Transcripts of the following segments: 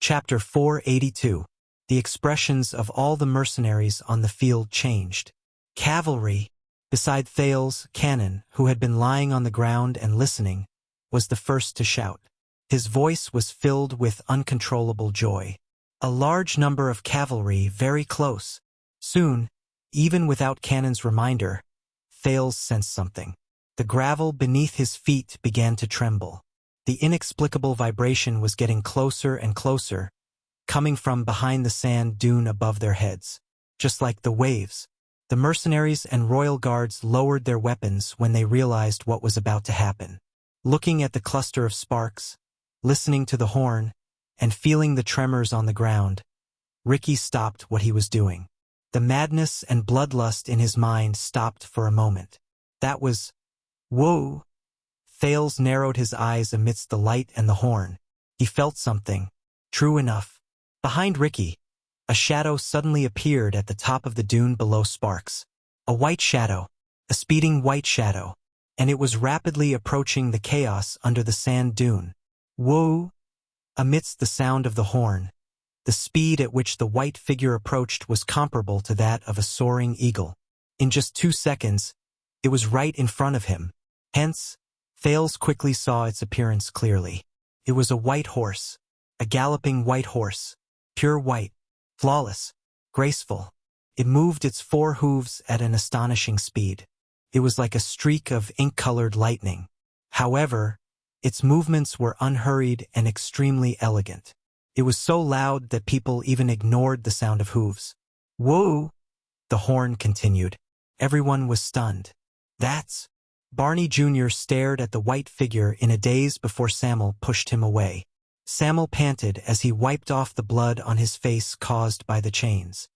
Chapter 482. The expressions of all the mercenaries on the field changed. Cavalry, beside Thales, cannon, who had been lying on the ground and listening, was the first to shout. His voice was filled with uncontrollable joy. A large number of cavalry very close. Soon, even without cannon's reminder, Thales sensed something. The gravel beneath his feet began to tremble. The inexplicable vibration was getting closer and closer, coming from behind the sand dune above their heads. Just like the waves, the mercenaries and royal guards lowered their weapons when they realized what was about to happen. Looking at the cluster of sparks, listening to the horn, and feeling the tremors on the ground, Ricky stopped what he was doing. The madness and bloodlust in his mind stopped for a moment. That was, whoa! Thales narrowed his eyes amidst the light and the horn. He felt something. True enough. Behind Ricky, a shadow suddenly appeared at the top of the dune below Sparks. A white shadow, a speeding white shadow, and it was rapidly approaching the chaos under the sand dune. Whoa! Amidst the sound of the horn, the speed at which the white figure approached was comparable to that of a soaring eagle. In just 2 seconds, it was right in front of him. Hence, Thales quickly saw its appearance clearly. It was a white horse, a galloping white horse, pure white, flawless, graceful. It moved its 4 hooves at an astonishing speed. It was like a streak of ink-colored lightning. However, its movements were unhurried and extremely elegant. It was so loud that people even ignored the sound of hooves. Whoa! The horn continued. Everyone was stunned. That's... Barney Jr. stared at the white figure in a daze before Samuel pushed him away. Samuel panted as he wiped off the blood on his face caused by the chains.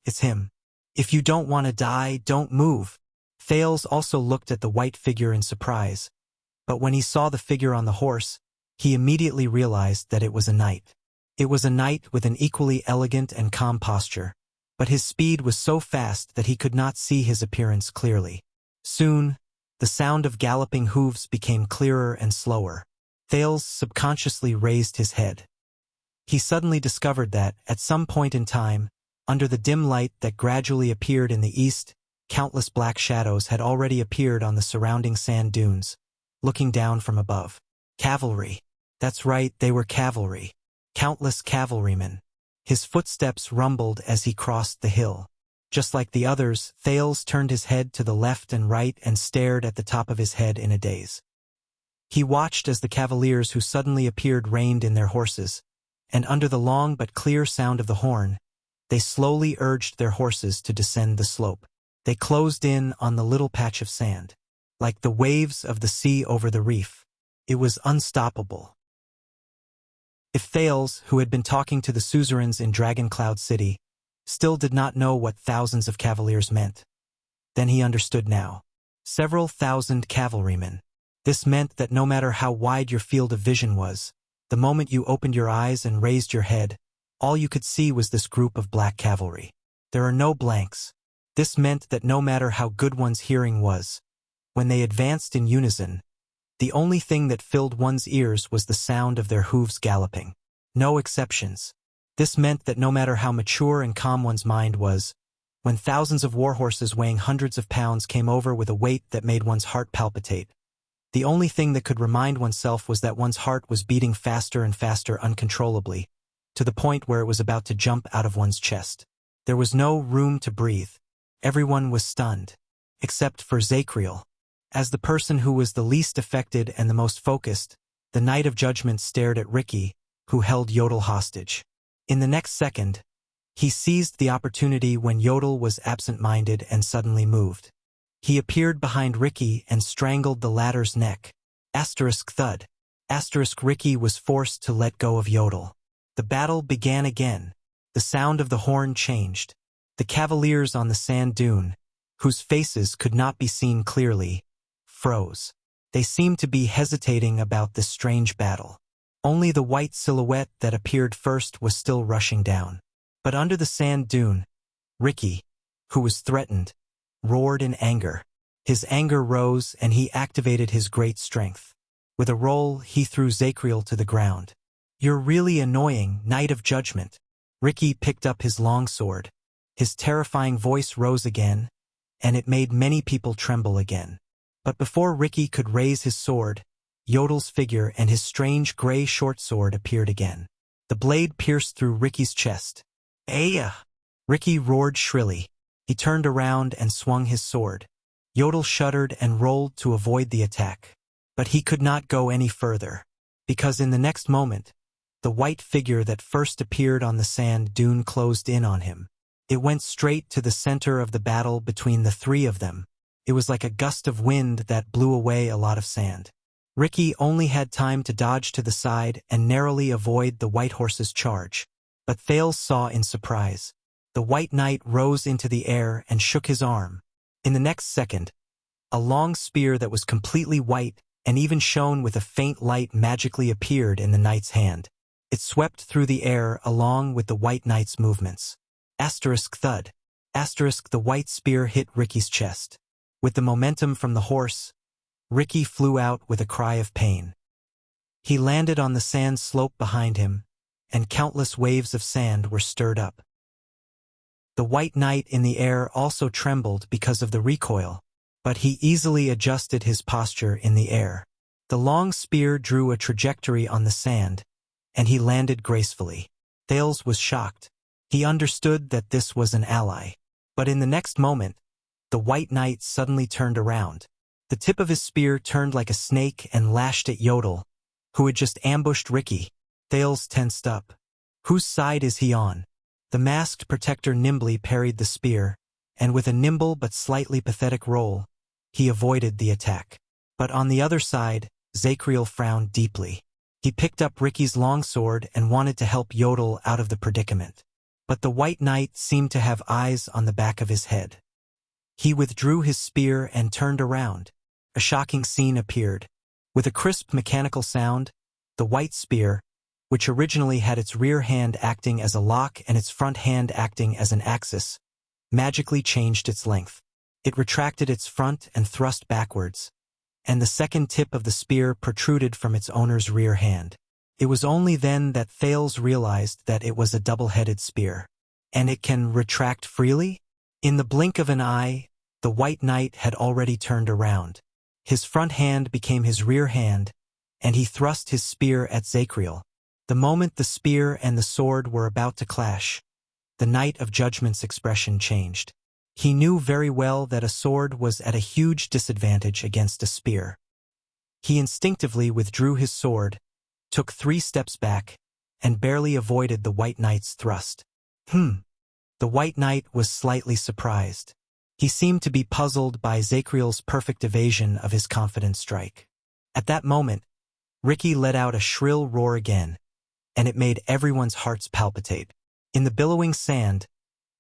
It's him. If you don't want to die, don't move. Thales also looked at the white figure in surprise, but when he saw the figure on the horse, he immediately realized that it was a knight. It was a knight with an equally elegant and calm posture, but his speed was so fast that he could not see his appearance clearly. Soon, the sound of galloping hooves became clearer and slower. Thales subconsciously raised his head. He suddenly discovered that, at some point in time, under the dim light that gradually appeared in the east, countless black shadows had already appeared on the surrounding sand dunes, looking down from above. Cavalry. That's right, they were cavalry. Countless cavalrymen. His footsteps rumbled as he crossed the hill. Just like the others, Thales turned his head to the left and right and stared at the top of his head in a daze. He watched as the cavaliers who suddenly appeared reined in their horses, and under the long but clear sound of the horn, they slowly urged their horses to descend the slope. They closed in on the little patch of sand. Like the waves of the sea over the reef, it was unstoppable. If Thales, who had been talking to the suzerains in Dragon Cloud City, still did not know what thousands of cavaliers meant, then he understood now. Several thousand cavalrymen. This meant that no matter how wide your field of vision was, the moment you opened your eyes and raised your head, all you could see was this group of black cavalry. There are no blanks. This meant that no matter how good one's hearing was, when they advanced in unison, the only thing that filled one's ears was the sound of their hooves galloping. No exceptions. This meant that no matter how mature and calm one's mind was, when thousands of warhorses weighing hundreds of pounds came over with a weight that made one's heart palpitate, the only thing that could remind oneself was that one's heart was beating faster and faster uncontrollably, to the point where it was about to jump out of one's chest. There was no room to breathe. Everyone was stunned, except for Zacriel. As the person who was the least affected and the most focused, the Knight of Judgment stared at Ricky, who held Yodel hostage. In the next second, he seized the opportunity when Yodel was absent-minded and suddenly moved. He appeared behind Ricky and strangled the latter's neck. Asterisk thud. Asterisk Ricky was forced to let go of Yodel. The battle began again. The sound of the horn changed. The cavaliers on the sand dune, whose faces could not be seen clearly, froze. They seemed to be hesitating about this strange battle. Only the white silhouette that appeared first was still rushing down. But under the sand dune, Ricky, who was threatened, roared in anger. His anger rose and he activated his great strength. With a roll, he threw Zacriel to the ground. "You're really annoying, Knight of Judgment." Ricky picked up his longsword. His terrifying voice rose again, and it made many people tremble again. But before Ricky could raise his sword, Yodel's figure and his strange gray short sword appeared again. The blade pierced through Ricky's chest. "Aya!" Ricky roared shrilly. He turned around and swung his sword. Yodel shuddered and rolled to avoid the attack. But he could not go any further, because in the next moment, the white figure that first appeared on the sand dune closed in on him. It went straight to the center of the battle between the three of them. It was like a gust of wind that blew away a lot of sand. Ricky only had time to dodge to the side and narrowly avoid the white horse's charge. But Thales saw in surprise. The white knight rose into the air and shook his arm. In the next second, a long spear that was completely white and even shone with a faint light magically appeared in the knight's hand. It swept through the air along with the white knight's movements. Asterisk thud. Asterisk the white spear hit Ricky's chest. With the momentum from the horse, Ricky flew out with a cry of pain. He landed on the sand slope behind him, and countless waves of sand were stirred up. The white knight in the air also trembled because of the recoil, but he easily adjusted his posture in the air. The long spear drew a trajectory on the sand, and he landed gracefully. Thales was shocked. He understood that this was an ally. But in the next moment, the white knight suddenly turned around. The tip of his spear turned like a snake and lashed at Yodel, who had just ambushed Ricky. Thales tensed up. Whose side is he on? The masked protector nimbly parried the spear, and with a nimble but slightly pathetic roll, he avoided the attack. But on the other side, Zacriel frowned deeply. He picked up Ricky's longsword and wanted to help Yodel out of the predicament. But the white knight seemed to have eyes on the back of his head. He withdrew his spear and turned around. A shocking scene appeared. With a crisp mechanical sound, the white spear, which originally had its rear hand acting as a lock and its front hand acting as an axis, magically changed its length. It retracted its front and thrust backwards, and the second tip of the spear protruded from its owner's rear hand. It was only then that Thales realized that it was a double-headed spear. And it can retract freely? In the blink of an eye, the white knight had already turned around. His front hand became his rear hand, and he thrust his spear at Zacriel. The moment the spear and the sword were about to clash, the Knight of Judgment's expression changed. He knew very well that a sword was at a huge disadvantage against a spear. He instinctively withdrew his sword, took 3 steps back, and barely avoided the white knight's thrust. The white knight was slightly surprised. He seemed to be puzzled by Zacriel's perfect evasion of his confident strike. At that moment, Ricky let out a shrill roar again, and it made everyone's hearts palpitate. In the billowing sand,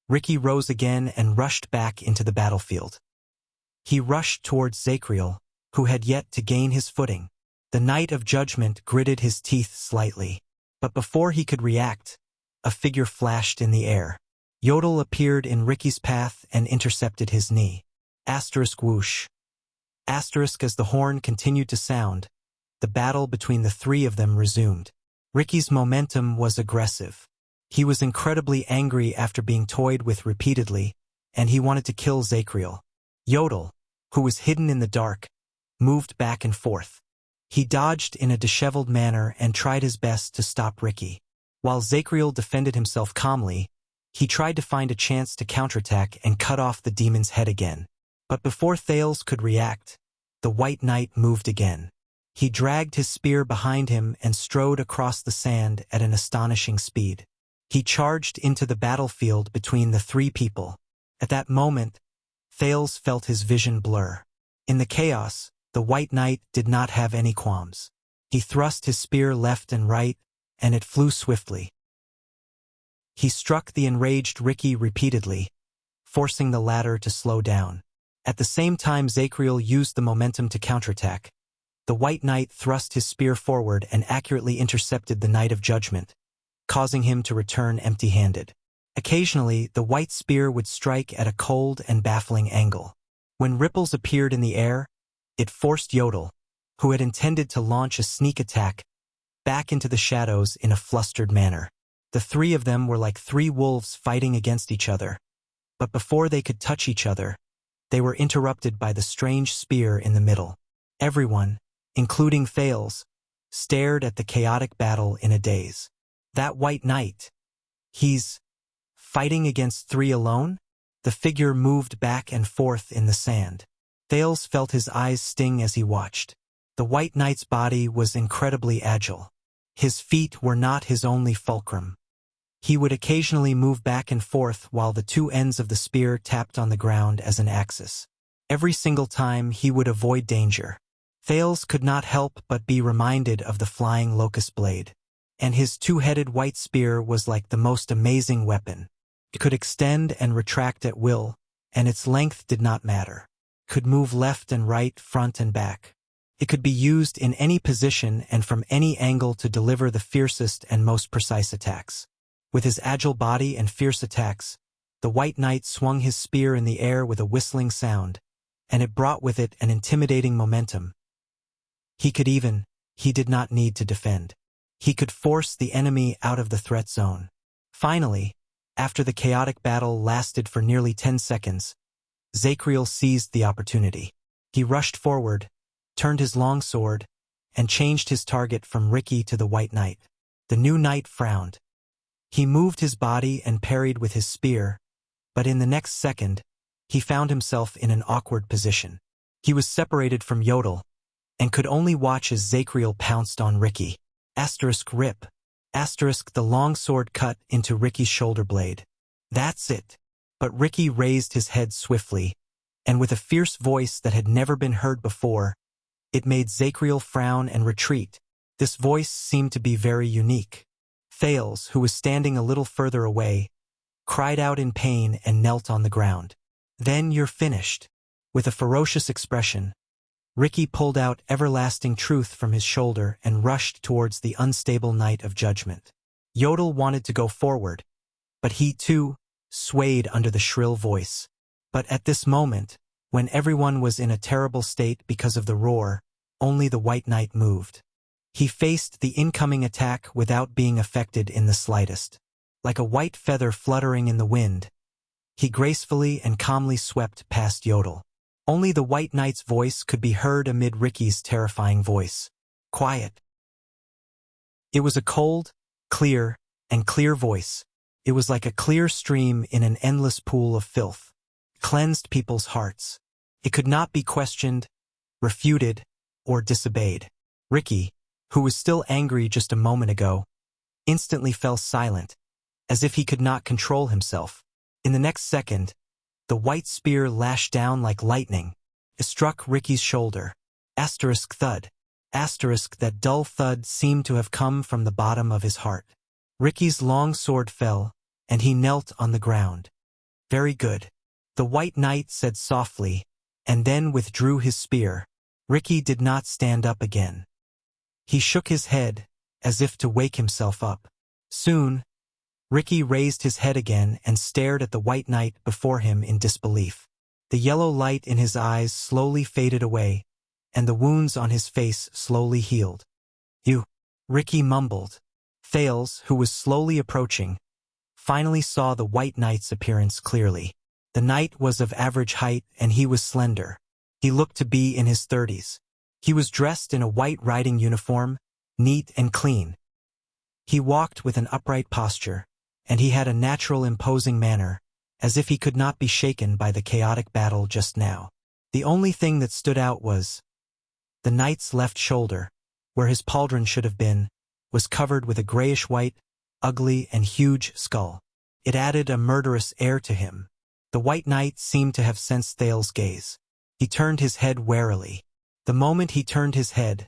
Ricky rose again and rushed back into the battlefield. He rushed towards Zacriel, who had yet to gain his footing. The Knight of Judgment gritted his teeth slightly, but before he could react, a figure flashed in the air. Yodel appeared in Ricky's path and intercepted his knee. Asterisk whoosh. Asterisk as the horn continued to sound, the battle between the 3 of them resumed. Ricky's momentum was aggressive. He was incredibly angry after being toyed with repeatedly, and he wanted to kill Zacriel. Yodel, who was hidden in the dark, moved back and forth. He dodged in a disheveled manner and tried his best to stop Ricky. While Zacriel defended himself calmly, he tried to find a chance to counterattack and cut off the demon's head again. But before Thales could react, the white knight moved again. He dragged his spear behind him and strode across the sand at an astonishing speed. He charged into the battlefield between the 3 people. At that moment, Thales felt his vision blur. In the chaos, the white knight did not have any qualms. He thrust his spear left and right, and it flew swiftly. He struck the enraged Ricky repeatedly, forcing the latter to slow down. At the same time Zacriel used the momentum to counterattack. The white knight thrust his spear forward and accurately intercepted the Knight of Judgment, causing him to return empty-handed. Occasionally, the white spear would strike at a cold and baffling angle. When ripples appeared in the air, it forced Yodel, who had intended to launch a sneak attack, back into the shadows in a flustered manner. The three of them were like three wolves fighting against each other. But before they could touch each other, they were interrupted by the strange spear in the middle. Everyone, including Thales, stared at the chaotic battle in a daze. That white knight, he's fighting against three alone? The figure moved back and forth in the sand. Thales felt his eyes sting as he watched. The white knight's body was incredibly agile. His feet were not his only fulcrum. He would occasionally move back and forth while the two ends of the spear tapped on the ground as an axis. Every single time he would avoid danger. Thales could not help but be reminded of the flying locust blade. And his two-headed white spear was like the most amazing weapon. It could extend and retract at will, and its length did not matter. It could move left and right, front and back. It could be used in any position and from any angle to deliver the fiercest and most precise attacks. With his agile body and fierce attacks, the white knight swung his spear in the air with a whistling sound, and it brought with it an intimidating momentum. He did not need to defend. He could force the enemy out of the threat zone. Finally, after the chaotic battle lasted for nearly 10 seconds, Zachriel seized the opportunity. He rushed forward, turned his long sword, and changed his target from Ricky to the white knight. The new knight frowned. He moved his body and parried with his spear, but in the next second, he found himself in an awkward position. He was separated from Yodel, and could only watch as Zachriel pounced on Ricky. *rip. The long sword cut into Ricky's shoulder blade. That's it. But Ricky raised his head swiftly, and with a fierce voice that had never been heard before, it made Zachriel frown and retreat. This voice seemed to be very unique. Thales, who was standing a little further away, cried out in pain and knelt on the ground. Then you're finished. With a ferocious expression, Ricky pulled out everlasting truth from his shoulder and rushed towards the unstable knight of judgment. Yodel wanted to go forward, but he too swayed under the shrill voice. But at this moment, when everyone was in a terrible state because of the roar, only the white knight moved. He faced the incoming attack without being affected in the slightest. Like a white feather fluttering in the wind, he gracefully and calmly swept past Yodel. Only the white knight's voice could be heard amid Ricky's terrifying voice. Quiet. It was a cold, clear voice. It was like a clear stream in an endless pool of filth. It cleansed people's hearts. It could not be questioned, refuted, or disobeyed. Ricky, who was still angry just a moment ago, instantly fell silent, as if he could not control himself. In the next second, the white spear lashed down like lightning. It struck Ricky's shoulder. *thud. That dull thud seemed to have come from the bottom of his heart. Ricky's long sword fell, and he knelt on the ground. Very good. The white knight said softly, and then withdrew his spear. Ricky did not stand up again. He shook his head, as if to wake himself up. Soon, Ricky raised his head again and stared at the white knight before him in disbelief. The yellow light in his eyes slowly faded away, and the wounds on his face slowly healed. You, Ricky mumbled. Thales, who was slowly approaching, finally saw the white knight's appearance clearly. The knight was of average height and he was slender. He looked to be in his 30s. He was dressed in a white riding uniform, neat and clean. He walked with an upright posture, and he had a natural imposing manner, as if he could not be shaken by the chaotic battle just now. The only thing that stood out was the knight's left shoulder, where his pauldron should have been, was covered with a grayish-white, ugly and huge skull. It added a murderous air to him. The white knight seemed to have sensed Thales' gaze. He turned his head warily. The moment he turned his head,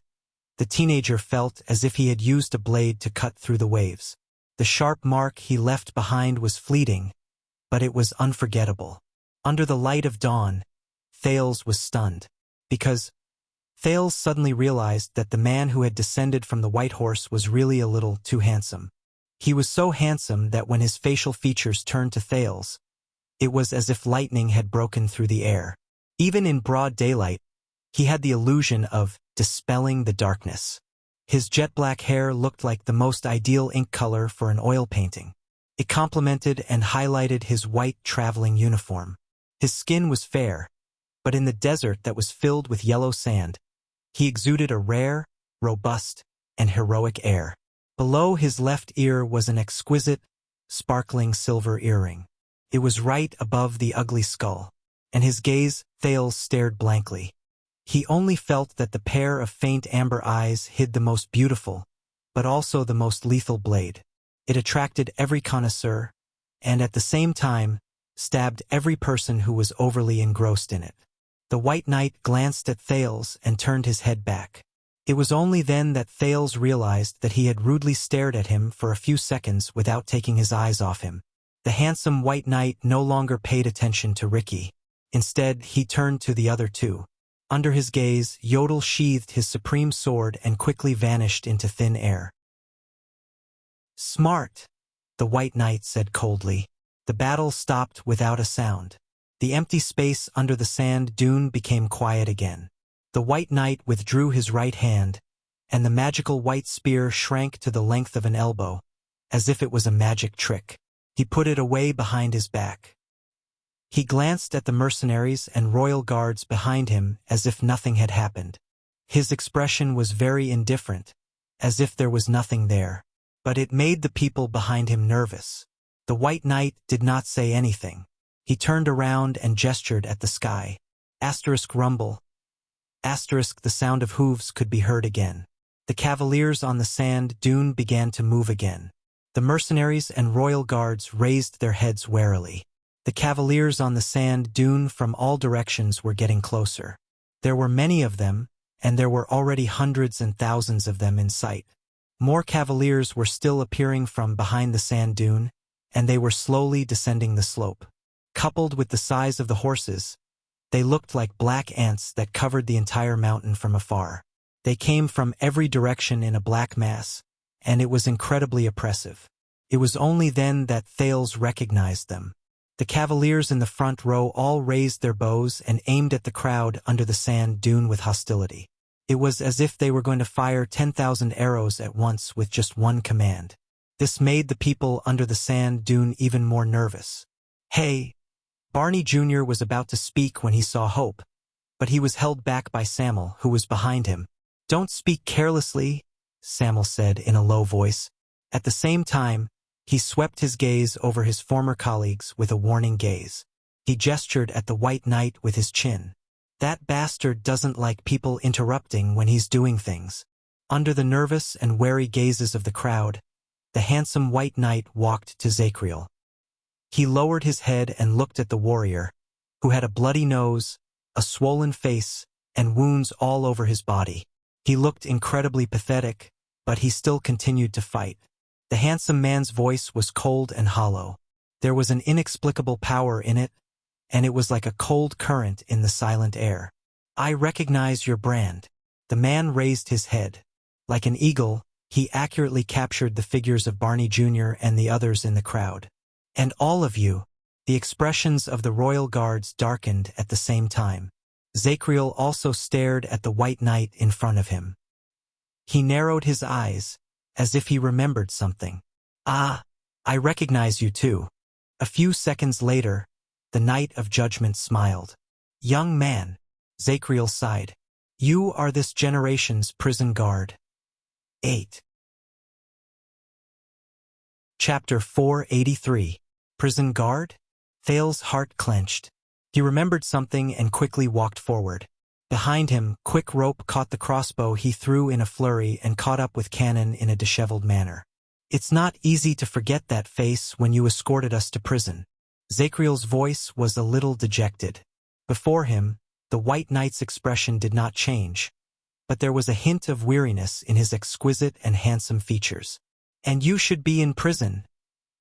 the teenager felt as if he had used a blade to cut through the waves. The sharp mark he left behind was fleeting, but it was unforgettable. Under the light of dawn, Thales was stunned, because Thales suddenly realized that the man who had descended from the white horse was really a little too handsome. He was so handsome that when his facial features turned to Thales, it was as if lightning had broken through the air. Even in broad daylight, he had the illusion of dispelling the darkness. His jet-black hair looked like the most ideal ink color for an oil painting. It complemented and highlighted his white traveling uniform. His skin was fair, but in the desert that was filled with yellow sand, he exuded a rare, robust, and heroic air. Below his left ear was an exquisite, sparkling silver earring. It was right above the ugly skull, and his gaze, Thales stared blankly. He only felt that the pair of faint amber eyes hid the most beautiful, but also the most lethal blade. It attracted every connoisseur, and at the same time, stabbed every person who was overly engrossed in it. The White Knight glanced at Thales and turned his head back. It was only then that Thales realized that he had rudely stared at him for a few seconds without taking his eyes off him. The handsome White Knight no longer paid attention to Ricky. Instead, he turned to the other two. Under his gaze, Yodel sheathed his supreme sword and quickly vanished into thin air. "Smart," the White Knight said coldly. The battle stopped without a sound. The empty space under the sand dune became quiet again. The White Knight withdrew his right hand, and the magical white spear shrank to the length of an elbow, as if it was a magic trick. He put it away behind his back. He glanced at the mercenaries and royal guards behind him as if nothing had happened. His expression was very indifferent, as if there was nothing there. But it made the people behind him nervous. The White Knight did not say anything. He turned around and gestured at the sky. Asterisk rumble. Asterisk the sound of hooves could be heard again. The cavaliers on the sand dune began to move again. The mercenaries and royal guards raised their heads warily. The cavaliers on the sand dune from all directions were getting closer. There were many of them, and there were already hundreds and thousands of them in sight. More cavaliers were still appearing from behind the sand dune, and they were slowly descending the slope. Coupled with the size of the horses, they looked like black ants that covered the entire mountain from afar. They came from every direction in a black mass, and it was incredibly oppressive. It was only then that Thales recognized them. The cavaliers in the front row all raised their bows and aimed at the crowd under the sand dune with hostility. It was as if they were going to fire 10,000 arrows at once with just one command. This made the people under the sand dune even more nervous. "Hey!" Barney Jr. was about to speak when he saw Hope, but he was held back by Samuel, who was behind him. "Don't speak carelessly," Samuel said in a low voice. At the same time, he swept his gaze over his former colleagues with a warning gaze. He gestured at the White Knight with his chin. "That bastard doesn't like people interrupting when he's doing things." Under the nervous and wary gazes of the crowd, the handsome White Knight walked to Zacriel. He lowered his head and looked at the warrior, who had a bloody nose, a swollen face, and wounds all over his body. He looked incredibly pathetic, but he still continued to fight. The handsome man's voice was cold and hollow. There was an inexplicable power in it, and it was like a cold current in the silent air. "I recognize your brand." The man raised his head. Like an eagle, he accurately captured the figures of Barney Jr. and the others in the crowd. "And all of you." The expressions of the royal guards darkened at the same time. Zacriel also stared at the White Knight in front of him. He narrowed his eyes, as if he remembered something. "Ah, I recognize you too." A few seconds later, the Knight of Judgment smiled. "Young man," Zacriel sighed, "you are this generation's prison guard." 8. Chapter 483. Prison Guard? Thales' heart clenched. He remembered something and quickly walked forward. Behind him, Quick Rope caught the crossbow he threw in a flurry and caught up with Cannon in a disheveled manner. "It's not easy to forget that face when you escorted us to prison." Zacriel's voice was a little dejected. Before him, the White Knight's expression did not change, but there was a hint of weariness in his exquisite and handsome features. "And you should be in prison,"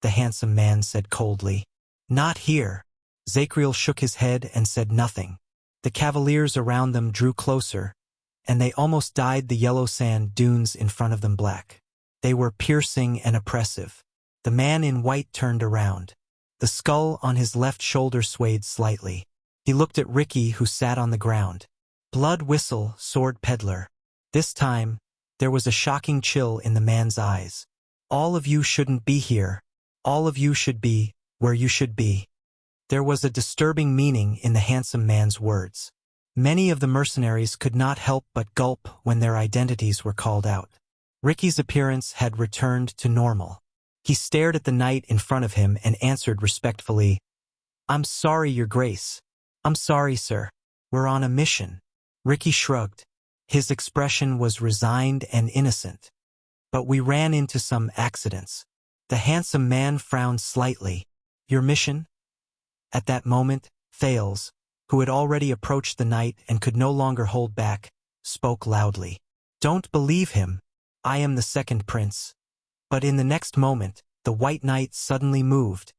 the handsome man said coldly. "Not here." Zacriel shook his head and said nothing. The cavaliers around them drew closer, and they almost dyed the yellow sand dunes in front of them black. They were piercing and oppressive. The man in white turned around. The skull on his left shoulder swayed slightly. He looked at Ricky, who sat on the ground. "Blood Whistle, Sword Peddler." This time, There was a shocking chill in the man's eyes. All of you shouldn't be here. All of you should be where you should be. There was a disturbing meaning in the handsome man's words. Many of the mercenaries could not help but gulp when their identities were called out. Ricky's appearance had returned to normal. He stared at the knight in front of him and answered respectfully, "I'm sorry, Your Grace. I'm sorry, sir. We're on a mission." Ricky shrugged. His expression was resigned and innocent. "But we ran into some accidents." The handsome man frowned slightly. "Your mission?" At that moment, Thales, who had already approached the knight and could no longer hold back, spoke loudly. "Don't believe him. I am the second prince." But in the next moment, the white knight suddenly moved.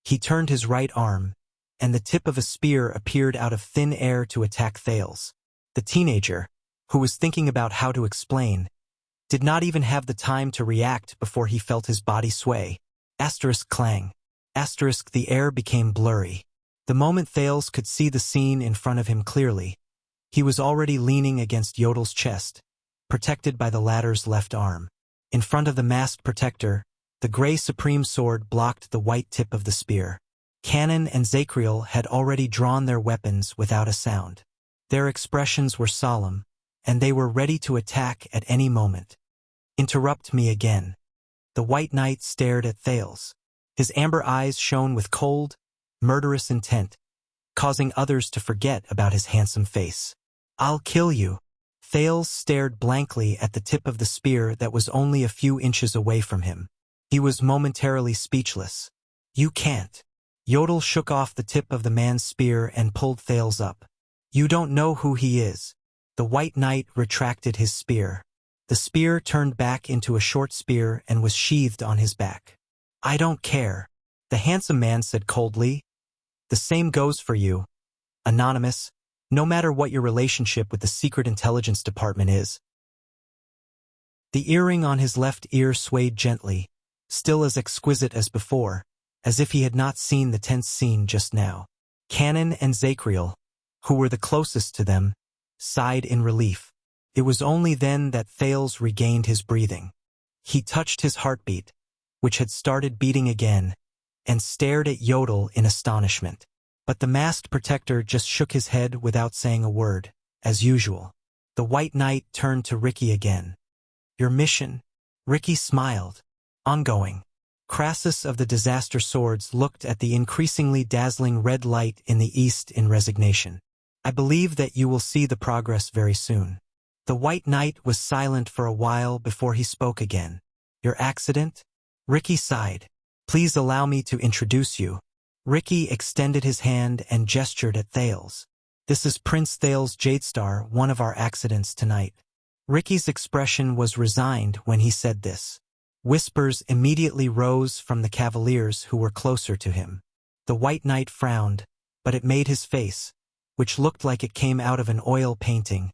He turned his right arm, and the tip of a spear appeared out of thin air to attack Thales. The teenager, who was thinking about how to explain, did not even have the time to react before he felt his body sway. Asterisk clang. Asterisk the air became blurry. The moment Thales could see the scene in front of him clearly, he was already leaning against Yodel's chest, protected by the latter's left arm. In front of the masked protector, the gray supreme sword blocked the white tip of the spear. Cannon and Zacriel had already drawn their weapons without a sound. Their expressions were solemn, and they were ready to attack at any moment. "Interrupt me again." The white knight stared at Thales. His amber eyes shone with cold, murderous intent, causing others to forget about his handsome face. "I'll kill you." Thales stared blankly at the tip of the spear that was only a few inches away from him. He was momentarily speechless. "You can't." Yodel shook off the tip of the man's spear and pulled Thales up. "You don't know who he is." The white knight retracted his spear. The spear turned back into a short spear and was sheathed on his back. "I don't care," the handsome man said coldly. "The same goes for you, Anonymous, no matter what your relationship with the Secret Intelligence Department is." The earring on his left ear swayed gently, still as exquisite as before, as if he had not seen the tense scene just now. Cannon and Zacriel, who were the closest to them, sighed in relief. It was only then that Thales regained his breathing. He touched his heartbeat, which had started beating again, and stared at Yodel in astonishment. But the masked protector just shook his head without saying a word, as usual. The white knight turned to Ricky again. "Your mission?" Ricky smiled. "Ongoing." Crassus of the Disaster Swords looked at the increasingly dazzling red light in the east in resignation. "I believe that you will see the progress very soon." The white knight was silent for a while before he spoke again. "Your accident?" Ricky sighed. "Please allow me to introduce you." Ricky extended his hand and gestured at Thales. "This is Prince Thales Jadestar, one of our accidents tonight." Ricky's expression was resigned when he said this. Whispers immediately rose from the cavaliers who were closer to him. The white knight frowned, but it made his face, which looked like it came out of an oil painting,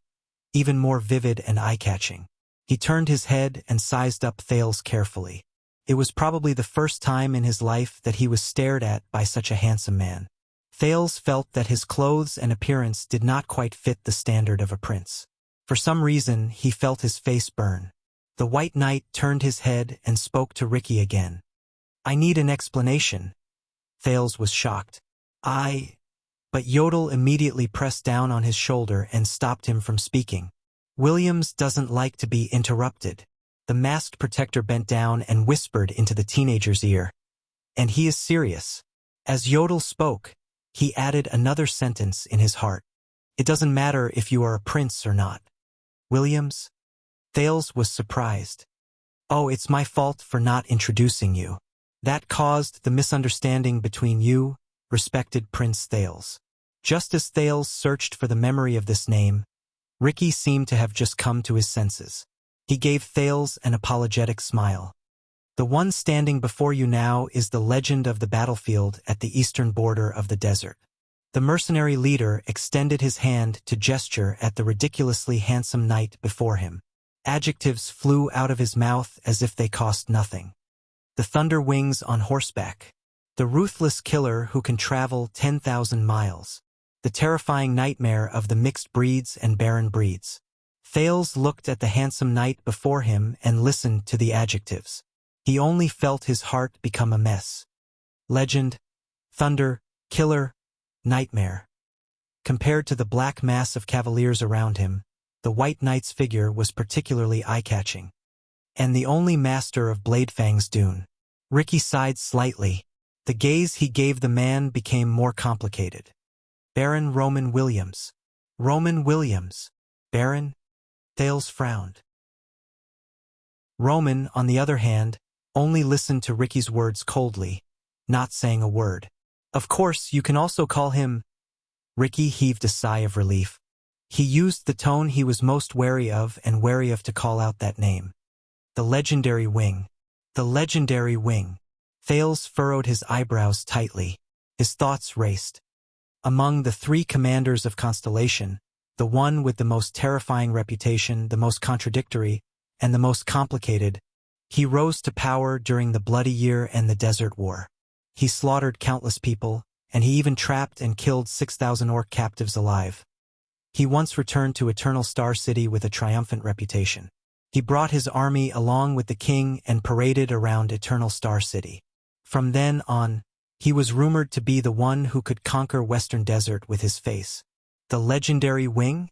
even more vivid and eye-catching. He turned his head and sized up Thales carefully. It was probably the first time in his life that he was stared at by such a handsome man. Thales felt that his clothes and appearance did not quite fit the standard of a prince. For some reason, he felt his face burn. The white knight turned his head and spoke to Ricky again. "I need an explanation." Thales was shocked. But Yodel immediately pressed down on his shoulder and stopped him from speaking. "Williams doesn't like to be interrupted." The masked protector bent down and whispered into the teenager's ear. "And he is serious." As Yodel spoke, he added another sentence in his heart. "It doesn't matter if you are a prince or not." "Williams?" Thales was surprised. "Oh, it's my fault for not introducing you. That caused the misunderstanding between you, respected Prince Thales." Just as Thales searched for the memory of this name, Ricky seemed to have just come to his senses. He gave Thales an apologetic smile. "The one standing before you now is the legend of the battlefield at the eastern border of the desert." The mercenary leader extended his hand to gesture at the ridiculously handsome knight before him. Adjectives flew out of his mouth as if they cost nothing. "The thunder wings on horseback. The ruthless killer who can travel 10,000 miles. The terrifying nightmare of the mixed breeds and barren breeds." Thales looked at the handsome knight before him and listened to the adjectives. He only felt his heart become a mess. Legend, thunder, killer, nightmare. Compared to the black mass of cavaliers around him, the white knight's figure was particularly eye-catching. And the only master of Bladefang's Dune. Ricky sighed slightly. The gaze he gave the man became more complicated. Baron Roman Williams. Roman Williams. Baron? Thales frowned. Roman, on the other hand, only listened to Ricky's words coldly, not saying a word. Of course, you can also call him... Ricky heaved a sigh of relief. He used the tone he was most wary of to call out that name. The legendary wing. The legendary wing. Thales furrowed his eyebrows tightly. His thoughts raced. Among the 3 commanders of Constellation, the one with the most terrifying reputation, the most contradictory, and the most complicated, he rose to power during the Bloody Year and the Desert War. He slaughtered countless people, and he even trapped and killed 6,000 orc captives alive. He once returned to Eternal Star City with a triumphant reputation. He brought his army along with the king and paraded around Eternal Star City. From then on, he was rumored to be the one who could conquer Western Desert with his face. The legendary wing?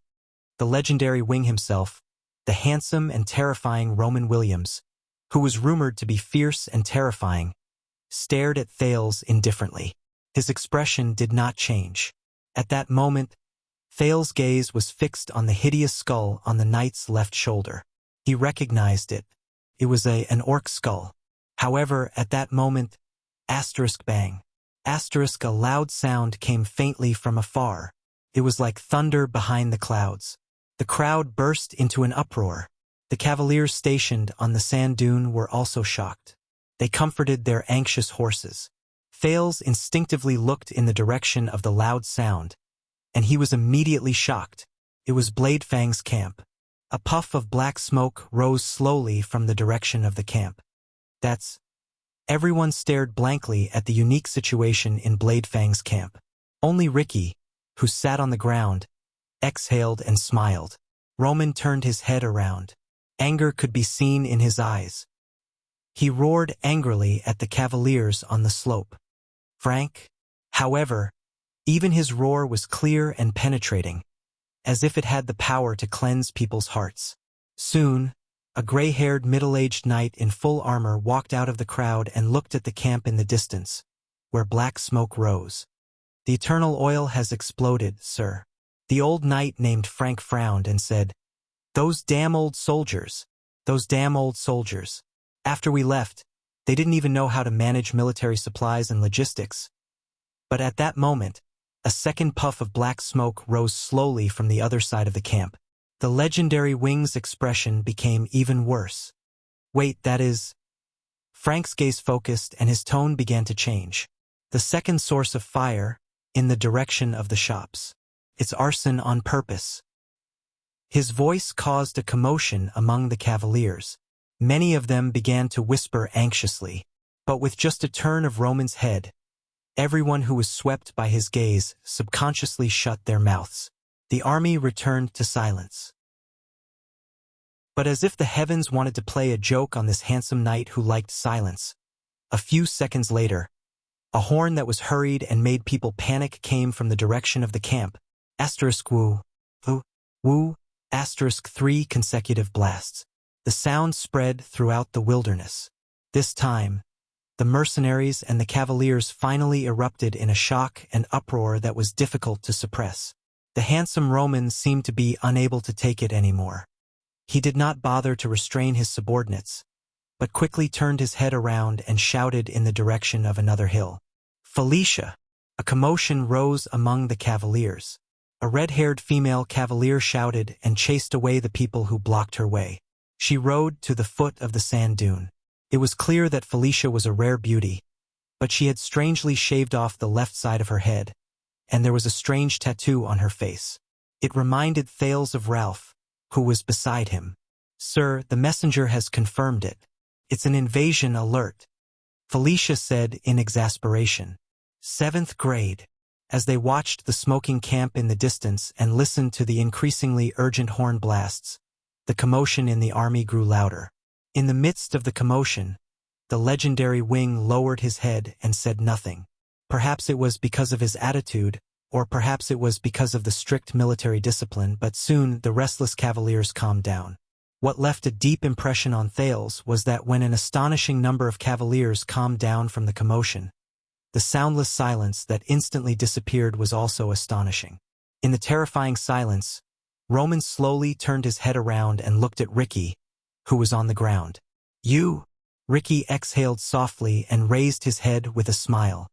The legendary wing himself, the handsome and terrifying Roman Williams, who was rumored to be fierce and terrifying, stared at Thales indifferently. His expression did not change. At that moment, Thales' gaze was fixed on the hideous skull on the knight's left shoulder. He recognized it. It was an orc skull. However, at that moment, bang. A loud sound came faintly from afar. It was like thunder behind the clouds. The crowd burst into an uproar. The cavaliers stationed on the sand dune were also shocked. They comforted their anxious horses. Thales instinctively looked in the direction of the loud sound, and he was immediately shocked. It was Bladefang's camp. A puff of black smoke rose slowly from the direction of the camp. Everyone stared blankly at the unique situation in Bladefang's camp. Only Ricky, who sat on the ground, exhaled and smiled. Roman turned his head around. Anger could be seen in his eyes. He roared angrily at the cavaliers on the slope. Frank, however, even his roar was clear and penetrating, as if it had the power to cleanse people's hearts. Soon, a gray-haired middle-aged knight in full armor walked out of the crowd and looked at the camp in the distance, where black smoke rose. The eternal oil has exploded, sir. The old knight named Frank frowned and said, Those damn old soldiers. Those damn old soldiers. After we left, they didn't even know how to manage military supplies and logistics. But at that moment, a second puff of black smoke rose slowly from the other side of the camp. The legendary wing's expression became even worse. Wait, that is... Frank's gaze focused and his tone began to change. The second source of fire, in the direction of the shops. It's arson on purpose. His voice caused a commotion among the cavaliers. Many of them began to whisper anxiously, but with just a turn of Roman's head, everyone who was swept by his gaze subconsciously shut their mouths. The army returned to silence. But as if the heavens wanted to play a joke on this handsome knight who liked silence, a few seconds later, a horn that was hurried and made people panic came from the direction of the camp. Woo, 3 consecutive blasts. The sound spread throughout the wilderness. This time, the mercenaries and the cavaliers finally erupted in a shock and uproar that was difficult to suppress. The handsome Roman seemed to be unable to take it anymore. He did not bother to restrain his subordinates, but quickly turned his head around and shouted in the direction of another hill. Felicia! A commotion rose among the cavaliers. A red-haired female cavalier shouted and chased away the people who blocked her way. She rode to the foot of the sand dune. It was clear that Felicia was a rare beauty, but she had strangely shaved off the left side of her head, and there was a strange tattoo on her face. It reminded Thales of Ralph, who was beside him. Sir, the messenger has confirmed it. It's an invasion alert, Felicia said in exasperation. 7th grade. As they watched the smoking camp in the distance and listened to the increasingly urgent horn blasts, The commotion in the army grew louder. In the midst of the commotion, the legendary Wing lowered his head and said nothing. Perhaps it was because of his attitude, or perhaps it was because of the strict military discipline, but soon the restless cavaliers calmed down. What left a deep impression on Thales was that when an astonishing number of cavaliers calmed down from the commotion, the soundless silence that instantly disappeared was also astonishing. In the terrifying silence, Roman slowly turned his head around and looked at Ricky, who was on the ground. "You?" Ricky exhaled softly and raised his head with a smile.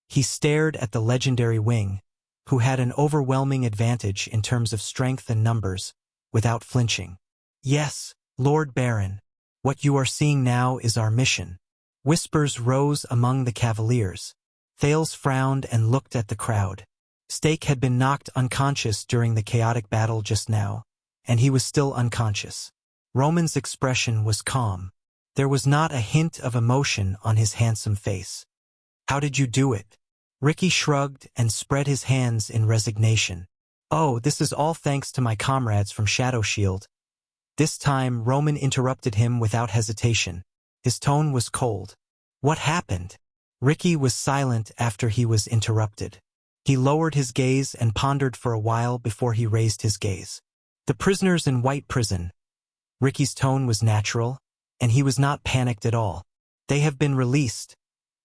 He stared at the legendary Wing, who had an overwhelming advantage in terms of strength and numbers, without flinching. "Yes, Lord Baron. What you are seeing now is our mission." Whispers rose among the cavaliers. Thales frowned and looked at the crowd. Stake had been knocked unconscious during the chaotic battle just now, and he was still unconscious. Roman's expression was calm. There was not a hint of emotion on his handsome face. "How did you do it?" Ricky shrugged and spread his hands in resignation. "Oh, this is all thanks to my comrades from Shadow Shield." This time Roman interrupted him without hesitation. His tone was cold. "What happened?" Ricky was silent after he was interrupted. He lowered his gaze and pondered for a while before he raised his gaze. "The prisoners in White Prison." Ricky's tone was natural, and he was not panicked at all. "They have been released,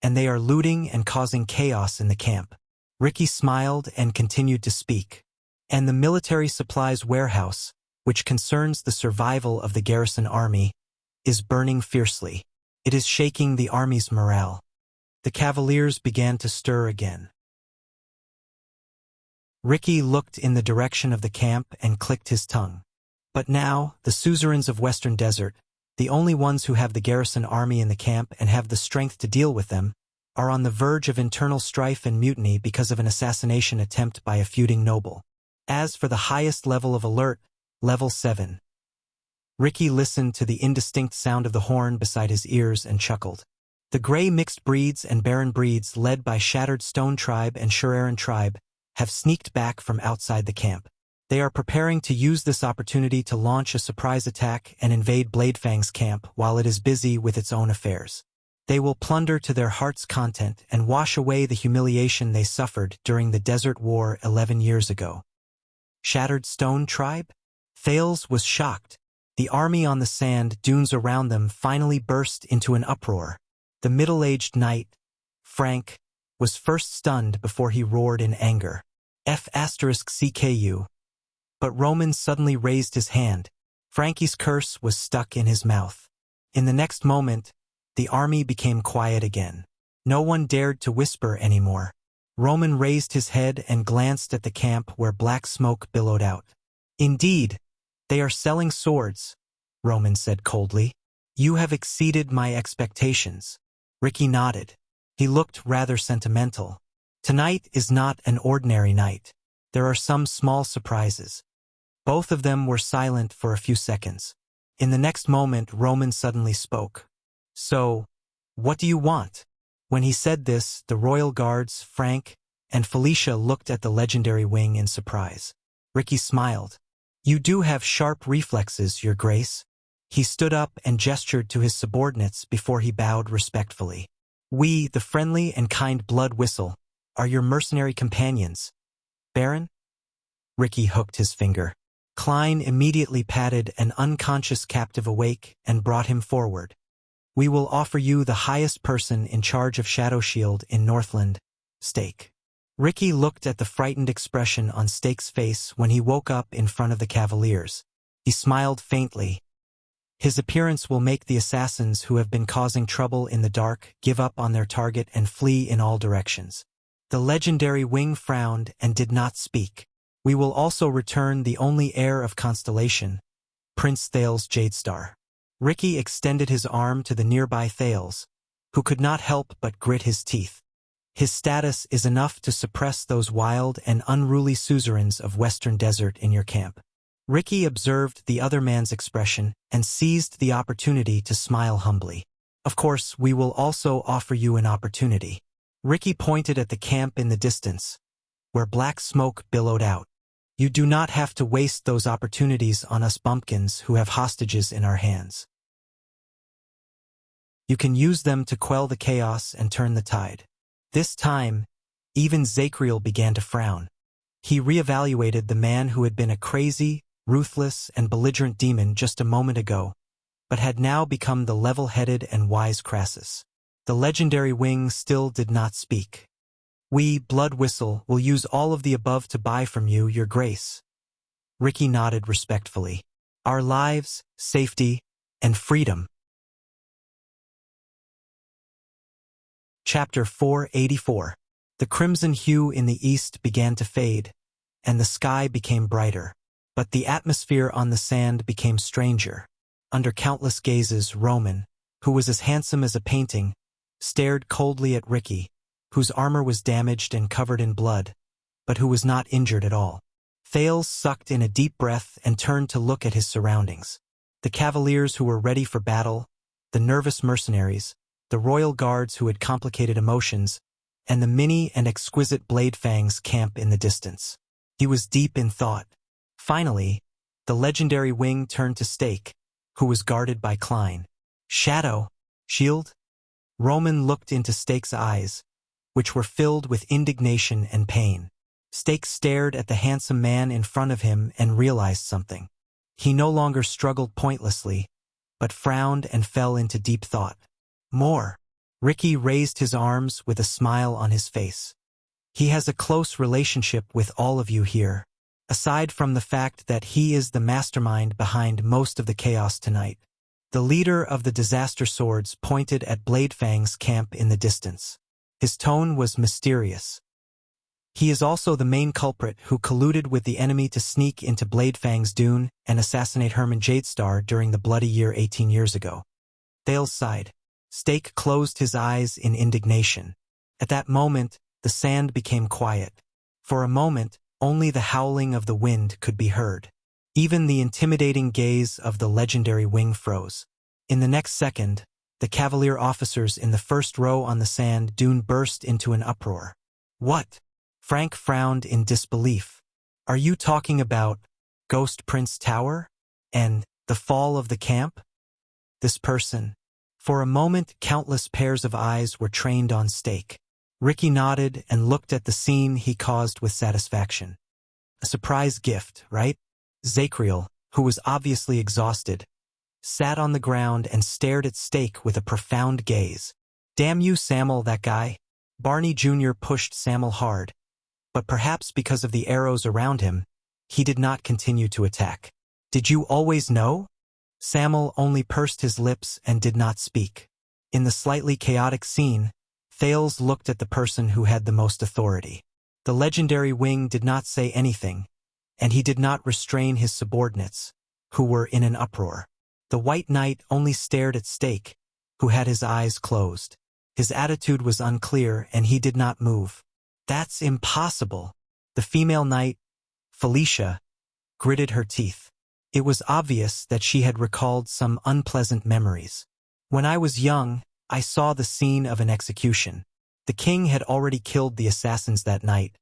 and they are looting and causing chaos in the camp." Ricky smiled and continued to speak. "And the military supplies warehouse, which concerns the survival of the garrison army, is burning fiercely. It is shaking the army's morale." The cavaliers began to stir again. Ricky looked in the direction of the camp and clicked his tongue. But now, the suzerains of Western Desert, the only ones who have the garrison army in the camp and have the strength to deal with them, are on the verge of internal strife and mutiny because of an assassination attempt by a feuding noble. As for the highest level of alert, Level 7. Ricky listened to the indistinct sound of the horn beside his ears and chuckled. The gray mixed breeds and barren breeds led by Shattered Stone Tribe and Shureran Tribe have sneaked back from outside the camp. They are preparing to use this opportunity to launch a surprise attack and invade Bladefang's camp while it is busy with its own affairs. They will plunder to their heart's content and wash away the humiliation they suffered during the Desert War 11 years ago. Shattered Stone Tribe? Thales was shocked. The army on the sand dunes around them finally burst into an uproar. The middle-aged knight, Frank, was first stunned before he roared in anger. F***CKU. But Roman suddenly raised his hand. Frankie's curse was stuck in his mouth. In the next moment, the army became quiet again. No one dared to whisper anymore. Roman raised his head and glanced at the camp where black smoke billowed out. "Indeed, they are selling swords," Roman said coldly. "You have exceeded my expectations." Ricky nodded. He looked rather sentimental. "Tonight is not an ordinary night. There are some small surprises." Both of them were silent for a few seconds. In the next moment, Roman suddenly spoke. "So, what do you want?" When he said this, the royal guards, Frank, and Felicia looked at the legendary Wing in surprise. Ricky smiled. "You do have sharp reflexes, Your Grace." He stood up and gestured to his subordinates before he bowed respectfully. "We, the friendly and kind Blood Whistle, are your mercenary companions. Baron?" Ricky hooked his finger. Klein immediately patted an unconscious captive awake and brought him forward. "We will offer you the highest person in charge of Shadow Shield in Northland, Stake." Ricky looked at the frightened expression on Stake's face when he woke up in front of the cavaliers. He smiled faintly. His appearance will make the assassins who have been causing trouble in the dark give up on their target and flee in all directions. The legendary Wing frowned and did not speak. "We will also return the only heir of Constellation, Prince Thales Jadestar." Ricky extended his arm to the nearby Thales, who could not help but grit his teeth. "His status is enough to suppress those wild and unruly suzerains of Western Desert in your camp." Ricky observed the other man's expression and seized the opportunity to smile humbly. "Of course, we will also offer you an opportunity." Ricky pointed at the camp in the distance, where black smoke billowed out. You do not have to waste those opportunities on us bumpkins who have hostages in our hands. You can use them to quell the chaos and turn the tide. This time, even Zachriel began to frown. He reevaluated the man who had been a crazy, ruthless, and belligerent demon just a moment ago, but had now become the level-headed and wise Crassus. The legendary wing still did not speak. We, Blood Whistle, will use all of the above to buy from you, your grace. Ricky nodded respectfully. Our lives, safety, and freedom. Chapter 484. The crimson hue in the east began to fade, and the sky became brighter. But the atmosphere on the sand became stranger. Under countless gazes, Roman, who was as handsome as a painting, stared coldly at Ricky, whose armor was damaged and covered in blood, but who was not injured at all. Thales sucked in a deep breath and turned to look at his surroundings. The cavaliers who were ready for battle, the nervous mercenaries, the royal guards who had complicated emotions, and the many and exquisite Bladefangs camp in the distance. He was deep in thought. Finally, the legendary wing turned to Stake, who was guarded by Klein. Shadow, shield? Roman looked into Stake's eyes, which were filled with indignation and pain. Stake stared at the handsome man in front of him and realized something. He no longer struggled pointlessly, but frowned and fell into deep thought. More. Ricky raised his arms with a smile on his face. He has a close relationship with all of you here, aside from the fact that he is the mastermind behind most of the chaos tonight. The leader of the Disaster Swords pointed at Bladefang's camp in the distance. His tone was mysterious. He is also the main culprit who colluded with the enemy to sneak into Bladefang's dune and assassinate Herman Jadestar during the bloody year 18 years ago. Thales sighed. Stake closed his eyes in indignation. At that moment, the sand became quiet. For a moment, only the howling of the wind could be heard. Even the intimidating gaze of the legendary wing froze. In the next second, the cavalier officers in the first row on the sand dune burst into an uproar. What? Frank frowned in disbelief. Are you talking about Ghost Prince Tower? And the fall of the camp? This person. For a moment, countless pairs of eyes were trained on Stake. Ricky nodded and looked at the scene he caused with satisfaction. A surprise gift, right? Zachriel, who was obviously exhausted, sat on the ground and stared at Stake with a profound gaze. Damn you, Samuel, that guy. Barney Jr. pushed Samuel hard, but perhaps because of the arrows around him, he did not continue to attack. Did you always know? Samuel only pursed his lips and did not speak. In the slightly chaotic scene, Thales looked at the person who had the most authority. The legendary wing did not say anything, and he did not restrain his subordinates, who were in an uproar. The White Knight only stared at Stake, who had his eyes closed. His attitude was unclear and he did not move. That's impossible. The female knight, Felicia, gritted her teeth. It was obvious that she had recalled some unpleasant memories. When I was young, I saw the scene of an execution. The king had already killed the assassins that night.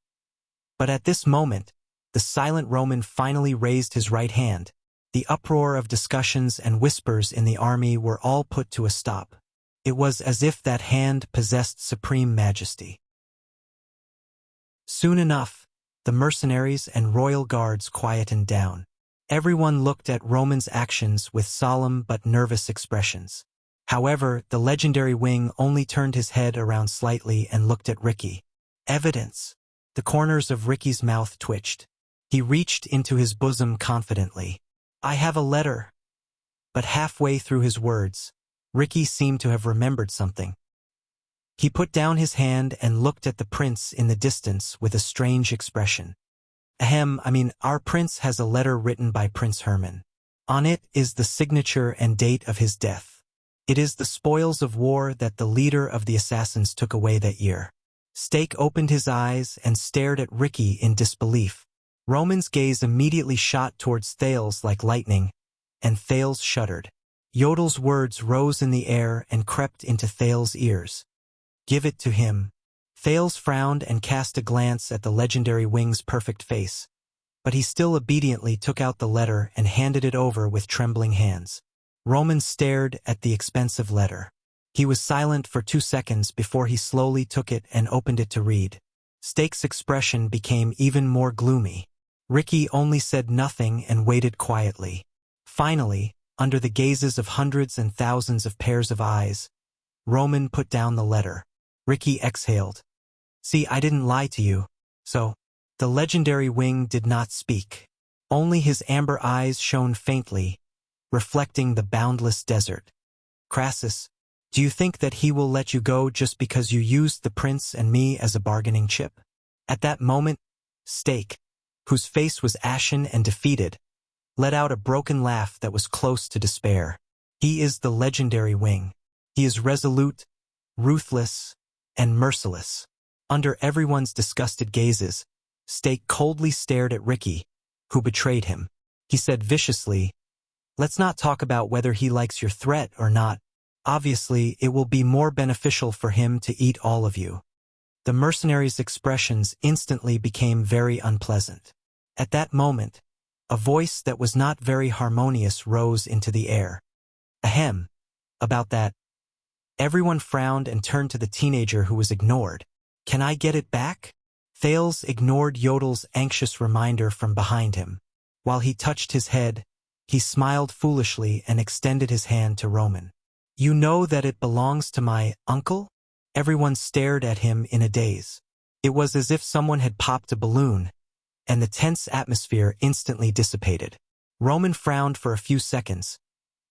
But at this moment, the silent Roman finally raised his right hand. The uproar of discussions and whispers in the army were all put to a stop. It was as if that hand possessed supreme majesty. Soon enough, the mercenaries and royal guards quietened down. Everyone looked at Roman's actions with solemn but nervous expressions. However, the legendary wing only turned his head around slightly and looked at Ricky. Evidence. The corners of Ricky's mouth twitched. He reached into his bosom confidently. I have a letter. But halfway through his words, Ricky seemed to have remembered something. He put down his hand and looked at the prince in the distance with a strange expression. Our prince has a letter written by Prince Herman. On it is the signature and date of his death. It is the spoils of war that the leader of the assassins took away that year. Stake opened his eyes and stared at Ricky in disbelief. Roman's gaze immediately shot towards Thales like lightning, and Thales shuddered. Yodel's words rose in the air and crept into Thales' ears. Give it to him. Thales frowned and cast a glance at the legendary wing's perfect face. but he still obediently took out the letter and handed it over with trembling hands. Roman stared at the expensive letter. He was silent for 2 seconds before he slowly took it and opened it to read. Stake's expression became even more gloomy. Ricky only said nothing and waited quietly. Finally, under the gazes of hundreds and thousands of pairs of eyes, Roman put down the letter. Ricky exhaled. See, I didn't lie to you. So, the legendary wing did not speak. Only his amber eyes shone faintly, reflecting the boundless desert. Crassus, do you think that he will let you go just because you used the prince and me as a bargaining chip? At that moment, Stake, whose face was ashen and defeated, let out a broken laugh that was close to despair. He is the legendary wing. He is resolute, ruthless, and merciless. Under everyone's disgusted gazes, Stake coldly stared at Ricky, who betrayed him. He said viciously, "Let's not talk about whether he likes your threat or not. Obviously, it will be more beneficial for him to eat all of you." The mercenary's expressions instantly became very unpleasant. At that moment, a voice that was not very harmonious rose into the air. Ahem. About that. Everyone frowned and turned to the teenager who was ignored. Can I get it back? Thales ignored Yodel's anxious reminder from behind him. While he touched his head, he smiled foolishly and extended his hand to Roman. You know that it belongs to my uncle? Everyone stared at him in a daze. It was as if someone had popped a balloon, and the tense atmosphere instantly dissipated. Roman frowned for a few seconds,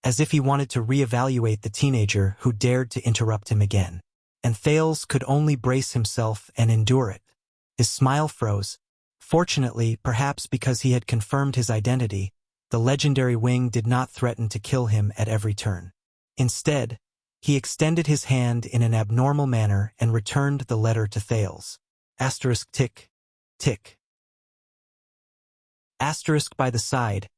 as if he wanted to reevaluate the teenager who dared to interrupt him again. And Thales could only brace himself and endure it. His smile froze. Fortunately, perhaps because he had confirmed his identity, the legendary wing did not threaten to kill him at every turn. Instead, he extended his hand in an abnormal manner and returned the letter to Thales. Asterisk tick, tick. Asterisk by the side.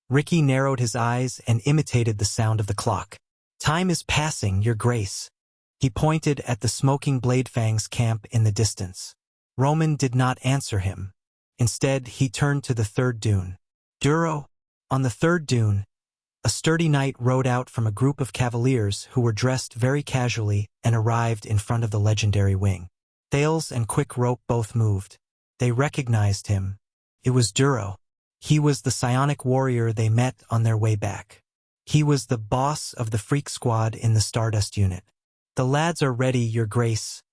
Ricky narrowed his eyes and imitated the sound of the clock. Time is passing, Your Grace. He pointed at the smoking Bladefang's camp in the distance. Roman did not answer him. Instead, he turned to the third dune. Duro. On the third dune, a sturdy knight rode out from a group of cavaliers who were dressed very casually and arrived in front of the legendary wing. Thales and Quick Rope both moved. They recognized him. It was Duro. He was the psionic warrior they met on their way back. He was the boss of the freak squad in the Stardust unit. The lads are ready, Your Grace.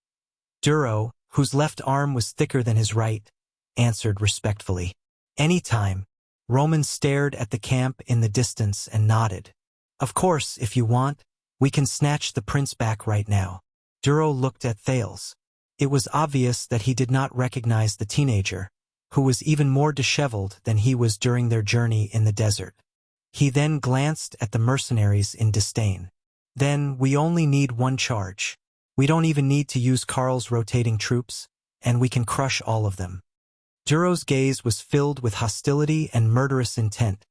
Duro, whose left arm was thicker than his right, answered respectfully. Any time. Roman stared at the camp in the distance and nodded. Of course, if you want, we can snatch the prince back right now. Duro looked at Thales. It was obvious that he did not recognize the teenager, who was even more disheveled than he was during their journey in the desert. He then glanced at the mercenaries in disdain. Then we only need one charge. We don't even need to use Karl's rotating troops, and we can crush all of them. Duro's gaze was filled with hostility and murderous intent,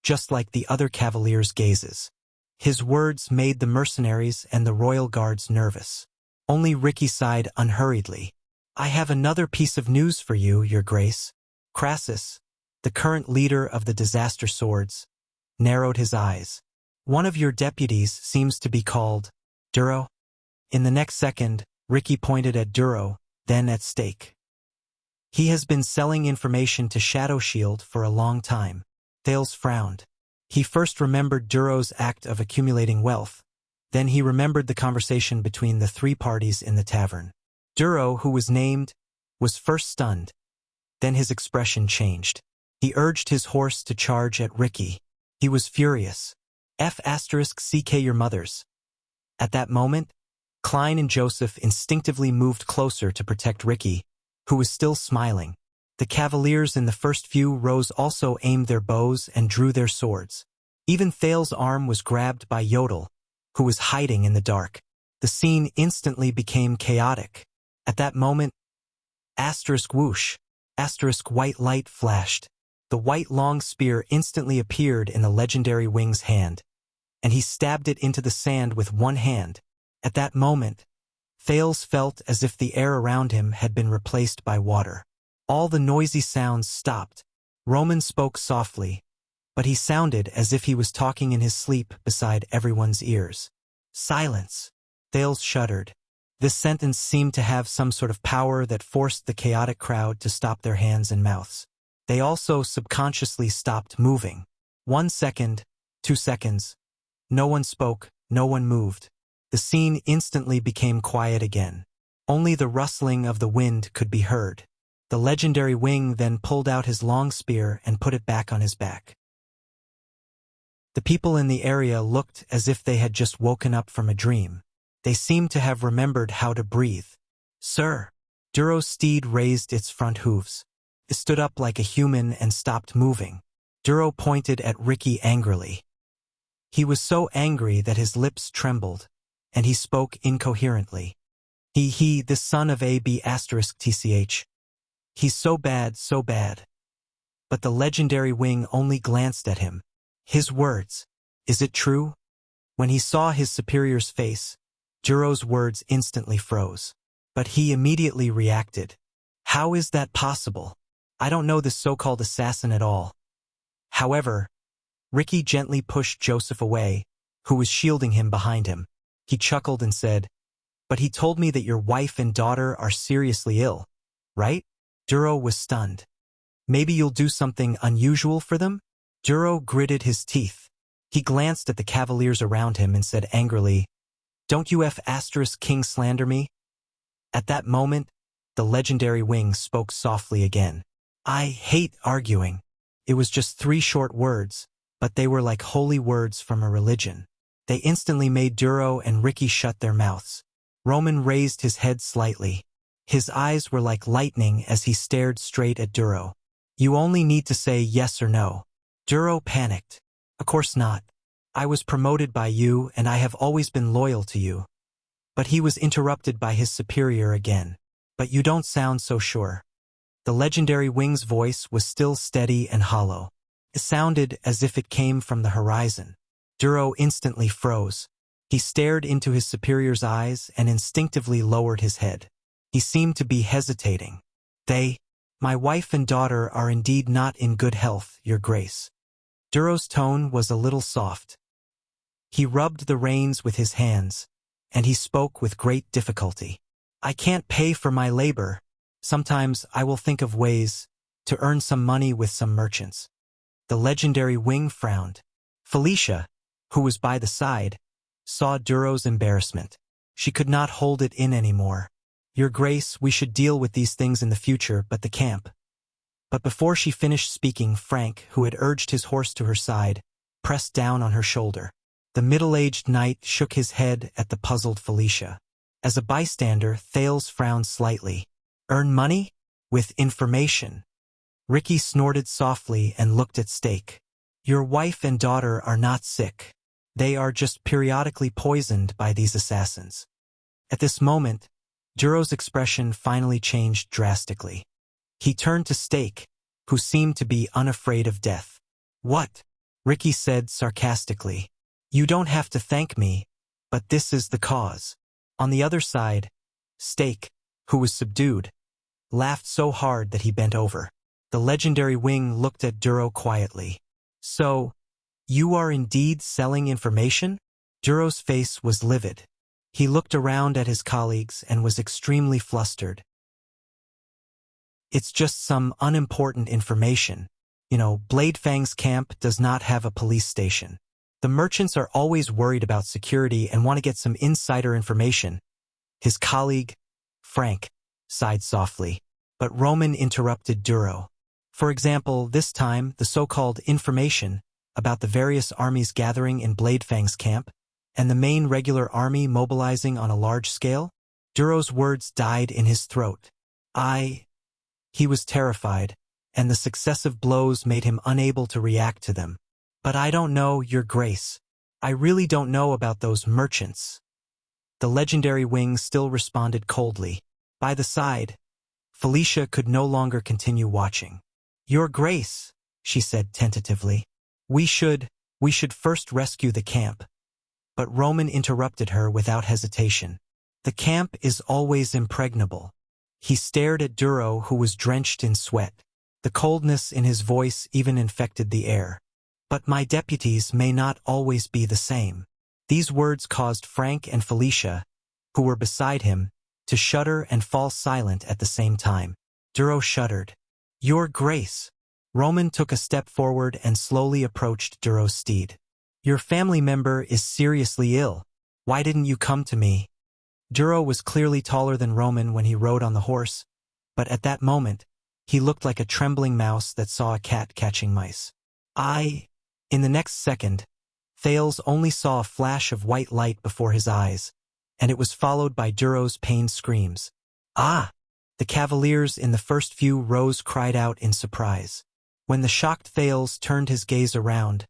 just like the other cavaliers' gazes. His words made the mercenaries and the royal guards nervous. Only Ricky sighed unhurriedly. I have another piece of news for you, Your Grace. Crassus, the current leader of the Disaster Swords, narrowed his eyes. One of your deputies seems to be called Duro. In the next second, Ricky pointed at Duro, then at Stake. He has been selling information to Shadow Shield for a long time. Thales frowned. He first remembered Duro's act of accumulating wealth. Then he remembered the conversation between the three parties in the tavern. Duro, who was named, was first stunned. Then his expression changed. He urged his horse to charge at Ricky. He was furious. F***CK your mothers. At that moment, Klein and Joseph instinctively moved closer to protect Ricky, who was still smiling. The cavaliers in the first few rows also aimed their bows and drew their swords. Even Thales' arm was grabbed by Yodel, who was hiding in the dark. The scene instantly became chaotic. At that moment, asterisk whoosh, asterisk white light flashed. The white long spear instantly appeared in the legendary wing's hand, and he stabbed it into the sand with one hand. At that moment, Thales felt as if the air around him had been replaced by water. All the noisy sounds stopped, Roman spoke softly, but he sounded as if he was talking in his sleep beside everyone's ears. Silence. Thales shuddered. This sentence seemed to have some sort of power that forced the chaotic crowd to stop their hands and mouths. They also subconsciously stopped moving. 1 second, 2 seconds. No one spoke, no one moved. The scene instantly became quiet again. Only the rustling of the wind could be heard. The legendary Wing then pulled out his long spear and put it back on his back. The people in the area looked as if they had just woken up from a dream. They seemed to have remembered how to breathe. "Sir." Duro's steed raised its front hooves. It stood up like a human and stopped moving. Duro pointed at Ricky angrily. He was so angry that his lips trembled, and he spoke incoherently. This son of AB*TCH. He's so bad, so bad. But the legendary Wing only glanced at him. His words. Is it true? When he saw his superior's face, Duro's words instantly froze. But he immediately reacted. How is that possible? I don't know this so-called assassin at all. However, Ricky gently pushed Joseph away, who was shielding him behind him. He chuckled and said, "But he told me that your wife and daughter are seriously ill, right?" Duro was stunned. "Maybe you'll do something unusual for them?" Duro gritted his teeth. He glanced at the cavaliers around him and said angrily, "Don't you King slander me?" At that moment, the legendary Wing spoke softly again. "I hate arguing." It was just 3 short words, but they were like holy words from a religion. They instantly made Duro and Ricky shut their mouths. Roman raised his head slightly. His eyes were like lightning as he stared straight at Duro. "You only need to say yes or no." Duro panicked. "Of course not. I was promoted by you and I have always been loyal to you." But he was interrupted by his superior again. "But you don't sound so sure." The legendary Wing's voice was still steady and hollow. It sounded as if it came from the horizon. Duro instantly froze. He stared into his superior's eyes and instinctively lowered his head. He seemed to be hesitating. My wife and daughter are indeed not in good health, Your Grace." Duro's tone was a little soft. He rubbed the reins with his hands, and he spoke with great difficulty. "I can't pay for my labor. Sometimes I will think of ways to earn some money with some merchants." The legendary Wing frowned. Felicia, who was by the side, saw Duro's embarrassment. She could not hold it in anymore. "Your Grace, we should deal with these things in the future, but the camp." But before she finished speaking, Frank, who had urged his horse to her side, pressed down on her shoulder. The middle-aged knight shook his head at the puzzled Felicia. As a bystander, Thales frowned slightly. "Earn money? With information." Ricky snorted softly and looked at Stake. "Your wife and daughter are not sick. They are just periodically poisoned by these assassins." At this moment, Duro's expression finally changed drastically. He turned to Stake, who seemed to be unafraid of death. "What?" Ricky said sarcastically. "You don't have to thank me, but this is the cause." On the other side, Stake, who was subdued, laughed so hard that he bent over. The legendary Wing looked at Duro quietly. "So, you are indeed selling information?" Duro's face was livid. He looked around at his colleagues and was extremely flustered. "It's just some unimportant information. Bladefang's camp does not have a police station. The merchants are always worried about security and want to get some insider information." His colleague, Frank, sighed softly, but Roman interrupted Duro. "For example, this time, the so-called information about the various armies gathering in Bladefang's camp, and the main regular army mobilizing on a large scale?" Duro's words died in his throat. He was terrified, and the successive blows made him unable to react to them. "But I don't know, Your Grace. I really don't know about those merchants." The legendary Wing still responded coldly. By the side, Felicia could no longer continue watching. "Your Grace," she said tentatively, We should first rescue the camp." But Roman interrupted her without hesitation. "The camp is always impregnable." He stared at Duro, who was drenched in sweat. The coldness in his voice even infected the air. But my deputies may not always be the same. These words caused Frank and Felicia, who were beside him, to shudder and fall silent at the same time. Duro shuddered. Your Grace. Roman took a step forward and slowly approached Duro's steed. Your family member is seriously ill. Why didn't you come to me? Duro was clearly taller than Roman when he rode on the horse, but at that moment, he looked like a trembling mouse that saw a cat catching mice. In the next second, Thales only saw a flash of white light before his eyes, and it was followed by Duro's pained screams. Ah! The cavaliers in the first few rows cried out in surprise. When the shocked Thales turned his gaze around,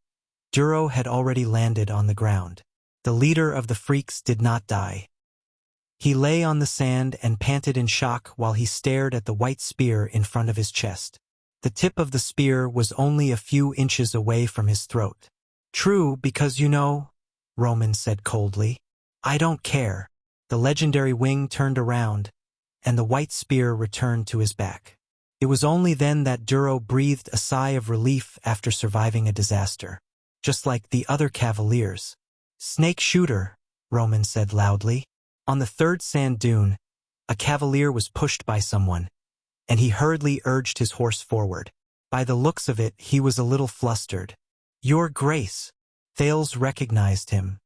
Duro had already landed on the ground. The leader of the freaks did not die. He lay on the sand and panted in shock while he stared at the white spear in front of his chest. The tip of the spear was only a few inches away from his throat. True, because you know, Roman said coldly. I don't care. The legendary wing turned around, and the white spear returned to his back. It was only then that Duro breathed a sigh of relief after surviving a disaster. Just like the other cavaliers. Snake shooter, Roman said loudly. On the third sand dune, a cavalier was pushed by someone, and he hurriedly urged his horse forward. By the looks of it, he was a little flustered. Your Grace. Thales recognized him.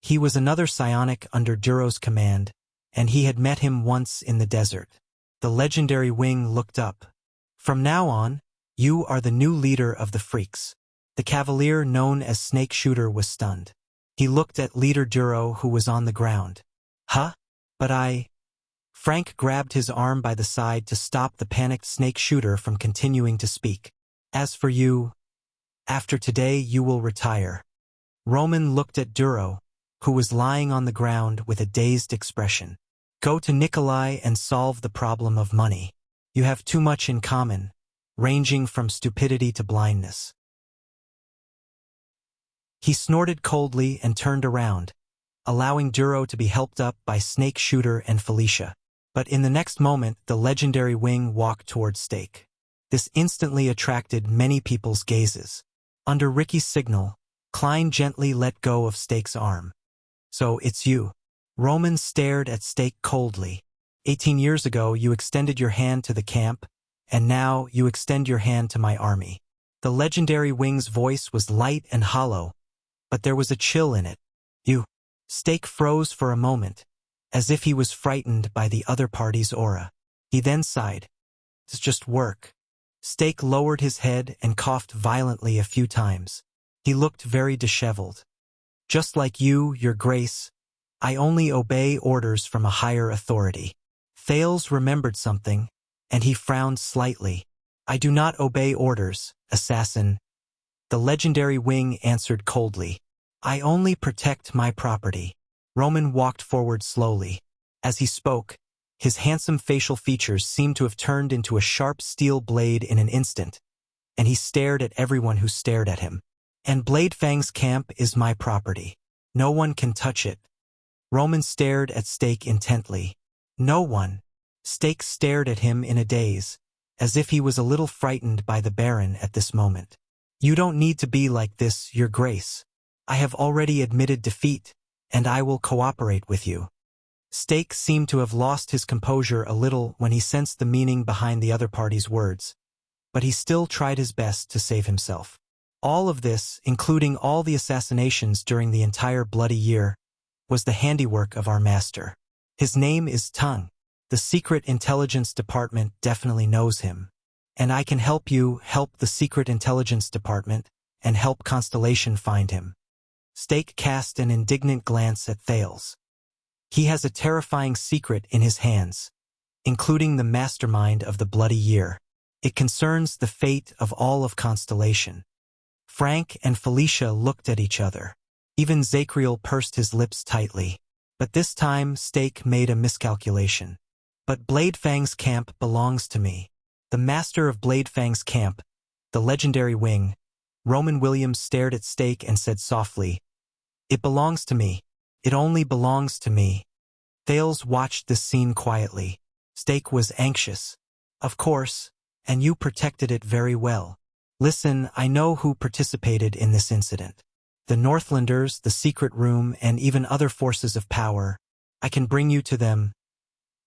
He was another psionic under Duro's command, and he had met him once in the desert. The legendary wing looked up. From now on, you are the new leader of the freaks. The cavalier known as Snake Shooter was stunned. He looked at leader Duro, who was on the ground. Huh? But Frank grabbed his arm by the side to stop the panicked Snake Shooter from continuing to speak. As for you, after today you will retire. Roman looked at Duro, who was lying on the ground with a dazed expression. Go to Nikolai and solve the problem of money. You have too much in common, ranging from stupidity to blindness. He snorted coldly and turned around, allowing Duro to be helped up by Snake Shooter and Felicia. But in the next moment, the legendary wing walked toward Stake. This instantly attracted many people's gazes. Under Ricky's signal, Klein gently let go of Stake's arm. So it's you. Roman stared at Stake coldly. 18 years ago, you extended your hand to the camp, and now you extend your hand to my army. The legendary wing's voice was light and hollow, but there was a chill in it. You. Stake froze for a moment, as if he was frightened by the other party's aura. He then sighed. It's just work. Stake lowered his head and coughed violently a few times. He looked very disheveled. Just like you, Your Grace, I only obey orders from a higher authority. Thales remembered something, and he frowned slightly. I do not obey orders, assassin. The legendary wing answered coldly. I only protect my property. Roman walked forward slowly. As he spoke, his handsome facial features seemed to have turned into a sharp steel blade in an instant, and he stared at everyone who stared at him. And Bladefang's camp is my property. No one can touch it. Roman stared at Stake intently. No one. Stake stared at him in a daze, as if he was a little frightened by the Baron at this moment. You don't need to be like this, Your Grace. I have already admitted defeat, and I will cooperate with you. Stake seemed to have lost his composure a little when he sensed the meaning behind the other party's words, but he still tried his best to save himself. All of this, including all the assassinations during the entire bloody year, was the handiwork of our master. His name is Tung. The Secret Intelligence Department definitely knows him. And I can help you help the Secret Intelligence Department and help Constellation find him. Stake cast an indignant glance at Thales. He has a terrifying secret in his hands, including the mastermind of the bloody year. It concerns the fate of all of Constellation. Frank and Felicia looked at each other. Even Zachriel pursed his lips tightly. But this time, Stake made a miscalculation. But Bladefang's camp belongs to me. The master of Bladefang's camp, the legendary wing, Roman Williams stared at Stake and said softly, It belongs to me. It only belongs to me. Thales watched this scene quietly. Stake was anxious. Of course, and you protected it very well. Listen, I know who participated in this incident. The Northlanders, the secret room, and even other forces of power. I can bring you to them.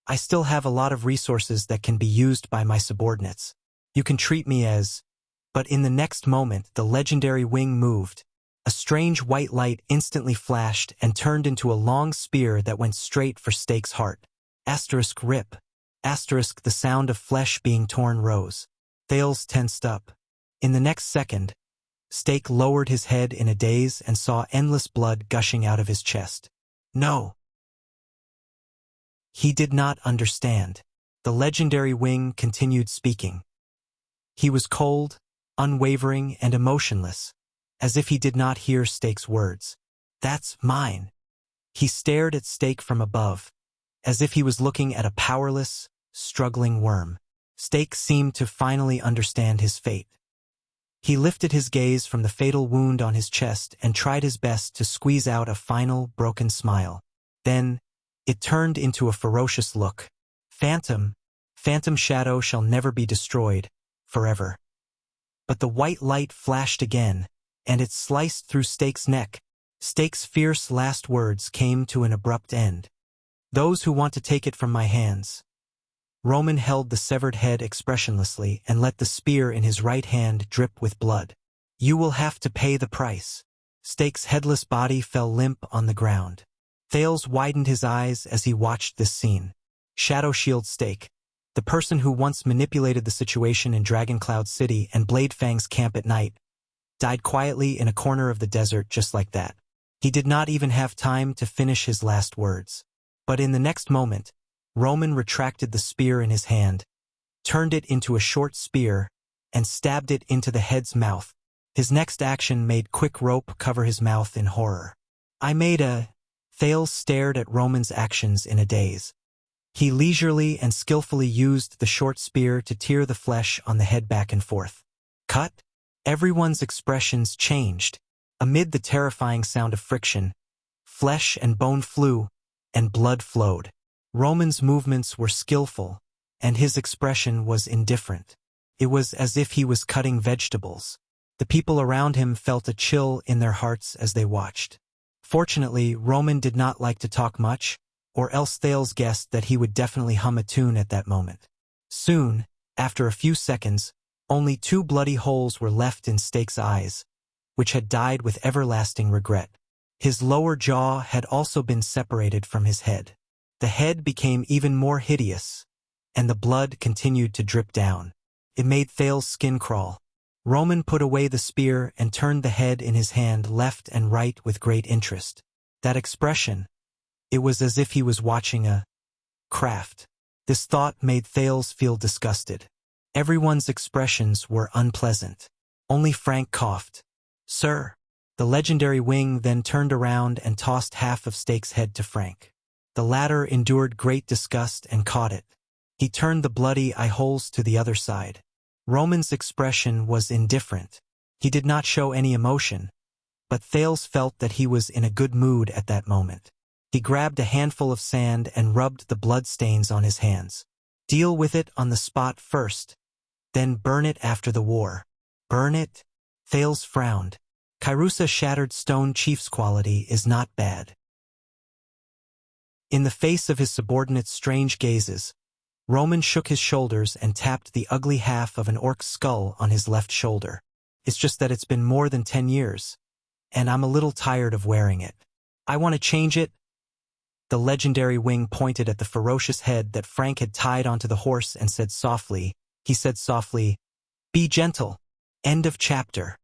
I still have a lot of resources that can be used by my subordinates. You can treat me as... But in the next moment, the legendary wing moved. A strange white light instantly flashed and turned into a long spear that went straight for Stake's heart. Asterisk rip. Asterisk the sound of flesh being torn rose. Thales tensed up. In the next second, Stake lowered his head in a daze and saw endless blood gushing out of his chest. No. He did not understand. The legendary wing continued speaking. He was cold, unwavering, and emotionless, as if he did not hear Stake's words. That's mine. He stared at Stake from above, as if he was looking at a powerless, struggling worm. Stake seemed to finally understand his fate. He lifted his gaze from the fatal wound on his chest and tried his best to squeeze out a final, broken smile. Then, it turned into a ferocious look. Phantom shadow shall never be destroyed, forever. But the white light flashed again, and it sliced through Stake's neck. Stake's fierce last words came to an abrupt end. Those who want to take it from my hands. Roman held the severed head expressionlessly and let the spear in his right hand drip with blood. You will have to pay the price. Stake's headless body fell limp on the ground. Thales widened his eyes as he watched this scene. Shadow Shield Stake, the person who once manipulated the situation in Dragoncloud City and Bladefang's camp at night, died quietly in a corner of the desert just like that. He did not even have time to finish his last words. But in the next moment, Roman retracted the spear in his hand, turned it into a short spear, and stabbed it into the head's mouth. His next action made quick rope cover his mouth in horror. Thales stared at Roman's actions in a daze. He leisurely and skillfully used the short spear to tear the flesh on the head back and forth. Cut? Everyone's expressions changed. Amid the terrifying sound of friction, flesh and bone flew, and blood flowed. Roman's movements were skillful, and his expression was indifferent. It was as if he was cutting vegetables. The people around him felt a chill in their hearts as they watched. Fortunately, Roman did not like to talk much, or else Thales guessed that he would definitely hum a tune at that moment. Soon, after a few seconds, only 2 bloody holes were left in Stake's eyes, which had died with everlasting regret. His lower jaw had also been separated from his head. The head became even more hideous, and the blood continued to drip down. It made Thales' skin crawl. Roman put away the spear and turned the head in his hand left and right with great interest. That expression, it was as if he was watching a craft. This thought made Thales feel disgusted. Everyone's expressions were unpleasant. Only Frank coughed. Sir. The legendary wing then turned around and tossed half of Stake's head to Frank. The latter endured great disgust and caught it. He turned the bloody eye holes to the other side. Roman's expression was indifferent. He did not show any emotion, but Thales felt that he was in a good mood at that moment. He grabbed a handful of sand and rubbed the blood stains on his hands. Deal with it on the spot first, then burn it after the war. Burn it? Thales frowned. Kairusa shattered stone chief's quality is not bad. In the face of his subordinates' strange gazes, Roman shook his shoulders and tapped the ugly half of an orc's skull on his left shoulder. It's just that it's been more than 10 years, and I'm a little tired of wearing it. I want to change it. The legendary wing pointed at the ferocious head that Frank had tied onto the horse and said softly, be gentle. End of chapter.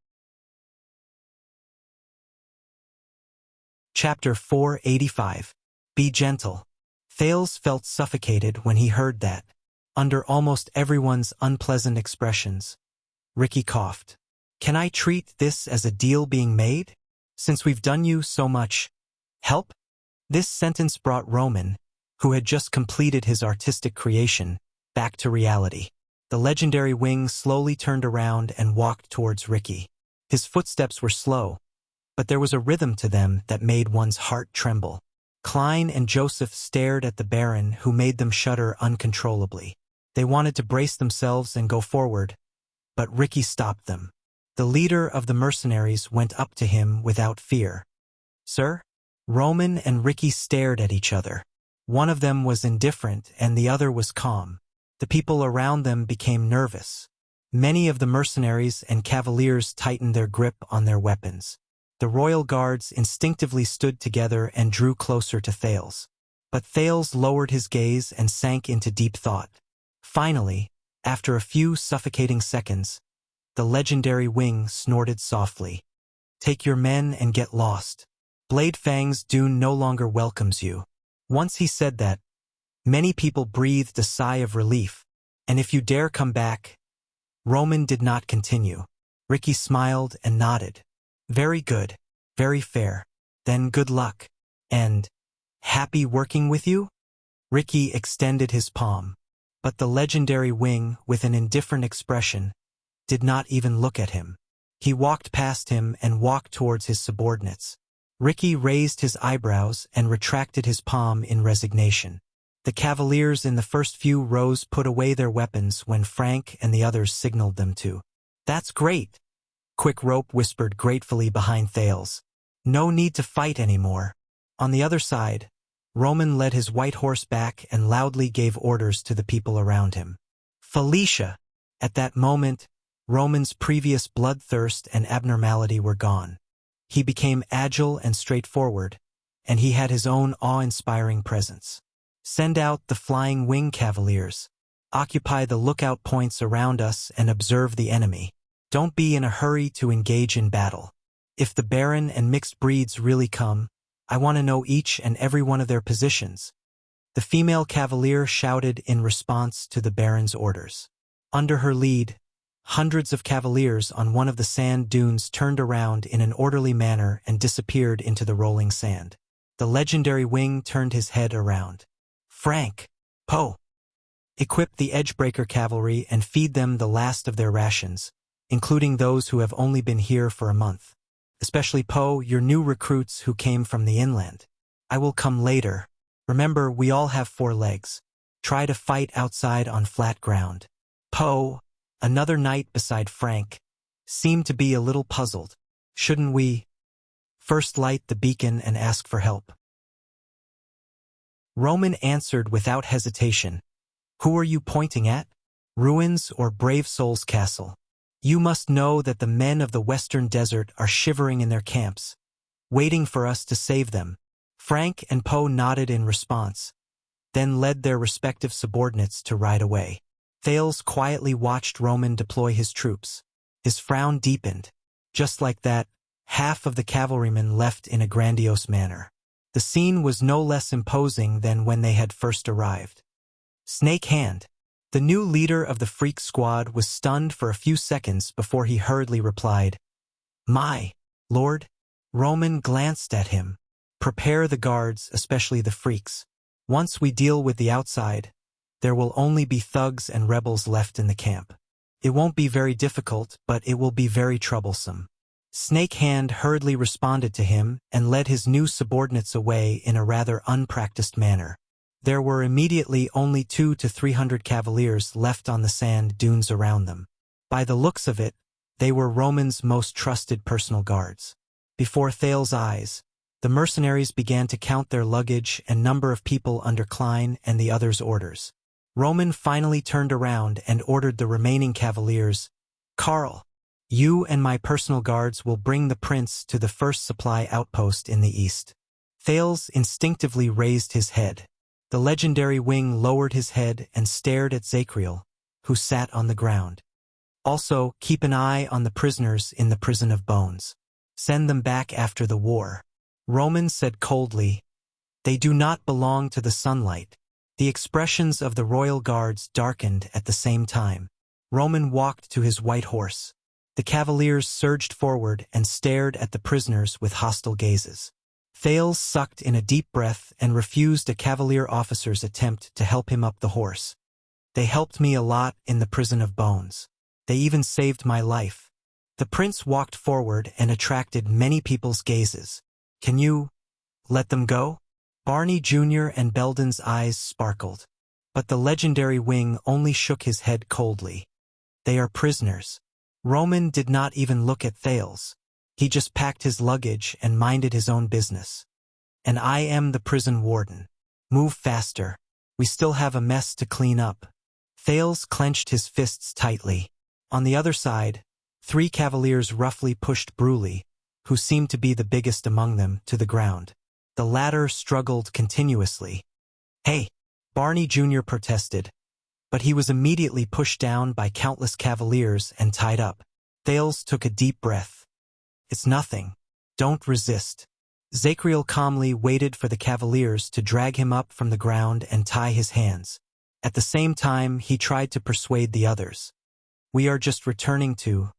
Chapter 485. Be gentle. Thales felt suffocated when he heard that. Under almost everyone's unpleasant expressions, Ricky coughed. Can I treat this as a deal being made? Since we've done you so much help? This sentence brought Roman, who had just completed his artistic creation, back to reality. The legendary wing slowly turned around and walked towards Ricky. His footsteps were slow, but there was a rhythm to them that made one's heart tremble. Klein and Joseph stared at the Baron, who made them shudder uncontrollably. They wanted to brace themselves and go forward, but Ricky stopped them. The leader of the mercenaries went up to him without fear. "Sir?" Roman and Ricky stared at each other. One of them was indifferent and the other was calm. The people around them became nervous. Many of the mercenaries and cavaliers tightened their grip on their weapons. The royal guards instinctively stood together and drew closer to Thales. But Thales lowered his gaze and sank into deep thought. Finally, after a few suffocating seconds, the legendary wing snorted softly. "Take your men and get lost. Blade Fang's dune no longer welcomes you." Once he said that, many people breathed a sigh of relief. "And if you dare come back..." Roman did not continue. Ricky smiled and nodded. "Very good. Very fair. Then good luck. And happy working with you?" Ricky extended his palm. But the legendary wing, with an indifferent expression, did not even look at him. He walked past him and walked towards his subordinates. Ricky raised his eyebrows and retracted his palm in resignation. The cavaliers in the first few rows put away their weapons when Frank and the others signaled them to. "That's great," Quick Rope whispered gratefully behind Thales. "No need to fight anymore." On the other side, Roman led his white horse back and loudly gave orders to the people around him. "Felicia!" At that moment, Roman's previous bloodthirst and abnormality were gone. He became agile and straightforward, and he had his own awe-inspiring presence. "Send out the flying wing cavaliers. Occupy the lookout points around us and observe the enemy. Don't be in a hurry to engage in battle. If the Baron and mixed breeds really come, I want to know each and every one of their positions." The female cavalier shouted in response to the Baron's orders. Under her lead, hundreds of cavaliers on one of the sand dunes turned around in an orderly manner and disappeared into the rolling sand. The legendary wing turned his head around. "Frank, Poe, equip the Edgebreaker cavalry and feed them the last of their rations, including those who have only been here for a month. Especially Poe, your new recruits who came from the inland. I will come later. Remember, we all have 4 legs. Try to fight outside on flat ground." Poe, another knight beside Frank, seemed to be a little puzzled. "Shouldn't we first light the beacon and ask for help?" Roman answered without hesitation. "Who are you pointing at? Ruins or Brave Soul's castle? You must know that the men of the Western Desert are shivering in their camps, waiting for us to save them." Frank and Poe nodded in response, then led their respective subordinates to ride away. Thales quietly watched Roman deploy his troops. His frown deepened. Just like that, half of the cavalrymen left in a grandiose manner. The scene was no less imposing than when they had first arrived. Snake Hand, the new leader of the freak squad, was stunned for a few seconds before he hurriedly replied, "My lord." Roman glanced at him. "Prepare the guards, especially the freaks. Once we deal with the outside, there will only be thugs and rebels left in the camp. It won't be very difficult, but it will be very troublesome." Snake Hand hurriedly responded to him and led his new subordinates away in a rather unpracticed manner. There were immediately only 200 to 300 cavaliers left on the sand dunes around them. By the looks of it, they were Roman's most trusted personal guards. Before Thales' eyes, the mercenaries began to count their luggage and number of people under Klein and the others' orders. Roman finally turned around and ordered the remaining cavaliers, "Carl, you and my personal guards will bring the prince to the first supply outpost in the east." Thales instinctively raised his head. The legendary wing lowered his head and stared at Zacriel, who sat on the ground. "Also, keep an eye on the prisoners in the prison of bones. Send them back after the war." Roman said coldly, "They do not belong to the sunlight." The expressions of the royal guards darkened at the same time. Roman walked to his white horse. The cavaliers surged forward and stared at the prisoners with hostile gazes. Thales sucked in a deep breath and refused a cavalier officer's attempt to help him up the horse. "They helped me a lot in the prison of bones. They even saved my life." The prince walked forward and attracted many people's gazes. "Can you let them go?" Barney Jr. and Belden's eyes sparkled. But the legendary wing only shook his head coldly. They are prisoners. Roman did not even look at Thales. He just packed his luggage and minded his own business. And I am the prison warden. Move faster. We still have a mess to clean up. Thales clenched his fists tightly. On the other side, 3 cavaliers roughly pushed Bruley, who seemed to be the biggest among them, to the ground. The latter struggled continuously. "Hey!" Barney Jr. protested, but he was immediately pushed down by countless cavaliers and tied up. Thales took a deep breath. "It's nothing. Don't resist." Zachriel calmly waited for the cavaliers to drag him up from the ground and tie his hands. At the same time, he tried to persuade the others. "We are just returning to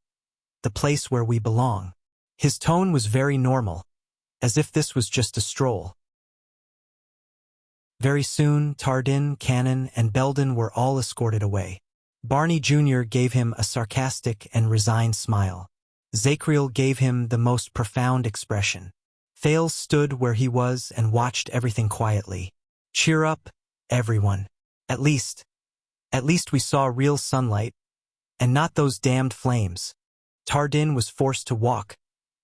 the place where we belong." His tone was very normal, as if this was just a stroll. Very soon, Tardin, Cannon, and Belden were all escorted away. Barney Jr. gave him a sarcastic and resigned smile. Zachriel gave him the most profound expression. Thales stood where he was and watched everything quietly. "Cheer up, everyone. At least we saw real sunlight, and not those damned flames." Tardin was forced to walk,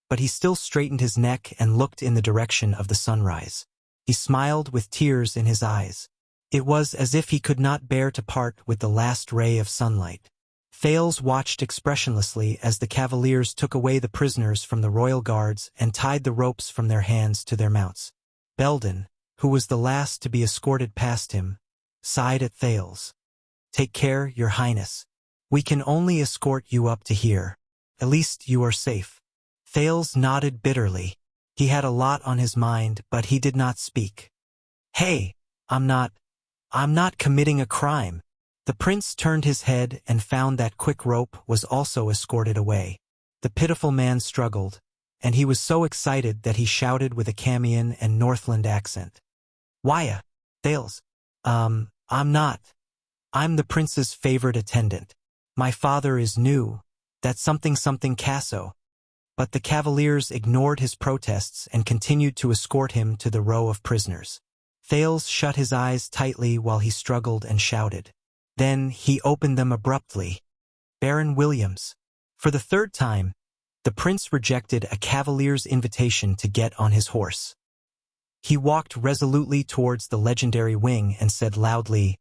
but he still straightened his neck and looked in the direction of the sunrise. He smiled with tears in his eyes. It was as if he could not bear to part with the last ray of sunlight. Thales watched expressionlessly as the cavaliers took away the prisoners from the royal guards and tied the ropes from their hands to their mounts. Belden, who was the last to be escorted past him, sighed at Thales. "Take care, Your Highness. We can only escort you up to here. At least you are safe." Thales nodded bitterly. He had a lot on his mind, but he did not speak. "Hey, I'm not committing a crime." The prince turned his head and found that Quick Rope was also escorted away. The pitiful man struggled, and he was so excited that he shouted with a Camian and Northland accent. "Why, Thales, I'm not. I'm the prince's favorite attendant. My father is new, that something Casso." But the cavaliers ignored his protests and continued to escort him to the row of prisoners. Thales shut his eyes tightly while he struggled and shouted. Then he opened them abruptly. "Baron Williams." For the 3rd time, the prince rejected a cavalier's invitation to get on his horse. He walked resolutely towards the legendary wing and said loudly,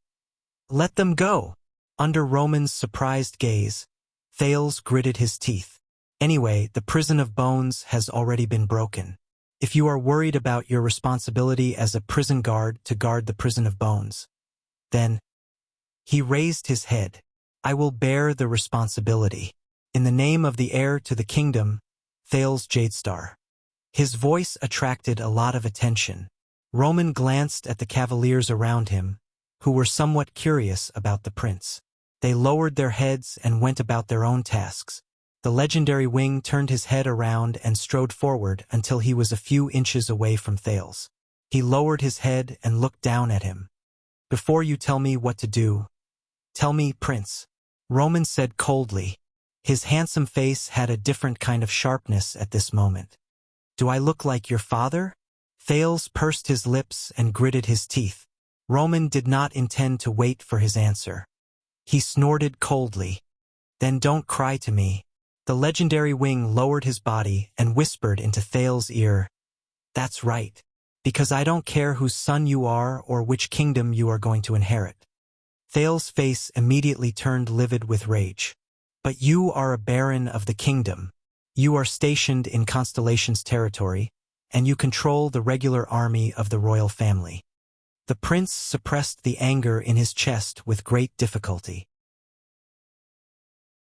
"Let them go." Under Roman's surprised gaze, Thales gritted his teeth. "Anyway, the prison of bones has already been broken. If you are worried about your responsibility as a prison guard to guard the prison of bones, then..." He raised his head. "I will bear the responsibility. In the name of the heir to the kingdom, Thales Jadestar." His voice attracted a lot of attention. Roman glanced at the cavaliers around him, who were somewhat curious about the prince. They lowered their heads and went about their own tasks. The legendary wing turned his head around and strode forward until he was a few inches away from Thales. He lowered his head and looked down at him. "Before you tell me what to do, tell me, Prince," Roman said coldly. His handsome face had a different kind of sharpness at this moment. "Do I look like your father?" Thales pursed his lips and gritted his teeth. Roman did not intend to wait for his answer. He snorted coldly. "Then don't cry to me." The legendary wing lowered his body and whispered into Thales' ear, "That's right, because I don't care whose son you are or which kingdom you are going to inherit." Thales' face immediately turned livid with rage. "But you are a baron of the kingdom. You are stationed in Constellation's territory, and you control the regular army of the royal family." The prince suppressed the anger in his chest with great difficulty.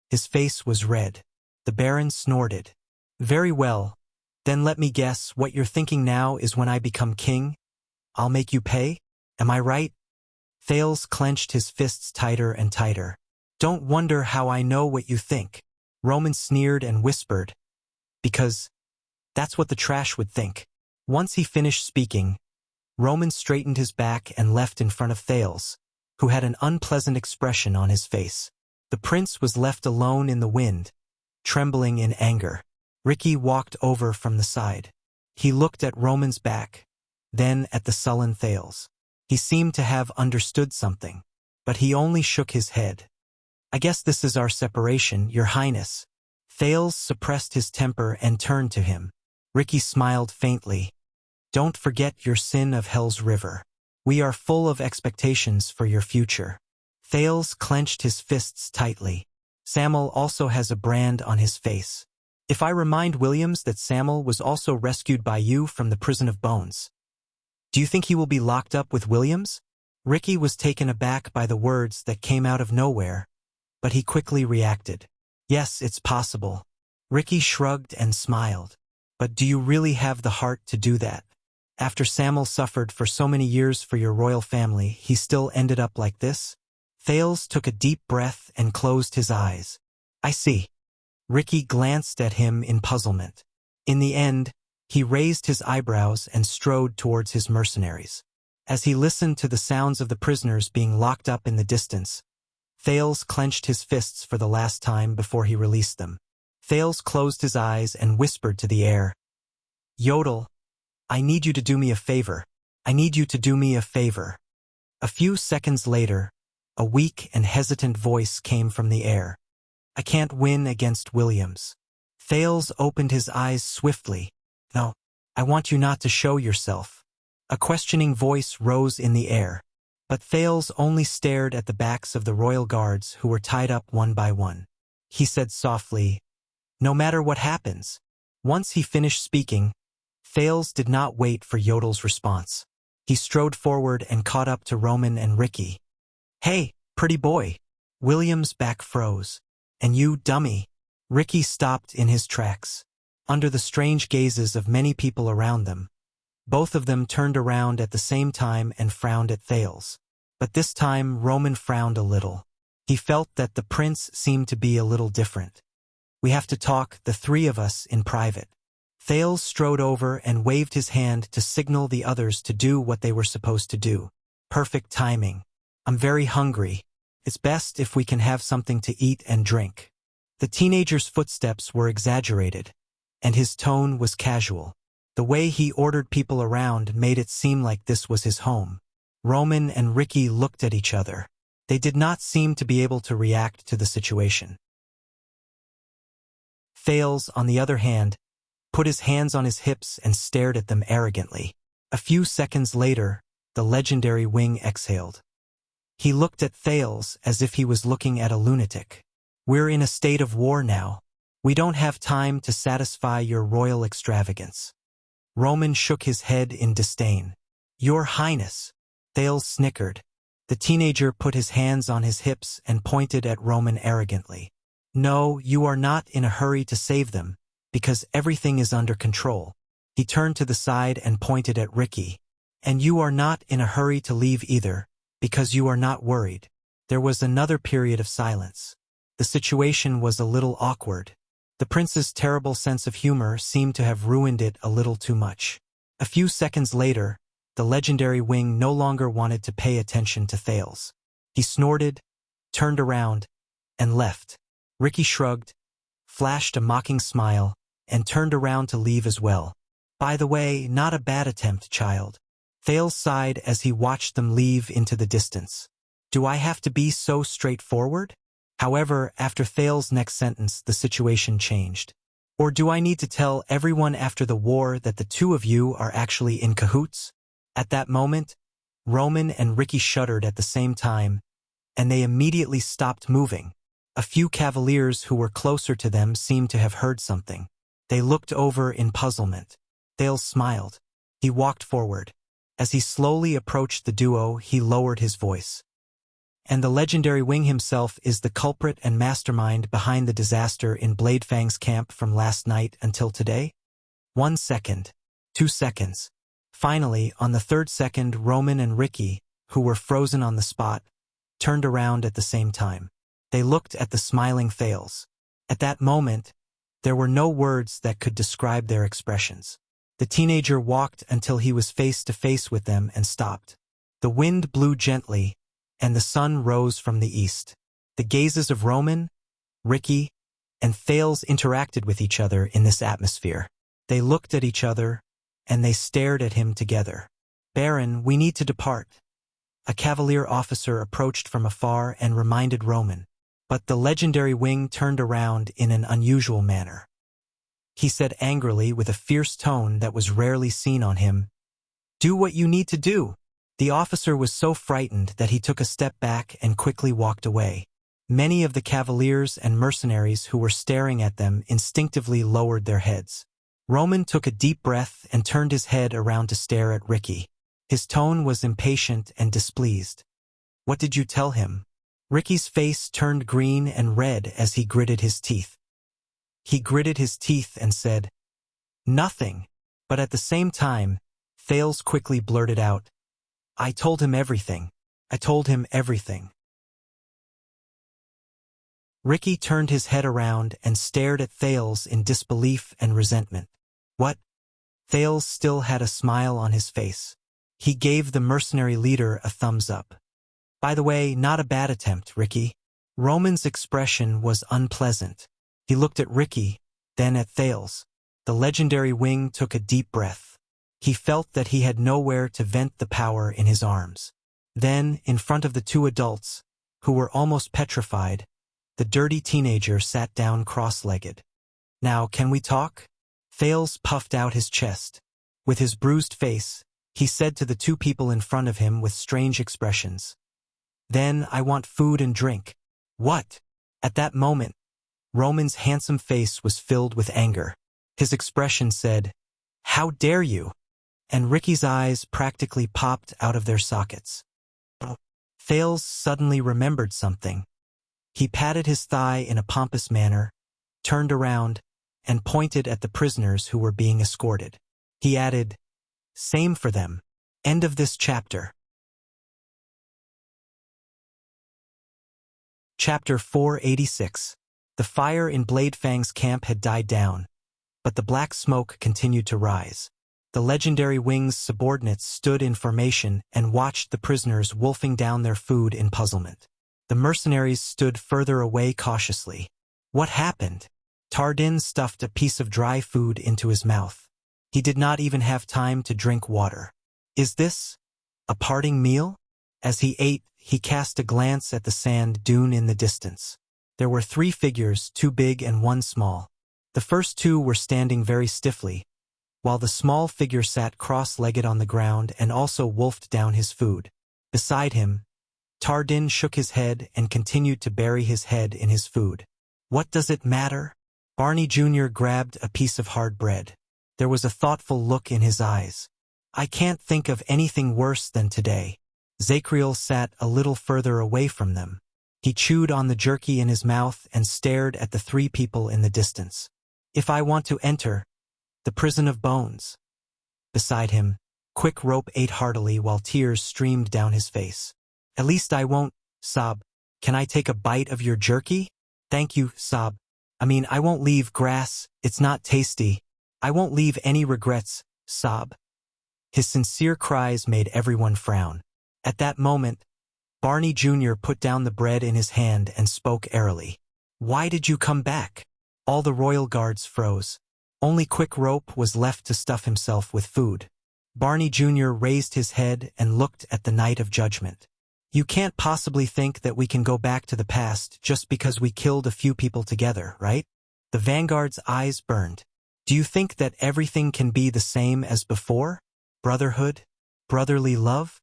His face was red. The baron snorted. "Very well. Then let me guess, what you're thinking now is when I become king, I'll make you pay? Am I right?" Thales clenched his fists tighter and tighter. "Don't wonder how I know what you think." Roman sneered and whispered, "Because that's what the trash would think." Once he finished speaking, Roman straightened his back and left in front of Thales, who had an unpleasant expression on his face. The prince was left alone in the wind, trembling in anger. Ricky walked over from the side. He looked at Roman's back, then at the sullen Thales. He seemed to have understood something. but he only shook his head. "I guess this is our separation, Your Highness." Thales suppressed his temper and turned to him. Ricky smiled faintly. "Don't forget your sin of Hell's River. We are full of expectations for your future." Thales clenched his fists tightly. Samuel also has a brand on his face. If I remind Williams that Samuel was also rescued by you from the prison of bones, do you think he will be locked up with Williams? Ricky was taken aback by the words that came out of nowhere, but he quickly reacted. "Yes, it's possible." Ricky shrugged and smiled. "But do you really have the heart to do that? After Samuel suffered for so many years for your royal family, he still ended up like this?" Thales took a deep breath and closed his eyes. "I see." Ricky glanced at him in puzzlement. In the end, he raised his eyebrows and strode towards his mercenaries. As he listened to the sounds of the prisoners being locked up in the distance, Thales clenched his fists for the last time before he released them. Thales closed his eyes and whispered to the air, "Yodel, I need you to do me a favor. I need you to do me a favor." A few seconds later, a weak and hesitant voice came from the air. "I can't win against Williams." Thales opened his eyes swiftly. "No, I want you not to show yourself." A questioning voice rose in the air, but Thales only stared at the backs of the royal guards who were tied up one by one. He said softly, "No matter what happens." Once he finished speaking, Thales did not wait for Yodel's response. He strode forward and caught up to Roman and Ricky. "Hey, pretty boy." William's back froze. "And you, dummy." Ricky stopped in his tracks. Under the strange gazes of many people around them, both of them turned around at the same time and frowned at Thales. But this time Roman frowned a little. He felt that the prince seemed to be a little different. "We have to talk, the three of us, in private." Thales strode over and waved his hand to signal the others to do what they were supposed to do. Perfect timing. "I'm very hungry. It's best if we can have something to eat and drink." The teenager's footsteps were exaggerated, and his tone was casual. The way he ordered people around made it seem like this was his home. Roman and Ricky looked at each other. They did not seem to be able to react to the situation. Thales, on the other hand, put his hands on his hips and stared at them arrogantly. A few seconds later, the legendary wing exhaled. He looked at Thales as if he was looking at a lunatic. "We're in a state of war now. We don't have time to satisfy your royal extravagance." Roman shook his head in disdain. "Your Highness." Thales snickered. The teenager put his hands on his hips and pointed at Roman arrogantly. "No, you are not in a hurry to save them, because everything is under control." He turned to the side and pointed at Ricky. "And you are not in a hurry to leave either, because you are not worried." There was another period of silence. The situation was a little awkward. The prince's terrible sense of humor seemed to have ruined it a little too much. A few seconds later, the legendary wing no longer wanted to pay attention to Thales. He snorted, turned around, and left. Ricky shrugged, flashed a mocking smile, and turned around to leave as well. "By the way, not a bad attempt, child." Thales sighed as he watched them leave into the distance. "Do I have to be so straightforward?" However, after Thales' next sentence, the situation changed. "Or do I need to tell everyone after the war that the two of you are actually in cahoots?" At that moment, Roman and Ricky shuddered at the same time, and they immediately stopped moving. A few cavaliers who were closer to them seemed to have heard something. They looked over in puzzlement. Thales smiled. He walked forward. As he slowly approached the duo, he lowered his voice. "And the legendary wing himself is the culprit and mastermind behind the disaster in Bladefang's camp from last night until today?" 1 second. 2 seconds. Finally, on the 3rd second, Roman and Ricky, who were frozen on the spot, turned around at the same time. They looked at the smiling Thales. At that moment, there were no words that could describe their expressions. The teenager walked until he was face to face with them and stopped. The wind blew gently, and the sun rose from the east. The gazes of Roman, Ricky, and Thales interacted with each other in this atmosphere. They looked at each other, and they stared at him together. "Baron, we need to depart." A cavalier officer approached from afar and reminded Roman. But the legendary wing turned around in an unusual manner. He said angrily with a fierce tone that was rarely seen on him, "Do what you need to do." The officer was so frightened that he took a step back and quickly walked away. Many of the cavaliers and mercenaries who were staring at them instinctively lowered their heads. Roman took a deep breath and turned his head around to stare at Ricky. His tone was impatient and displeased. "What did you tell him?" Ricky's face turned green and red as he gritted his teeth. He gritted his teeth and said, "Nothing," but at the same time, Thales quickly blurted out, "I told him everything. I told him everything." Ricky turned his head around and stared at Thales in disbelief and resentment. "What?" Thales still had a smile on his face. He gave the mercenary leader a thumbs up. "By the way, not a bad attempt, Ricky." Roman's expression was unpleasant. He looked at Ricky, then at Thales. The legendary wing took a deep breath. He felt that he had nowhere to vent the power in his arms. Then, in front of the two adults, who were almost petrified, the dirty teenager sat down cross-legged. "Now, can we talk?" Thales puffed out his chest. With his bruised face, he said to the two people in front of him with strange expressions, "Then I want food and drink." "What?" At that moment, Roman's handsome face was filled with anger. His expression said, "How dare you?" And Ricky's eyes practically popped out of their sockets. Thales suddenly remembered something. He patted his thigh in a pompous manner, turned around, and pointed at the prisoners who were being escorted. He added, "Same for them." End of this chapter. Chapter 486. The fire in Bladefang's camp had died down, but the black smoke continued to rise. The legendary wing's subordinates stood in formation and watched the prisoners wolfing down their food in puzzlement. The mercenaries stood further away cautiously. What happened? Tardin stuffed a piece of dry food into his mouth. He did not even have time to drink water. Is this a parting meal? As he ate, he cast a glance at the sand dune in the distance. There were 3 figures, 2 big and 1 small. The first 2 were standing very stiffly, while the small figure sat cross-legged on the ground and also wolfed down his food. Beside him, Tardin shook his head and continued to bury his head in his food. "What does it matter?" Barney Jr. grabbed a piece of hard bread. There was a thoughtful look in his eyes. "I can't think of anything worse than today." Zachriel sat a little further away from them. He chewed on the jerky in his mouth and stared at the 3 people in the distance. "If I want to enter the prison of bones." Beside him, Quick Rope ate heartily while tears streamed down his face. "At least I won't, Sob. Can I take a bite of your jerky?" "Thank you, Sob. I won't leave grass, it's not tasty. I won't leave any regrets, Sob." His sincere cries made everyone frown. At that moment, Barney Jr. put down the bread in his hand and spoke airily. "Why did you come back?" All the royal guards froze. Only Quick Rope was left to stuff himself with food. Barney Jr. raised his head and looked at the Night of Judgment. "You can't possibly think that we can go back to the past just because we killed a few people together, right?" The Vanguard's eyes burned. "Do you think that everything can be the same as before? Brotherhood? Brotherly love?"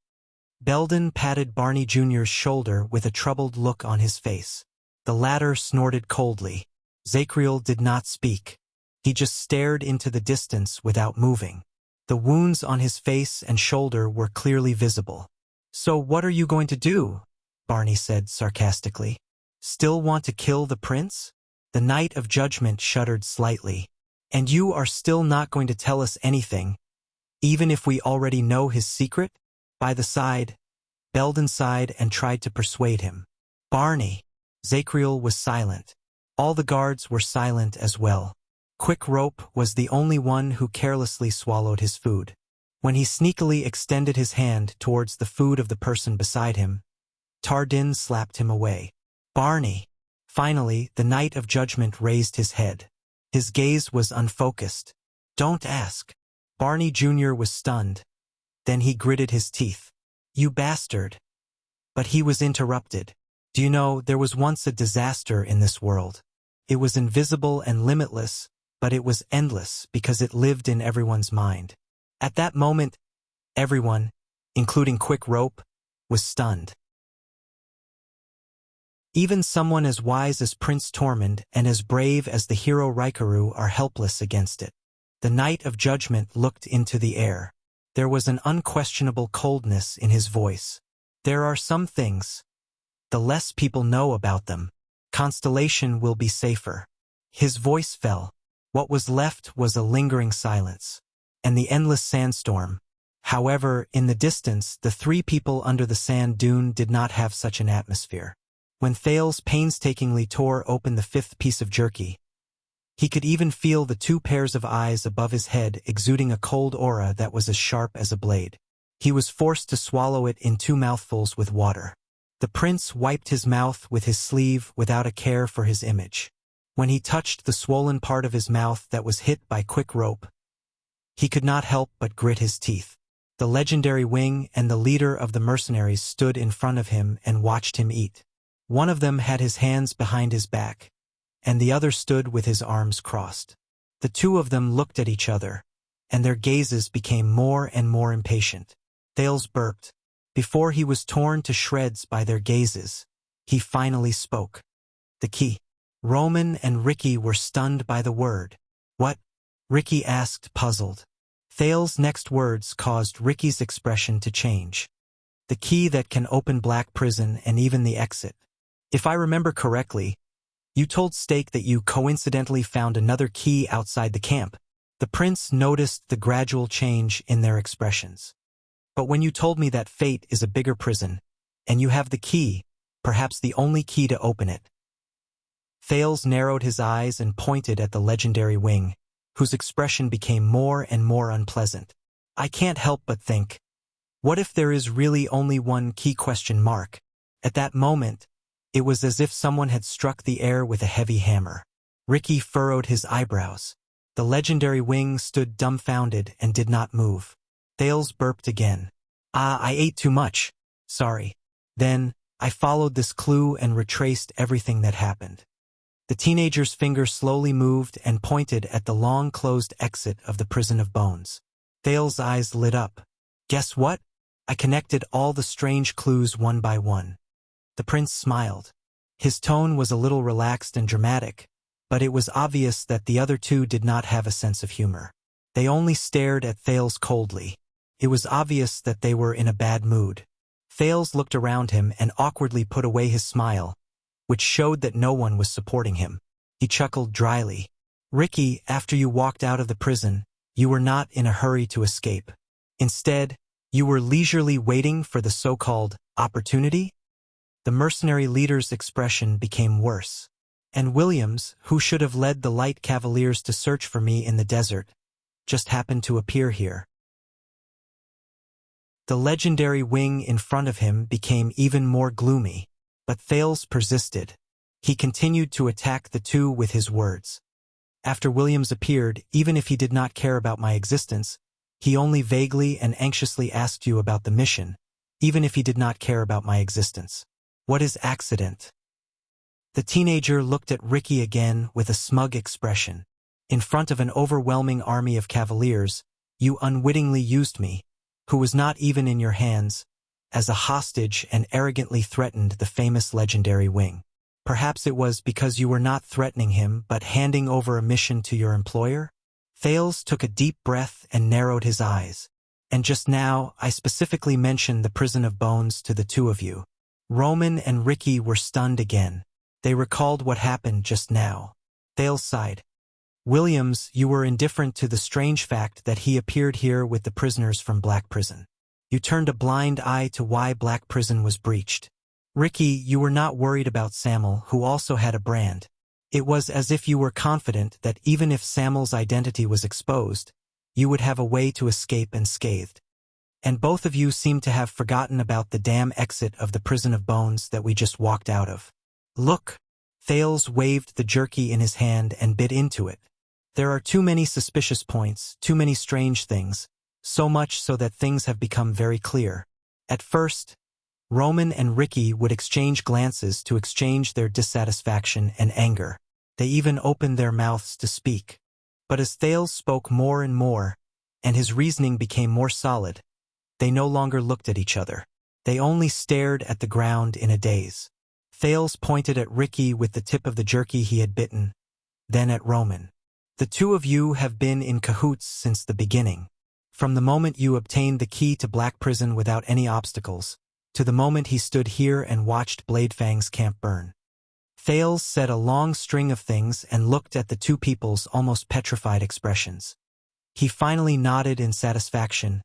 Belden patted Barney Jr.'s shoulder with a troubled look on his face. The latter snorted coldly. Zachriel did not speak. He just stared into the distance without moving. The wounds on his face and shoulder were clearly visible. "So what are you going to do?" Barney said sarcastically. "Still want to kill the prince?" The Night of Judgment shuddered slightly. "And you are still not going to tell us anything, even if we already know his secret?" By the side, Belden sighed and tried to persuade him. "Barney." Zachriel was silent. All the guards were silent as well. Quick Rope was the only one who carelessly swallowed his food. When he sneakily extended his hand towards the food of the person beside him, Tardin slapped him away. "Barney." Finally, the Night of Judgment raised his head. His gaze was unfocused. "Don't ask." Barney Jr. was stunned. Then he gritted his teeth. "You bastard. But he was interrupted. Do you know, there was once a disaster in this world. It was invisible and limitless, but it was endless because it lived in everyone's mind. At that moment, everyone, including Quick Rope, was stunned. Even someone as wise as Prince Tormund and as brave as the hero Rikaru are helpless against it. The Knight of Judgment looked into the air. There was an unquestionable coldness in his voice. There are some things. The less people know about them, Constellation will be safer. His voice fell. What was left was a lingering silence. And the endless sandstorm. However, in the distance, the three people under the sand dune did not have such an atmosphere. When Thales painstakingly tore open the fifth piece of jerky, he could even feel the two pairs of eyes above his head exuding a cold aura that was as sharp as a blade. He was forced to swallow it in 2 mouthfuls with water. The prince wiped his mouth with his sleeve without a care for his image. When he touched the swollen part of his mouth that was hit by Quick Rope, he could not help but grit his teeth. The legendary Wing and the leader of the mercenaries stood in front of him and watched him eat. One of them had his hands behind his back, and the other stood with his arms crossed. The two of them looked at each other, and their gazes became more and more impatient. Thales burped. Before he was torn to shreds by their gazes, he finally spoke. The key. Roman and Ricky were stunned by the word. What? Ricky asked, puzzled. Thales' next words caused Ricky's expression to change. The key that can open Black Prison and even the exit. If I remember correctly, you told Stake that you coincidentally found another key outside the camp. The prince noticed the gradual change in their expressions. But when you told me that fate is a bigger prison, and you have the key, perhaps the only key to open it. Thales narrowed his eyes and pointed at the legendary Wing, whose expression became more and more unpleasant. I can't help but think, what if there is really only one key ? At that moment, it was as if someone had struck the air with a heavy hammer. Ricky furrowed his eyebrows. The legendary Wing stood dumbfounded and did not move. Thales burped again. I ate too much. Sorry. Then, I followed this clue and retraced everything that happened. The teenager's finger slowly moved and pointed at the long-closed exit of the Prison of Bones. Thales' eyes lit up. Guess what? I connected all the strange clues one by one. The prince smiled. His tone was a little relaxed and dramatic, but it was obvious that the other two did not have a sense of humor. They only stared at Thales coldly. It was obvious that they were in a bad mood. Thales looked around him and awkwardly put away his smile, which showed that no one was supporting him. He chuckled dryly. Ricky, after you walked out of the prison, you were not in a hurry to escape. Instead, you were leisurely waiting for the so-called opportunity? The mercenary leader's expression became worse. And Williams, who should have led the light cavaliers to search for me in the desert, just happened to appear here. The legendary Wing in front of him became even more gloomy, but Thales persisted. He continued to attack the two with his words. After Williams appeared, even if he did not care about my existence, he only vaguely and anxiously asked you about the mission, even if he did not care about my existence. What is accident? The teenager looked at Ricky again with a smug expression. In front of an overwhelming army of cavaliers, you unwittingly used me, who was not even in your hands, as a hostage and arrogantly threatened the famous legendary Wing. Perhaps it was because you were not threatening him but handing over a mission to your employer? Thales took a deep breath and narrowed his eyes. And just now, I specifically mentioned the Prison of Bones to the two of you. Roman and Ricky were stunned again. They recalled what happened just now. Thales sighed. Williams, you were indifferent to the strange fact that he appeared here with the prisoners from Black Prison. You turned a blind eye to why Black Prison was breached. Ricky, you were not worried about Samuel, who also had a brand. It was as if you were confident that even if Samuel's identity was exposed, you would have a way to escape unscathed. And both of you seem to have forgotten about the damn exit of the Prison of Bones that we just walked out of. Look! Thales waved the jerky in his hand and bit into it. There are too many suspicious points, too many strange things, so much so that things have become very clear. At first, Roman and Ricky would exchange glances to exchange their dissatisfaction and anger. They even opened their mouths to speak. But as Thales spoke more and more, and his reasoning became more solid, they no longer looked at each other. They only stared at the ground in a daze. Thales pointed at Ricky with the tip of the jerky he had bitten, then at Roman. The two of you have been in cahoots since the beginning. From the moment you obtained the key to Black Prison without any obstacles, to the moment he stood here and watched Bladefang's camp burn. Thales said a long string of things and looked at the two people's almost petrified expressions. He finally nodded in satisfaction,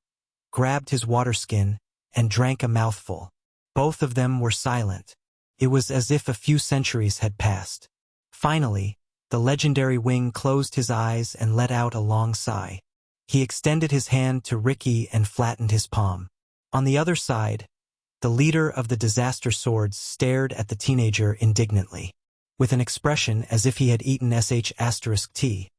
grabbed his water skin, and drank a mouthful. Both of them were silent. It was as if a few centuries had passed. Finally, the legendary Wing closed his eyes and let out a long sigh. He extended his hand to Ricky and flattened his palm. On the other side, the leader of the Disaster Swords stared at the teenager indignantly, with an expression as if he had eaten **T.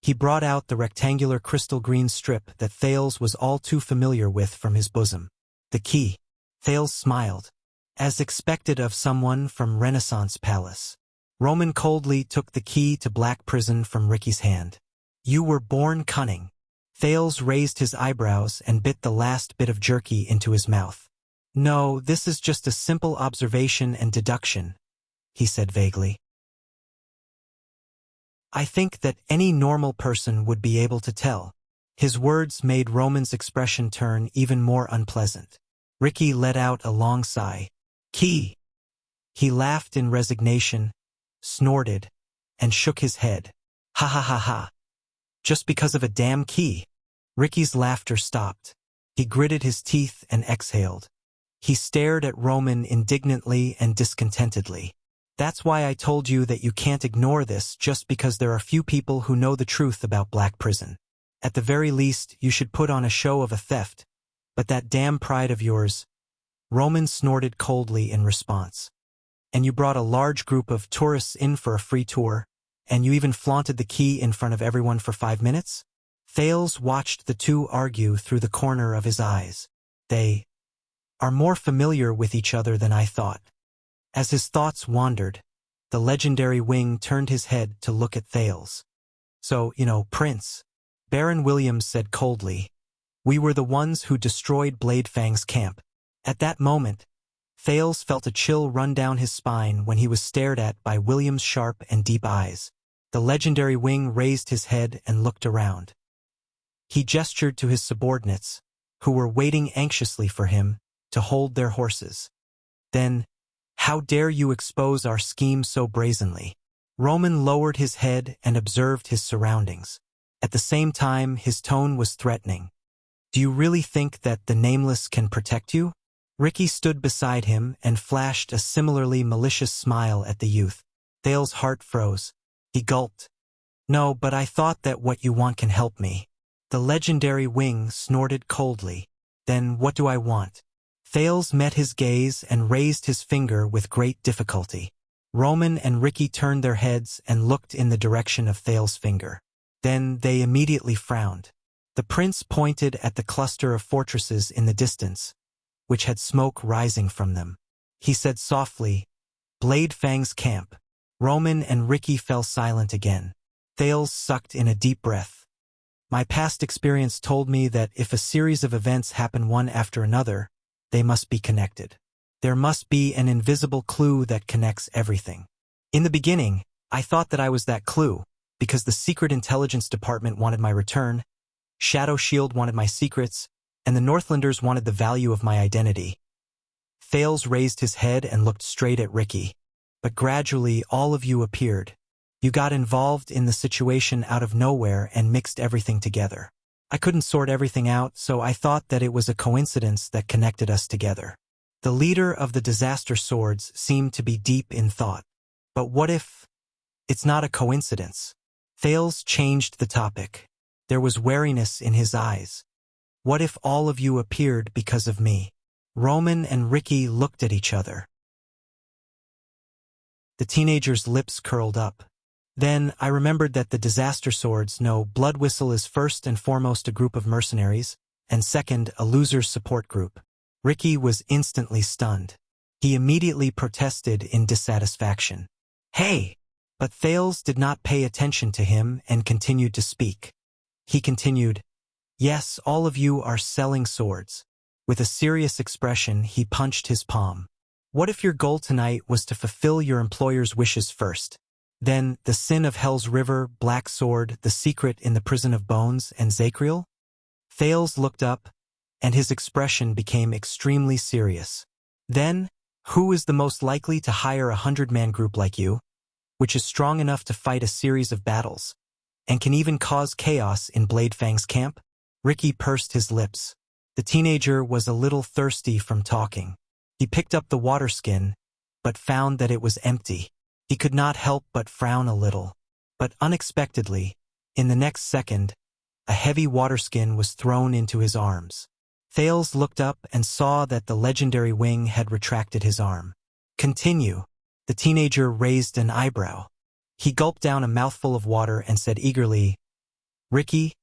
He brought out the rectangular crystal green strip that Thales was all too familiar with from his bosom. The key. Thales smiled, as expected of someone from Renaissance Palace. Roman coldly took the key to Black Prison from Ricky's hand. You were born cunning. Thales raised his eyebrows and bit the last bit of jerky into his mouth. No, this is just a simple observation and deduction, he said vaguely. I think that any normal person would be able to tell. His words made Roman's expression turn even more unpleasant. Ricky let out a long sigh. Key. He laughed in resignation, snorted, and shook his head. Ha ha ha ha. Just because of a damn key. Ricky's laughter stopped. He gritted his teeth and exhaled. He stared at Roman indignantly and discontentedly. That's why I told you that you can't ignore this just because there are few people who know the truth about Black Prison. At the very least, you should put on a show of a theft. But that damn pride of yours. Roman snorted coldly in response. And you brought a large group of tourists in for a free tour, and you even flaunted the key in front of everyone for 5 minutes? Thales watched the two argue through the corner of his eyes. They are more familiar with each other than I thought. As his thoughts wandered, the legendary Wing turned his head to look at Thales. So, Prince, Baron Williams said coldly, we were the ones who destroyed Bladefang's camp. At that moment, Thales felt a chill run down his spine when he was stared at by Williams' sharp and deep eyes. The legendary Wing raised his head and looked around. He gestured to his subordinates, who were waiting anxiously for him, to hold their horses. Then, how dare you expose our scheme so brazenly? Roman lowered his head and observed his surroundings. At the same time, his tone was threatening. Do you really think that the Nameless can protect you? Ricky stood beside him and flashed a similarly malicious smile at the youth. Thales' heart froze. He gulped. No, but I thought that what you want can help me. The legendary Wing snorted coldly. Then what do I want? Thales met his gaze and raised his finger with great difficulty. Roman and Ricky turned their heads and looked in the direction of Thales' finger. Then they immediately frowned. The prince pointed at the cluster of fortresses in the distance, which had smoke rising from them. He said softly, Bladefang's camp. Roman and Ricky fell silent again. Thales sucked in a deep breath. My past experience told me that if a series of events happen one after another, they must be connected. There must be an invisible clue that connects everything. In the beginning, I thought that I was that clue, because the Secret Intelligence Department wanted my return, Shadow Shield wanted my secrets, and the Northlanders wanted the value of my identity. Thales raised his head and looked straight at Ricky. But gradually all of you appeared. You got involved in the situation out of nowhere and mixed everything together. I couldn't sort everything out, so I thought that it was a coincidence that connected us together. The leader of the Disaster Swords seemed to be deep in thought. But what if it's not a coincidence? Thales changed the topic. There was wariness in his eyes. What if all of you appeared because of me? Roman and Ricky looked at each other. The teenager's lips curled up. Then I remembered that the Disaster Swords know Blood Whistle is first and foremost a group of mercenaries, and second, a loser's support group. Ricky was instantly stunned. He immediately protested in dissatisfaction. "Hey!" But Thales did not pay attention to him and continued to speak. He continued, "Yes, all of you are selling swords." With a serious expression, he punched his palm. "What if your goal tonight was to fulfill your employer's wishes first? Then, the sin of Hell's River, Black Sword, the secret in the prison of bones, and Zachriel?" Thales looked up, and his expression became extremely serious. "Then, who is the most likely to hire a 100-man group like you, which is strong enough to fight a series of battles, and can even cause chaos in Bladefang's camp?" Ricky pursed his lips. The teenager was a little thirsty from talking. He picked up the water skin, but found that it was empty. He could not help but frown a little. But unexpectedly, in the next second, a heavy water skin was thrown into his arms. Thales looked up and saw that the legendary wing had retracted his arm. "Continue." The teenager raised an eyebrow. He gulped down a mouthful of water and said eagerly, "Ricky,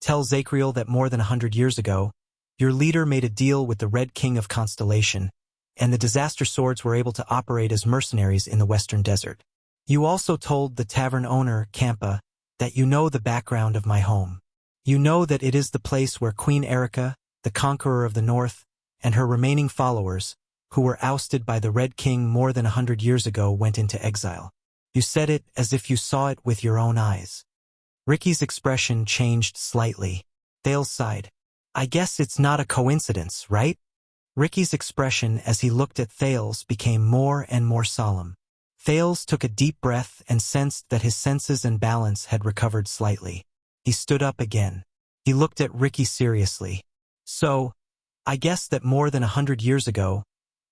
tell Zachriel that more than 100 years ago, your leader made a deal with the Red King of Constellation, and the disaster swords were able to operate as mercenaries in the Western Desert. You also told the tavern owner, Campa, that you know the background of my home. You know that it is the place where Queen Erica, the conqueror of the North, and her remaining followers, who were ousted by the Red King more than 100 years ago, went into exile. You said it as if you saw it with your own eyes." Ricky's expression changed slightly. Thales sighed. "I guess it's not a coincidence, right?" Ricky's expression as he looked at Thales became more and more solemn. Thales took a deep breath and sensed that his senses and balance had recovered slightly. He stood up again. He looked at Ricky seriously. "So, I guess that more than 100 years ago,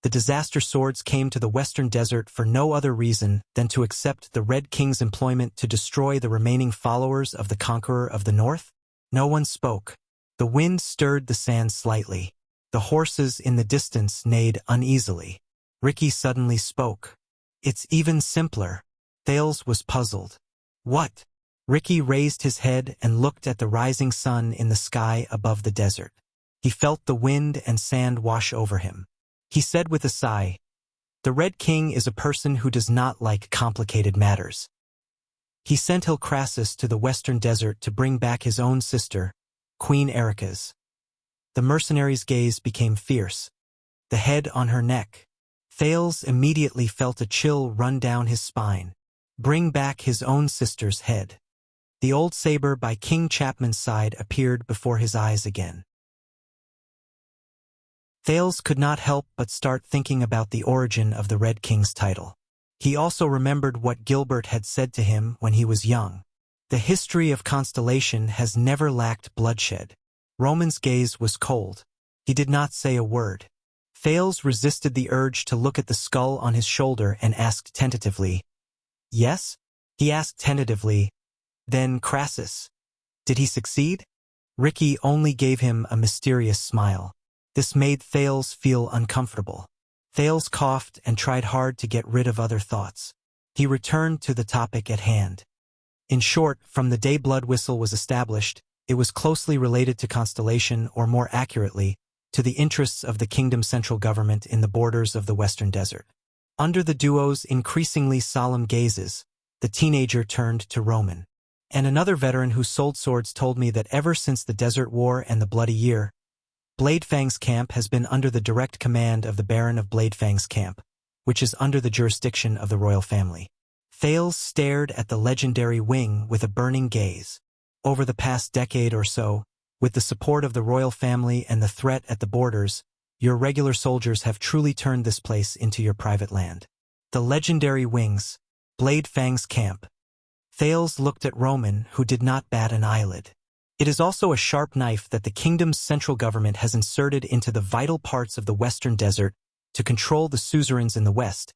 the disaster swords came to the Western Desert for no other reason than to accept the Red King's employment to destroy the remaining followers of the conqueror of the North?" No one spoke. The wind stirred the sand slightly. The horses in the distance neighed uneasily. Ricky suddenly spoke. "It's even simpler." Thales was puzzled. "What?" Ricky raised his head and looked at the rising sun in the sky above the desert. He felt the wind and sand wash over him. He said with a sigh, "The Red King is a person who does not like complicated matters. He sent Hilcrassus to the Western Desert to bring back his own sister, Queen Erica's." The mercenary's gaze became fierce, the head on her neck. Thales immediately felt a chill run down his spine. Bring back his own sister's head. The old saber by King Chapman's side appeared before his eyes again. Thales could not help but start thinking about the origin of the Red King's title. He also remembered what Gilbert had said to him when he was young. The history of Constellation has never lacked bloodshed. Roman's gaze was cold. He did not say a word. Thales resisted the urge to look at the skull on his shoulder and asked tentatively, "Yes?" He asked tentatively, "Then Crassus. Did he succeed?" Ricky only gave him a mysterious smile. This made Thales feel uncomfortable. Thales coughed and tried hard to get rid of other thoughts. He returned to the topic at hand. In short, from the day Blood Whistle was established, it was closely related to Constellation, or more accurately, to the interests of the kingdom's central government in the borders of the Western Desert. Under the duo's increasingly solemn gazes, the teenager turned to Roman. "And another veteran who sold swords told me that ever since the Desert War and the Bloody Year, Bladefang's camp has been under the direct command of the Baron of Bladefang's camp, which is under the jurisdiction of the royal family." Thales stared at the legendary wing with a burning gaze. "Over the past decade or so, with the support of the royal family and the threat at the borders, your regular soldiers have truly turned this place into your private land. The legendary wings, Bladefang's camp." Thales looked at Roman, who did not bat an eyelid. "It is also a sharp knife that the kingdom's central government has inserted into the vital parts of the Western Desert to control the suzerains in the West,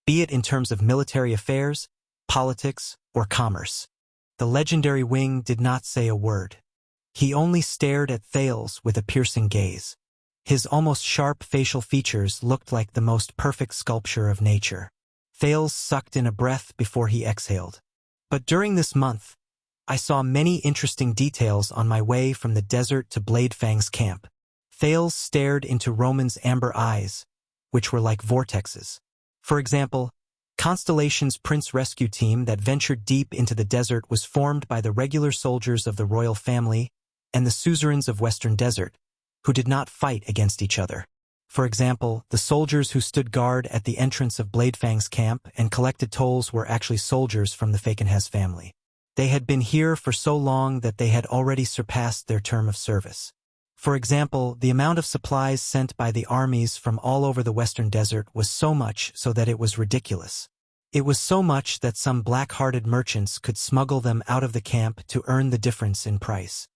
be it in terms of military affairs, politics, or commerce." The legendary wing did not say a word. He only stared at Thales with a piercing gaze. His almost sharp facial features looked like the most perfect sculpture of nature. Thales sucked in a breath before he exhaled. "But during this month, I saw many interesting details on my way from the desert to Bladefang's camp." Thales stared into Roman's amber eyes, which were like vortexes. For example, Constellation's Prince Rescue Team that ventured deep into the desert was formed by the regular soldiers of the royal family and the suzerains of Western Desert, who did not fight against each other. For example, the soldiers who stood guard at the entrance of Bladefang's camp and collected tolls were actually soldiers from the Fakenhez family. They had been here for so long that they had already surpassed their term of service. For example, the amount of supplies sent by the armies from all over the Western Desert was so much so that it was ridiculous. It was so much that some black-hearted merchants could smuggle them out of the camp to earn the difference in price.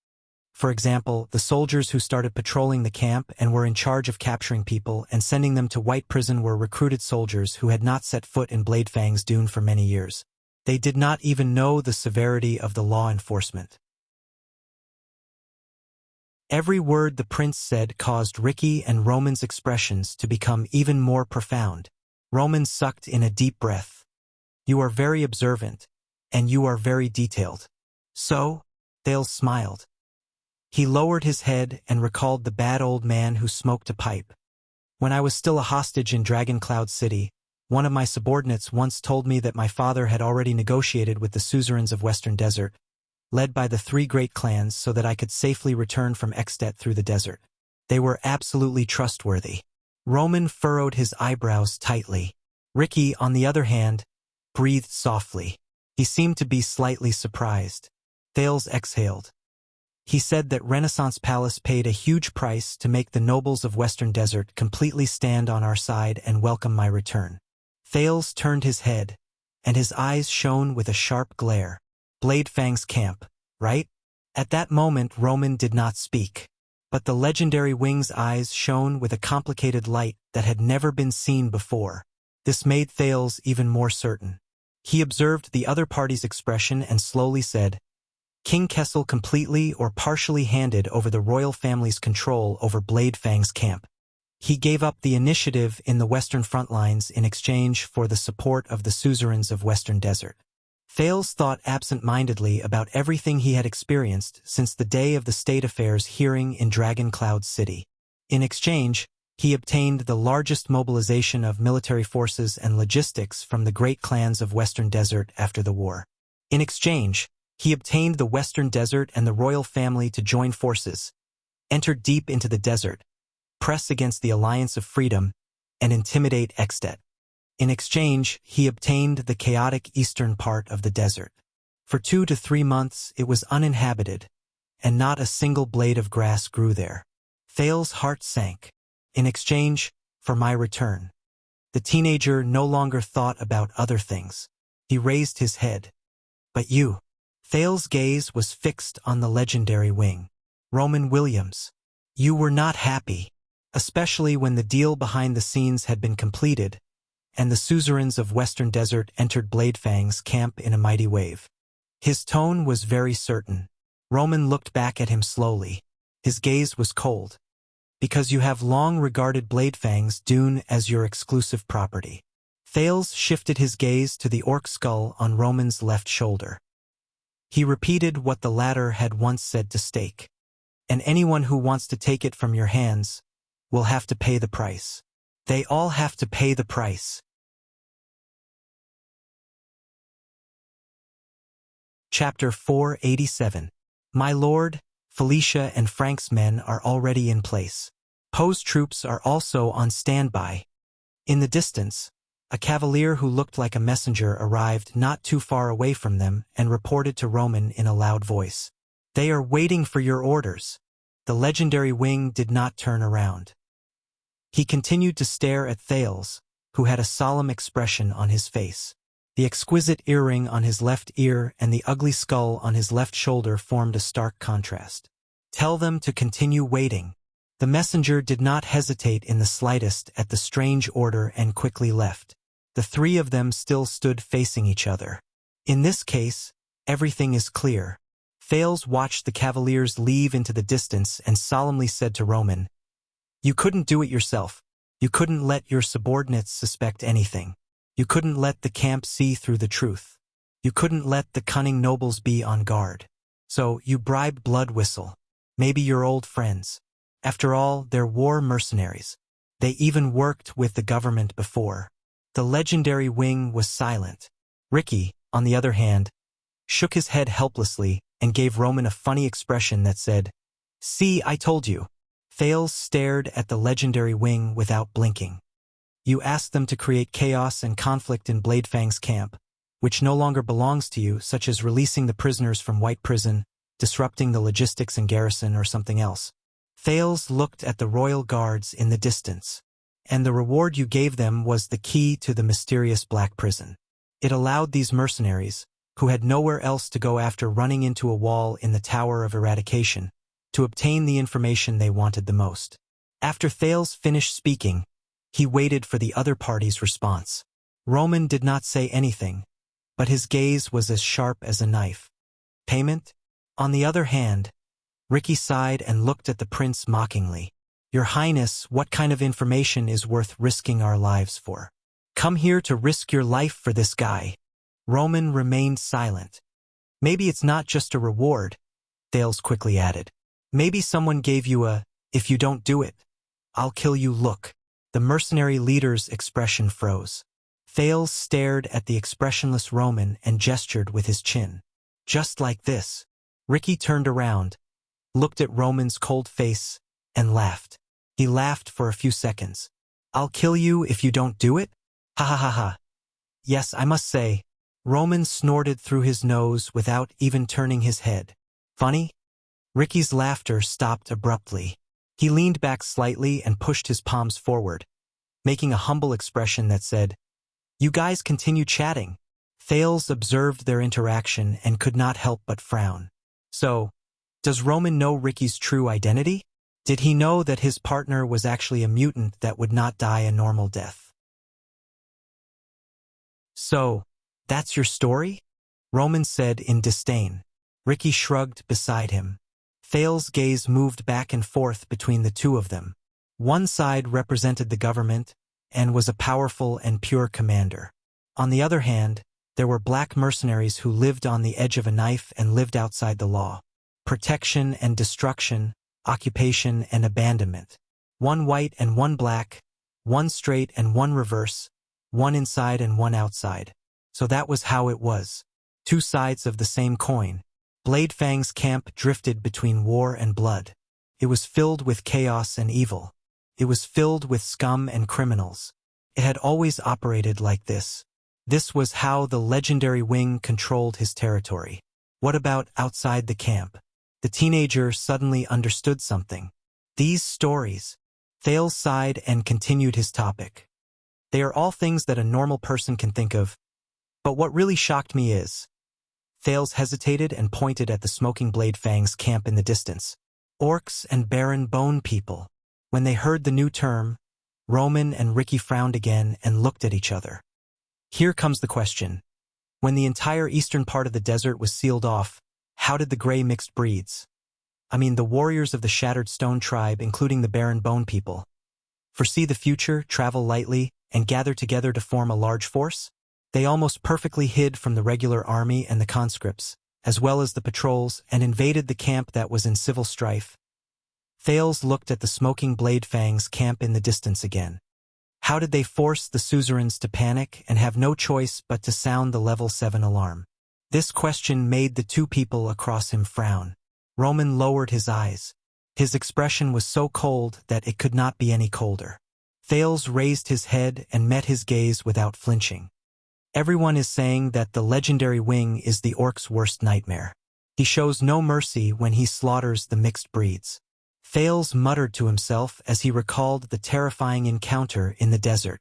For example, the soldiers who started patrolling the camp and were in charge of capturing people and sending them to White Prison were recruited soldiers who had not set foot in Bladefang's dune for many years. They did not even know the severity of the law enforcement. Every word the prince said caused Ricky and Roman's expressions to become even more profound. Roman sucked in a deep breath. "You are very observant, and you are very detailed." "So?" Thales smiled. He lowered his head and recalled the bad old man who smoked a pipe. "When I was still a hostage in Dragon Cloud City, one of my subordinates once told me that my father had already negotiated with the suzerains of Western Desert, led by the 3 great clans, so that I could safely return from Extet through the desert. They were absolutely trustworthy." Roman furrowed his eyebrows tightly. Ricky, on the other hand, breathed softly. He seemed to be slightly surprised. Thales exhaled. He said that Renaissance Palace paid a huge price to make the nobles of Western Desert completely stand on our side and welcome my return. Thales turned his head, and his eyes shone with a sharp glare. "Bladefang's camp, right?" At that moment Roman did not speak, but the legendary wing's eyes shone with a complicated light that had never been seen before. This made Thales even more certain. He observed the other party's expression and slowly said, "King Kessel completely or partially handed over the royal family's control over Bladefang's camp. He gave up the initiative in the Western front lines in exchange for the support of the suzerains of Western Desert." Thales thought absent-mindedly about everything he had experienced since the day of the state affairs hearing in Dragon Cloud City. In exchange, he obtained the largest mobilization of military forces and logistics from the great clans of Western Desert after the war. In exchange, he obtained the Western Desert and the royal family to join forces, enter deep into the desert, press against the Alliance of Freedom, and intimidate Extet. In exchange, he obtained the chaotic eastern part of the desert. For 2 to 3 months it was uninhabited, and not a single blade of grass grew there. Thales' heart sank. In exchange for my return. The teenager no longer thought about other things. He raised his head. "But you." Thales' gaze was fixed on the legendary wing. "Roman Williams. You were not happy, especially when the deal behind the scenes had been completed, and the suzerains of Western Desert entered Bladefang's camp in a mighty wave." His tone was very certain. Roman looked back at him slowly. His gaze was cold. "Because you have long regarded Bladefang's dune as your exclusive property." Thales shifted his gaze to the orc skull on Roman's left shoulder. He repeated what the latter had once said to Stake. "And anyone who wants to take it from your hands will have to pay the price. They all have to pay the price." Chapter 487. My lord, Felicia and Frank's men are already in place. Poe's troops are also on standby. In the distance, a cavalier who looked like a messenger arrived not too far away from them and reported to Roman in a loud voice. "They are waiting for your orders." The legendary wing did not turn around. He continued to stare at Thales, who had a solemn expression on his face. The exquisite earring on his left ear and the ugly skull on his left shoulder formed a stark contrast. "Tell them to continue waiting." The messenger did not hesitate in the slightest at the strange order and quickly left. The 3 of them still stood facing each other. In this case, everything is clear. Thales watched the cavaliers leave into the distance and solemnly said to Roman, "You couldn't do it yourself. You couldn't let your subordinates suspect anything. You couldn't let the camp see through the truth. You couldn't let the cunning nobles be on guard. So you bribed Blood Whistle, maybe your old friends, After all, they're war mercenaries. They even worked with the government before. The legendary wing was silent. Ricky, on the other hand, shook his head helplessly and gave Roman a funny expression that said, "See, I told you." Thales stared at the legendary wing without blinking. You asked them to create chaos and conflict in Bladefang's camp, which no longer belongs to you, such as releasing the prisoners from White Prison, disrupting the logistics in garrison, or something else. Thales looked at the royal guards in the distance. And the reward you gave them was the key to the mysterious Black Prison. It allowed these mercenaries, who had nowhere else to go after running into a wall in the Tower of Eradication, to obtain the information they wanted the most. After Thales finished speaking, he waited for the other party's response. Roman did not say anything, but his gaze was as sharp as a knife. Payment? On the other hand, Ricky sighed and looked at the prince mockingly. Your Highness, what kind of information is worth risking our lives for? Come here to risk your life for this guy. Roman remained silent. Maybe it's not just a reward, Thales quickly added. Maybe someone gave you a, if you don't do it, I'll kill you look. The mercenary leader's expression froze. Thales stared at the expressionless Roman and gestured with his chin. Just like this. Ricky turned around, looked at Roman's cold face, and laughed. He laughed for a few seconds. I'll kill you if you don't do it? Ha ha ha ha. Yes, I must say. Roman snorted through his nose without even turning his head. Funny? Ricky's laughter stopped abruptly. He leaned back slightly and pushed his palms forward, making a humble expression that said, You guys continue chatting. Thales observed their interaction and could not help but frown. So, does Roman know Ricky's true identity? Did he know that his partner was actually a mutant that would not die a normal death? So, that's your story? Roman said in disdain. Ricky shrugged beside him. Thales' gaze moved back and forth between the two of them. One side represented the government and was a powerful and pure commander. On the other hand, there were black mercenaries who lived on the edge of a knife and lived outside the law. Protection and destruction, occupation and abandonment. One white and one black, one straight and one reverse, one inside and one outside. So that was how it was. Two sides of the same coin. Bladefang's camp drifted between war and blood. It was filled with chaos and evil. It was filled with scum and criminals. It had always operated like this. This was how the legendary wing controlled his territory. What about outside the camp? The teenager suddenly understood something. These stories. Thales sighed and continued his topic. They are all things that a normal person can think of. But what really shocked me is... Thales hesitated and pointed at the smoking Bladefang's camp in the distance. Orcs and barren bone people. When they heard the new term, Roman and Ricky frowned again and looked at each other. Here comes the question. When the entire eastern part of the desert was sealed off, how did the gray mixed breeds? I mean the warriors of the Shattered Stone tribe, including the barren bone people, foresee the future, travel lightly, and gather together to form a large force? They almost perfectly hid from the regular army and the conscripts, as well as the patrols, and invaded the camp that was in civil strife. Thales looked at the smoking Bladefang's camp in the distance again. How did they force the suzerains to panic and have no choice but to sound the level 7 alarm? This question made the two people across him frown. Roman lowered his eyes. His expression was so cold that it could not be any colder. Thales raised his head and met his gaze without flinching. Everyone is saying that the legendary wing is the orc's worst nightmare. He shows no mercy when he slaughters the mixed breeds. Thales muttered to himself as he recalled the terrifying encounter in the desert.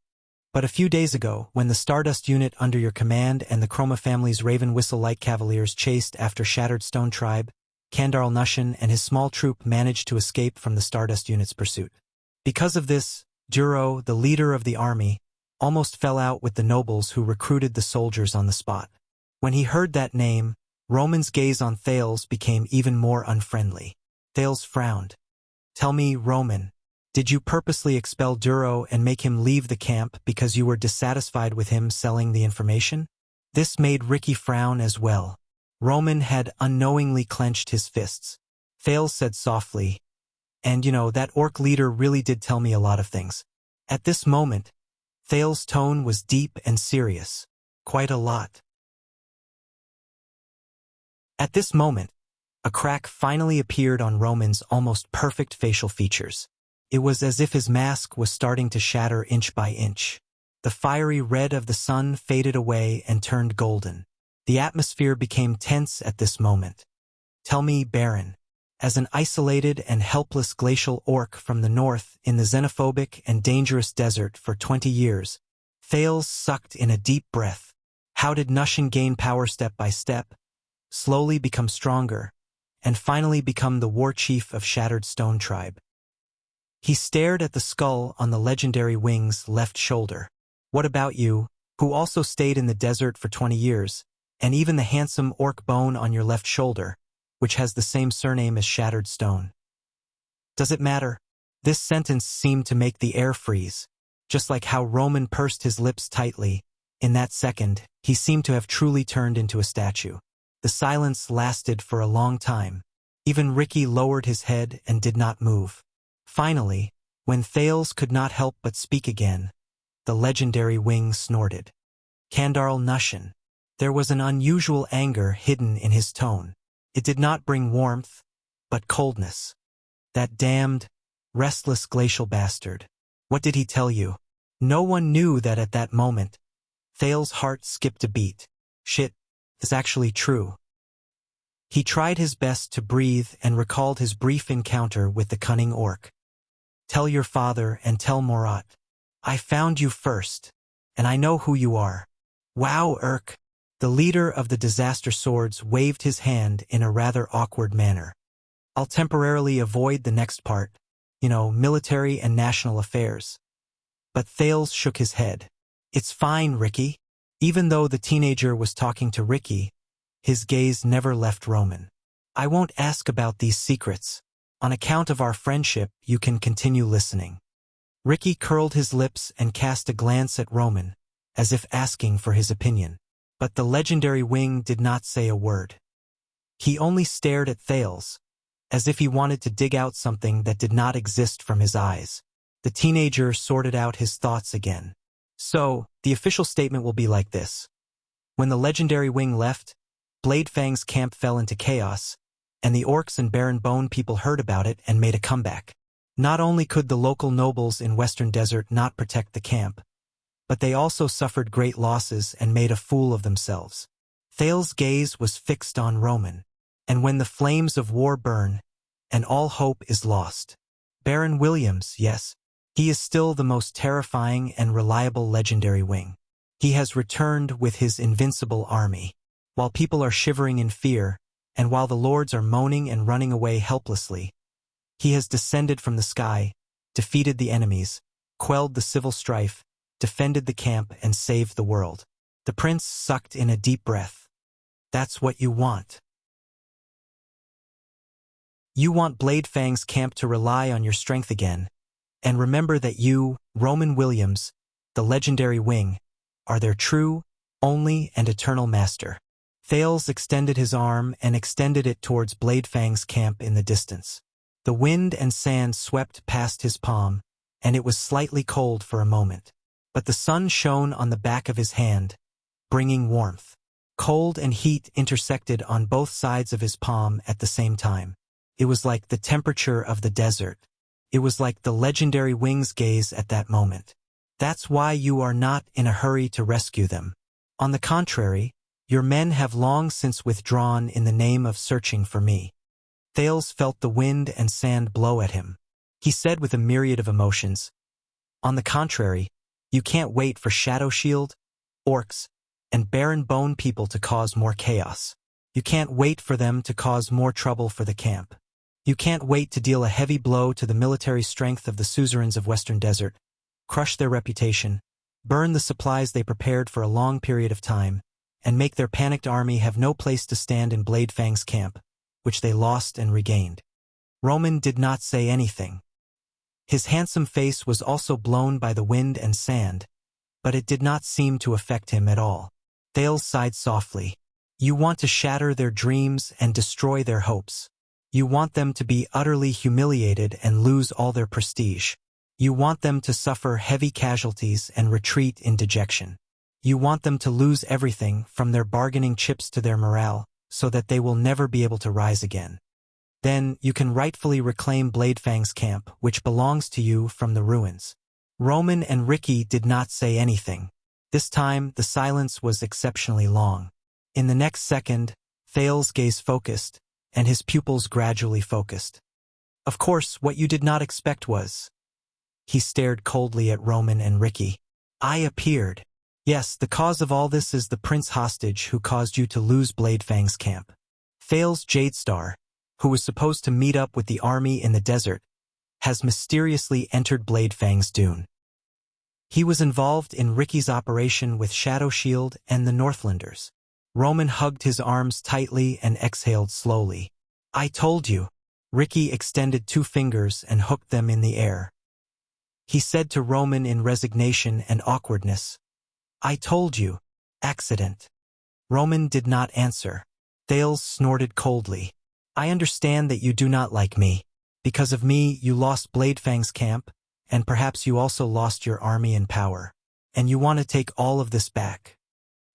But a few days ago, when the Stardust unit under your command and the Chroma family's Raven Whistle Light Cavaliers chased after Shattered Stone Tribe, Kandar al-Nushan and his small troop managed to escape from the Stardust unit's pursuit. Because of this, Duro, the leader of the army, almost fell out with the nobles who recruited the soldiers on the spot. When he heard that name, Roman's gaze on Thales became even more unfriendly. Thales frowned. Tell me, Roman, did you purposely expel Duro and make him leave the camp because you were dissatisfied with him selling the information? This made Ricky frown as well. Roman had unknowingly clenched his fists. Thales said softly, And that orc leader really did tell me a lot of things. At this moment, Thales's tone was deep and serious. Quite a lot. At this moment, a crack finally appeared on Roman's almost perfect facial features. It was as if his mask was starting to shatter inch by inch. The fiery red of the sun faded away and turned golden. The atmosphere became tense at this moment. Tell me, Baron, as an isolated and helpless glacial orc from the north in the xenophobic and dangerous desert for 20 years, Thales sucked in a deep breath. How did Nushin gain power step by step, slowly become stronger, and finally become the war chief of Shattered Stone Tribe? He stared at the skull on the legendary wing's left shoulder. What about you, who also stayed in the desert for 20 years, and even the handsome orc bone on your left shoulder, which has the same surname as Shattered Stone? Does it matter? This sentence seemed to make the air freeze. Just like how Roman pursed his lips tightly, in that second, he seemed to have truly turned into a statue. The silence lasted for a long time. Even Ricky lowered his head and did not move. Finally, when Thales could not help but speak again, the legendary wing snorted. Kandarl Nushin. There was an unusual anger hidden in his tone. It did not bring warmth, but coldness. That damned, restless glacial bastard. What did he tell you? No one knew that at that moment. Thales' heart skipped a beat. Shit, it's actually true. He tried his best to breathe and recalled his brief encounter with the cunning orc. Tell your father and tell Morat. I found you first, and I know who you are. Wow, Urk. The leader of the Disaster Swords waved his hand in a rather awkward manner. I'll temporarily avoid the next part, military and national affairs. But Thales shook his head. It's fine, Ricky. Even though the teenager was talking to Ricky, his gaze never left Roman. I won't ask about these secrets. On account of our friendship, you can continue listening. Ricky curled his lips and cast a glance at Roman, as if asking for his opinion. But the legendary wing did not say a word. He only stared at Thales, as if he wanted to dig out something that did not exist from his eyes. The teenager sorted out his thoughts again. So, the official statement will be like this. When the legendary wing left, Bladefang's camp fell into chaos, and the orcs and Barren Bone people heard about it and made a comeback. Not only could the local nobles in Western Desert not protect the camp, but they also suffered great losses and made a fool of themselves. Thales' gaze was fixed on Roman, and when the flames of war burn, and all hope is lost. Baron Williams, yes, he is still the most terrifying and reliable legendary wing. He has returned with his invincible army. While people are shivering in fear, and while the lords are moaning and running away helplessly, he has descended from the sky, defeated the enemies, quelled the civil strife, defended the camp, and saved the world. The prince sucked in a deep breath. That's what you want. You want Bladefang's camp to rely on your strength again, and remember that you, Roman Williams, the legendary wing, are their true, only, and eternal master. Thales extended his arm and extended it towards Bladefang's camp in the distance. The wind and sand swept past his palm, and it was slightly cold for a moment. But the sun shone on the back of his hand, bringing warmth. Cold and heat intersected on both sides of his palm at the same time. It was like the temperature of the desert. It was like the legendary wing's gaze at that moment. That's why you are not in a hurry to rescue them. On the contrary, your men have long since withdrawn in the name of searching for me. Thales felt the wind and sand blow at him. He said with a myriad of emotions, on the contrary, you can't wait for Shadow Shield, orcs, and Barren Bone people to cause more chaos. You can't wait for them to cause more trouble for the camp. You can't wait to deal a heavy blow to the military strength of the suzerains of Western Desert, crush their reputation, burn the supplies they prepared for a long period of time, and make their panicked army have no place to stand in Bladefang's camp, which they lost and regained. Roman did not say anything. His handsome face was also blown by the wind and sand, but it did not seem to affect him at all. Thales sighed softly. You want to shatter their dreams and destroy their hopes. You want them to be utterly humiliated and lose all their prestige. You want them to suffer heavy casualties and retreat in dejection. You want them to lose everything from their bargaining chips to their morale, so that they will never be able to rise again. Then you can rightfully reclaim Bladefang's camp, which belongs to you, from the ruins. Roman and Ricky did not say anything. This time, the silence was exceptionally long. In the next second, Thales's gaze focused, and his pupils gradually focused. Of course, what you did not expect was... He stared coldly at Roman and Ricky. I appeared. Yes, the cause of all this is the prince hostage who caused you to lose Bladefang's camp. Thales Jadestar, who was supposed to meet up with the army in the desert, has mysteriously entered Bladefang's dune. He was involved in Ricky's operation with Shadow Shield and the Northlanders. Roman hugged his arms tightly and exhaled slowly. I told you. Ricky extended 2 fingers and hooked them in the air. He said to Roman in resignation and awkwardness, I told you. Accident. Roman did not answer. Thales snorted coldly. I understand that you do not like me. Because of me, you lost Bladefang's camp, and perhaps you also lost your army and power. And you want to take all of this back.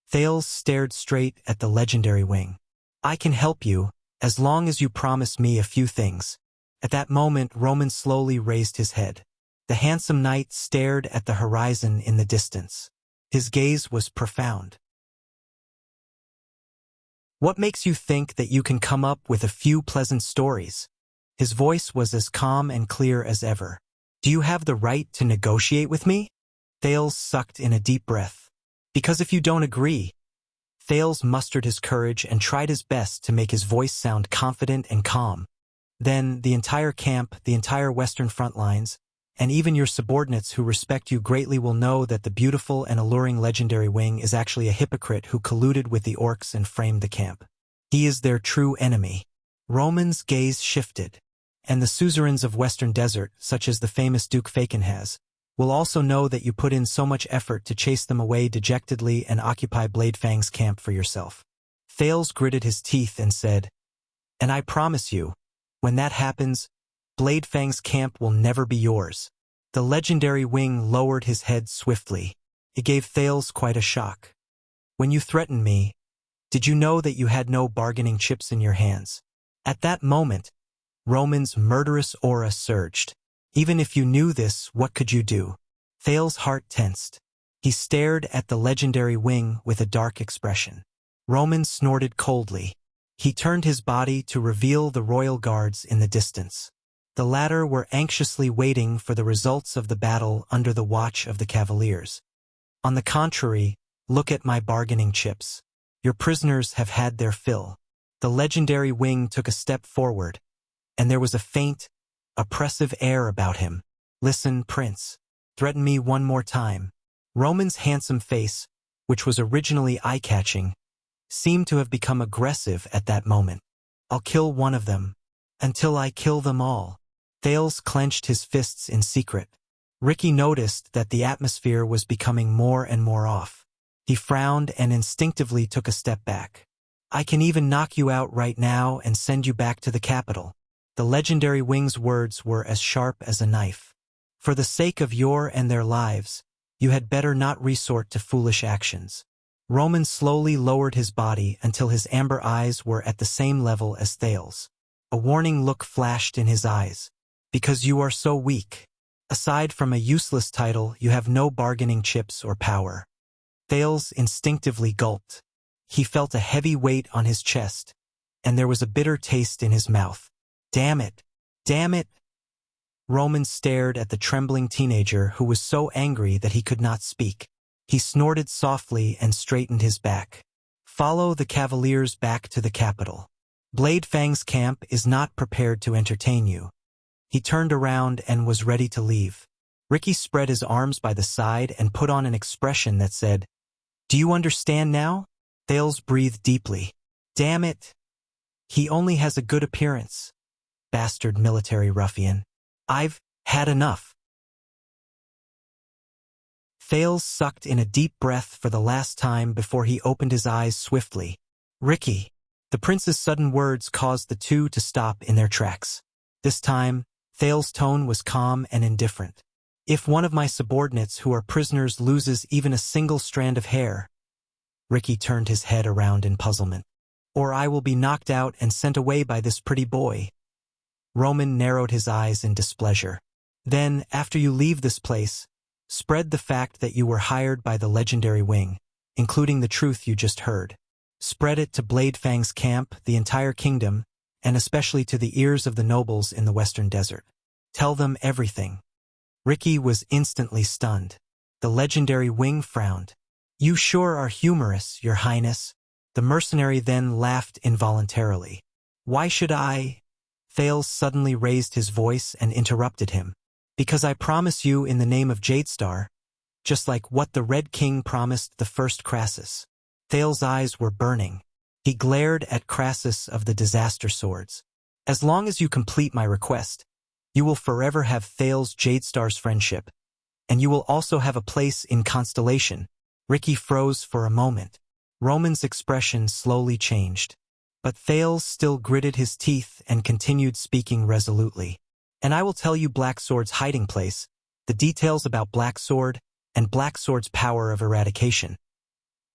Thales stared straight at the legendary wing. I can help you, as long as you promise me a few things. At that moment, Roman slowly raised his head. The handsome knight stared at the horizon in the distance. His gaze was profound. What makes you think that you can come up with a few pleasant stories? His voice was as calm and clear as ever. Do you have the right to negotiate with me? Thales sucked in a deep breath. Because if you don't agree... Thales mustered his courage and tried his best to make his voice sound confident and calm. Then the entire camp, the entire Western front lines, and even your subordinates who respect you greatly will know that the beautiful and alluring legendary wing is actually a hypocrite who colluded with the orcs and framed the camp. He is their true enemy. Roman's gaze shifted. And the suzerains of Western Desert, such as the famous Duke Fakenhaz, will also know that you put in so much effort to chase them away dejectedly and occupy Bladefang's camp for yourself. Thales gritted his teeth and said, And I promise you, when that happens, Bladefang's camp will never be yours. The legendary wing lowered his head swiftly. It gave Thales quite a shock. When you threatened me, did you know that you had no bargaining chips in your hands? At that moment, Roman's murderous aura surged. Even if you knew this, what could you do? Thales' heart tensed. He stared at the legendary wing with a dark expression. Roman snorted coldly. He turned his body to reveal the royal guards in the distance. The latter were anxiously waiting for the results of the battle under the watch of the cavaliers. On the contrary, look at my bargaining chips. Your prisoners have had their fill. The legendary wing took a step forward, and there was a faint, oppressive air about him. Listen, Prince. Threaten me one more time. Roman's handsome face, which was originally eye-catching, seemed to have become aggressive at that moment. I'll kill one of them, until I kill them all. Thales clenched his fists in secret. Ricky noticed that the atmosphere was becoming more and more off. He frowned and instinctively took a step back. I can even knock you out right now and send you back to the capital. The legendary wing's words were as sharp as a knife. For the sake of your and their lives, you had better not resort to foolish actions. Roman slowly lowered his body until his amber eyes were at the same level as Thales. A warning look flashed in his eyes. Because you are so weak. Aside from a useless title, you have no bargaining chips or power. Thales instinctively gulped. He felt a heavy weight on his chest, and there was a bitter taste in his mouth. Damn it! Damn it! Roman stared at the trembling teenager who was so angry that he could not speak. He snorted softly and straightened his back. Follow the cavaliers back to the capital. Bladefang's camp is not prepared to entertain you. He turned around and was ready to leave. Ricky spread his arms by the side and put on an expression that said, Do you understand now? Thales breathed deeply. Damn it! He only has a good appearance. Bastard military ruffian. I've had enough. Thales sucked in a deep breath for the last time before he opened his eyes swiftly. Ricky. The prince's sudden words caused the two to stop in their tracks. This time, Thale's tone was calm and indifferent. If one of my subordinates who are prisoners loses even a single strand of hair, Ricky turned his head around in puzzlement. Or I will be knocked out and sent away by this pretty boy. Roman narrowed his eyes in displeasure. Then, after you leave this place, spread the fact that you were hired by the legendary wing, including the truth you just heard. Spread it to Bladefang's camp, the entire kingdom, and especially to the ears of the nobles in the western desert. Tell them everything. Ricky was instantly stunned. The legendary wing frowned. You sure are humorous, Your Highness. The mercenary then laughed involuntarily. Why should I? Thales suddenly raised his voice and interrupted him. Because I promise you in the name of Jadestar, just like what the Red King promised the first Crassus. Thales' eyes were burning. He glared at Crassus of the Disaster Swords. As long as you complete my request, you will forever have Thales Jadestar's friendship, and you will also have a place in Constellation. Ricky froze for a moment. Roman's expression slowly changed. But Thales still gritted his teeth and continued speaking resolutely. And I will tell you Black Sword's hiding place, the details about Black Sword, and Black Sword's power of eradication.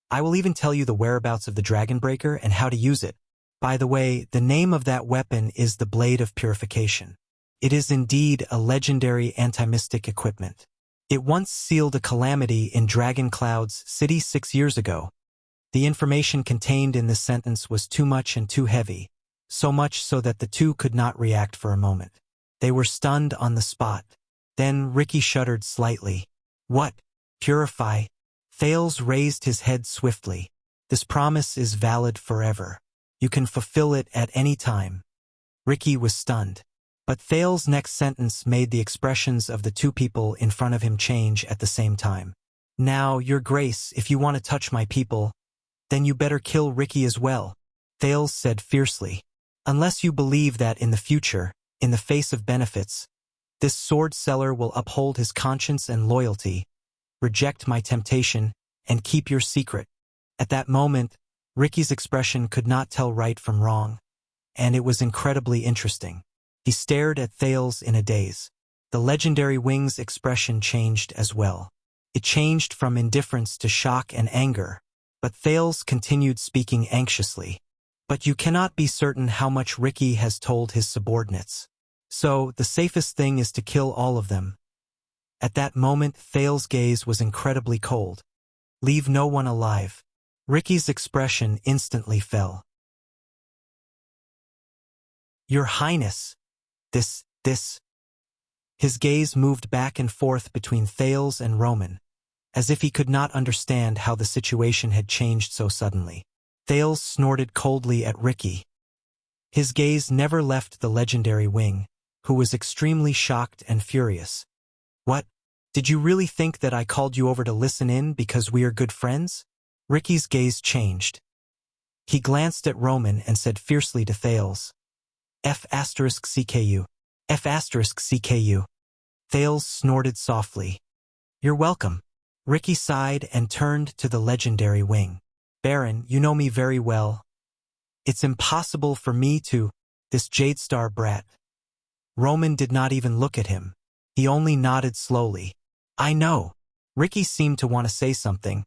I will even tell you the whereabouts of the Dragonbreaker and how to use it. By the way, the name of that weapon is the Blade of Purification. It is indeed a legendary anti-mystic equipment. It once sealed a calamity in Dragoncloud's city 6 years ago. The information contained in this sentence was too much and too heavy, so much so that the two could not react for a moment. They were stunned on the spot. Then Ricky shuddered slightly. What? Purify? Thales raised his head swiftly. This promise is valid forever. You can fulfill it at any time. Ricky was stunned. But Thales' next sentence made the expressions of the two people in front of him change at the same time. Now, Your Grace, if you want to touch my people, then you better kill Ricky as well, Thales said fiercely. Unless you believe that in the future, in the face of benefits, this sword seller will uphold his conscience and loyalty, reject my temptation, and keep your secret. At that moment, Ricky's expression could not tell right from wrong, and it was incredibly interesting. He stared at Thales in a daze. The legendary wing's expression changed as well. It changed from indifference to shock and anger, but Thales continued speaking anxiously. But you cannot be certain how much Ricky has told his subordinates. So, the safest thing is to kill all of them. At that moment, Thales' gaze was incredibly cold. Leave no one alive. Ricky's expression instantly fell. Your Highness, this. His gaze moved back and forth between Thales and Roman, as if he could not understand how the situation had changed so suddenly. Thales snorted coldly at Ricky. His gaze never left the legendary wing, who was extremely shocked and furious. What? Did you really think that I called you over to listen in because we are good friends? Ricky's gaze changed. He glanced at Roman and said fiercely to Thales, F*CKU. F*CKU. Thales snorted softly. You're welcome. Ricky sighed and turned to the legendary wing. Baron, you know me very well. It's impossible for me to, this Jadestar brat. Roman did not even look at him. He only nodded slowly. I know. Ricky seemed to want to say something,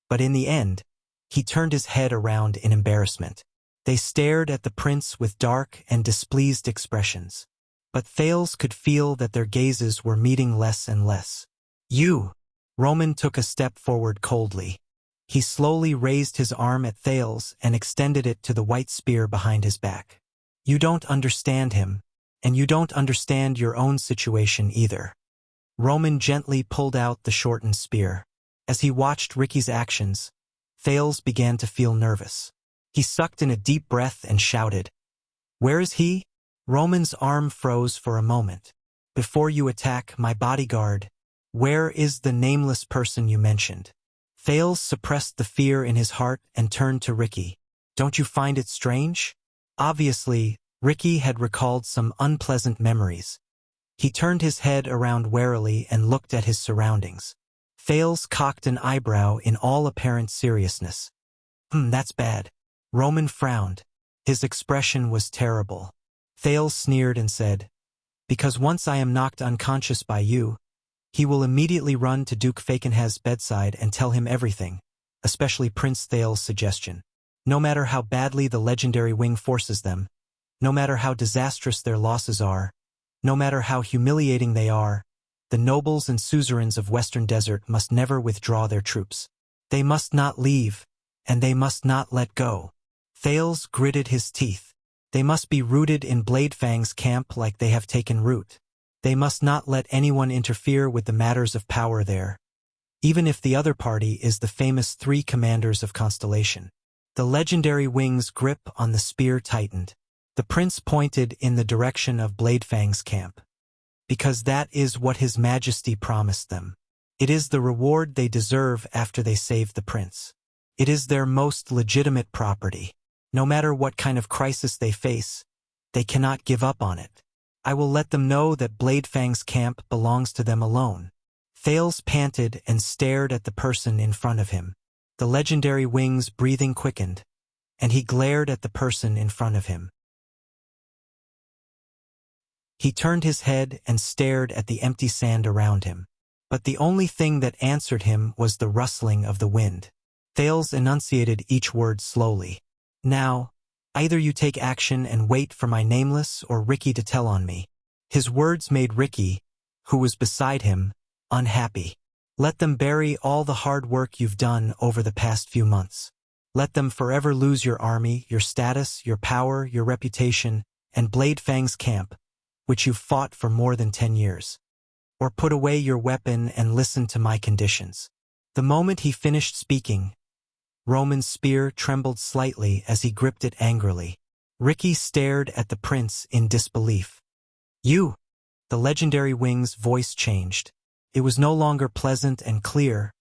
but in the end, he turned his head around in embarrassment. They stared at the prince with dark and displeased expressions. But Thales could feel that their gazes were meeting less and less. You! Roman took a step forward coldly. He slowly raised his arm at Thales and extended it to the white spear behind his back. You don't understand him, and you don't understand your own situation either. Roman gently pulled out the shortened spear. As he watched Ricky's actions, Thales began to feel nervous. He sucked in a deep breath and shouted, Where is he? Roman's arm froze for a moment. Before you attack my bodyguard, where is the nameless person you mentioned? Thales suppressed the fear in his heart and turned to Ricky. Don't you find it strange? Obviously, Ricky had recalled some unpleasant memories. He turned his head around warily and looked at his surroundings. Thales cocked an eyebrow in all apparent seriousness. That's bad. Roman frowned. His expression was terrible. Thales sneered and said, "Because once I am knocked unconscious by you, he will immediately run to Duke Fakenhaz's bedside and tell him everything, especially Prince Thales' suggestion. No matter how badly the legendary wing forces them, no matter how disastrous their losses are, no matter how humiliating they are, the nobles and suzerains of Western Desert must never withdraw their troops. They must not leave, and they must not let go." Thales gritted his teeth. They must be rooted in Bladefang's camp like they have taken root. They must not let anyone interfere with the matters of power there, even if the other party is the famous 3 commanders of Constellation. The legendary wing's grip on the spear tightened. The prince pointed in the direction of Bladefang's camp. "Because that is what His Majesty promised them. It is the reward they deserve after they saved the prince. It is their most legitimate property. No matter what kind of crisis they face, they cannot give up on it. I will let them know that Bladefang's camp belongs to them alone." Thales panted and stared at the person in front of him. The legendary wing's breathing quickened, and he glared at the person in front of him. He turned his head and stared at the empty sand around him. But the only thing that answered him was the rustling of the wind. Thales enunciated each word slowly. "Now, either you take action and wait for my nameless or Ricky to tell on me." His words made Ricky, who was beside him, unhappy. "Let them bury all the hard work you've done over the past few months. Let them forever lose your army, your status, your power, your reputation, and Bladefang's camp, which you've fought for more than 10 years. Or put away your weapon and listen to my conditions." The moment he finished speaking, Roman's spear trembled slightly as he gripped it angrily. Ricky stared at the prince in disbelief. "You!" The legendary wing's voice changed. It was no longer pleasant and clear,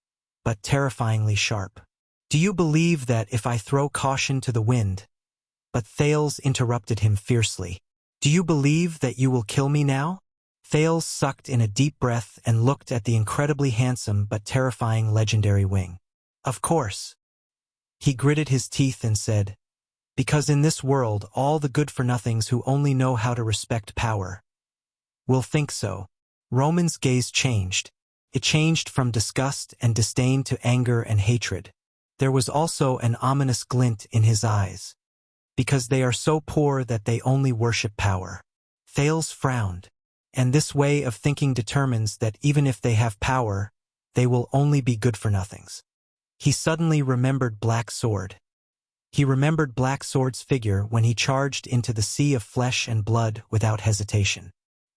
but terrifyingly sharp. "Do you believe that if I throw caution to the wind—" But Thales interrupted him fiercely. "Do you believe that you will kill me now?" Thales sucked in a deep breath and looked at the incredibly handsome but terrifying legendary wing. "Of course." He gritted his teeth and said, "Because in this world all the good-for-nothings who only know how to respect power will think so." Roman's gaze changed. It changed from disgust and disdain to anger and hatred. There was also an ominous glint in his eyes. "Because they are so poor that they only worship power." Thales frowned. "And this way of thinking determines that even if they have power, they will only be good-for-nothings." He suddenly remembered Black Sword. He remembered Black Sword's figure when he charged into the sea of flesh and blood without hesitation.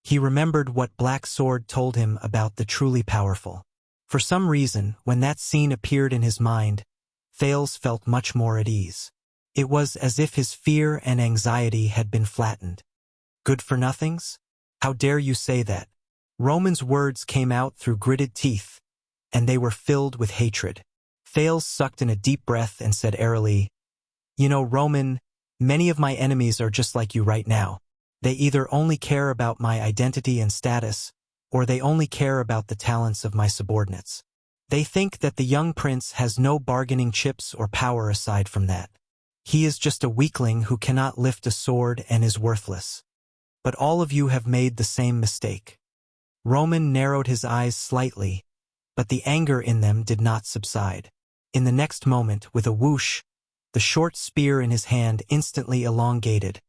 He remembered what Black Sword told him about the truly powerful. For some reason, when that scene appeared in his mind, Thales felt much more at ease. It was as if his fear and anxiety had been flattened. "Good-for-nothings? How dare you say that?" Roman's words came out through gritted teeth, and they were filled with hatred. Thales sucked in a deep breath and said airily, "You know, Roman, many of my enemies are just like you right now. They either only care about my identity and status, or they only care about the talents of my subordinates. They think that the young prince has no bargaining chips or power aside from that. He is just a weakling who cannot lift a sword and is worthless. But all of you have made the same mistake." Roman narrowed his eyes slightly, but the anger in them did not subside. In the next moment, with a whoosh, the short spear in his hand instantly elongated,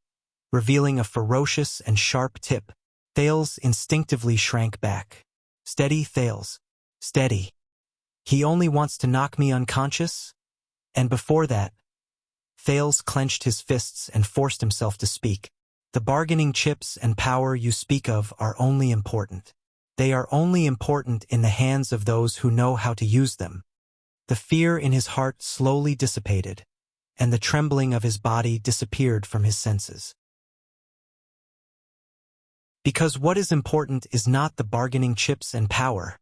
revealing a ferocious and sharp tip. Thales instinctively shrank back. "Steady, Thales. Steady. He only wants to knock me unconscious?" And before that, Thales clenched his fists and forced himself to speak. "The bargaining chips and power you speak of are only important. They are only important in the hands of those who know how to use them." The fear in his heart slowly dissipated, and the trembling of his body disappeared from his senses. "Because what is important is not the bargaining chips and power,"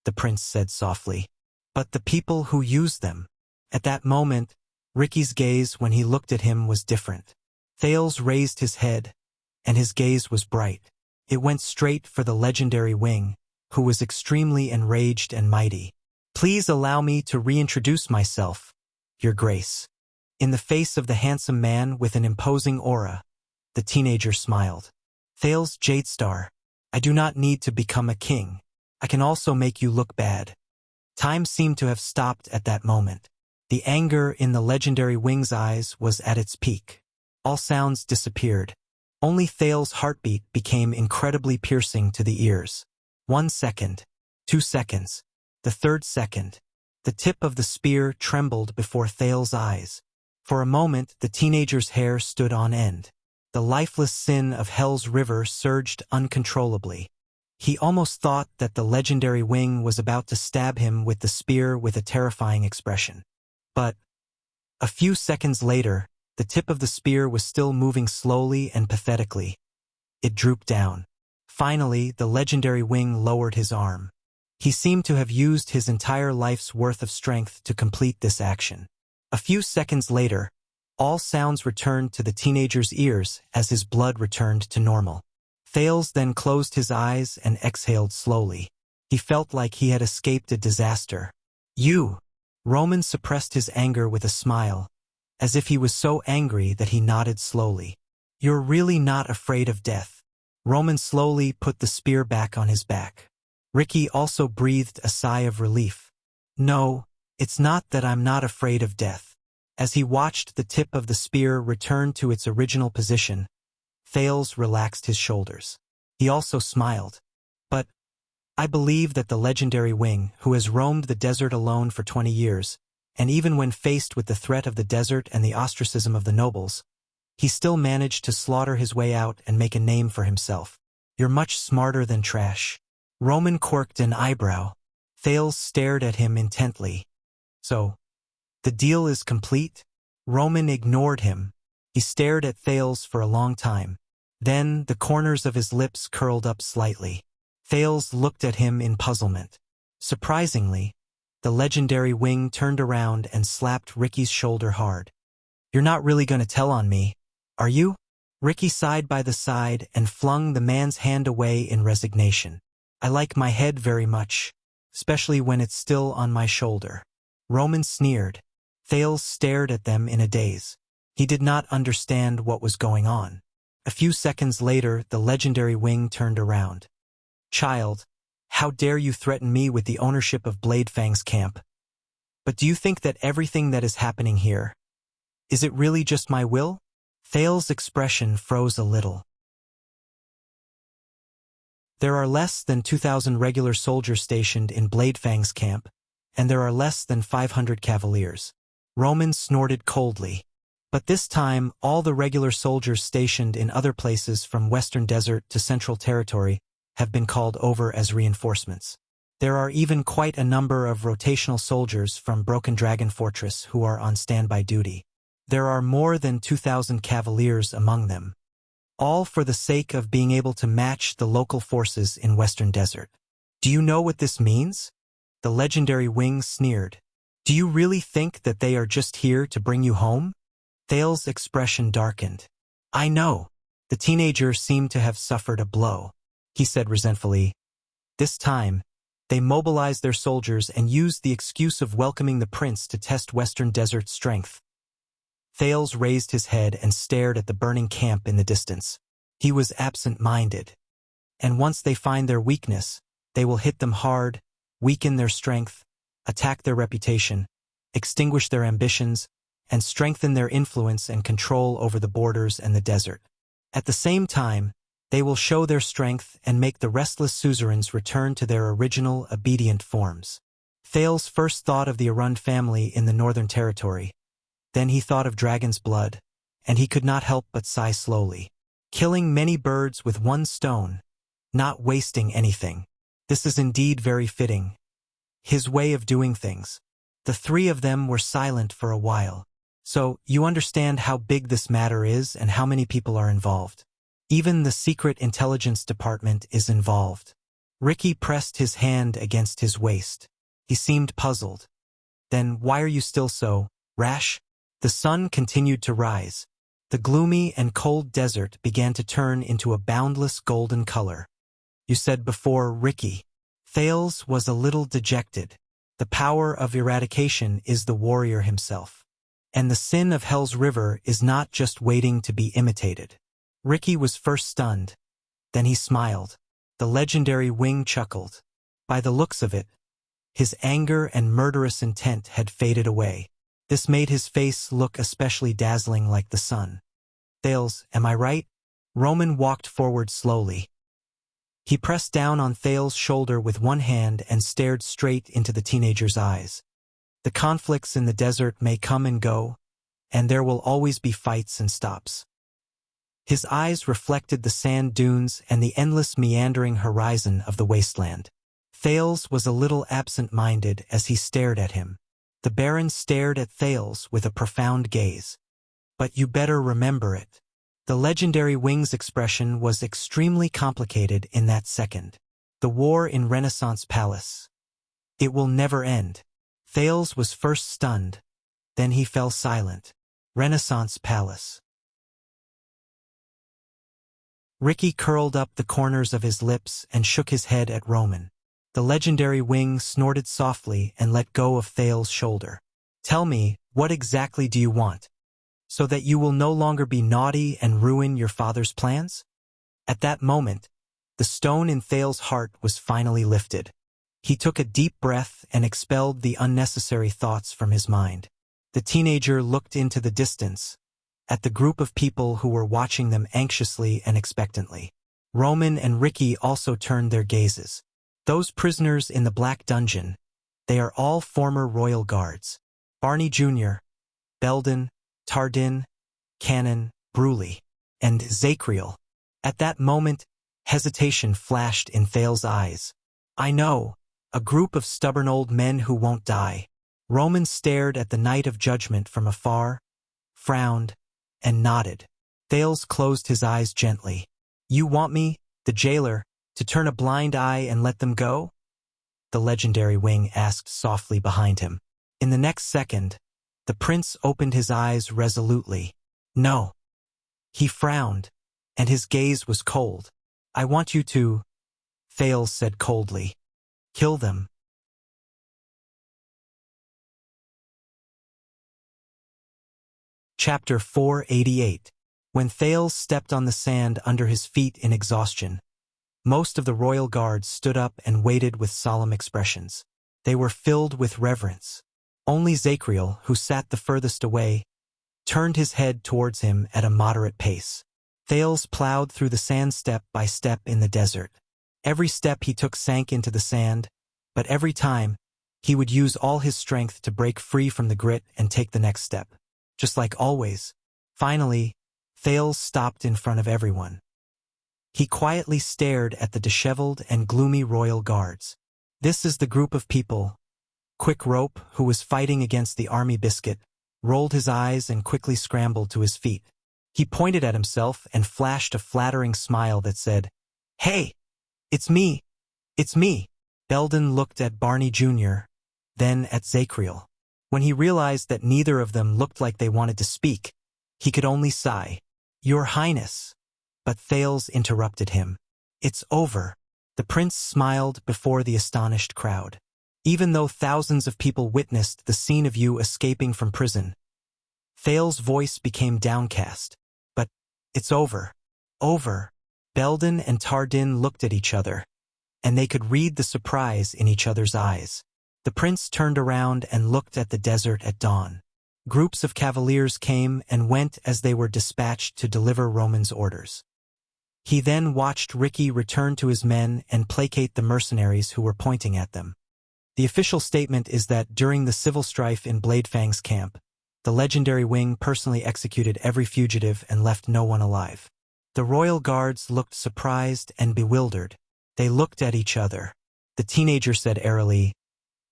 the prince said softly, "but the people who use them." At that moment, Ricky's gaze when he looked at him was different. Thales raised his head, and his gaze was bright. It went straight for the legendary wing, who was extremely enraged and mighty. "Please allow me to reintroduce myself, Your Grace." In the face of the handsome man with an imposing aura, the teenager smiled. Thales Jadestar, I do not need to become a king. I can also make you look bad. Time seemed to have stopped at that moment. The anger in the legendary wing's eyes was at its peak. All sounds disappeared. Only Thales' heartbeat became incredibly piercing to the ears. 1 second, 2 seconds, the third second. The tip of the spear trembled before Thales' eyes. For a moment, the teenager's hair stood on end. The lifeless sin of Hell's River surged uncontrollably. He almost thought that the legendary wing was about to stab him with the spear with a terrifying expression. But a few seconds later, the tip of the spear was still moving slowly and pathetically. It drooped down. Finally, the legendary wing lowered his arm. He seemed to have used his entire life's worth of strength to complete this action. A few seconds later, all sounds returned to the teenager's ears as his blood returned to normal. Thales then closed his eyes and exhaled slowly. He felt like he had escaped a disaster. You! Roman suppressed his anger with a smile, as if he was so angry that he nodded slowly. You're really not afraid of death. Roman slowly put the spear back on his back. Ricky also breathed a sigh of relief. No, it's not that I'm not afraid of death. As he watched the tip of the spear return to its original position, Thales relaxed his shoulders. He also smiled. But I believe that the legendary wing, who has roamed the desert alone for 20 years, and even when faced with the threat of the desert and the ostracism of the nobles, he still managed to slaughter his way out and make a name for himself. You're much smarter than trash. Roman quirked an eyebrow. Thales stared at him intently. So, the deal is complete? Roman ignored him. He stared at Thales for a long time. Then, the corners of his lips curled up slightly. Thales looked at him in puzzlement. Surprisingly, the legendary wing turned around and slapped Ricky's shoulder hard. You're not really going to tell on me, are you? Ricky sighed by the side and flung the man's hand away in resignation. I like my head very much, especially when it's still on my shoulder. Roman sneered. Thales stared at them in a daze. He did not understand what was going on. A few seconds later, the legendary wing turned around. Child, how dare you threaten me with the ownership of Bladefang's camp? But do you think that everything that is happening here, is it really just my will? Thales' expression froze a little. There are less than 2,000 regular soldiers stationed in Bladefang's camp, and there are less than 500 cavaliers. Roman snorted coldly. But this time, all the regular soldiers stationed in other places from Western Desert to Central Territory have been called over as reinforcements. There are even quite a number of rotational soldiers from Broken Dragon Fortress who are on standby duty. There are more than 2,000 cavaliers among them, all for the sake of being able to match the local forces in Western Desert. Do you know what this means? The legendary wing sneered. Do you really think that they are just here to bring you home? Thales' expression darkened. I know. The teenager seemed to have suffered a blow. He said resentfully. This time, they mobilized their soldiers and used the excuse of welcoming the prince to test Western Desert's strength. Thales raised his head and stared at the burning camp in the distance. He was absent-minded. And once they find their weakness, they will hit them hard, weaken their strength, attack their reputation, extinguish their ambitions, and strengthen their influence and control over the borders and the desert. At the same time, they will show their strength and make the restless suzerains return to their original, obedient forms. Thales first thought of the Arund family in the Northern Territory. Then he thought of dragon's blood, and he could not help but sigh slowly. Killing many birds with one stone, not wasting anything. This is indeed very fitting. His way of doing things. The three of them were silent for a while. So, you understand how big this matter is and how many people are involved. Even the secret intelligence department is involved. Ricky pressed his hand against his waist. He seemed puzzled. Then why are you still so rash? The sun continued to rise. The gloomy and cold desert began to turn into a boundless golden color. You said before, Ricky. Thales was a little dejected. The power of eradication is the warrior himself. And the sin of Hell's River is not just waiting to be imitated. Ricky was first stunned. Then he smiled. The legendary Wing chuckled. By the looks of it, his anger and murderous intent had faded away. This made his face look especially dazzling like the sun. Thales, am I right? Roman walked forward slowly. He pressed down on Thales' shoulder with one hand and stared straight into the teenager's eyes. The conflicts in the desert may come and go, and there will always be fights and stops. His eyes reflected the sand dunes and the endless meandering horizon of the wasteland. Thales was a little absent-minded as he stared at him. The Baron stared at Thales with a profound gaze. But you better remember it. The legendary Wing's expression was extremely complicated in that second. The war in Renaissance Palace. It will never end. Thales was first stunned. Then he fell silent. Renaissance Palace. Ricky curled up the corners of his lips and shook his head at Roman. The legendary Wing snorted softly and let go of Thales' shoulder. Tell me, what exactly do you want? So that you will no longer be naughty and ruin your father's plans? At that moment, the stone in Thales' heart was finally lifted. He took a deep breath and expelled the unnecessary thoughts from his mind. The teenager looked into the distance, at the group of people who were watching them anxiously and expectantly. Roman and Ricky also turned their gazes. Those prisoners in the Black Dungeon, they are all former royal guards. Barney Jr., Belden, Tardin, Cannon, Bruley, and Zacriel. At that moment, hesitation flashed in Thales' eyes. I know, a group of stubborn old men who won't die. Roman stared at the night of judgment from afar, frowned, and nodded. Thales closed his eyes gently. You want me, the jailer, to turn a blind eye and let them go? The legendary Wing asked softly behind him. In the next second, the prince opened his eyes resolutely. No. He frowned, and his gaze was cold. I want you to, Thales said coldly. Kill them. Chapter 488. When Thales stepped on the sand under his feet in exhaustion, most of the royal guards stood up and waited with solemn expressions. They were filled with reverence. Only Zacriel, who sat the furthest away, turned his head towards him at a moderate pace. Thales plowed through the sand step by step in the desert. Every step he took sank into the sand, but every time, he would use all his strength to break free from the grit and take the next step. Just like always. Finally, Thales stopped in front of everyone. He quietly stared at the disheveled and gloomy royal guards. This is the group of people. Quick Rope, who was fighting against the army biscuit, rolled his eyes and quickly scrambled to his feet. He pointed at himself and flashed a flattering smile that said, Hey! It's me! It's me! Belden looked at Barney Jr., then at Zacriel. When he realized that neither of them looked like they wanted to speak, he could only sigh. Your Highness. But Thales interrupted him. It's over. The prince smiled before the astonished crowd. Even though thousands of people witnessed the scene of you escaping from prison, Thales' voice became downcast. But it's over. Over. Belden and Tardin looked at each other, and they could read the surprise in each other's eyes. The prince turned around and looked at the desert at dawn. Groups of cavaliers came and went as they were dispatched to deliver Roman's orders. He then watched Ricky return to his men and placate the mercenaries who were pointing at them. The official statement is that during the civil strife in Bladefang's camp, the legendary Wing personally executed every fugitive and left no one alive. The royal guards looked surprised and bewildered. They looked at each other. The teenager said airily,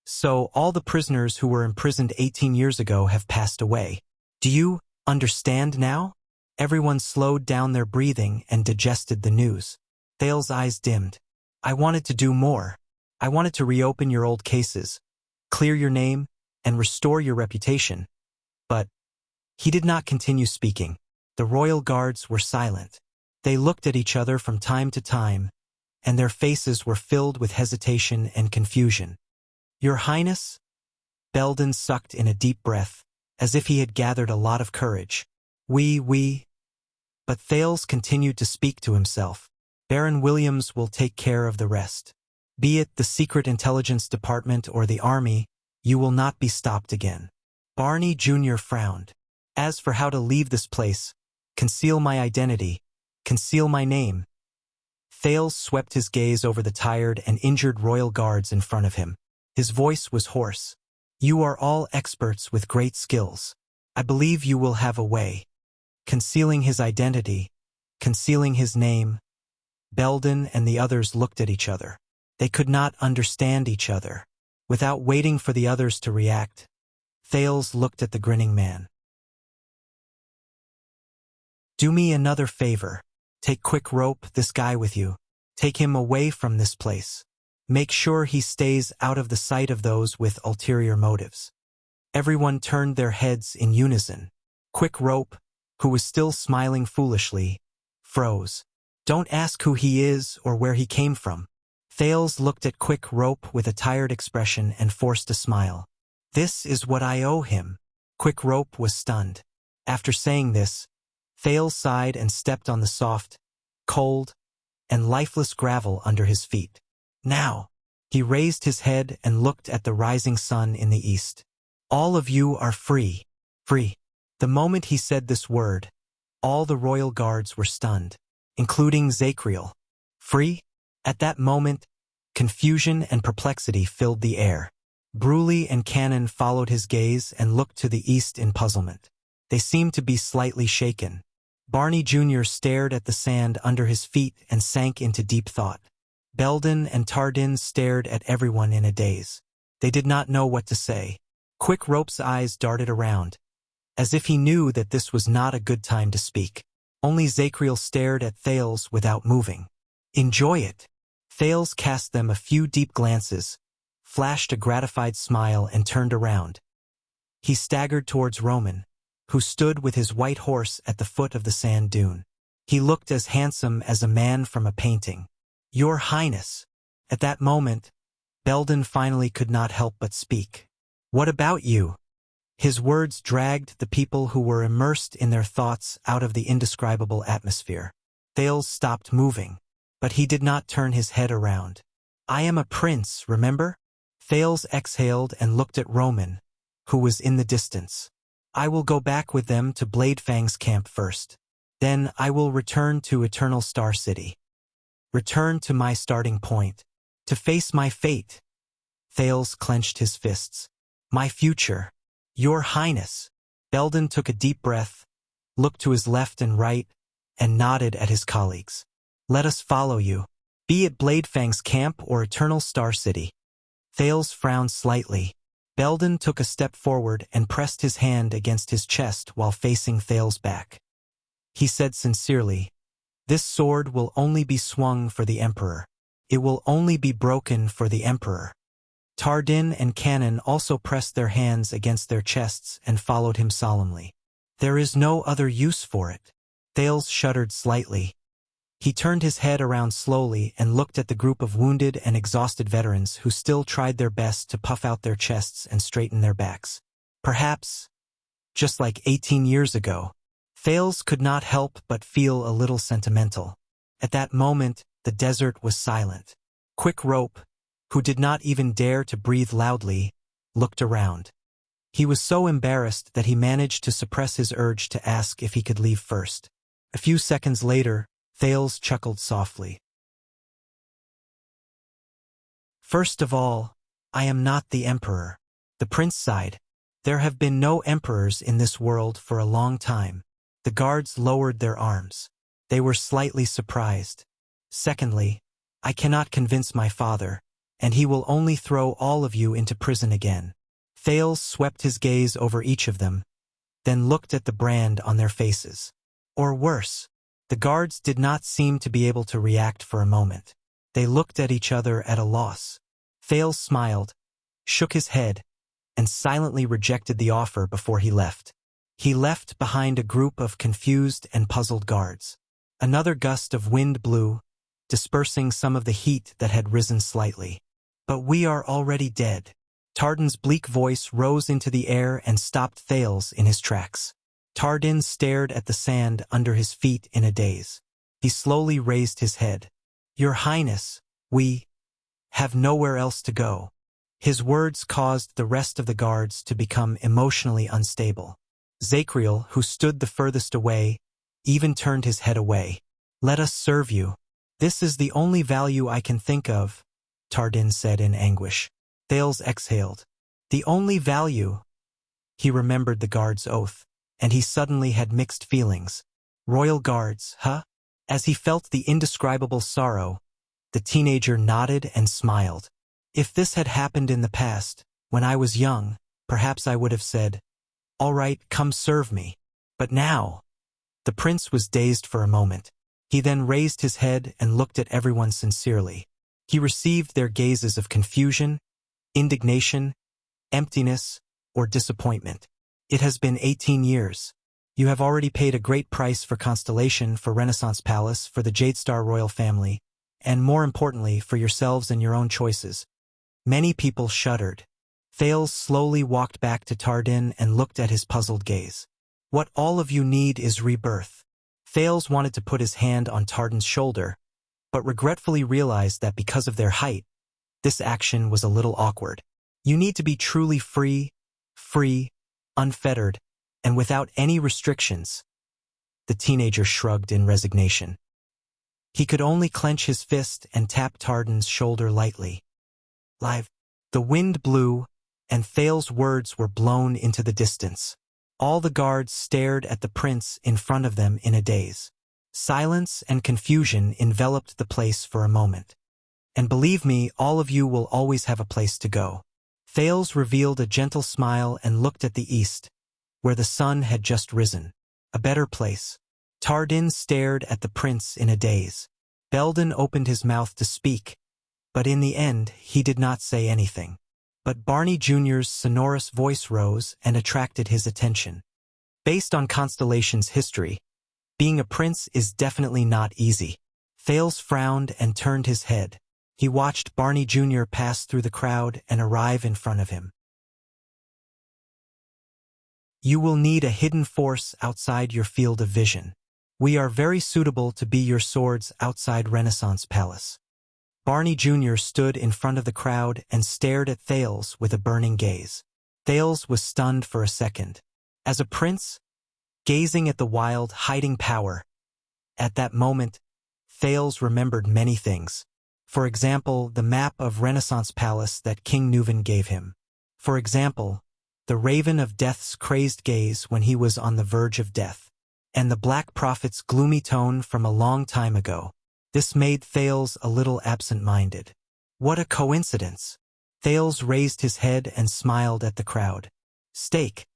So all the prisoners who were imprisoned 18 years ago have passed away. Do you understand now? Everyone slowed down their breathing and digested the news. Thales' eyes dimmed. I wanted to do more. I wanted to reopen your old cases, clear your name, and restore your reputation. But he did not continue speaking. The royal guards were silent. They looked at each other from time to time, and their faces were filled with hesitation and confusion. Your Highness? Belden sucked in a deep breath, as if he had gathered a lot of courage. We. But Thales continued to speak to himself. Baron Williams will take care of the rest. Be it the Secret Intelligence Department or the Army, you will not be stopped again. Barney Jr. frowned. As for how to leave this place, conceal my identity, conceal my name. Thales swept his gaze over the tired and injured royal guards in front of him. His voice was hoarse. You are all experts with great skills. I believe you will have a way. Concealing his identity, concealing his name. Belden and the others looked at each other. They could not understand each other. Without waiting for the others to react, Thales looked at the grinning man. Do me another favor. Take Quick Rope, this guy with you. Take him away from this place. Make sure he stays out of the sight of those with ulterior motives. Everyone turned their heads in unison. Quick Rope, who was still smiling foolishly, froze. Don't ask who he is or where he came from. Thales looked at Quick Rope with a tired expression and forced a smile. This is what I owe him. Quick Rope was stunned. After saying this, Thales sighed and stepped on the soft, cold, and lifeless gravel under his feet. Now, he raised his head and looked at the rising sun in the east. All of you are free. Free. The moment he said this word, all the royal guards were stunned, including Zacriel. Free? At that moment, confusion and perplexity filled the air. Bruley and Cannon followed his gaze and looked to the east in puzzlement. They seemed to be slightly shaken. Barney Jr. stared at the sand under his feet and sank into deep thought. Belden and Tardin stared at everyone in a daze. They did not know what to say. Quick Rope's eyes darted around, as if he knew that this was not a good time to speak. Only Zacriel stared at Thales without moving. Enjoy it. Thales cast them a few deep glances, flashed a gratified smile and turned around. He staggered towards Roman, who stood with his white horse at the foot of the sand dune. He looked as handsome as a man from a painting. Your Highness. At that moment, Belden finally could not help but speak. What about you? His words dragged the people who were immersed in their thoughts out of the indescribable atmosphere. Thales stopped moving, but he did not turn his head around. I am a prince, remember? Thales exhaled and looked at Roman, who was in the distance. I will go back with them to Bladefang's camp first. Then I will return to Eternal Star City. Return to my starting point. To face my fate. Thales clenched his fists. My future. Your Highness. Belden took a deep breath, looked to his left and right, and nodded at his colleagues. Let us follow you. Be it Bladefang's camp or Eternal Star City. Thales frowned slightly. Belden took a step forward and pressed his hand against his chest while facing Thales' back. He said sincerely, This sword will only be swung for the Emperor. It will only be broken for the Emperor. Tardin and Cannon also pressed their hands against their chests and followed him solemnly. There is no other use for it. Thales shuddered slightly. He turned his head around slowly and looked at the group of wounded and exhausted veterans who still tried their best to puff out their chests and straighten their backs. Perhaps, just like 18 years ago, Thales could not help but feel a little sentimental. At that moment, the desert was silent. Quick Rope, who did not even dare to breathe loudly, looked around. He was so embarrassed that he managed to suppress his urge to ask if he could leave first. A few seconds later, Thales chuckled softly. First of all, I am not the Emperor. The prince sighed. There have been no emperors in this world for a long time. The guards lowered their arms. They were slightly surprised. Secondly, I cannot convince my father, and he will only throw all of you into prison again. Thales swept his gaze over each of them, then looked at the brand on their faces. Or worse, the guards did not seem to be able to react for a moment. They looked at each other at a loss. Thales smiled, shook his head, and silently rejected the offer before he left. He left behind a group of confused and puzzled guards. Another gust of wind blew, dispersing some of the heat that had risen slightly. But we are already dead. Tardin's bleak voice rose into the air and stopped Thales in his tracks. Tardin stared at the sand under his feet in a daze. He slowly raised his head. "Your Highness, we have nowhere else to go." His words caused the rest of the guards to become emotionally unstable. Zacriel, who stood the furthest away, even turned his head away. "Let us serve you. This is the only value I can think of," Tardin said in anguish. Thales exhaled. "The only value?" He remembered the guard's oath, and he suddenly had mixed feelings. Royal guards, huh? As he felt the indescribable sorrow, the teenager nodded and smiled. "If this had happened in the past, when I was young, perhaps I would have said, 'All right, come serve me.' But now—" The prince was dazed for a moment. He then raised his head and looked at everyone sincerely. He received their gazes of confusion, indignation, emptiness, or disappointment. "It has been 18 years. You have already paid a great price for Constellation, for Renaissance Palace, for the Jadestar royal family, and more importantly, for yourselves and your own choices." Many people shuddered. Thales slowly walked back to Tardin and looked at his puzzled gaze. "What all of you need is rebirth." Thales wanted to put his hand on Tardin's shoulder, but regretfully realized that because of their height, this action was a little awkward. "You need to be truly free, unfettered, and without any restrictions." The teenager shrugged in resignation. He could only clench his fist and tap Tardin's shoulder lightly. "Live." The wind blew, and Thales' words were blown into the distance. All the guards stared at the prince in front of them in a daze. Silence and confusion enveloped the place for a moment. "And believe me, all of you will always have a place to go." Thales revealed a gentle smile and looked at the east, where the sun had just risen. "A better place." Tardin stared at the prince in a daze. Belden opened his mouth to speak, but in the end he did not say anything. But Barney Jr.'s sonorous voice rose and attracted his attention. "Based on Constellation's history, being a prince is definitely not easy." Thales frowned and turned his head. He watched Barney Jr. pass through the crowd and arrive in front of him. "You will need a hidden force outside your field of vision. We are very suitable to be your swords outside Renaissance Palace." Barney Jr. stood in front of the crowd and stared at Thales with a burning gaze. Thales was stunned for a second. As a prince, gazing at the wild, hiding power. At that moment, Thales remembered many things. For example, the map of Renaissance Palace that King Nuvan gave him. For example, the Raven of Death's crazed gaze when he was on the verge of death. And the Black Prophet's gloomy tone from a long time ago. This made Thales a little absent-minded. What a coincidence! Thales raised his head and smiled at the crowd. "Stake.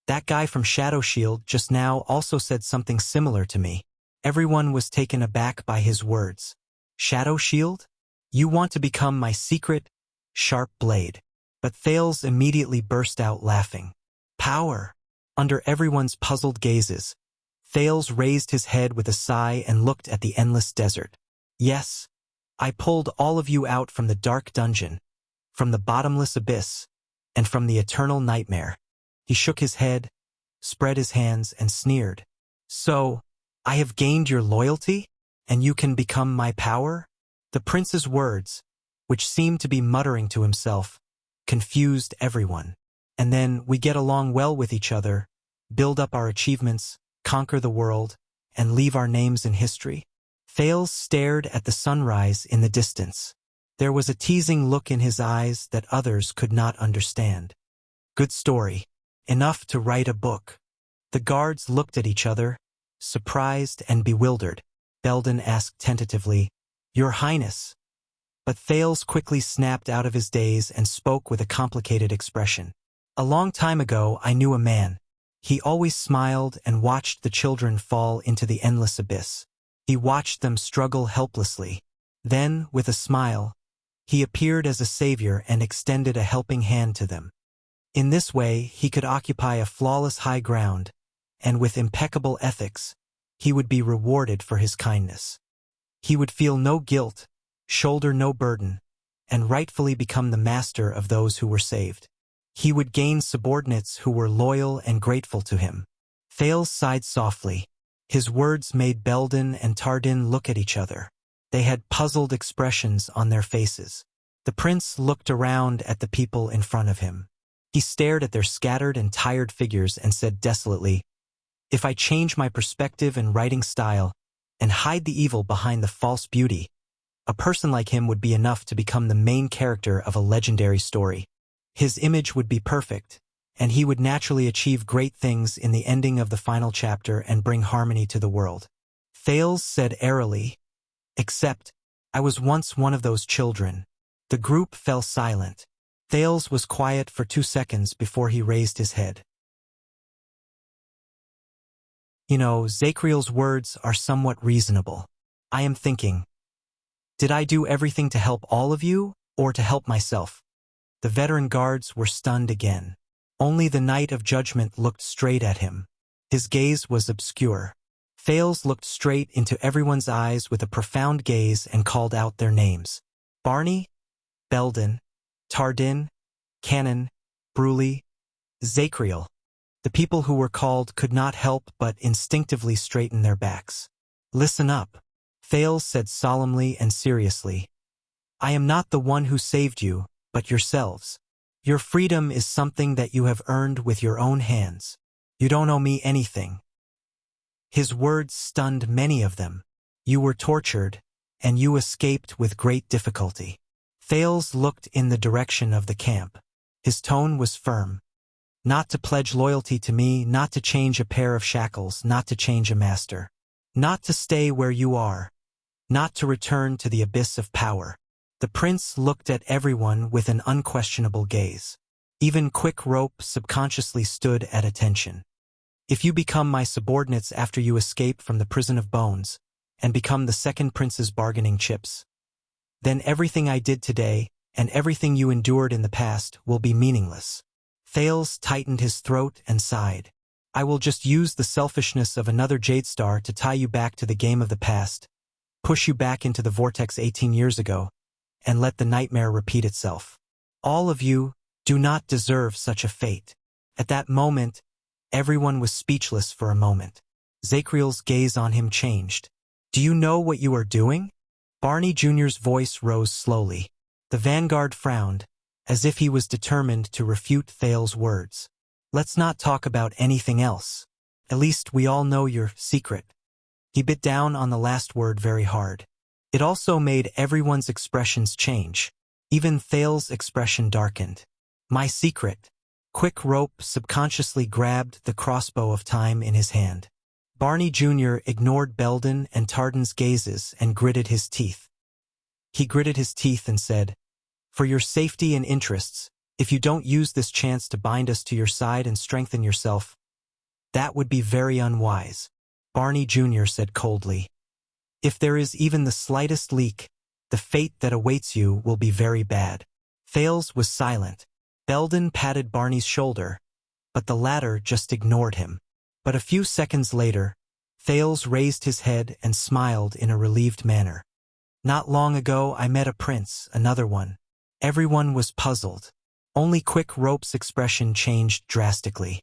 That guy from Shadow Shield just now also said something similar to me." Everyone was taken aback by his words. "Shadow Shield? You want to become my secret, sharp blade." But Thales immediately burst out laughing. "Power!" Under everyone's puzzled gazes, Thales raised his head with a sigh and looked at the endless desert. "Yes, I pulled all of you out from the dark dungeon, from the bottomless abyss, and from the eternal nightmare." He shook his head, spread his hands, and sneered. "So, I have gained your loyalty, and you can become my power?" The prince's words, which seemed to be muttering to himself, confused everyone. "And then we get along well with each other, build up our achievements, conquer the world, and leave our names in history?" Thales stared at the sunrise in the distance. There was a teasing look in his eyes that others could not understand. "Good story. Enough to write a book." The guards looked at each other, surprised and bewildered. Belden asked tentatively, "Your Highness." But Thales quickly snapped out of his daze and spoke with a complicated expression. "A long time ago I knew a man. He always smiled and watched the children fall into the endless abyss. He watched them struggle helplessly. Then, with a smile, he appeared as a savior and extended a helping hand to them. In this way, he could occupy a flawless high ground, and with impeccable ethics, he would be rewarded for his kindness. He would feel no guilt, shoulder no burden, and rightfully become the master of those who were saved. He would gain subordinates who were loyal and grateful to him. Thales sighed softly. His words made Belden and Tardin look at each other. They had puzzled expressions on their faces. The prince looked around at the people in front of him. He stared at their scattered and tired figures and said desolately, "If I change my perspective and writing style, and hide the evil behind the false beauty, a person like him would be enough to become the main character of a legendary story. His image would be perfect, and he would naturally achieve great things in the ending of the final chapter and bring harmony to the world." Thales said airily, "Except, I was once one of those children." The group fell silent. Thales was quiet for 2 seconds before he raised his head. "You know, Zachriel's words are somewhat reasonable. I am thinking, did I do everything to help all of you, or to help myself?" The veteran guards were stunned again. Only the Knight of Judgment looked straight at him. His gaze was obscure. Thales looked straight into everyone's eyes with a profound gaze and called out their names. Barney, Belden, Tardin, Cannon, Bruley, Zachriel. The people who were called could not help but instinctively straighten their backs. "Listen up," Thales said solemnly and seriously. "I am not the one who saved you, but yourselves. Your freedom is something that you have earned with your own hands. You don't owe me anything." His words stunned many of them. "You were tortured, and you escaped with great difficulty." Thales looked in the direction of the camp. His tone was firm. "Not to pledge loyalty to me, not to change a pair of shackles, not to change a master. Not to stay where you are. Not to return to the abyss of power." The prince looked at everyone with an unquestionable gaze. Even Quick Rope subconsciously stood at attention. "If you become my subordinates after you escape from the prison of bones, and become the second prince's bargaining chips, then everything I did today, and everything you endured in the past, will be meaningless." Thales tightened his throat and sighed. "I will just use the selfishness of another Jade Star to tie you back to the game of the past, push you back into the vortex 18 years ago, and let the nightmare repeat itself. All of you do not deserve such a fate." At that moment, everyone was speechless for a moment. Zachriel's gaze on him changed. "Do you know what you are doing?" Barney Jr.'s voice rose slowly. The vanguard frowned, as if he was determined to refute Thales' words. "Let's not talk about anything else. At least we all know your secret." He bit down on the last word very hard. It also made everyone's expressions change. Even Thales' expression darkened. "My secret." Quick Rope subconsciously grabbed the crossbow of time in his hand. Barney Jr. ignored Belden and Tardin's gazes and gritted his teeth. He gritted his teeth and said, "For your safety and interests, if you don't use this chance to bind us to your side and strengthen yourself, that would be very unwise." Barney Jr. said coldly, "If there is even the slightest leak, the fate that awaits you will be very bad." Thales was silent. Belden patted Barney's shoulder, but the latter just ignored him. But a few seconds later, Thales raised his head and smiled in a relieved manner. "Not long ago I met a prince, another one." Everyone was puzzled. Only Quick Rope's expression changed drastically.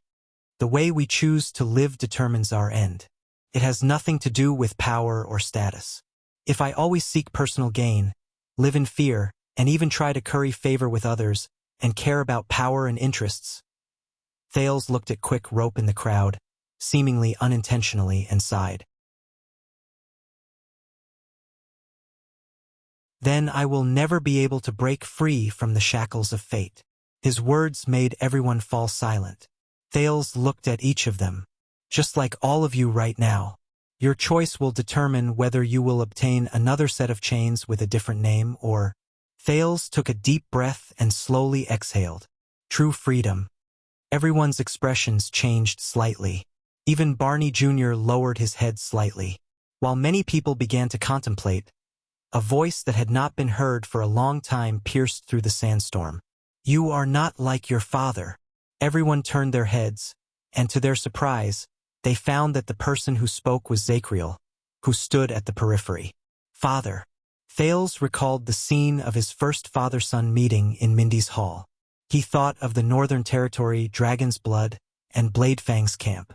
"The way we choose to live determines our end. It has nothing to do with power or status. If I always seek personal gain, live in fear, and even try to curry favor with others, and care about power and interests." Thales looked at Quick Rope in the crowd, seemingly unintentionally, and sighed. "Then I will never be able to break free from the shackles of fate." His words made everyone fall silent. Thales looked at each of them. "Just like all of you right now. Your choice will determine whether you will obtain another set of chains with a different name or—" Thales took a deep breath and slowly exhaled. "True freedom." Everyone's expressions changed slightly. Even Barney Jr. lowered his head slightly. While many people began to contemplate, a voice that had not been heard for a long time pierced through the sandstorm. "You are not like your father." Everyone turned their heads, and to their surprise, they found that the person who spoke was Zachriel, who stood at the periphery. "Father." Thales recalled the scene of his first father-son meeting in Mindy's hall. He thought of the Northern Territory, Dragon's Blood, and Bladefang's camp.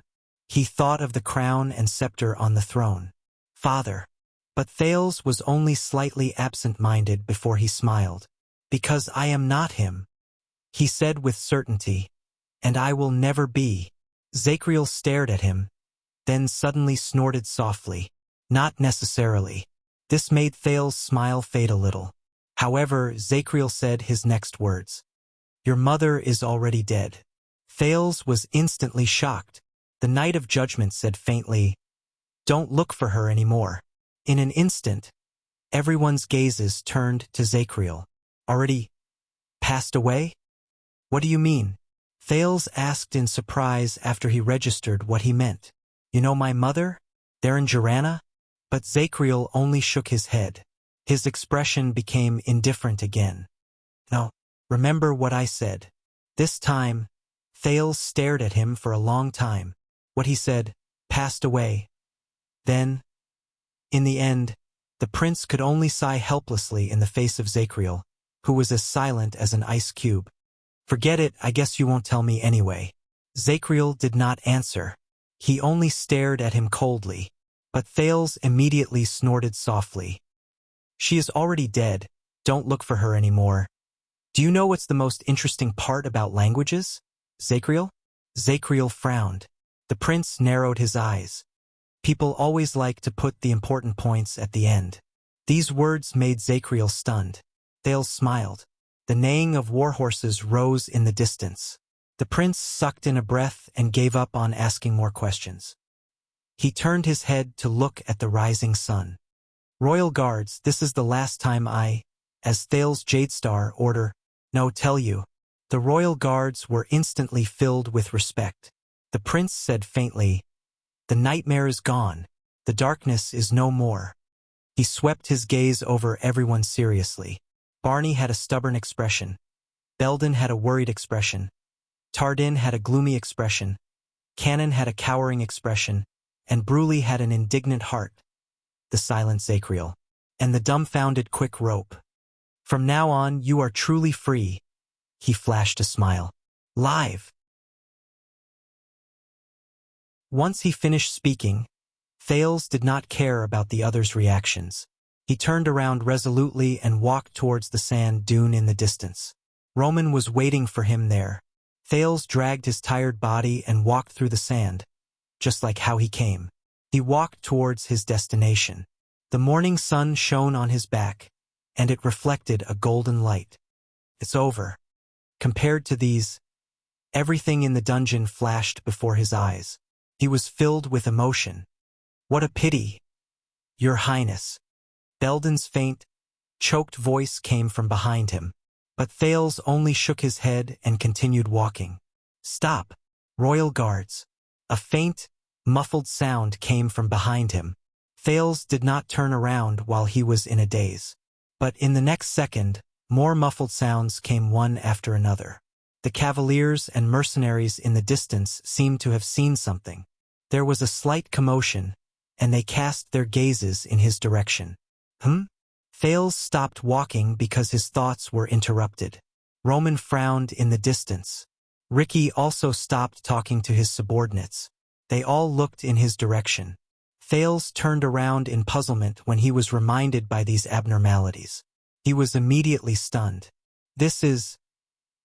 He thought of the crown and scepter on the throne. Father. But Thales was only slightly absent-minded before he smiled. Because I am not him, he said with certainty, and I will never be. Zacriel stared at him, then suddenly snorted softly. Not necessarily. This made Thales' smile fade a little. However, Zacriel said his next words. Your mother is already dead. Thales was instantly shocked. The Knight of Judgment said faintly, Don't look for her anymore. In an instant, everyone's gazes turned to Zacriel. Already passed away? What do you mean? Thales asked in surprise after he registered what he meant. You know my mother? There in Jirana? But Zacriel only shook his head. His expression became indifferent again. No, remember what I said. This time, Thales stared at him for a long time. What he said, passed away. Then, in the end, the prince could only sigh helplessly in the face of Zacriel, who was as silent as an ice cube. Forget it, I guess you won't tell me anyway. Zacriel did not answer. He only stared at him coldly. But Thales immediately snorted softly. She is already dead. Don't look for her anymore. Do you know what's the most interesting part about languages? Zacriel? Zacriel frowned. The prince narrowed his eyes. People always like to put the important points at the end. These words made Zacriel stunned. Thales smiled. The neighing of war horses rose in the distance. The prince sucked in a breath and gave up on asking more questions. He turned his head to look at the rising sun. Royal guards, this is the last time I, as Thales Jadestar, order, no, tell you. The royal guards were instantly filled with respect. The prince said faintly, The nightmare is gone. The darkness is no more. He swept his gaze over everyone seriously. Barney had a stubborn expression. Belden had a worried expression. Tardin had a gloomy expression. Cannon had a cowering expression. And Bruley had an indignant heart. The silent Zacriel. And the dumbfounded Quick Rope. From now on, you are truly free. He flashed a smile. Live. Once he finished speaking, Thales did not care about the others' reactions. He turned around resolutely and walked towards the sand dune in the distance. Roman was waiting for him there. Thales dragged his tired body and walked through the sand, just like how he came. He walked towards his destination. The morning sun shone on his back, and it reflected a golden light. It's over. Compared to these, everything in the dungeon flashed before his eyes. He was filled with emotion. What a pity, Your Highness. Belden's faint, choked voice came from behind him, but Thales only shook his head and continued walking. Stop, royal guards. A faint, muffled sound came from behind him. Thales did not turn around while he was in a daze. But in the next second, more muffled sounds came one after another. The cavaliers and mercenaries in the distance seemed to have seen something. There was a slight commotion, and they cast their gazes in his direction. Thales stopped walking because his thoughts were interrupted. Roman frowned in the distance. Ricky also stopped talking to his subordinates. They all looked in his direction. Thales turned around in puzzlement when he was reminded by these abnormalities. He was immediately stunned. This is...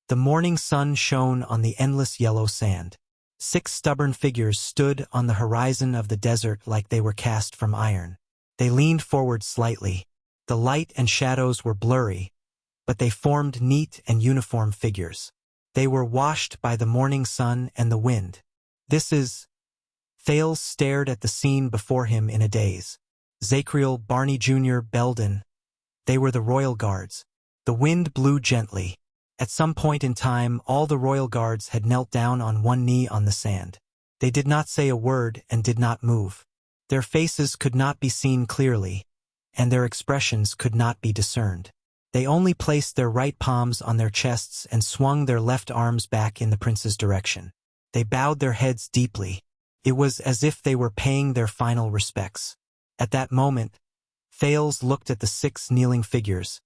The morning sun shone on the endless yellow sand. 6 stubborn figures stood on the horizon of the desert like they were cast from iron. They leaned forward slightly. The light and shadows were blurry, but they formed neat and uniform figures. They were washed by the morning sun and the wind. This is... Thales stared at the scene before him in a daze. Zacriel, Barney Jr., Belden. They were the royal guards. The wind blew gently. At some point in time, all the royal guards had knelt down on one knee on the sand. They did not say a word and did not move. Their faces could not be seen clearly, and their expressions could not be discerned. They only placed their right palms on their chests and swung their left arms back in the prince's direction. They bowed their heads deeply. It was as if they were paying their final respects. At that moment, Thales looked at the 6 kneeling figures,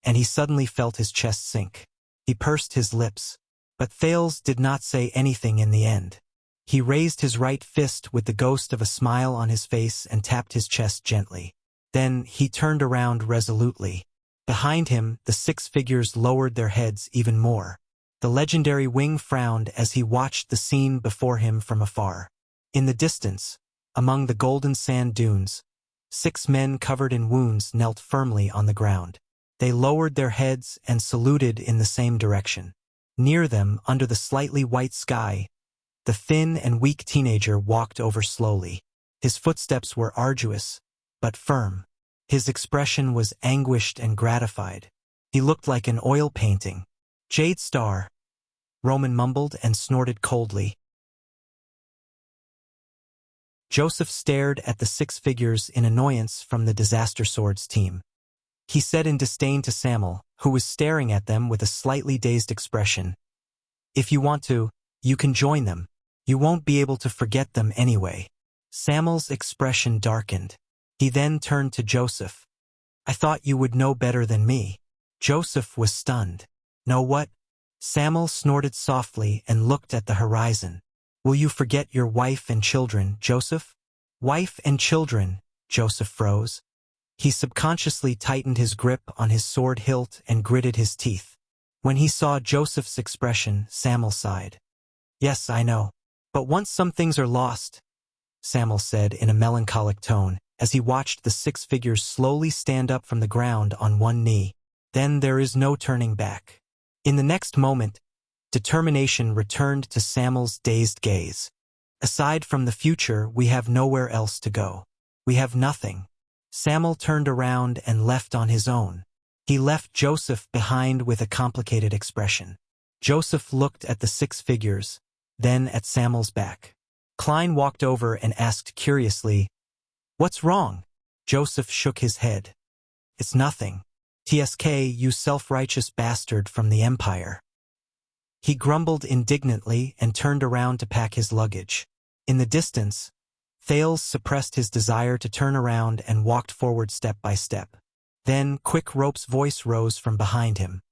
and he suddenly felt his chest sink. He pursed his lips, but Thales did not say anything in the end. He raised his right fist with the ghost of a smile on his face and tapped his chest gently. Then he turned around resolutely. Behind him, the 6 figures lowered their heads even more. The legendary Wing frowned as he watched the scene before him from afar. In the distance, among the golden sand dunes, 6 men covered in wounds knelt firmly on the ground. They lowered their heads and saluted in the same direction. Near them, under the slightly white sky, the thin and weak teenager walked over slowly. His footsteps were arduous, but firm. His expression was anguished and gratified. He looked like an oil painting. "Jade Star," Roman mumbled and snorted coldly. Joseph stared at the 6 figures in annoyance from the Disaster Swords team. He said in disdain to Samuel, who was staring at them with a slightly dazed expression, "If you want to, you can join them. You won't be able to forget them anyway." Samuel's expression darkened. He then turned to Joseph. "I thought you would know better than me." Joseph was stunned. "Know what?" Samuel snorted softly and looked at the horizon. "Will you forget your wife and children, Joseph?" "Wife and children," Joseph froze. He subconsciously tightened his grip on his sword hilt and gritted his teeth. When he saw Joseph's expression, Samuel sighed. "Yes, I know. But once some things are lost," Samuel said in a melancholic tone, as he watched the 6 figures slowly stand up from the ground on one knee, "then there is no turning back." In the next moment, determination returned to Samuel's dazed gaze. "Aside from the future, we have nowhere else to go. We have nothing." Samuel turned around and left on his own. He left Joseph behind with a complicated expression. Joseph looked at the 6 figures, then at Samuel's back. Klein walked over and asked curiously, "What's wrong?" Joseph shook his head. "It's nothing. TSK, you self-righteous bastard from the Empire." He grumbled indignantly and turned around to pack his luggage. In the distance, Thales suppressed his desire to turn around and walked forward step by step. Then Quick Rope's voice rose from behind him.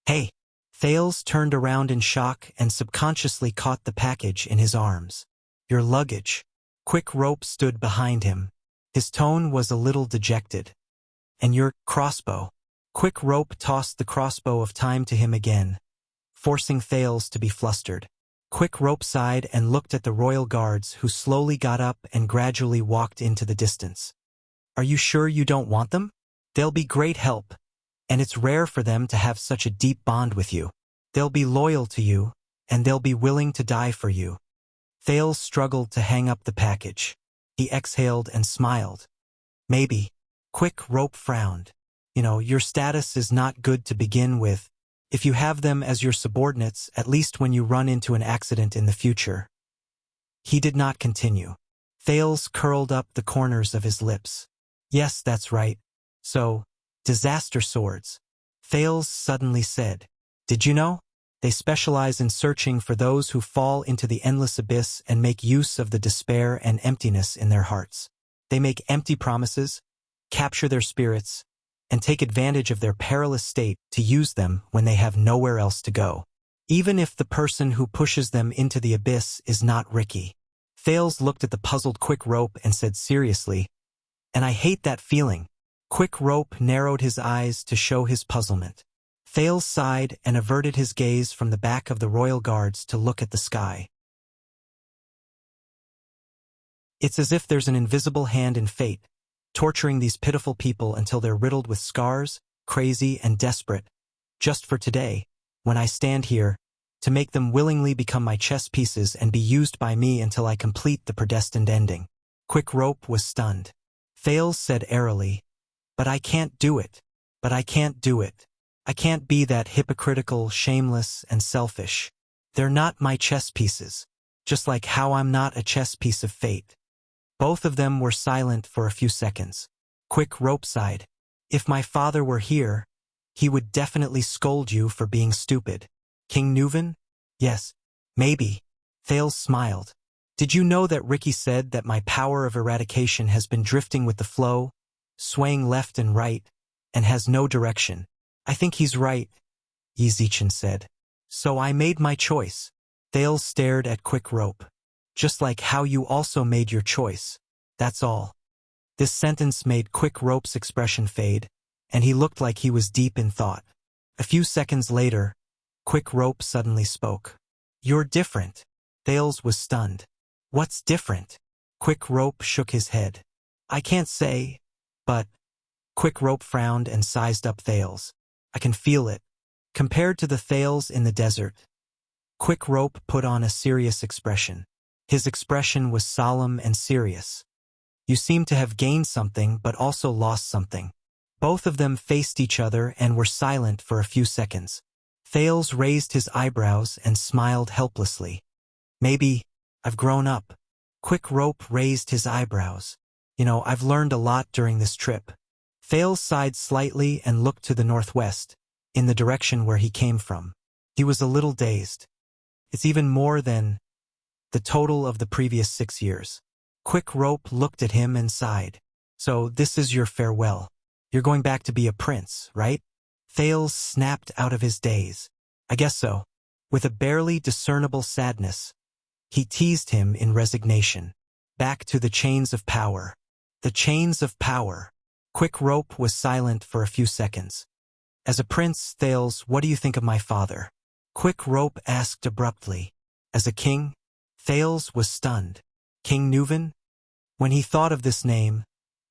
"Hey!" Thales turned around in shock and subconsciously caught the package in his arms. "Your luggage." Quick Rope stood behind him. His tone was a little dejected. "And your crossbow." Quick Rope tossed the crossbow of time to him again, forcing Thales to be flustered. Quick Rope sighed and looked at the royal guards who slowly got up and gradually walked into the distance. "Are you sure you don't want them? They'll be great help, and it's rare for them to have such a deep bond with you. They'll be loyal to you, and they'll be willing to die for you." Thales struggled to hang up the package. He exhaled and smiled. "Maybe." Quick Rope frowned. Your status is not good to begin with. If you have them as your subordinates, at least when you run into an accident in the future." He did not continue. Thales curled up the corners of his lips. "Yes, that's right. So, Disaster Swords," Thales suddenly said. "Did you know? They specialize in searching for those who fall into the endless abyss and make use of the despair and emptiness in their hearts. They make empty promises, capture their spirits, and take advantage of their perilous state to use them when they have nowhere else to go. Even if the person who pushes them into the abyss is not Ricky." Thales looked at the puzzled Quick Rope and said seriously, "And I hate that feeling." Quick Rope narrowed his eyes to show his puzzlement. Thales sighed and averted his gaze from the back of the royal guards to look at the sky. "It's as if there's an invisible hand in fate, torturing these pitiful people until they're riddled with scars, crazy and desperate, just for today, when I stand here, to make them willingly become my chess pieces and be used by me until I complete the predestined ending." Quick Rope was stunned. Thales said airily, "But I can't do it. But I can't do it. I can't be that hypocritical, shameless, and selfish. They're not my chess pieces, just like how I'm not a chess piece of fate." Both of them were silent for a few seconds. Quick Rope sighed. "If my father were here, he would definitely scold you for being stupid." "King Nuvan?" "Yes, maybe." Thales smiled. "Did you know that Ricky said that my power of eradication has been drifting with the flow, swaying left and right, and has no direction. I think he's right, Yi Zichen said. So I made my choice. Thales stared at Quick Rope. Just like how you also made your choice. That's all. This sentence made Quick Rope's expression fade, and he looked like he was deep in thought. A few seconds later, Quick Rope suddenly spoke. You're different. Thales was stunned. What's different? Quick Rope shook his head. I can't say, but... Quick Rope frowned and sized up Thales. I can feel it. Compared to the Thales in the desert. Quick Rope put on a serious expression. His expression was solemn and serious. You seem to have gained something but also lost something. Both of them faced each other and were silent for a few seconds. Thales raised his eyebrows and smiled helplessly. Maybe I've grown up. Quick Rope raised his eyebrows. I've learned a lot during this trip. Thales sighed slightly and looked to the northwest, in the direction where he came from. He was a little dazed. It's even more than the total of the previous 6 years. Quick Rope looked at him and sighed. So this is your farewell. You're going back to be a prince, right? Thales snapped out of his daze. I guess so. With a barely discernible sadness, he teased him in resignation. Back to the chains of power. The chains of power. Quick Rope was silent for a few seconds. As a prince, Thales, what do you think of my father? Quick Rope asked abruptly. As a king? Thales was stunned. King Nuven? When he thought of this name,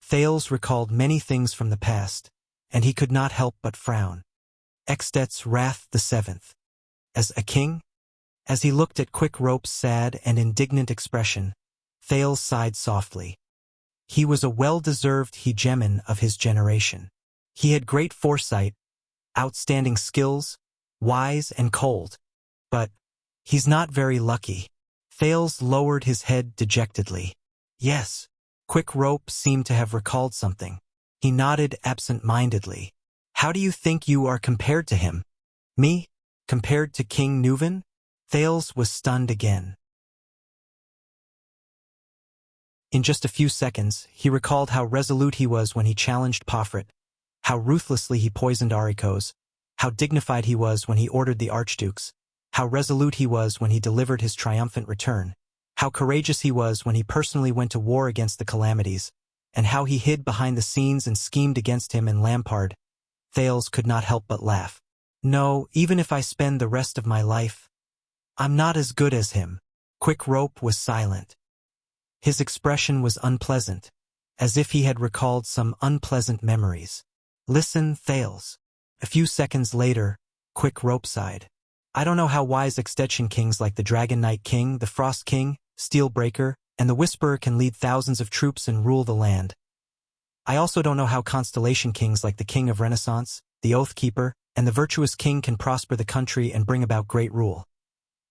Thales recalled many things from the past, and he could not help but frown. Extet's Wrath the Seventh. As a king? As he looked at Quick Rope's sad and indignant expression, Thales sighed softly. He was a well-deserved hegemon of his generation. He had great foresight, outstanding skills, wise and cold. But he's not very lucky. Thales lowered his head dejectedly. Yes. Quick Rope seemed to have recalled something. He nodded absent-mindedly. How do you think you are compared to him? Me? Compared to King Nuven? Thales was stunned again. In just a few seconds, he recalled how resolute he was when he challenged Pofret, how ruthlessly he poisoned Arikos, how dignified he was when he ordered the archdukes, how resolute he was when he delivered his triumphant return, how courageous he was when he personally went to war against the calamities, and how he hid behind the scenes and schemed against him and Lampard. Thales could not help but laugh. No, even if I spend the rest of my life, I'm not as good as him. Quick Rope was silent. His expression was unpleasant, as if he had recalled some unpleasant memories. Listen, Thales. A few seconds later, Quick Rope sighed. I don't know how wise extension kings like the Dragon Knight King, the Frost King, Steelbreaker, and the Whisperer can lead thousands of troops and rule the land. I also don't know how constellation kings like the King of Renaissance, the Oathkeeper, and the Virtuous King can prosper the country and bring about great rule.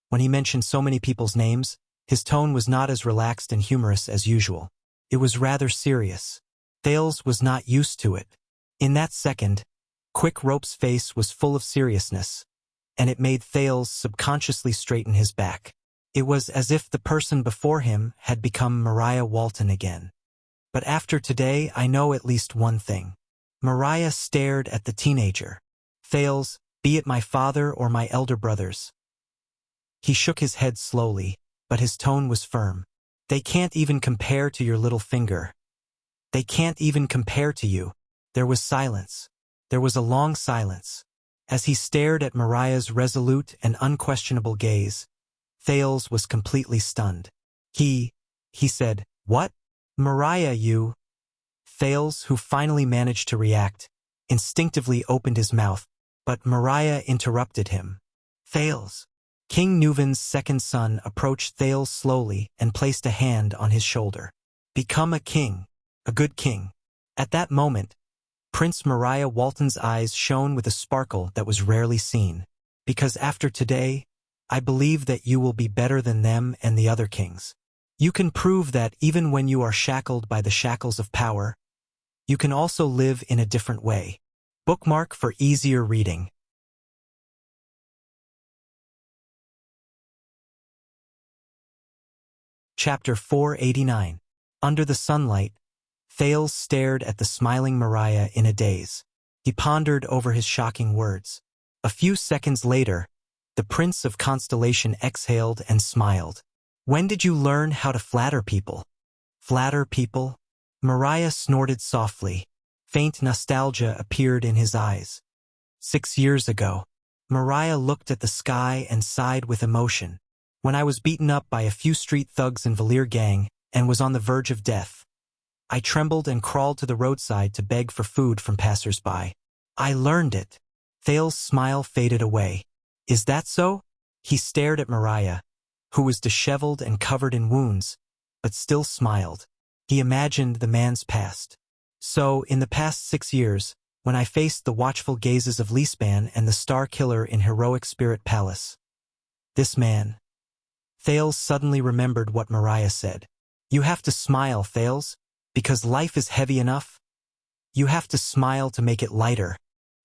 When he mentioned so many people's names, his tone was not as relaxed and humorous as usual. It was rather serious. Thales was not used to it. In that second, Quick Rope's face was full of seriousness, and it made Thales subconsciously straighten his back. It was as if the person before him had become Mariah Walton again. But after today, I know at least one thing. Mariah stared at the teenager. Thales, be it my father or my elder brothers. He shook his head slowly, but his tone was firm. They can't even compare to your little finger. They can't even compare to you. There was silence. There was a long silence. As he stared at Mariah's resolute and unquestionable gaze, Thales was completely stunned. He said, What? Mariah, you... Thales, who finally managed to react, instinctively opened his mouth, but Mariah interrupted him. Thales. King Nuven's second son approached Thales slowly and placed a hand on his shoulder. Become a king, a good king. At that moment, Prince Mariah Walton's eyes shone with a sparkle that was rarely seen. Because after today, I believe that you will be better than them and the other kings. You can prove that even when you are shackled by the shackles of power, you can also live in a different way. Bookmark for easier reading. Chapter 489. Under the sunlight, Thales stared at the smiling Mariah in a daze. He pondered over his shocking words. A few seconds later, the Prince of Constellation exhaled and smiled. When did you learn how to flatter people? Flatter people? Mariah snorted softly. Faint nostalgia appeared in his eyes. 6 years ago. Mariah looked at the sky and sighed with emotion. When I was beaten up by a few street thugs and Valir gang and was on the verge of death, I trembled and crawled to the roadside to beg for food from passers-by. I learned it. Thales' smile faded away. Is that so? He stared at Mariah, who was disheveled and covered in wounds, but still smiled. He imagined the man's past. So, in the past 6 years, when I faced the watchful gazes of Leespan and the Star Killer in Heroic Spirit Palace. This man. Thales suddenly remembered what Mariah said. You have to smile, Thales, because life is heavy enough. You have to smile to make it lighter.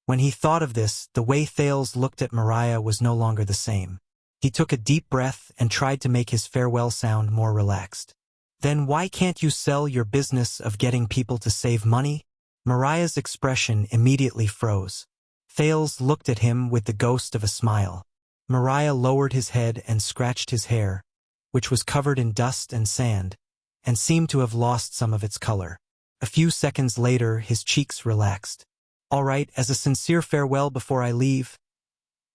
When he thought of this, the way Thales looked at Mariah was no longer the same. He took a deep breath and tried to make his farewell sound more relaxed. Then why can't you sell your business of getting people to save money? Mariah's expression immediately froze. Thales looked at him with the ghost of a smile. Mariah lowered his head and scratched his hair, which was covered in dust and sand, and seemed to have lost some of its color. A few seconds later, his cheeks relaxed. All right, as a sincere farewell before I leave.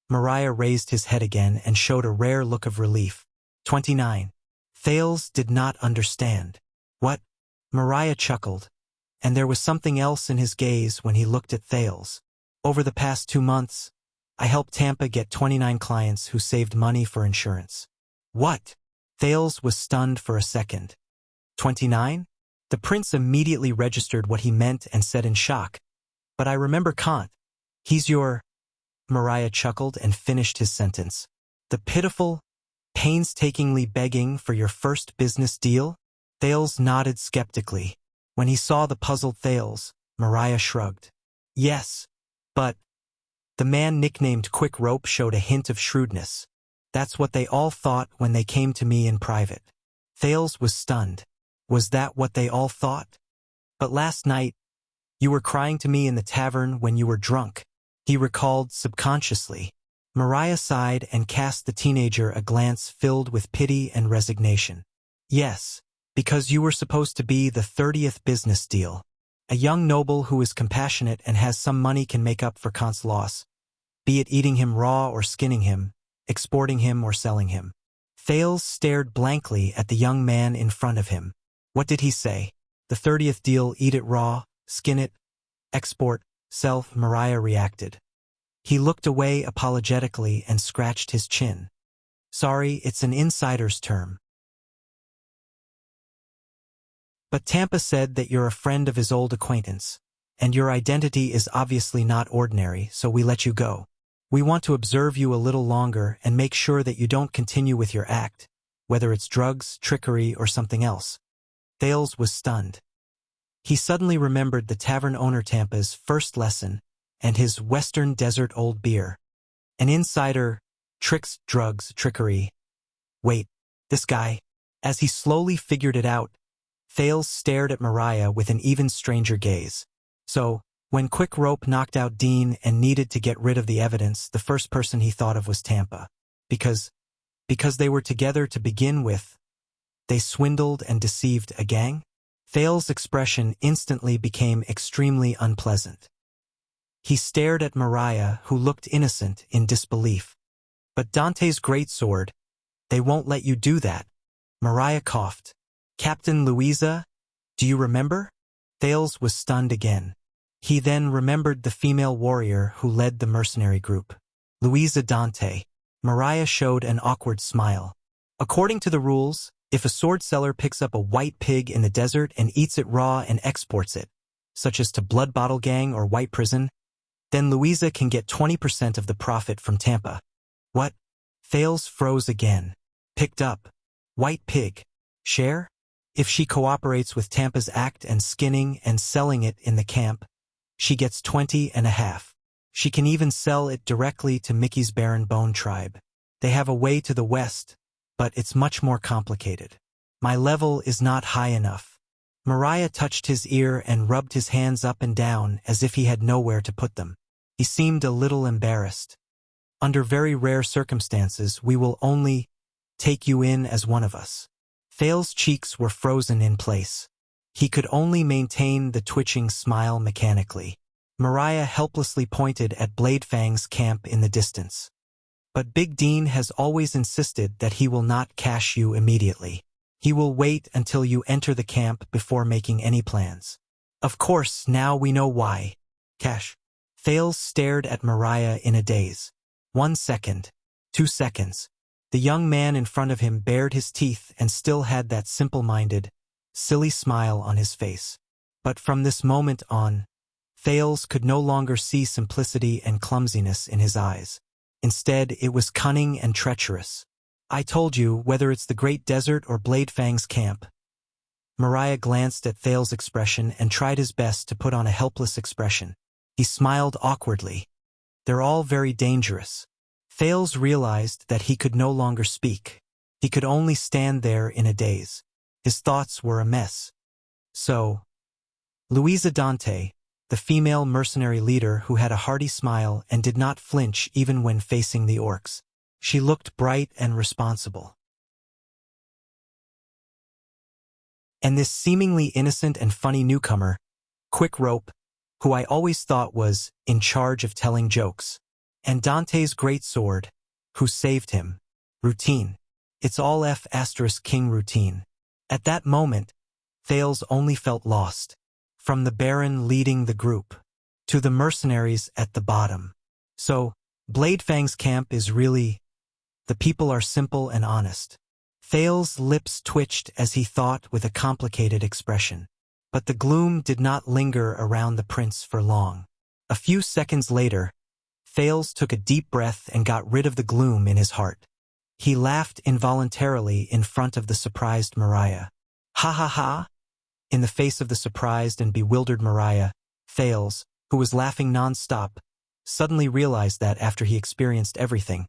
Mariah raised his head again and showed a rare look of relief. 29. Thales did not understand. What? Mariah chuckled. And there was something else in his gaze when he looked at Thales. Over the past 2 months, I helped Tampa get 29 clients who saved money for insurance. What? Thales was stunned for a second. 29? The prince immediately registered what he meant and said in shock. But I remember Kant. He's your... Mariah chuckled and finished his sentence. The pitiful, painstakingly begging for your first business deal? Thales nodded skeptically. When he saw the puzzled Thales, Mariah shrugged. Yes, but... The man nicknamed Quick Rope showed a hint of shrewdness. That's what they all thought when they came to me in private. Thales was stunned. Was that what they all thought? But last night, you were crying to me in the tavern when you were drunk, he recalled subconsciously. Mariah sighed and cast the teenager a glance filled with pity and resignation. Yes, because you were supposed to be the 30th business deal. A young noble who is compassionate and has some money can make up for Kant's loss, be it eating him raw or skinning him, exporting him or selling him. Thales stared blankly at the young man in front of him. What did he say? The 30th deal, eat it raw, skin it, export, sell, Mariah reacted. He looked away apologetically and scratched his chin. Sorry, it's an insider's term. But Tampa said that you're a friend of his old acquaintance, and your identity is obviously not ordinary, so we let you go. We want to observe you a little longer and make sure that you don't continue with your act, whether it's drugs, trickery, or something else. Thales was stunned. He suddenly remembered the tavern owner Tampa's first lesson and his Western Desert old beer. An insider, tricks, drugs, trickery. Wait, this guy. As he slowly figured it out, Thales stared at Mariah with an even stranger gaze. So, when Quick Rope knocked out Dean and needed to get rid of the evidence, the first person he thought of was Tampa. Because they were together to begin with, they swindled and deceived a gang? Thales' expression instantly became extremely unpleasant. He stared at Mariah, who looked innocent in disbelief. But Dante's greatsword, they won't let you do that. Mariah coughed. Captain Louisa, do you remember? Thales was stunned again. He then remembered the female warrior who led the mercenary group. Louisa Dante. Mariah showed an awkward smile. According to the rules, if a sword seller picks up a white pig in the desert and eats it raw and exports it, such as to Blood Bottle Gang or White Prison, then Louisa can get 20% of the profit from Tampa. What? Thales froze again. Picked up. White pig. Share? If she cooperates with Tampa's act and skinning and selling it in the camp, she gets 20.5. She can even sell it directly to Mickey's Baron Bone tribe. They have a way to the west, but it's much more complicated. My level is not high enough. Mariah touched his ear and rubbed his hands up and down as if he had nowhere to put them. He seemed a little embarrassed. Under very rare circumstances, we will only take you in as one of us. Thale's cheeks were frozen in place. He could only maintain the twitching smile mechanically. Mariah helplessly pointed at Bladefang's camp in the distance. But Big Dean has always insisted that he will not cash you immediately. He will wait until you enter the camp before making any plans. Of course, now we know why. Cash. Thales stared at Mariah in a daze. 1 second. 2 seconds. The young man in front of him bared his teeth and still had that simple-minded, silly smile on his face. But from this moment on, Thales could no longer see simplicity and clumsiness in his eyes. Instead, it was cunning and treacherous. I told you, whether it's the Great Desert or Bladefang's camp. Mariah glanced at Thales' expression and tried his best to put on a helpless expression. He smiled awkwardly. They're all very dangerous. Thales realized that he could no longer speak. He could only stand there in a daze. His thoughts were a mess. So, Louisa Dante, the female mercenary leader who had a hearty smile and did not flinch even when facing the orcs. She looked bright and responsible. And this seemingly innocent and funny newcomer, Quick Rope, who I always thought was in charge of telling jokes, and Dante's great sword, who saved him. Routine. It's all King routine. At that moment, Thales only felt lost. From the Baron leading the group, to the mercenaries at the bottom. So, Bladefang's camp is really... The people are simple and honest. Thales' lips twitched as he thought with a complicated expression. But the gloom did not linger around the prince for long. A few seconds later, Thales took a deep breath and got rid of the gloom in his heart. He laughed involuntarily in front of the surprised Mariah. Ha ha ha! In the face of the surprised and bewildered Mariah, Thales, who was laughing non-stop, suddenly realized that after he experienced everything,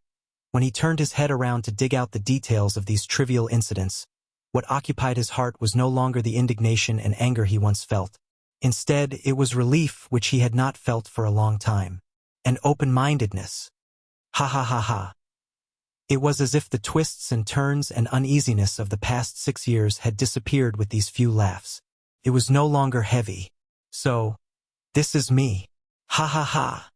when he turned his head around to dig out the details of these trivial incidents, what occupied his heart was no longer the indignation and anger he once felt. Instead, it was relief which he had not felt for a long time. And open-mindedness. Ha ha ha ha. It was as if the twists and turns and uneasiness of the past 6 years had disappeared with these few laughs. It was no longer heavy. So, this is me. Ha ha ha.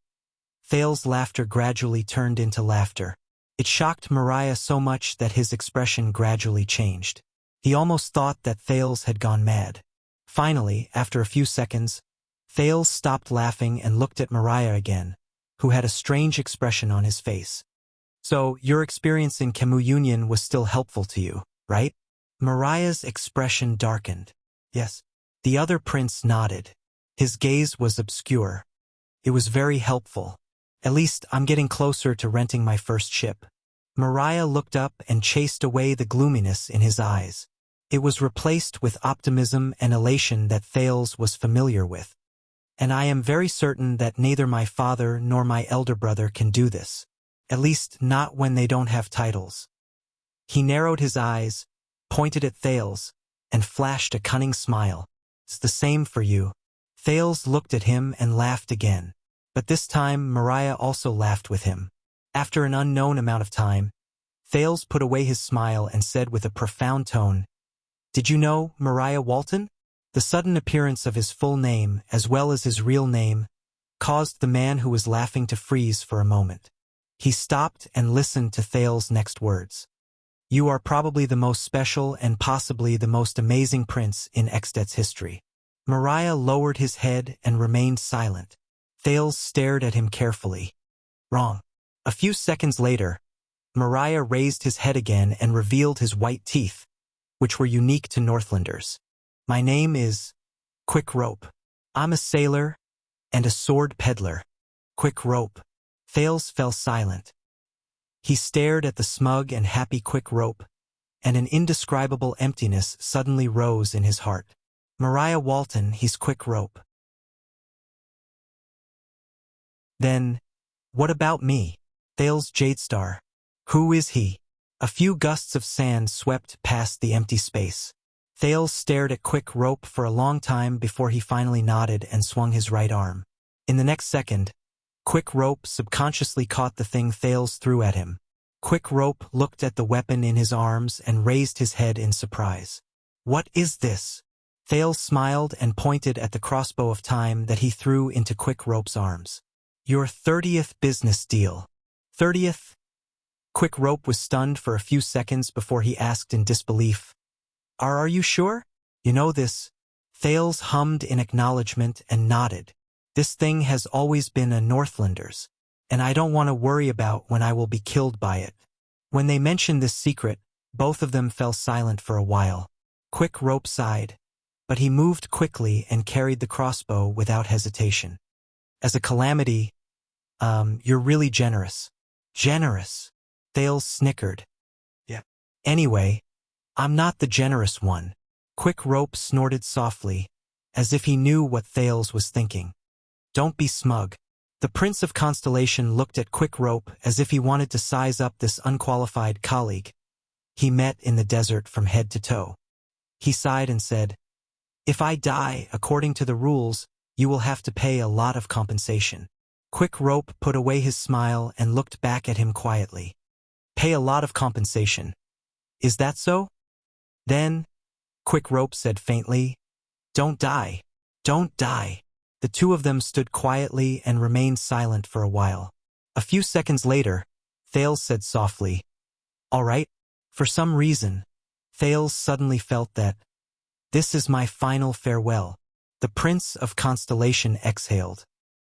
Thales' laughter gradually turned into laughter. It shocked Mariah so much that his expression gradually changed. He almost thought that Thales had gone mad. Finally, after a few seconds, Thales stopped laughing and looked at Mariah again, who had a strange expression on his face. So, your experience in Communion was still helpful to you, right? Mariah's expression darkened. Yes. The other prince nodded. His gaze was obscure. It was very helpful. At least I'm getting closer to renting my first ship. Mariah looked up and chased away the gloominess in his eyes. It was replaced with optimism and elation that Thales was familiar with. And I am very certain that neither my father nor my elder brother can do this. At least not when they don't have titles. He narrowed his eyes, pointed at Thales, and flashed a cunning smile. It's the same for you. Thales looked at him and laughed again. But this time Mariah also laughed with him. After an unknown amount of time, Thales put away his smile and said with a profound tone, "Did you know Mariah Walton?" The sudden appearance of his full name, as well as his real name, caused the man who was laughing to freeze for a moment. He stopped and listened to Thales' next words. "You are probably the most special and possibly the most amazing prince in Extet's history." Mariah lowered his head and remained silent. Thales stared at him carefully. Wrong. A few seconds later, Mariah raised his head again and revealed his white teeth, which were unique to Northlanders. "My name is Quick Rope. I'm a sailor and a sword peddler." Quick Rope. Thales fell silent. He stared at the smug and happy Quick Rope, and an indescribable emptiness suddenly rose in his heart. Mariah Walton, he's Quick Rope. Then, what about me? Thales Jadestar. Who is he? A few gusts of sand swept past the empty space. Thales stared at Quick Rope for a long time before he finally nodded and swung his right arm. In the next second, Quick Rope subconsciously caught the thing Thales threw at him. Quick Rope looked at the weapon in his arms and raised his head in surprise. "What is this?" Thales smiled and pointed at the crossbow of time that he threw into Quick Rope's arms. "Your 30th business deal." 30th? Quick Rope was stunned for a few seconds before he asked in disbelief, Are you sure? You know this?" Thales hummed in acknowledgement and nodded. "This thing has always been a Northlander's, and I don't want to worry about when I will be killed by it." When they mentioned this secret, both of them fell silent for a while. Quick Rope sighed, but he moved quickly and carried the crossbow without hesitation. "As a calamity, you're really generous." "Generous?" Thales snickered. "Yeah. Anyway, I'm not the generous one." Quick Rope snorted softly, as if he knew what Thales was thinking. "Don't be smug." The Prince of Constellation looked at Quick Rope as if he wanted to size up this unqualified colleague he met in the desert from head to toe. He sighed and said, "If I die, according to the rules, you will have to pay a lot of compensation." Quick Rope put away his smile and looked back at him quietly. "Pay a lot of compensation. Is that so?" "Then," Quick Rope said faintly, "don't die. Don't die." The two of them stood quietly and remained silent for a while. A few seconds later, Thales said softly, "All right." For some reason, Thales suddenly felt that, "This is my final farewell." The Prince of Constellation exhaled.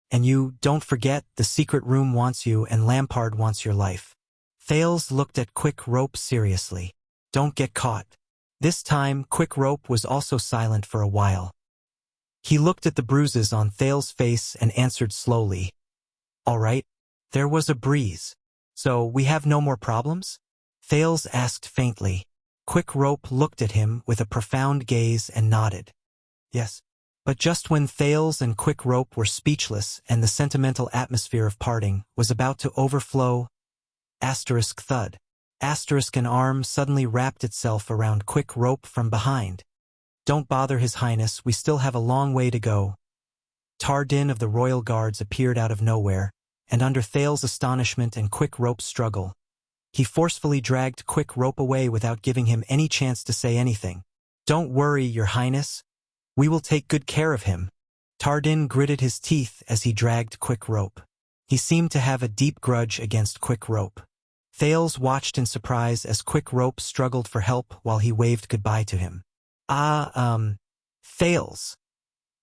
"And you, don't forget, the secret room wants you and Lampard wants your life." Thales looked at Quick Rope seriously. "Don't get caught." This time, Quick Rope was also silent for a while. He looked at the bruises on Thales' face and answered slowly, "All right." There was a breeze. "So we have no more problems?" Thales asked faintly. Quick Rope looked at him with a profound gaze and nodded. "Yes." But just when Thales and Quick Rope were speechless and the sentimental atmosphere of parting was about to overflow, thud. An arm suddenly wrapped itself around Quick Rope from behind. "Don't bother His Highness, we still have a long way to go." Tardin of the Royal Guards appeared out of nowhere, and under Thales' astonishment and Quick Rope's struggle, he forcefully dragged Quick Rope away without giving him any chance to say anything. "Don't worry, Your Highness. We will take good care of him." Tardin gritted his teeth as he dragged Quick Rope. He seemed to have a deep grudge against Quick Rope. Thales watched in surprise as Quick Rope struggled for help while he waved goodbye to him. Thales."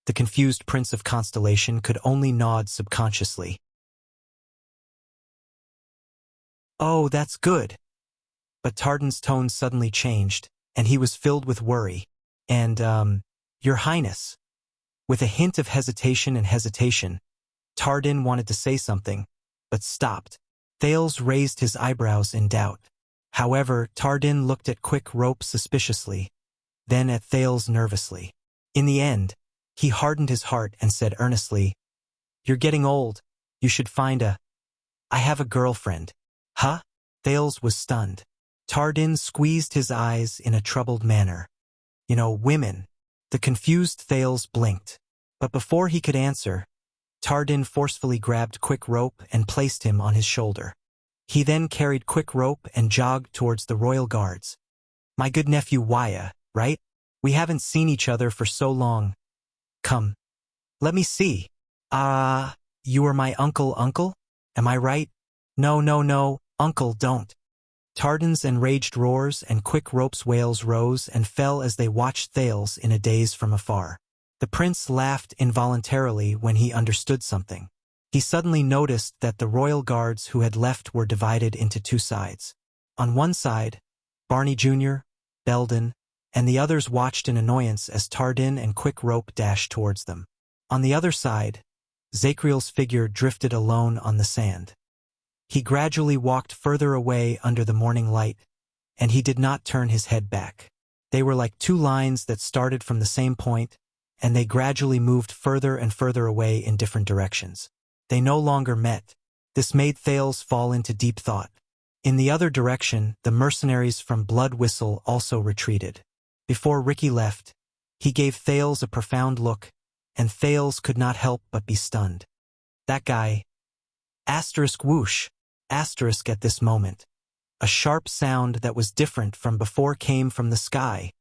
The confused Prince of Constellation could only nod subconsciously. "Oh, that's good." But Tardin's tone suddenly changed, and he was filled with worry. "And, Your Highness." With a hint of hesitation, Tardin wanted to say something, but stopped. Thales raised his eyebrows in doubt. However, Tardin looked at Quick Rope suspiciously, then at Thales nervously. In the end, he hardened his heart and said earnestly, "You're getting old. You should find I have a girlfriend." "Huh?" Thales was stunned. Tardin squeezed his eyes in a troubled manner. "You know, women." The confused Thales blinked. But before he could answer, Tardin forcefully grabbed Quick Rope and placed him on his shoulder. He then carried Quick Rope and jogged towards the Royal Guards. "My good nephew Wuxia, right? We haven't seen each other for so long. Come. Let me see. You are my uncle? Am I right?" No, uncle, don't." Tardin's enraged roars and Quick Rope's wails rose and fell as they watched Thales in a daze from afar. The prince laughed involuntarily when he understood something. He suddenly noticed that the royal guards who had left were divided into two sides. On one side, Barney Jr., Belden, and the others watched in annoyance as Tardin and Quick Rope dashed towards them. On the other side, Zakriel's figure drifted alone on the sand. He gradually walked further away under the morning light, and he did not turn his head back. They were like two lines that started from the same point, and they gradually moved further and further away in different directions. They no longer met. This made Thales fall into deep thought. In the other direction, the mercenaries from Blood Whistle also retreated. Before Ricky left, he gave Thales a profound look, and Thales could not help but be stunned. That guy, asterisk whoosh, asterisk at this moment. A sharp sound that was different from before came from the sky.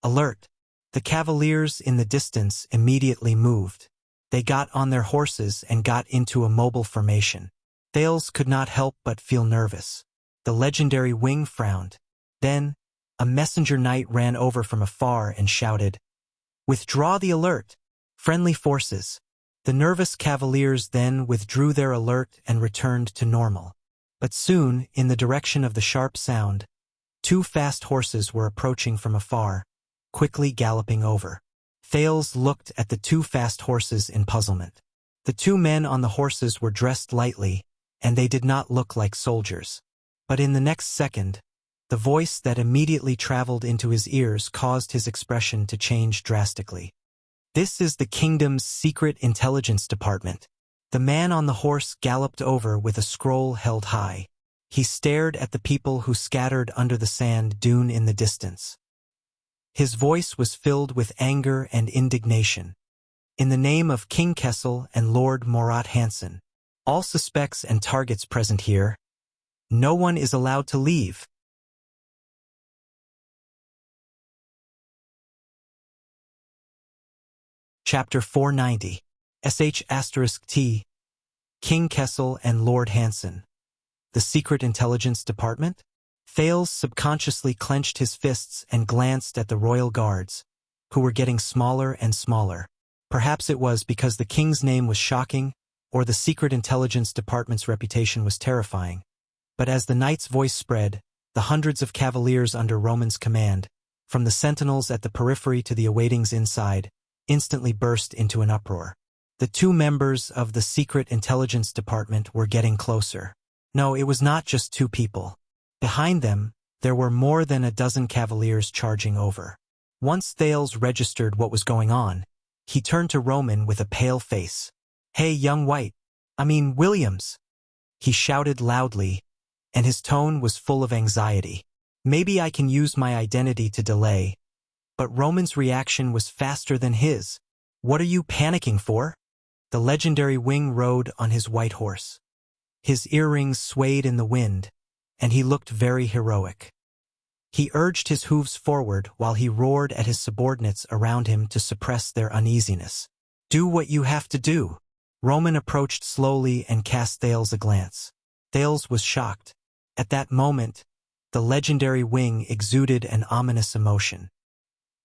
Alert! The cavaliers in the distance immediately moved. They got on their horses and got into a mobile formation. Thales could not help but feel nervous. The legendary Wing frowned. Then, a messenger knight ran over from afar and shouted, "Withdraw the alert! Friendly forces!" The nervous cavaliers then withdrew their alert and returned to normal. But soon, in the direction of the sharp sound, two fast horses were approaching from afar, quickly galloping over. Thales looked at the two fast horses in puzzlement. The two men on the horses were dressed lightly, and they did not look like soldiers. But in the next second, the voice that immediately traveled into his ears caused his expression to change drastically. "This is the kingdom's secret intelligence department." The man on the horse galloped over with a scroll held high. He stared at the people who scattered under the sand dune in the distance. His voice was filled with anger and indignation. "In the name of King Kessel and Lord Morat Hansen, all suspects and targets present here, no one is allowed to leave." Chapter 490. *T. King Kessel and Lord Hansen. The Secret Intelligence Department? Thales subconsciously clenched his fists and glanced at the royal guards, who were getting smaller and smaller. Perhaps it was because the king's name was shocking, or the Secret Intelligence Department's reputation was terrifying. But as the knight's voice spread, the hundreds of cavaliers under Roman's command, from the sentinels at the periphery to the awaitings inside, instantly burst into an uproar. The two members of the Secret Intelligence Department were getting closer. No, it was not just two people. Behind them, there were more than a dozen cavaliers charging over. Once Thales registered what was going on, he turned to Roman with a pale face. "Hey, young Williams!" He shouted loudly, and his tone was full of anxiety. "Maybe I can use my identity to delay." But Roman's reaction was faster than his. "What are you panicking for?" The legendary Wing rode on his white horse. His earrings swayed in the wind, and he looked very heroic. He urged his hooves forward while he roared at his subordinates around him to suppress their uneasiness. "Do what you have to do." Roman approached slowly and cast Thales a glance. Thales was shocked. At that moment, the legendary Wing exuded an ominous emotion.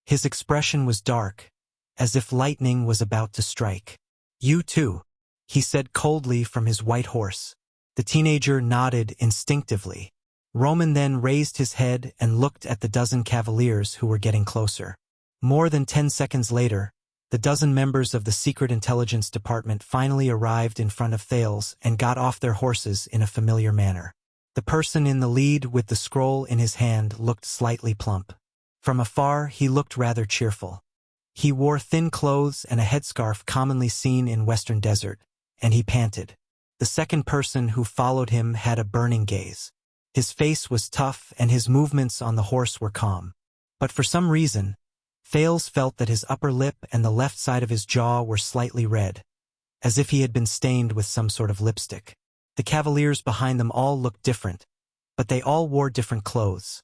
His expression was dark, as if lightning was about to strike. "You too," he said coldly from his white horse. The teenager nodded instinctively. Roman then raised his head and looked at the dozen cavaliers who were getting closer. More than 10 seconds later, the dozen members of the Secret Intelligence Department finally arrived in front of Thales and got off their horses in a familiar manner. The person in the lead with the scroll in his hand looked slightly plump. From afar, he looked rather cheerful. He wore thin clothes and a headscarf commonly seen in Western Desert, and he panted. The second person who followed him had a burning gaze. His face was tough and his movements on the horse were calm. But for some reason, Thales felt that his upper lip and the left side of his jaw were slightly red, as if he had been stained with some sort of lipstick. The cavaliers behind them all looked different, but they all wore different clothes.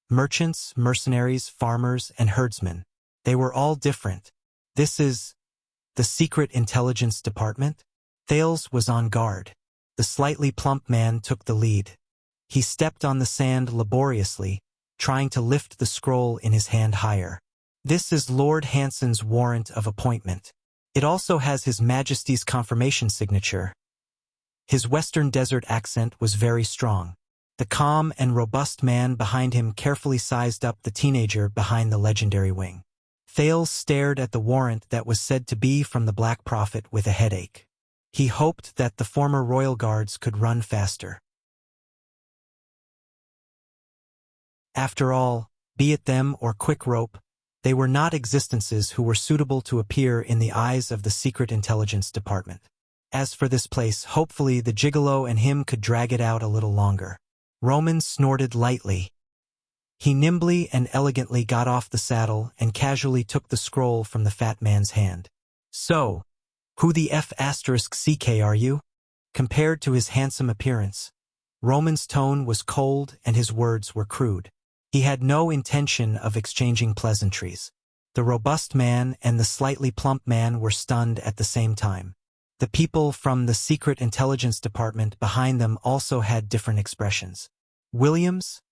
Merchants, mercenaries, farmers, and herdsmen. They were all different. "This is the Secret Intelligence Department?" Thales was on guard. The slightly plump man took the lead. He stepped on the sand laboriously, trying to lift the scroll in his hand higher. "This is Lord Hansen's warrant of appointment. It also has His Majesty's confirmation signature." His Western Desert accent was very strong. The calm and robust man behind him carefully sized up the teenager behind the legendary Wing. Thales stared at the warrant that was said to be from the Black Prophet with a headache. He hoped that the former royal guards could run faster. After all, be it them or Quick Rope, they were not existences who were suitable to appear in the eyes of the Secret Intelligence Department. As for this place, hopefully the gigolo and him could drag it out a little longer. Roman snorted lightly. He nimbly and elegantly got off the saddle and casually took the scroll from the fat man's hand. So, who the F***ck are you? Compared to his handsome appearance, Roman's tone was cold and his words were crude. He had no intention of exchanging pleasantries. The robust man and the slightly plump man were stunned at the same time. The people from the Secret Intelligence Department behind them also had different expressions. Williams?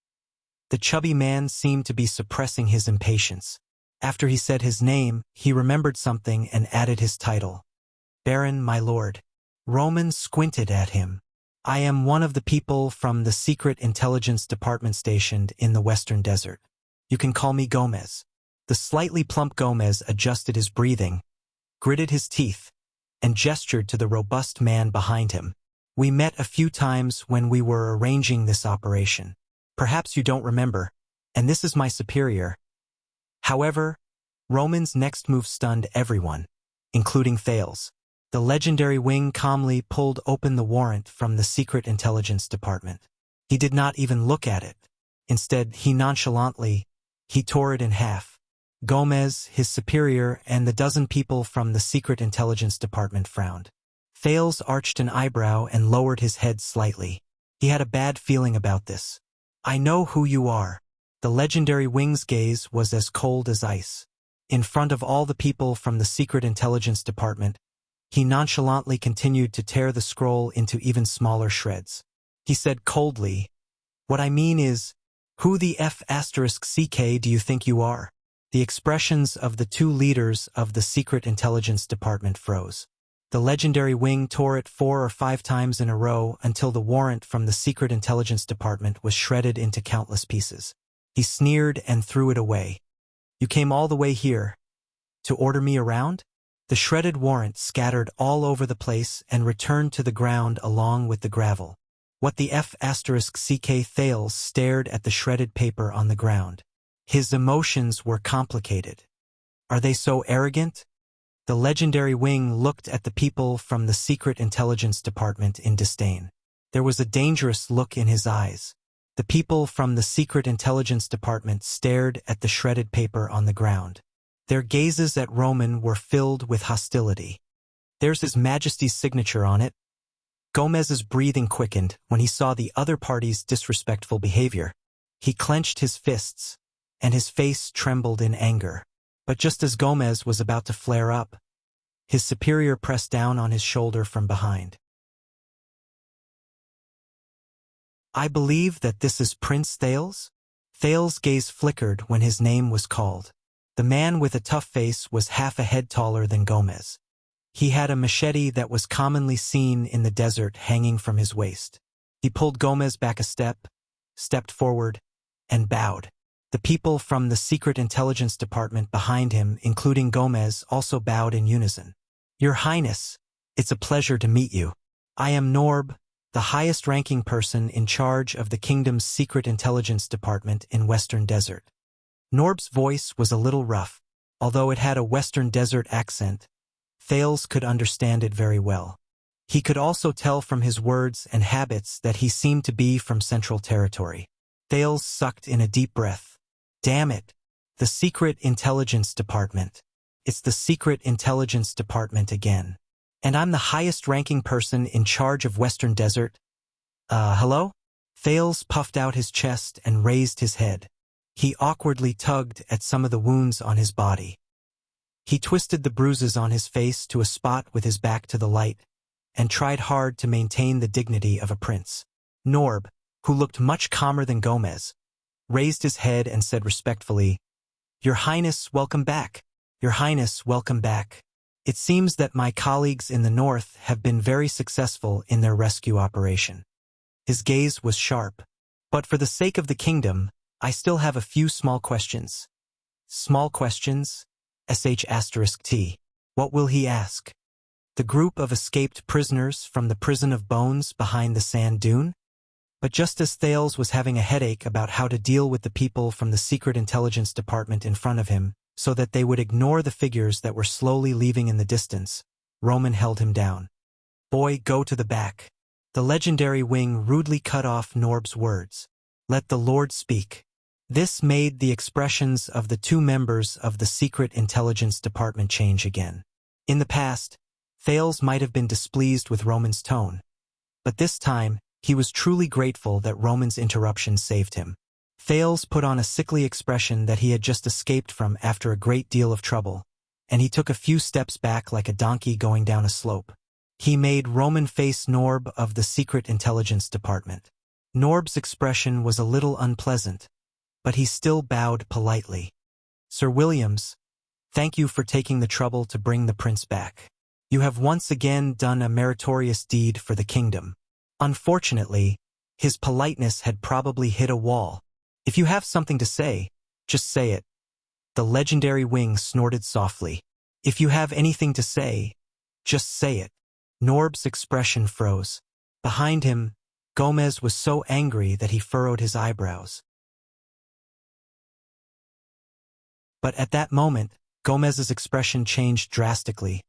The chubby man seemed to be suppressing his impatience. After he said his name, he remembered something and added his title. Baron, my lord. Roman squinted at him. I am one of the people from the Secret Intelligence Department stationed in the Western Desert. You can call me Gomez. The slightly plump Gomez adjusted his breathing, gritted his teeth, and gestured to the robust man behind him. We met a few times when we were arranging this operation. Perhaps you don't remember, and this is my superior. However, Roman's next move stunned everyone, including Thales. The legendary wing calmly pulled open the warrant from the Secret Intelligence Department. He did not even look at it. Instead, he tore it in half. Gomez, his superior, and the dozen people from the Secret Intelligence Department frowned. Thales arched an eyebrow and lowered his head slightly. He had a bad feeling about this. I know who you are. The legendary wing's gaze was as cold as ice. In front of all the people from the Secret Intelligence Department, he nonchalantly continued to tear the scroll into even smaller shreds. He said coldly, "What I mean is, who the F***ck do you think you are?" The expressions of the two leaders of the Secret Intelligence Department froze. The legendary wing tore it 4 or 5 times in a row until the warrant from the Secret Intelligence Department was shredded into countless pieces. He sneered and threw it away. You came all the way here to order me around? The shredded warrant scattered all over the place and returned to the ground along with the gravel. What the F***ck Thales stared at the shredded paper on the ground. His emotions were complicated. Are they so arrogant? The legendary wing looked at the people from the Secret Intelligence Department in disdain. There was a dangerous look in his eyes. The people from the Secret Intelligence Department stared at the shredded paper on the ground. Their gazes at Roman were filled with hostility. There's His Majesty's signature on it. Gomez's breathing quickened when he saw the other party's disrespectful behavior. He clenched his fists, and his face trembled in anger. But just as Gomez was about to flare up, his superior pressed down on his shoulder from behind. I believe that this is Prince Thales? Thales' gaze flickered when his name was called. The man with a tough face was half a head taller than Gomez. He had a machete that was commonly seen in the desert hanging from his waist. He pulled Gomez back a step, stepped forward, and bowed. The people from the Secret Intelligence Department behind him, including Gomez, also bowed in unison. Your Highness, it's a pleasure to meet you. I am Norb, the highest-ranking person in charge of the kingdom's Secret Intelligence Department in Western Desert. Norb's voice was a little rough. Although it had a Western Desert accent, Thales could understand it very well. He could also tell from his words and habits that he seemed to be from Central Territory. Thales sucked in a deep breath. Damn it. The Secret Intelligence Department. It's the Secret Intelligence Department again. And I'm the highest-ranking person in charge of Western Desert. Hello? Thales puffed out his chest and raised his head. He awkwardly tugged at some of the wounds on his body. He twisted the bruises on his face to a spot with his back to the light, and tried hard to maintain the dignity of a prince. Norb, who looked much calmer than Gomez, raised his head and said respectfully, Your Highness, welcome back. Your Highness, welcome back. It seems that my colleagues in the north have been very successful in their rescue operation. His gaze was sharp. But for the sake of the kingdom, I still have a few small questions. Small questions? **T. What will he ask? The group of escaped prisoners from the prison of bones behind the sand dune? But just as Thales was having a headache about how to deal with the people from the Secret Intelligence Department in front of him, so that they would ignore the figures that were slowly leaving in the distance, Roman held him down. Boy, go to the back. The legendary wing rudely cut off Norb's words. Let the Lord speak. This made the expressions of the two members of the Secret Intelligence Department change again. In the past, Thales might have been displeased with Roman's tone, but this time, he was truly grateful that Roman's interruption saved him. Thales put on a sickly expression that he had just escaped from after a great deal of trouble, and he took a few steps back like a donkey going down a slope. He made Roman face Norb of the Secret Intelligence Department. Norb's expression was a little unpleasant, but he still bowed politely. Sir Williams, thank you for taking the trouble to bring the prince back. You have once again done a meritorious deed for the kingdom. Unfortunately, his politeness had probably hit a wall. If you have something to say, just say it. The legendary wing snorted softly. If you have anything to say, just say it. Norb's expression froze. Behind him, Gomez was so angry that he furrowed his eyebrows. But at that moment, Gomez's expression changed drastically,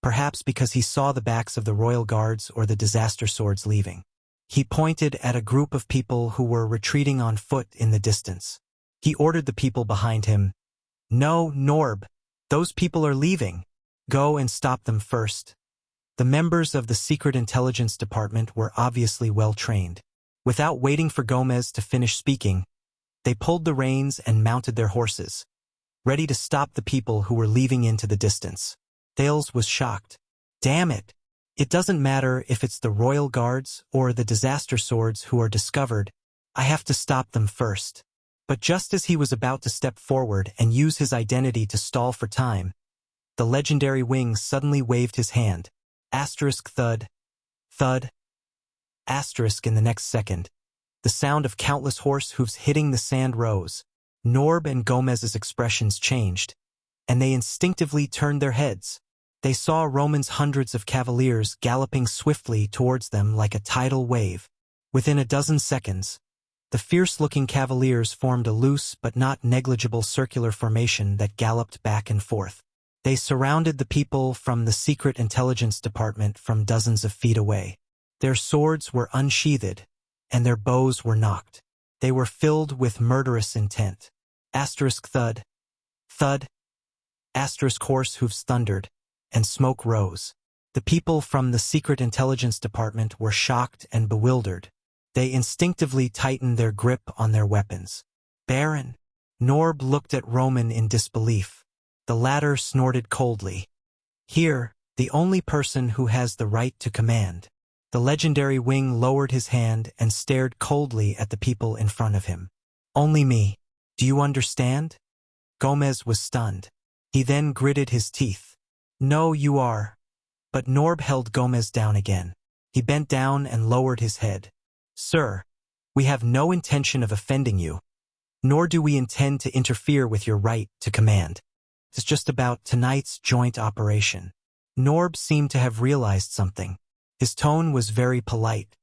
perhaps because he saw the backs of the royal guards or the disaster swords leaving. He pointed at a group of people who were retreating on foot in the distance. He ordered the people behind him, "No, Norb, those people are leaving. Go and stop them first." The members of the Secret Intelligence Department were obviously well trained. Without waiting for Gomez to finish speaking, they pulled the reins and mounted their horses, ready to stop the people who were leaving into the distance. Thales was shocked. Damn it! It doesn't matter if it's the royal guards or the disaster swords who are discovered, I have to stop them first. But just as he was about to step forward and use his identity to stall for time, the legendary wing suddenly waved his hand. Asterisk thud. Thud. Asterisk in the next second. The sound of countless horse hooves hitting the sand rose. Norb and Gomez's expressions changed, and they instinctively turned their heads. They saw Roman's hundreds of cavaliers galloping swiftly towards them like a tidal wave. Within a dozen seconds, the fierce-looking cavaliers formed a loose but not negligible circular formation that galloped back and forth. They surrounded the people from the Secret Intelligence Department from dozens of feet away. Their swords were unsheathed, and their bows were nocked. They were filled with murderous intent. Asterisk thud. Thud. Asterisk horse hooves thundered, and smoke rose. The people from the Secret Intelligence Department were shocked and bewildered. They instinctively tightened their grip on their weapons. Baron. Norb looked at Roman in disbelief. The latter snorted coldly. Here, the only person who has the right to command. The legendary wing lowered his hand and stared coldly at the people in front of him. Only me. Do you understand? Gomez was stunned. He then gritted his teeth. No, you are. But Norb held Gomez down again. He bent down and lowered his head. Sir, we have no intention of offending you, nor do we intend to interfere with your right to command. It's just about tonight's joint operation. Norb seemed to have realized something. His tone was very polite.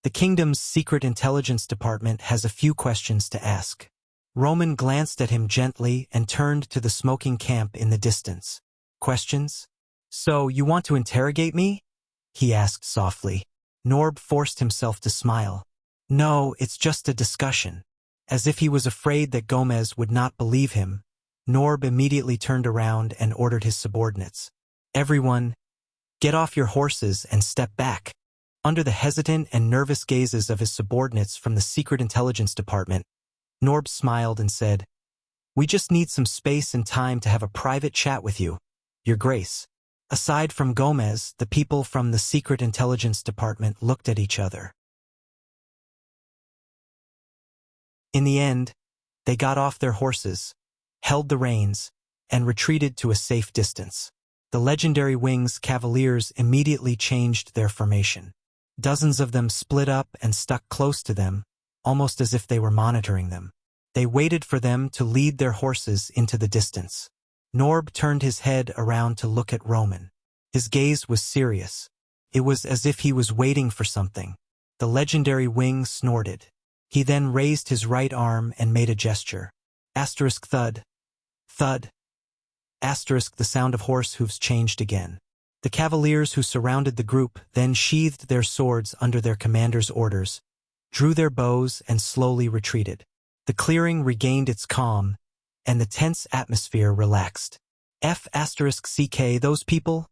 The kingdom's Secret Intelligence Department has a few questions to ask. Roman glanced at him gently and turned to the smoking camp in the distance. Questions? So, you want to interrogate me? He asked softly. Norb forced himself to smile. No, it's just a discussion. As if he was afraid that Gomez would not believe him, Norb immediately turned around and ordered his subordinates. Everyone, get off your horses and step back. Under the hesitant and nervous gazes of his subordinates from the Secret Intelligence Department, Norb smiled and said, We just need some space and time to have a private chat with you, Your Grace. Aside from Gomez, the people from the Secret Intelligence Department looked at each other. In the end, they got off their horses, held the reins, and retreated to a safe distance. The legendary wing's cavaliers immediately changed their formation. Dozens of them split up and stuck close to them, almost as if they were monitoring them. They waited for them to lead their horses into the distance. Norb turned his head around to look at Roman. His gaze was serious. It was as if he was waiting for something. The legendary wing snorted. He then raised his right arm and made a gesture. Asterisk thud. Thud. Asterisk the sound of horse hooves changed again. The cavaliers who surrounded the group then sheathed their swords under their commander's orders, drew their bows and slowly retreated. The clearing regained its calm, and the tense atmosphere relaxed. F***CK, those people?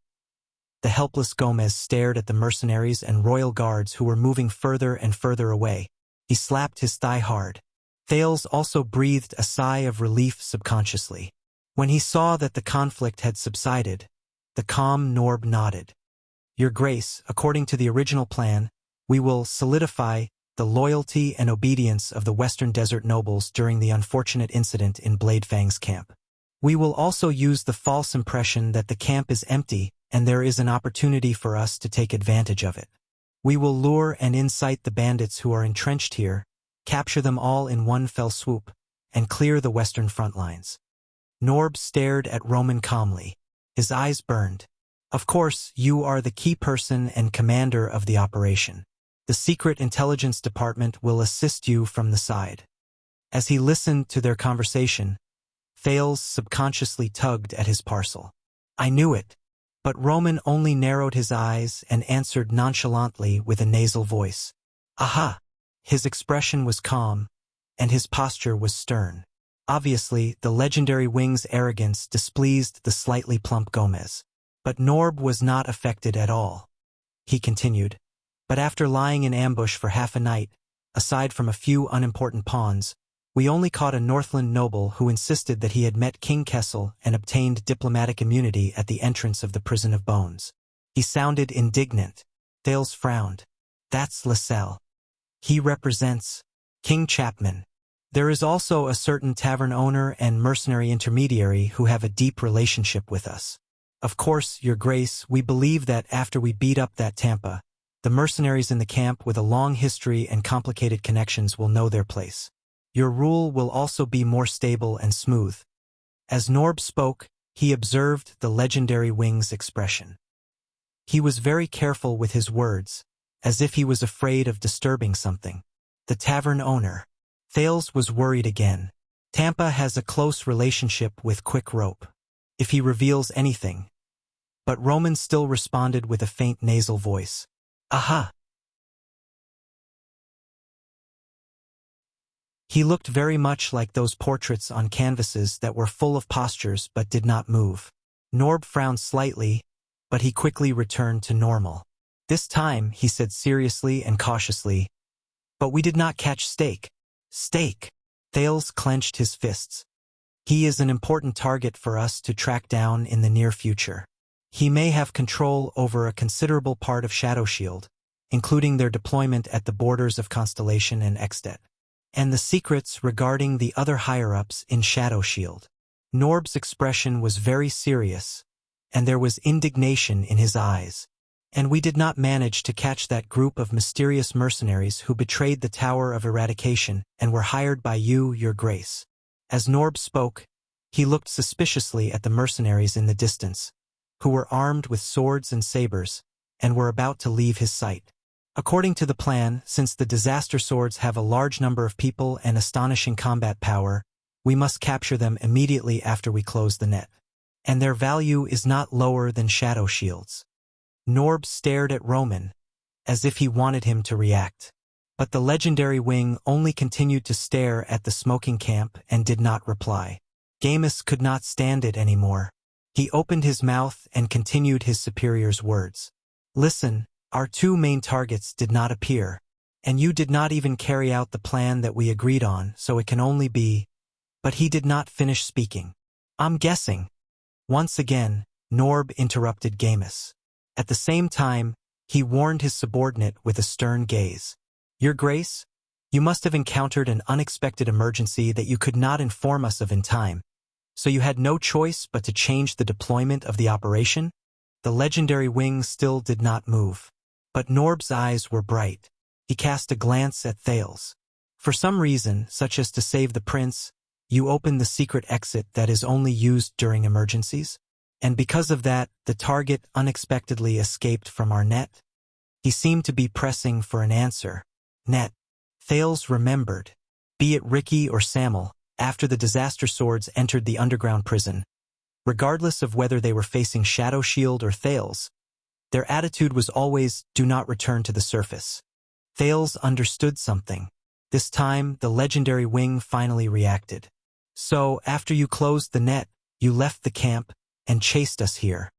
The helpless Gomez stared at the mercenaries and royal guards who were moving further and further away. He slapped his thigh hard. Thales also breathed a sigh of relief subconsciously. When he saw that the conflict had subsided, the calm Norb nodded. Your Grace, according to the original plan, we will solidify the loyalty and obedience of the Western Desert nobles during the unfortunate incident in Bladefang's camp. We will also use the false impression that the camp is empty and there is an opportunity for us to take advantage of it. We will lure and incite the bandits who are entrenched here, capture them all in one fell swoop, and clear the western front lines. Norb stared at Roman calmly. His eyes burned. Of course, you are the key person and commander of the operation. The Secret Intelligence Department will assist you from the side. As he listened to their conversation, Thales subconsciously tugged at his parcel. I knew it. But Roman only narrowed his eyes and answered nonchalantly with a nasal voice. Aha! His expression was calm, and his posture was stern. Obviously, the legendary wing's arrogance displeased the slightly plump Gomez. But Norb was not affected at all. He continued, but after lying in ambush for half a night, aside from a few unimportant pawns, we only caught a Northland noble who insisted that he had met King Kessel and obtained diplomatic immunity at the entrance of the Prison of Bones. He sounded indignant. Thales frowned. That's Lascelles. He represents King Chapman. There is also a certain tavern owner and mercenary intermediary who have a deep relationship with us. Of course, Your Grace, we believe that after we beat up that Tampa, the mercenaries in the camp with a long history and complicated connections will know their place. Your rule will also be more stable and smooth. As Norb spoke, he observed the legendary wing's expression. He was very careful with his words, as if he was afraid of disturbing something. The tavern owner. Thales was worried again. Tampa has a close relationship with Quick Rope. If he reveals anything. But Roman still responded with a faint nasal voice. Aha! He looked very much like those portraits on canvases that were full of postures but did not move. Norb frowned slightly, but he quickly returned to normal. This time, he said seriously and cautiously, but we did not catch Steak. Steak! Thales clenched his fists. He is an important target for us to track down in the near future. He may have control over a considerable part of Shadow Shield, including their deployment at the borders of Constellation and Exdet, and the secrets regarding the other higher-ups in Shadow Shield. Norb's expression was very serious, and there was indignation in his eyes. And we did not manage to catch that group of mysterious mercenaries who betrayed the Tower of Eradication and were hired by you, Your Grace. As Norb spoke, he looked suspiciously at the mercenaries in the distance, who were armed with swords and sabers, and were about to leave his sight. According to the plan, since the disaster swords have a large number of people and astonishing combat power, we must capture them immediately after we close the net. And their value is not lower than shadow shields. Norb stared at Roman, as if he wanted him to react. But the legendary wing only continued to stare at the smoking camp and did not reply. Gamus could not stand it anymore. He opened his mouth and continued his superior's words. Listen, our two main targets did not appear, and you did not even carry out the plan that we agreed on, so it can only be... But he did not finish speaking. I'm guessing. Once again, Norb interrupted Gamus. At the same time, he warned his subordinate with a stern gaze. Your Grace, you must have encountered an unexpected emergency that you could not inform us of in time, so you had no choice but to change the deployment of the operation? The legendary wing still did not move. But Norb's eyes were bright. He cast a glance at Thales. For some reason, such as to save the prince, you opened the secret exit that is only used during emergencies? And because of that, the target unexpectedly escaped from our net? He seemed to be pressing for an answer. Net. Thales remembered. Be it Ricky or Samuel, after the disaster swords entered the underground prison, regardless of whether they were facing Shadow Shield or Thales, their attitude was always, do not return to the surface. Thales understood something. This time, the legendary wing finally reacted. So, after you closed the net, you left the camp and chased us here.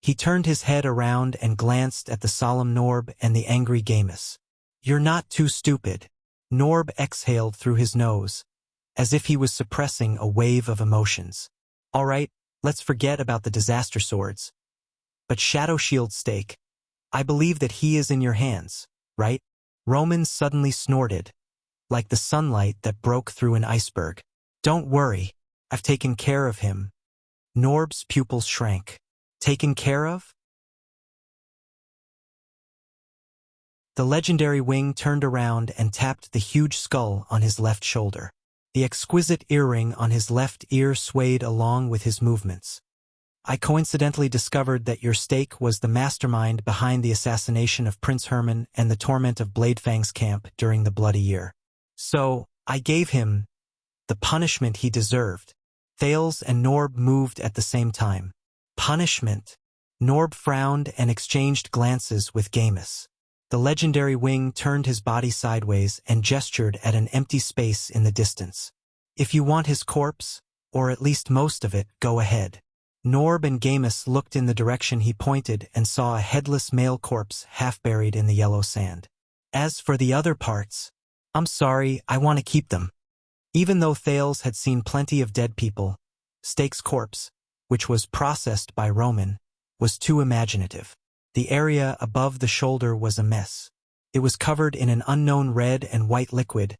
He turned his head around and glanced at the solemn Norb and the angry Gamus. You're not too stupid. Norb exhaled through his nose, as if he was suppressing a wave of emotions. All right, let's forget about the disaster swords. But Shadow Shield Stake, I believe that he is in your hands, right? Roman suddenly snorted, like the sunlight that broke through an iceberg. Don't worry, I've taken care of him. Norb's pupils shrank. Taken care of? The legendary wing turned around and tapped the huge skull on his left shoulder. The exquisite earring on his left ear swayed along with his movements. I coincidentally discovered that your stake was the mastermind behind the assassination of Prince Herman and the torment of Bladefang's camp during the Bloody Year. So, I gave him the punishment he deserved. Thales and Norb moved at the same time. Punishment. Norb frowned and exchanged glances with Gamus. The legendary wing turned his body sideways and gestured at an empty space in the distance. If you want his corpse, or at least most of it, go ahead. Norb and Gamus looked in the direction he pointed and saw a headless male corpse half buried in the yellow sand. As for the other parts, I'm sorry, I want to keep them. Even though Thales had seen plenty of dead people, Stake's corpse, which was processed by Roman, was too imaginative. The area above the shoulder was a mess. It was covered in an unknown red and white liquid,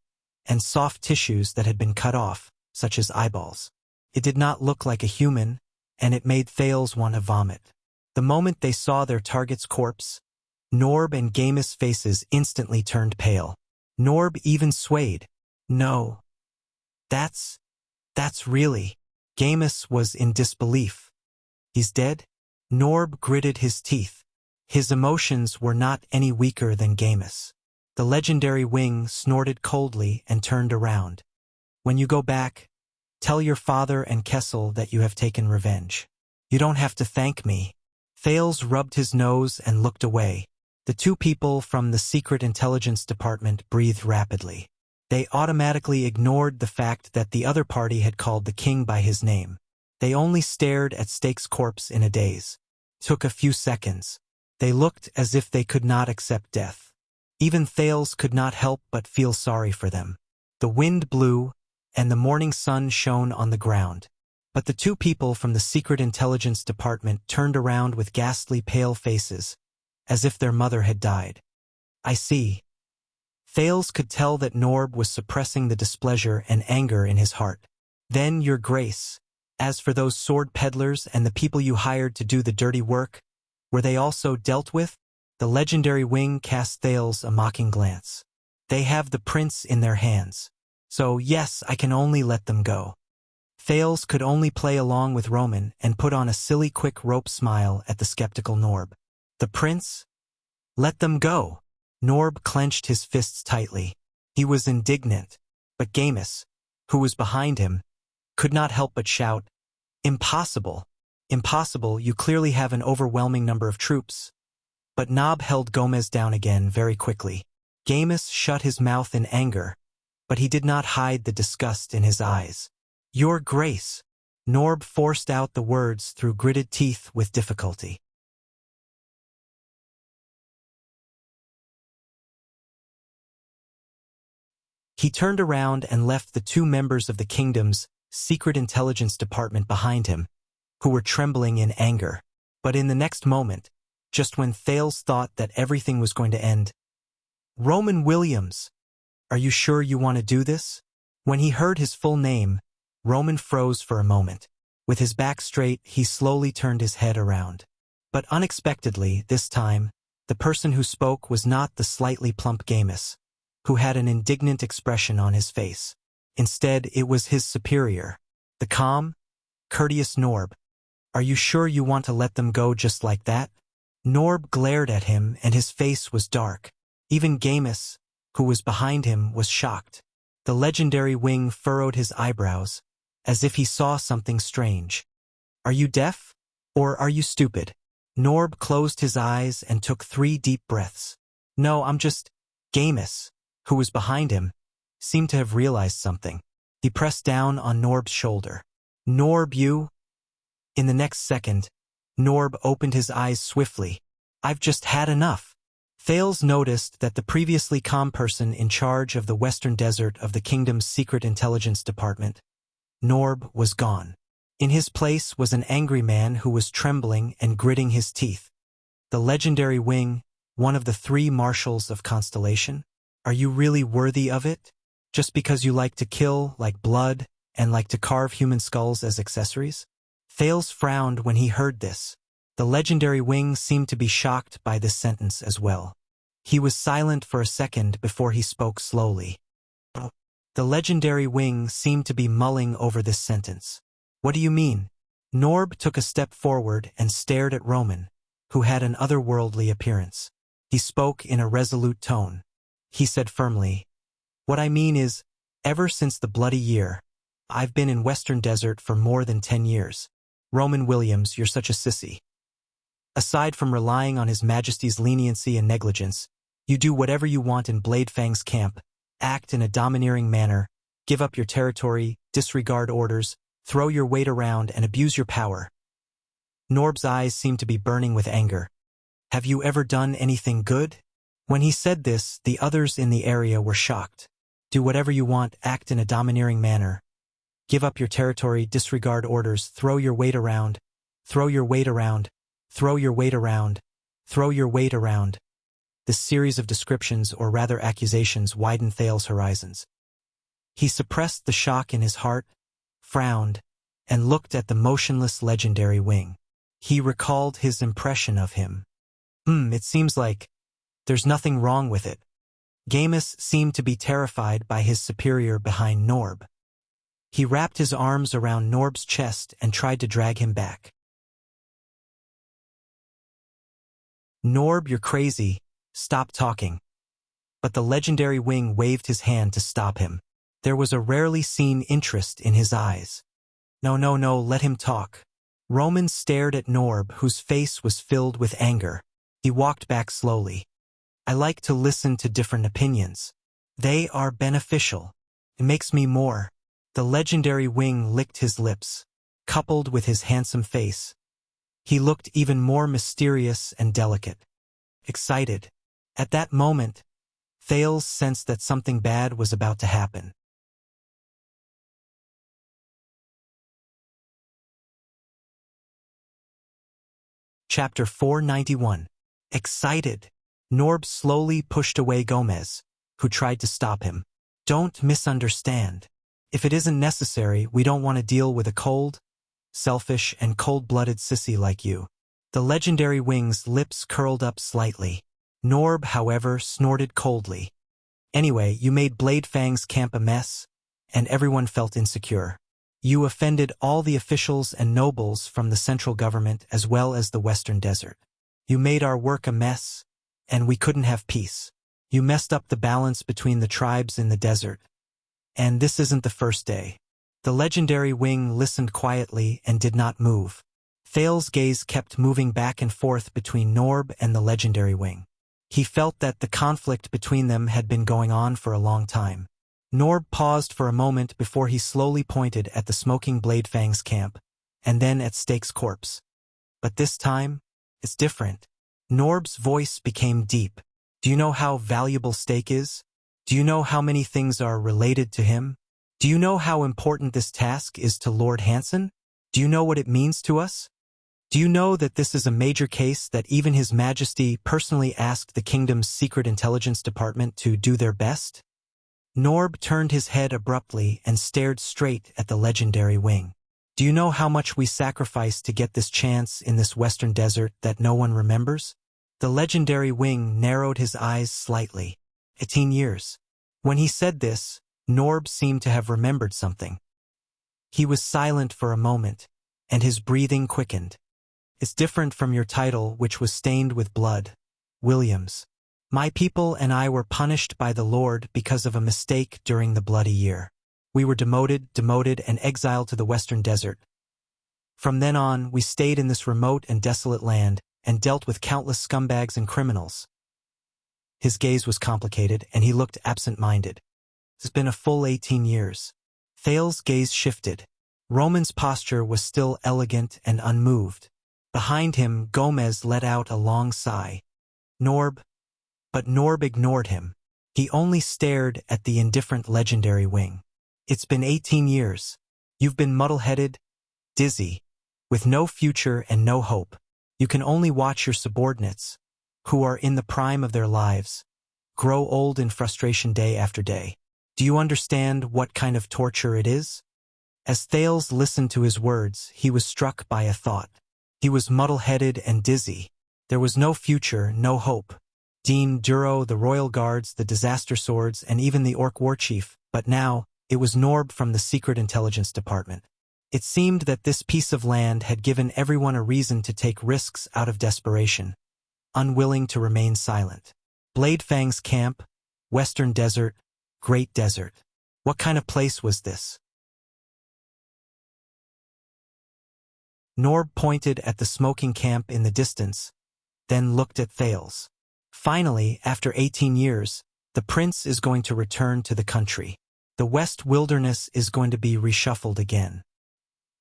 and soft tissues that had been cut off, such as eyeballs. It did not look like a human, and it made Thales want to vomit. The moment they saw their target's corpse, Norb and Gamus' faces instantly turned pale. Norb even swayed. No. That's really... Gamus was in disbelief. He's dead? Norb gritted his teeth. His emotions were not any weaker than Gamus. The legendary wing snorted coldly and turned around. When you go back, tell your father and Kessel that you have taken revenge. You don't have to thank me. Thales rubbed his nose and looked away. The two people from the Secret Intelligence Department breathed rapidly. They automatically ignored the fact that the other party had called the king by his name. They only stared at Stake's corpse in a daze. Took a few seconds. They looked as if they could not accept death. Even Thales could not help but feel sorry for them. The wind blew, and the morning sun shone on the ground. But the two people from the Secret Intelligence Department turned around with ghastly pale faces, as if their mother had died. I see. Thales could tell that Norb was suppressing the displeasure and anger in his heart. Then, Your Grace, as for those sword peddlers and the people you hired to do the dirty work, were they also dealt with? The legendary wing cast Thales a mocking glance. They have the prince in their hands. So yes, I can only let them go. Thales could only play along with Roman and put on a silly quick rope smile at the skeptical Norb. The prince? Let them go. Norb clenched his fists tightly. He was indignant, but Gamus, who was behind him, could not help but shout, Impossible! Impossible, you clearly have an overwhelming number of troops. But Nob held Gomez down again very quickly. Gamus shut his mouth in anger, but he did not hide the disgust in his eyes. Your Grace! Norb forced out the words through gritted teeth with difficulty. He turned around and left the two members of the kingdom's Secret Intelligence Department behind him, who were trembling in anger. But in the next moment, just when Thales thought that everything was going to end, Roman Williams, are you sure you want to do this? When he heard his full name, Roman froze for a moment. With his back straight, he slowly turned his head around. But unexpectedly, this time, the person who spoke was not the slightly plump Gamus, who had an indignant expression on his face. Instead, it was his superior, the calm, courteous Norb. Are you sure you want to let them go just like that? Norb glared at him and his face was dark. Even Gamus, who was behind him, was shocked. The legendary wing furrowed his eyebrows, as if he saw something strange. Are you deaf? Or are you stupid? Norb closed his eyes and took 3 deep breaths. No, I'm just... Gamus, who was behind him, seemed to have realized something. He pressed down on Norb's shoulder. "Norb, you?" In the next second, Norb opened his eyes swiftly. "I've just had enough." Thales noticed that the previously calm person in charge of the western desert of the kingdom's secret intelligence department, Norb, was gone. In his place was an angry man who was trembling and gritting his teeth. "The legendary wing, one of the 3 marshals of Constellation? Are you really worthy of it? Just because you like to kill, like blood, and like to carve human skulls as accessories?" Thales frowned when he heard this. The legendary wing seemed to be shocked by this sentence as well. He was silent for a second before he spoke slowly. The legendary wing seemed to be mulling over this sentence. "What do you mean?" Norb took a step forward and stared at Roman, who had an otherworldly appearance. He spoke in a resolute tone. He said firmly, "What I mean is, ever since the bloody year, I've been in Western Desert for more than 10 years. Roman Williams, you're such a sissy. Aside from relying on His Majesty's leniency and negligence, you do whatever you want in Bladefang's camp, act in a domineering manner, give up your territory, disregard orders, throw your weight around, and abuse your power." Norb's eyes seemed to be burning with anger. "Have you ever done anything good?" When he said this, the others in the area were shocked. "Do whatever you want, act in a domineering manner, give up your territory, disregard orders, throw your weight around, throw your weight around, throw your weight around, throw your weight around." This series of descriptions, or rather accusations, widened Thales' horizons. He suppressed the shock in his heart, frowned, and looked at the motionless legendary wing. He recalled his impression of him. It seems like there's nothing wrong with it." Gamus seemed to be terrified by his superior behind Norb. He wrapped his arms around Norb's chest and tried to drag him back. "Norb, you're crazy. Stop talking." But the legendary wing waved his hand to stop him. There was a rarely seen interest in his eyes. No, let him talk." Roman stared at Norb, whose face was filled with anger. He walked back slowly. "I like to listen to different opinions. They are beneficial. It makes me more." The legendary wing licked his lips, coupled with his handsome face. He looked even more mysterious and delicate. Excited. At that moment, Thales sensed that something bad was about to happen. Chapter 491. Excited. Norb slowly pushed away Gomez, who tried to stop him. "Don't misunderstand. If it isn't necessary, we don't want to deal with a cold, selfish, and cold-blooded sissy like you." The legendary wing's lips curled up slightly. Norb, however, snorted coldly. "Anyway, you made Bladefang's camp a mess, and everyone felt insecure. You offended all the officials and nobles from the central government as well as the Western Desert. You made our work a mess, and we couldn't have peace. You messed up the balance between the tribes in the desert. And this isn't the first day." The legendary wing listened quietly and did not move. Thales' gaze kept moving back and forth between Norb and the legendary wing. He felt that the conflict between them had been going on for a long time. Norb paused for a moment before he slowly pointed at the smoking Bladefang's camp, and then at Stake's corpse. "But this time, it's different." Norb's voice became deep. "Do you know how valuable Stake is? Do you know how many things are related to him? Do you know how important this task is to Lord Hansen? Do you know what it means to us? Do you know that this is a major case that even His Majesty personally asked the kingdom's secret intelligence department to do their best?" Norb turned his head abruptly and stared straight at the legendary wing. "Do you know how much we sacrificed to get this chance in this Western Desert that no one remembers?" The legendary wing narrowed his eyes slightly. 18 years. When he said this, Norb seemed to have remembered something. He was silent for a moment, and his breathing quickened. "It's different from your title, which was stained with blood, Williams. My people and I were punished by the Lord because of a mistake during the bloody year. We were demoted, and exiled to the Western Desert. From then on, we stayed in this remote and desolate land and dealt with countless scumbags and criminals." His gaze was complicated, and he looked absent-minded. It's been a full 18 years. Thales's gaze shifted. Roman's posture was still elegant and unmoved. Behind him, Gomez let out a long sigh. Norb. But Norb ignored him. He only stared at the indifferent legendary wing. It's been 18 years. You've been muddle-headed, dizzy, with no future and no hope. You can only watch your subordinates, who are in the prime of their lives, grow old in frustration day after day. Do you understand what kind of torture it is? As Thales listened to his words, he was struck by a thought. He was muddle-headed and dizzy. There was no future, no hope. Dean Duro, the Royal Guards, the Disaster Swords, and even the Orc War Chief, but now, it was Norb from the Secret Intelligence Department. It seemed that this piece of land had given everyone a reason to take risks out of desperation, unwilling to remain silent. Bladefang's camp, Western Desert, Great Desert. What kind of place was this? Norb pointed at the smoking camp in the distance, then looked at Thales. Finally, after 18 years, the prince is going to return to the country. The West Wilderness is going to be reshuffled again.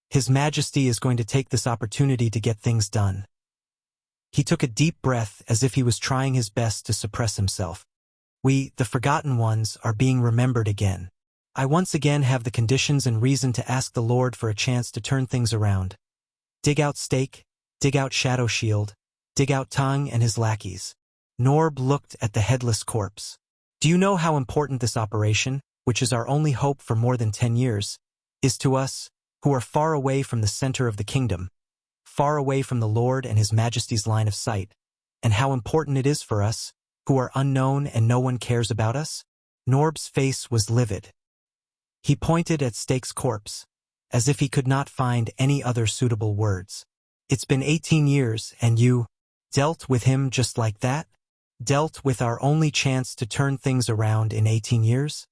His Majesty is going to take this opportunity to get things done. He took a deep breath as if he was trying his best to suppress himself. We, the forgotten ones, are being remembered again. I once again have the conditions and reason to ask the Lord for a chance to turn things around. Dig out Stake, dig out Shadow Shield, dig out Tang and his lackeys. Norb looked at the headless corpse. Do you know how important this operation, which is our only hope for more than 10 years, is to us, who are far away from the center of the kingdom, far away from the Lord and His Majesty's line of sight, and how important it is for us, who are unknown and no one cares about us? Norb's face was livid. He pointed at Stake's corpse, as if he could not find any other suitable words. It's been 18 years, and you dealt with him just like that? Dealt with our only chance to turn things around in 18 years?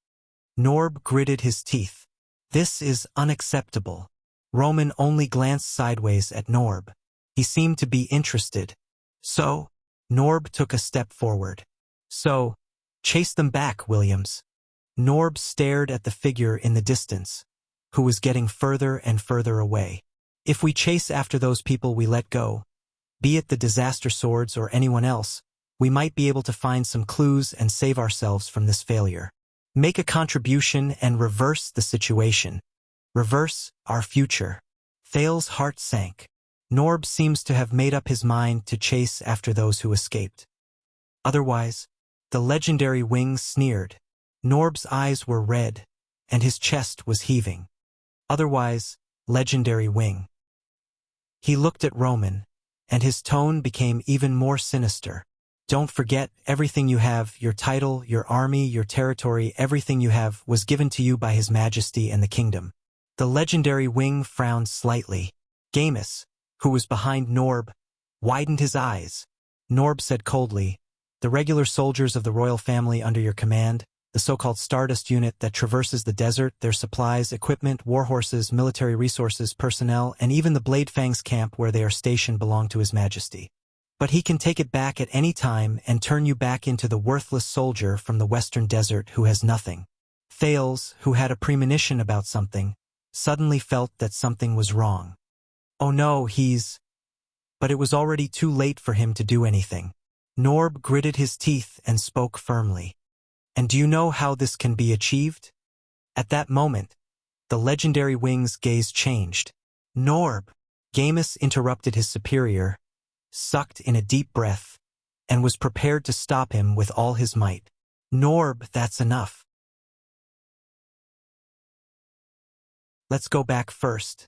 Norb gritted his teeth. This is unacceptable. Roman only glanced sideways at Norb. He seemed to be interested. So, Norb took a step forward. So, chase them back, Williams. Norb stared at the figure in the distance, who was getting further and further away. If we chase after those people we let go, be it the Disaster Swords or anyone else, we might be able to find some clues and save ourselves from this failure. Make a contribution and reverse the situation. Reverse our future. Thales's heart sank. Norb seems to have made up his mind to chase after those who escaped. Otherwise, the legendary wing sneered. Norb's eyes were red, and his chest was heaving. Otherwise, legendary wing. He looked at Roman, and his tone became even more sinister. Don't forget, everything you have, your title, your army, your territory, everything you have was given to you by His Majesty and the kingdom. The legendary wing frowned slightly. Gamus, who was behind Norb, widened his eyes. Norb said coldly, the regular soldiers of the royal family under your command, the so-called Stardust unit that traverses the desert, their supplies, equipment, warhorses, military resources, personnel, and even the Bladefang's camp where they are stationed belong to His Majesty. But he can take it back at any time and turn you back into the worthless soldier from the western desert who has nothing. Thales, who had a premonition about something, suddenly felt that something was wrong. Oh no, But it was already too late for him to do anything. Norb gritted his teeth and spoke firmly. And do you know how this can be achieved? At that moment, the legendary wing's gaze changed. Norb! Gamus interrupted his superior, sucked in a deep breath, and was prepared to stop him with all his might. Norb, that's enough. Let's go back first.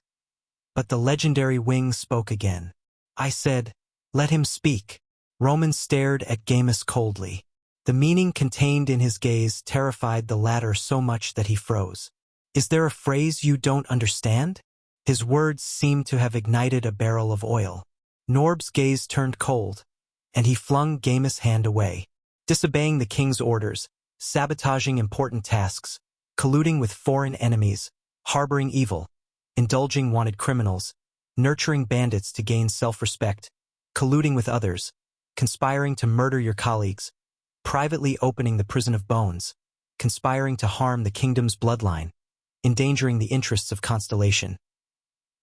But the legendary wing spoke again. I said, let him speak. Roman stared at Gamus coldly. The meaning contained in his gaze terrified the latter so much that he froze. Is there a phrase you don't understand? His words seemed to have ignited a barrel of oil. Norb's gaze turned cold, and he flung Gamus' hand away. Disobeying the king's orders, sabotaging important tasks, colluding with foreign enemies, harboring evil, indulging wanted criminals, nurturing bandits to gain self-respect, colluding with others, conspiring to murder your colleagues, privately opening the prison of bones, conspiring to harm the kingdom's bloodline, endangering the interests of Constellation.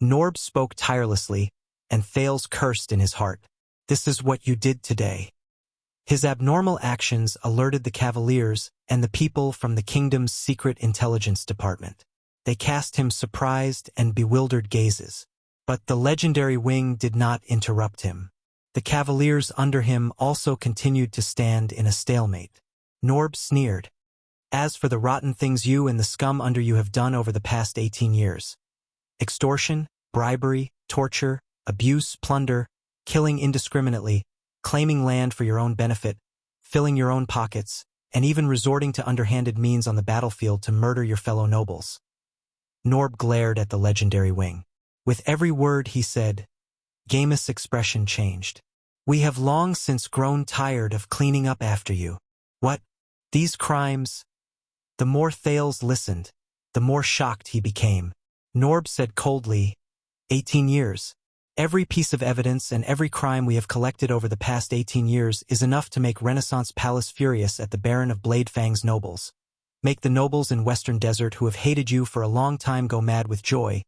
Norb spoke tirelessly, and Thales cursed in his heart. This is what you did today. His abnormal actions alerted the Cavaliers and the people from the kingdom's secret intelligence department. They cast him surprised and bewildered gazes. But the legendary wing did not interrupt him. The Cavaliers under him also continued to stand in a stalemate. Norb sneered. As for the rotten things you and the scum under you have done over the past 18 years, extortion, bribery, torture, abuse, plunder, killing indiscriminately, claiming land for your own benefit, filling your own pockets, and even resorting to underhanded means on the battlefield to murder your fellow nobles. Norb glared at the legendary wing. With every word he said, Gamus' expression changed. We have long since grown tired of cleaning up after you. What? These crimes? The more Thales listened, the more shocked he became. Norb said coldly, 18 years. Every piece of evidence and every crime we have collected over the past 18 years is enough to make Renaissance Palace furious at the Baron of Bladefang's nobles. Make the nobles in Western Desert who have hated you for a long time go mad with joy.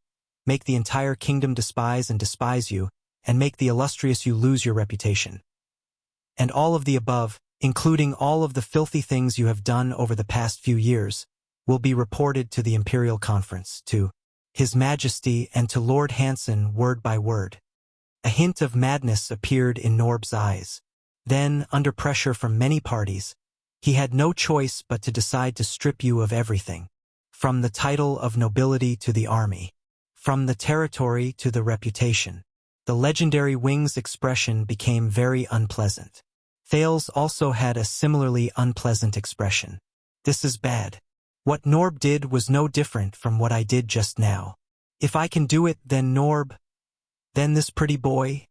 Make the entire kingdom despise you, and make the illustrious you lose your reputation. And all of the above, including all of the filthy things you have done over the past few years, will be reported to the Imperial Conference, to His Majesty and to Lord Hanson word by word. A hint of madness appeared in Norb's eyes. Then, under pressure from many parties, he had no choice but to decide to strip you of everything, from the title of nobility to the army, from the territory to the reputation. The legendary wing's expression became very unpleasant. Thales also had a similarly unpleasant expression. This is bad. What Norb did was no different from what I did just now. If I can do it, then Norb, then this pretty boy?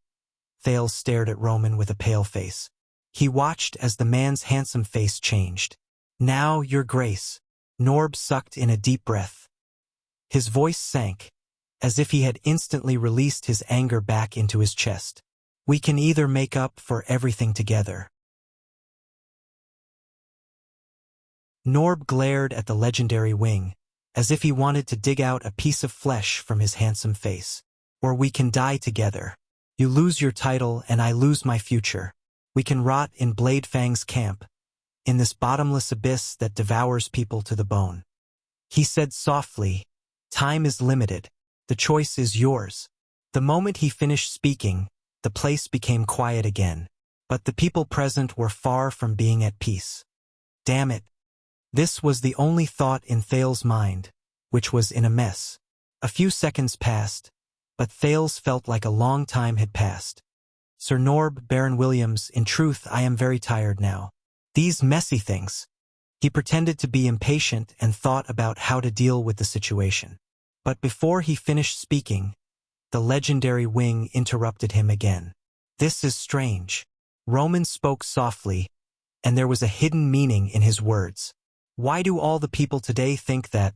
Thales stared at Roman with a pale face. He watched as the man's handsome face changed. Now, Your Grace. Norb sucked in a deep breath. His voice sank, as if he had instantly released his anger back into his chest. We can either make up for everything together. Norb glared at the legendary wing, as if he wanted to dig out a piece of flesh from his handsome face. Or we can die together. You lose your title and I lose my future. We can rot in Bladefang's camp, in this bottomless abyss that devours people to the bone. He said softly, Time is limited. The choice is yours. The moment he finished speaking, the place became quiet again. But the people present were far from being at peace. Damn it. This was the only thought in Thales' mind, which was in a mess. A few seconds passed, but Thales felt like a long time had passed. Sir Norb, Baron Williams, in truth I am very tired now. These messy things. He pretended to be impatient and thought about how to deal with the situation. But before he finished speaking, the legendary wing interrupted him again. This is strange. Roman spoke softly, and there was a hidden meaning in his words. Why do all the people today think that?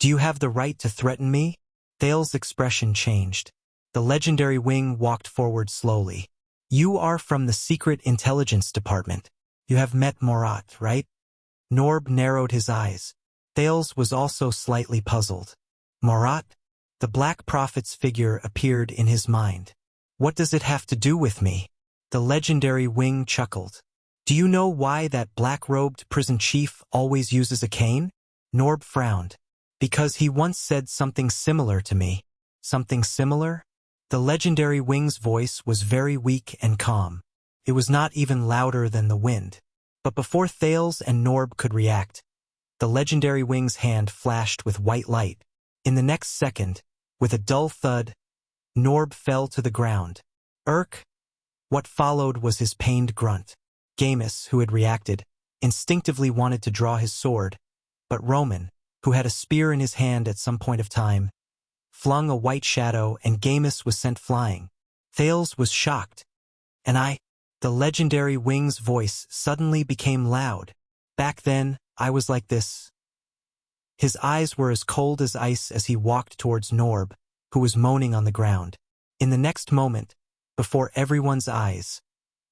Do you have the right to threaten me? Thales' expression changed. The legendary wing walked forward slowly. You are from the secret intelligence department. You have met Morat, right? Norb narrowed his eyes. Thales was also slightly puzzled. Morat? The Black Prophet's figure appeared in his mind. What does it have to do with me? The legendary wing chuckled. Do you know why that black-robed prison chief always uses a cane? Norb frowned. Because he once said something similar to me. Something similar? The legendary wing's voice was very weak and calm. It was not even louder than the wind. But before Thales and Norb could react, the legendary wing's hand flashed with white light. In the next second, with a dull thud, Norb fell to the ground. Irk! What followed was his pained grunt. Gamus, who had reacted, instinctively wanted to draw his sword, but Roman, who had a spear in his hand at some point of time, flung a white shadow and Gamus was sent flying. Thales was shocked. And the legendary wing's voice suddenly became loud. Back then, I was like this. His eyes were as cold as ice as he walked towards Norb, who was moaning on the ground. In the next moment, before everyone's eyes,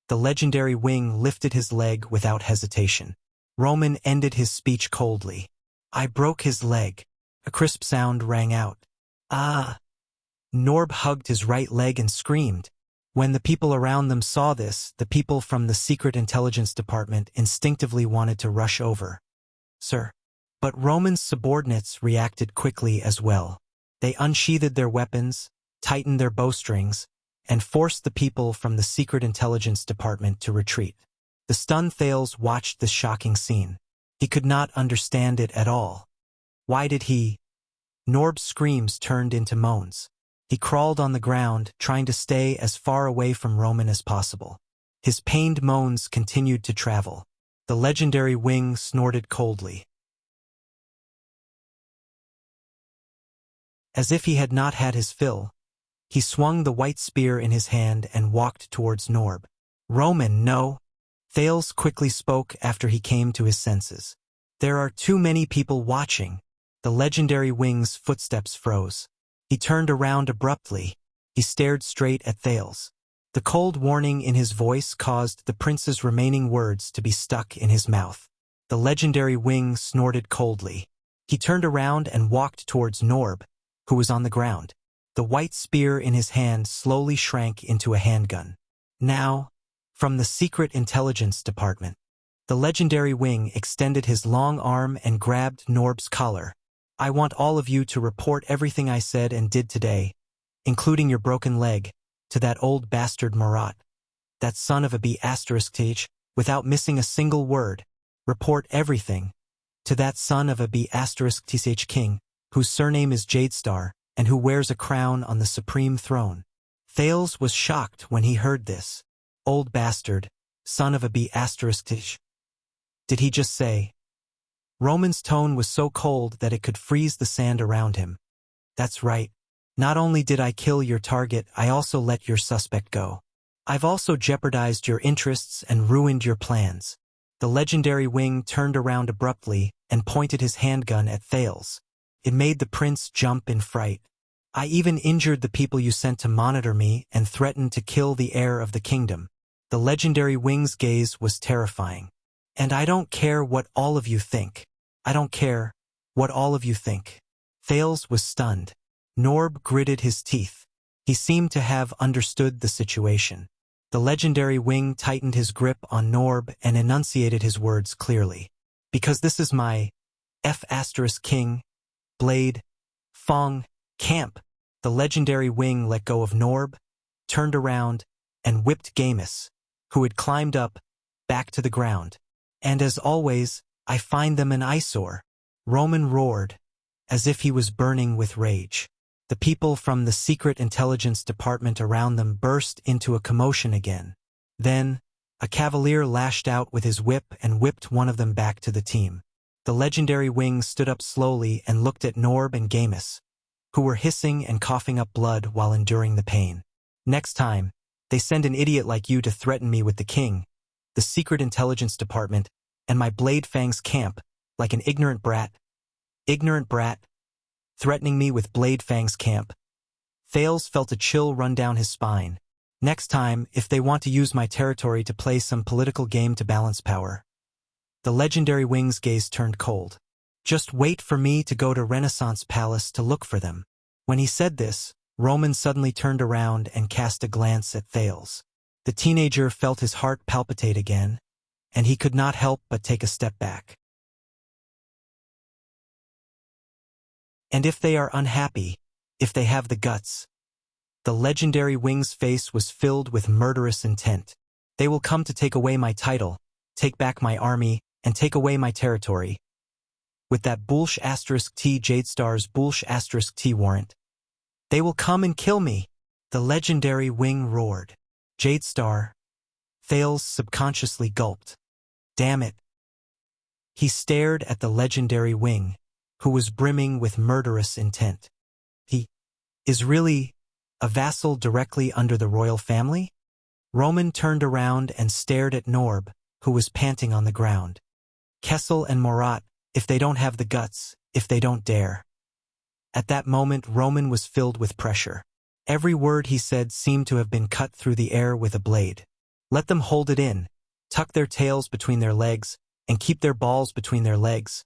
the legendary wing lifted his leg without hesitation. Roman ended his speech coldly. I broke his leg. A crisp sound rang out. Ah! Norb hugged his right leg and screamed. When the people around them saw this, the people from the Secret Intelligence Department instinctively wanted to rush over. Sir. But Roman's subordinates reacted quickly as well. They unsheathed their weapons, tightened their bowstrings, and forced the people from the Secret Intelligence Department to retreat. The stunned Thales watched this shocking scene. He could not understand it at all. Why did he? Norb's screams turned into moans. He crawled on the ground, trying to stay as far away from Roman as possible. His pained moans continued to travel. The legendary wing snorted coldly. As if he had not had his fill, he swung the white spear in his hand and walked towards Norb. Roman, no! Thales quickly spoke after he came to his senses. There are too many people watching. The legendary wing's footsteps froze. He turned around abruptly. He stared straight at Thales. The cold warning in his voice caused the prince's remaining words to be stuck in his mouth. The legendary wing snorted coldly. He turned around and walked towards Norb, who was on the ground. The white spear in his hand slowly shrank into a handgun. Now, from the Secret Intelligence Department, the legendary wing extended his long arm and grabbed Norb's collar. I want all of you to report everything I said and did today, including your broken leg, to that old bastard Marat, that son of a B***th, without missing a single word. Report everything to that son of a B***th king, whose surname is Jadestar, and who wears a crown on the supreme throne. Thales was shocked when he heard this. Old bastard, son of a B***th. Did he just say? Roman's tone was so cold that it could freeze the sand around him. That's right. Not only did I kill your target, I also let your suspect go. I've also jeopardized your interests and ruined your plans. The legendary wing turned around abruptly and pointed his handgun at Thales. It made the prince jump in fright. I even injured the people you sent to monitor me and threatened to kill the heir of the kingdom. The legendary wing's gaze was terrifying. And I don't care what all of you think. I don't care what all of you think. Thales was stunned. Norb gritted his teeth. He seemed to have understood the situation. The legendary wing tightened his grip on Norb and enunciated his words clearly. Because this is my F***king, blade, fong, camp. The legendary wing let go of Norb, turned around, and whipped Gamus, who had climbed up, back to the ground. And as always, I find them an eyesore. Roman roared, as if he was burning with rage. The people from the Secret Intelligence Department around them burst into a commotion again. Then, a cavalier lashed out with his whip and whipped one of them back to the team. The legendary wing stood up slowly and looked at Norb and Gamus, who were hissing and coughing up blood while enduring the pain. Next time, they send an idiot like you to threaten me with the king, the Secret Intelligence Department, and my Blade Fang's camp, like an ignorant brat, threatening me with Blade Fang's camp. Thales felt a chill run down his spine. Next time, if they want to use my territory to play some political game to balance power. The legendary wing's gaze turned cold. Just wait for me to go to Renaissance Palace to look for them. When he said this, Roman suddenly turned around and cast a glance at Thales. The teenager felt his heart palpitate again, and he could not help but take a step back. And if they are unhappy, if they have the guts. The legendary wing's face was filled with murderous intent. They will come to take away my title, take back my army, and take away my territory. With that **T Jadestar's **T warrant. They will come and kill me. The legendary wing roared. Jadestar. Thales subconsciously gulped. Damn it. He stared at the legendary wing, who was brimming with murderous intent. He is really a vassal directly under the royal family? Roman turned around and stared at Norb, who was panting on the ground. Kessel and Morat, if they don't have the guts, if they don't dare. At that moment, Roman was filled with pressure. Every word he said seemed to have been cut through the air with a blade. Let them hold it in, tuck their tails between their legs, and keep their balls between their legs,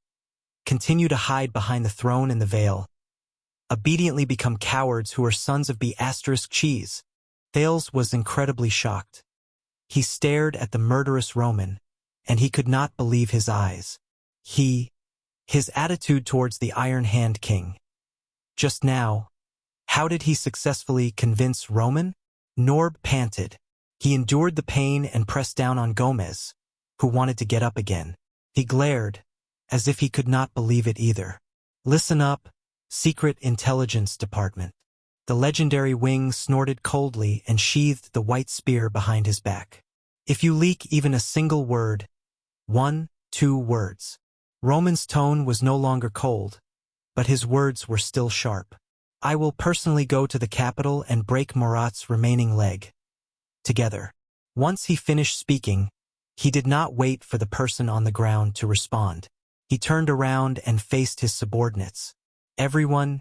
continue to hide behind the throne and the veil, obediently become cowards who are sons of cheese. Thales was incredibly shocked. He stared at the murderous Roman, and he could not believe his eyes. His attitude towards the Iron Hand King. Just now, how did he successfully convince Roman? Norb panted. He endured the pain and pressed down on Gomez, who wanted to get up again. He glared, as if he could not believe it either. Listen up, Secret Intelligence Department. The legendary Wing snorted coldly and sheathed the white spear behind his back. If you leak even a single word, 2 words. Roman's tone was no longer cold, but his words were still sharp. I will personally go to the capital and break Murat's remaining leg. Together. Once he finished speaking, he did not wait for the person on the ground to respond. He turned around and faced his subordinates. Everyone,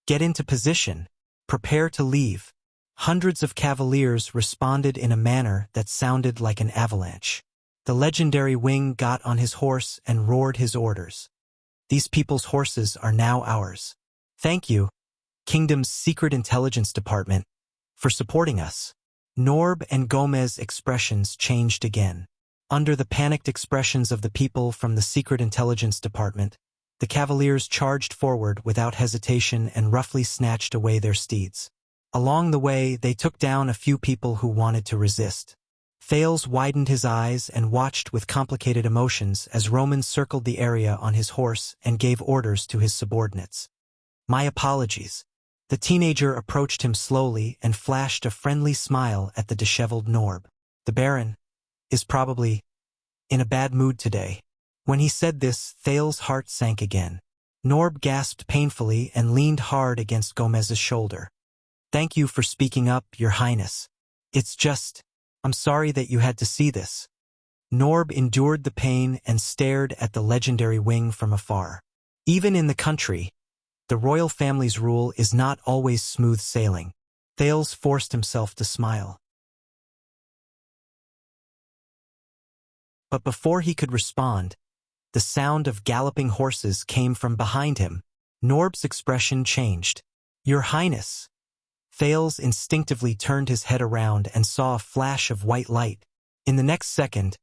get into position. Prepare to leave. Hundreds of cavaliers responded in a manner that sounded like an avalanche. The legendary Wing got on his horse and roared his orders. These people's horses are now ours. Thank you, Kingdom's Secret Intelligence Department, for supporting us. Norb and Gomez expressions changed again. Under the panicked expressions of the people from the Secret Intelligence Department, the cavaliers charged forward without hesitation and roughly snatched away their steeds. Along the way, they took down a few people who wanted to resist. Thales widened his eyes and watched with complicated emotions as Roman circled the area on his horse and gave orders to his subordinates. My apologies. The teenager approached him slowly and flashed a friendly smile at the disheveled Norb. The Baron is probably in a bad mood today. When he said this, Thales' heart sank again. Norb gasped painfully and leaned hard against Gomez's shoulder. Thank you for speaking up, Your Highness. It's just, I'm sorry that you had to see this. Norb endured the pain and stared at the legendary Wing from afar. Even in the country, the royal family's rule is not always smooth sailing. Thales forced himself to smile. But before he could respond, the sound of galloping horses came from behind him. Norb's expression changed. Your Highness. Thales instinctively turned his head around and saw a flash of white light. In the next second,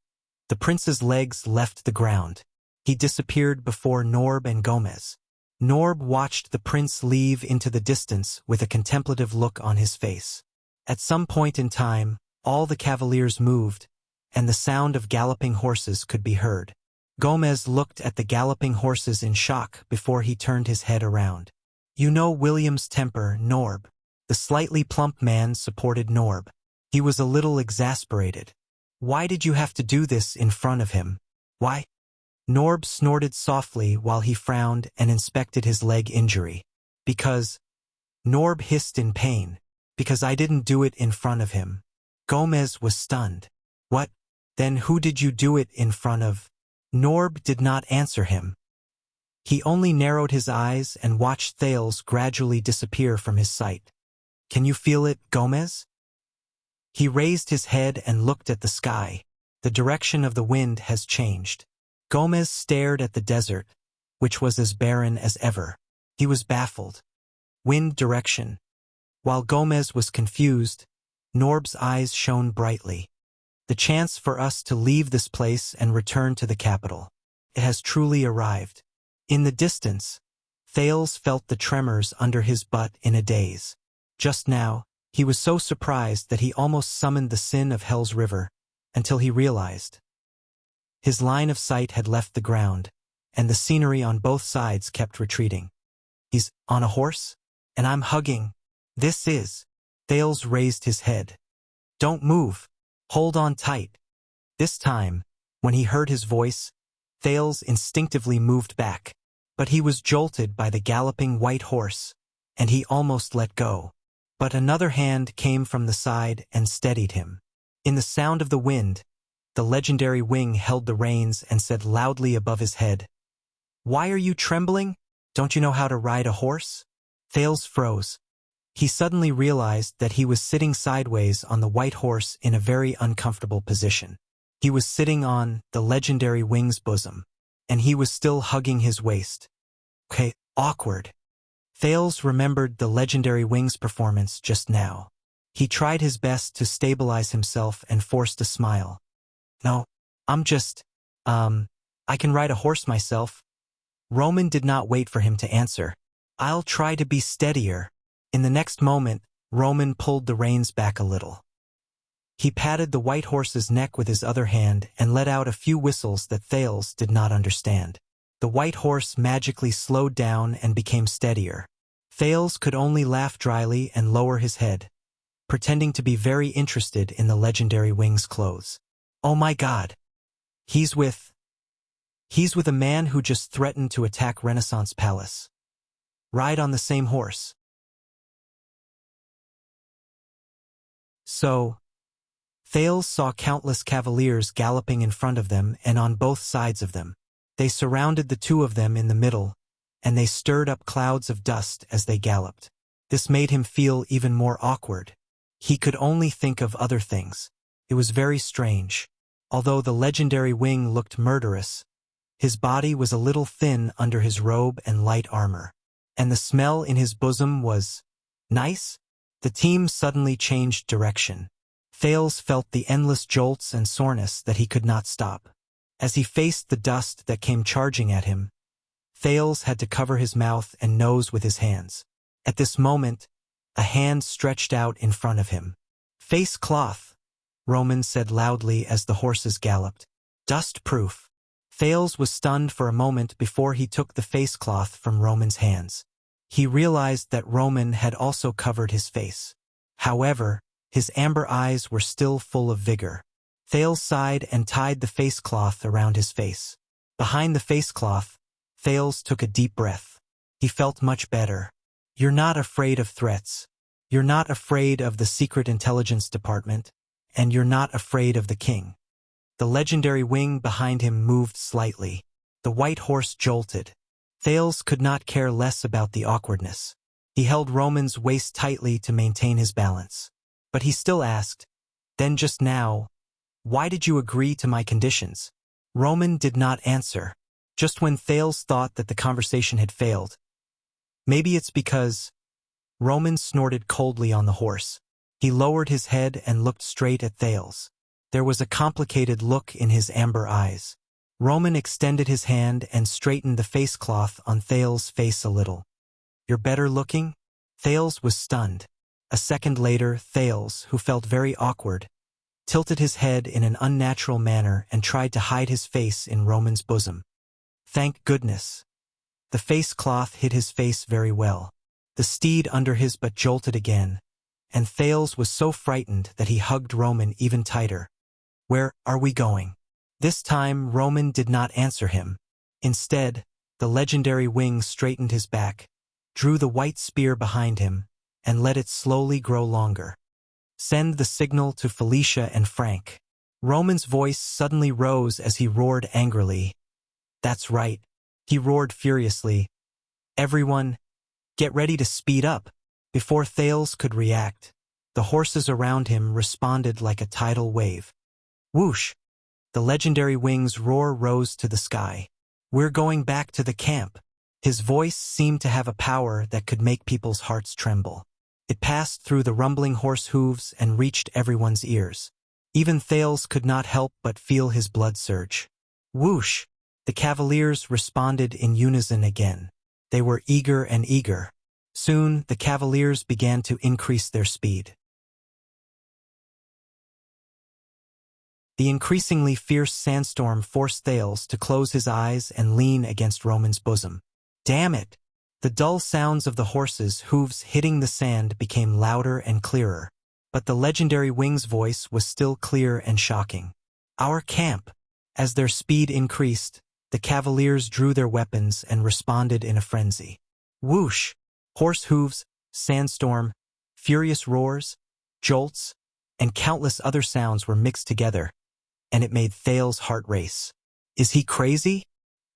the prince's legs left the ground. He disappeared before Norb and Gomez. Norb watched the prince leave into the distance with a contemplative look on his face. At some point in time, all the cavaliers moved, and the sound of galloping horses could be heard. Gomez looked at the galloping horses in shock before he turned his head around. You know William's temper, Norb. The slightly plump man supported Norb. He was a little exasperated. Why did you have to do this in front of him? Why? Norb snorted softly while he frowned and inspected his leg injury. Because, Norb hissed in pain, because I didn't do it in front of him. Gomez was stunned. What? Then who did you do it in front of? Norb did not answer him. He only narrowed his eyes and watched Thales gradually disappear from his sight. Can you feel it, Gomez? He raised his head and looked at the sky. The direction of the wind has changed. Gomez stared at the desert, which was as barren as ever. He was baffled. Wind direction. While Gomez was confused, Norb's eyes shone brightly. The chance for us to leave this place and return to the capital. It has truly arrived. In the distance, Thales felt the tremors under his butt in a daze. Just now, he was so surprised that he almost summoned the sin of Hell's River, until he realized. His line of sight had left the ground, and the scenery on both sides kept retreating. He's on a horse, and I'm hugging. This is. Thales raised his head. Don't move. Hold on tight. This time, when he heard his voice, Thales instinctively moved back, but he was jolted by the galloping white horse, and he almost let go. But another hand came from the side and steadied him. In the sound of the wind, the legendary Wing held the reins and said loudly above his head, Why are you trembling? Don't you know how to ride a horse? Thales froze. He suddenly realized that he was sitting sideways on the white horse in a very uncomfortable position. He was sitting on the legendary Wing's bosom, and he was still hugging his waist. Okay, awkward. Thales remembered the legendary Wing's performance just now. He tried his best to stabilize himself and forced a smile. No, I'm just, I can ride a horse myself. Roman did not wait for him to answer. I'll try to be steadier. In the next moment, Roman pulled the reins back a little. He patted the white horse's neck with his other hand and let out a few whistles that Thales did not understand. The white horse magically slowed down and became steadier. Thales could only laugh dryly and lower his head, pretending to be very interested in the legendary Wing's clothes. Oh my God! He's with a man who just threatened to attack Renaissance Palace. Ride on the same horse. So, Thales saw countless cavaliers galloping in front of them and on both sides of them. They surrounded the two of them in the middle, and they stirred up clouds of dust as they galloped. This made him feel even more awkward. He could only think of other things. It was very strange. Although the legendary Wing looked murderous, his body was a little thin under his robe and light armor. And the smell in his bosom was nice. The team suddenly changed direction. Thales felt the endless jolts and soreness that he could not stop. As he faced the dust that came charging at him, Thales had to cover his mouth and nose with his hands. At this moment, a hand stretched out in front of him. "Face cloth," Roman said loudly as the horses galloped. "Dust-proof." Thales was stunned for a moment before he took the face cloth from Roman's hands. He realized that Roman had also covered his face. However, his amber eyes were still full of vigor. Thales sighed and tied the face cloth around his face. Behind the face cloth, Thales took a deep breath. He felt much better. "You're not afraid of threats. You're not afraid of the Secret Intelligence Department, and you're not afraid of the king." The legendary Wing behind him moved slightly. The white horse jolted. Thales could not care less about the awkwardness. He held Roman's waist tightly to maintain his balance. But he still asked, "Then just now, why did you agree to my conditions?" Roman did not answer. Just when Thales thought that the conversation had failed. "Maybe it's because—" Roman snorted coldly on the horse. He lowered his head and looked straight at Thales. There was a complicated look in his amber eyes. Roman extended his hand and straightened the face cloth on Thales' face a little. "You're better looking?" Thales was stunned. A second later, Thales, who felt very awkward, tilted his head in an unnatural manner and tried to hide his face in Roman's bosom. Thank goodness. The face cloth hid his face very well. The steed under his butt jolted again, and Thales was so frightened that he hugged Roman even tighter. "Where are we going?" This time Roman did not answer him. Instead, the legendary Wing straightened his back, drew the white spear behind him, and let it slowly grow longer. "Send the signal to Felicia and Frank." Roman's voice suddenly rose as he roared angrily. "That's right," he roared furiously. "Everyone, get ready to speed up." Before Thales could react, the horses around him responded like a tidal wave. Whoosh! The legendary Wing's roar rose to the sky. "We're going back to the camp." His voice seemed to have a power that could make people's hearts tremble. It passed through the rumbling horse hooves and reached everyone's ears. Even Thales could not help but feel his blood surge. Whoosh! The cavaliers responded in unison again. They were eager and eager. Soon, the cavaliers began to increase their speed. The increasingly fierce sandstorm forced Thales to close his eyes and lean against Roman's bosom. Damn it! The dull sounds of the horses' hooves hitting the sand became louder and clearer. But the legendary Wing's voice was still clear and shocking. "Our camp!" As their speed increased, the cavaliers drew their weapons and responded in a frenzy. Whoosh! Horse hooves, sandstorm, furious roars, jolts, and countless other sounds were mixed together, and it made Thales' heart race. Is he crazy?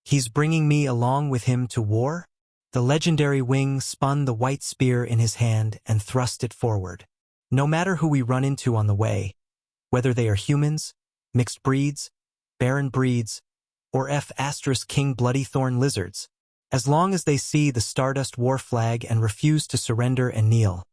He's bringing me along with him to war? The legendary Wing spun the white spear in his hand and thrust it forward. No matter who we run into on the way, whether they are humans, mixed breeds, barren breeds, or King Bloodythorn lizards. As long as they see the Stardust war flag and refuse to surrender and kneel.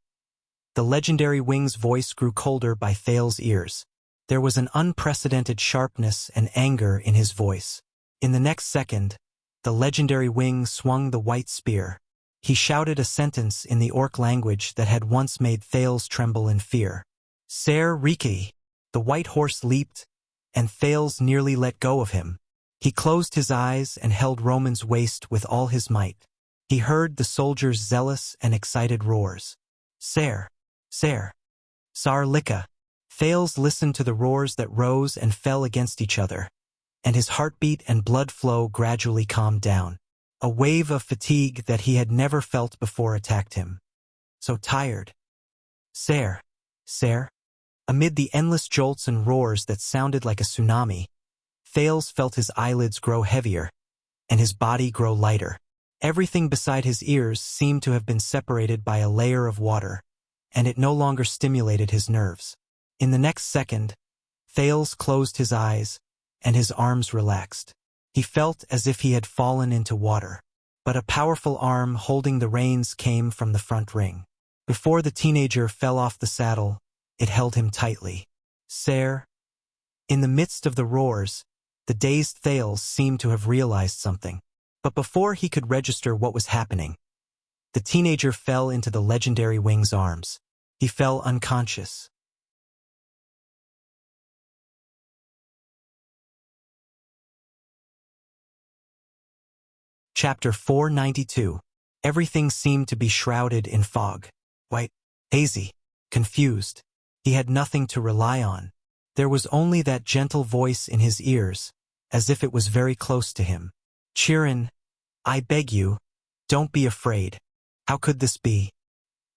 The legendary wing's voice grew colder by Thales's ears. There was an unprecedented sharpness and anger in his voice. In the next second, the legendary wing swung the white spear. He shouted a sentence in the orc language that had once made Thales tremble in fear. Ser Riki! The white horse leaped, and Thales nearly let go of him. He closed his eyes and held Roman's waist with all his might. He heard the soldiers' zealous and excited roars. Ser! Ser! Sar Lika! Thales listened to the roars that rose and fell against each other, and his heartbeat and blood flow gradually calmed down. A wave of fatigue that he had never felt before attacked him. So tired. Ser! Ser! Amid the endless jolts and roars that sounded like a tsunami, Thales felt his eyelids grow heavier, and his body grow lighter. Everything beside his ears seemed to have been separated by a layer of water, and it no longer stimulated his nerves. In the next second, Thales closed his eyes, and his arms relaxed. He felt as if he had fallen into water. But a powerful arm holding the reins came from the front ring. Before the teenager fell off the saddle, it held him tightly. Ser! In the midst of the roars, the dazed Thales seemed to have realized something. But before he could register what was happening, the teenager fell into the legendary wing's arms. He fell unconscious. Chapter 492. Everything seemed to be shrouded in fog. White, hazy, confused. He had nothing to rely on. There was only that gentle voice in his ears, as if it was very close to him. Chirin, I beg you, don't be afraid. How could this be?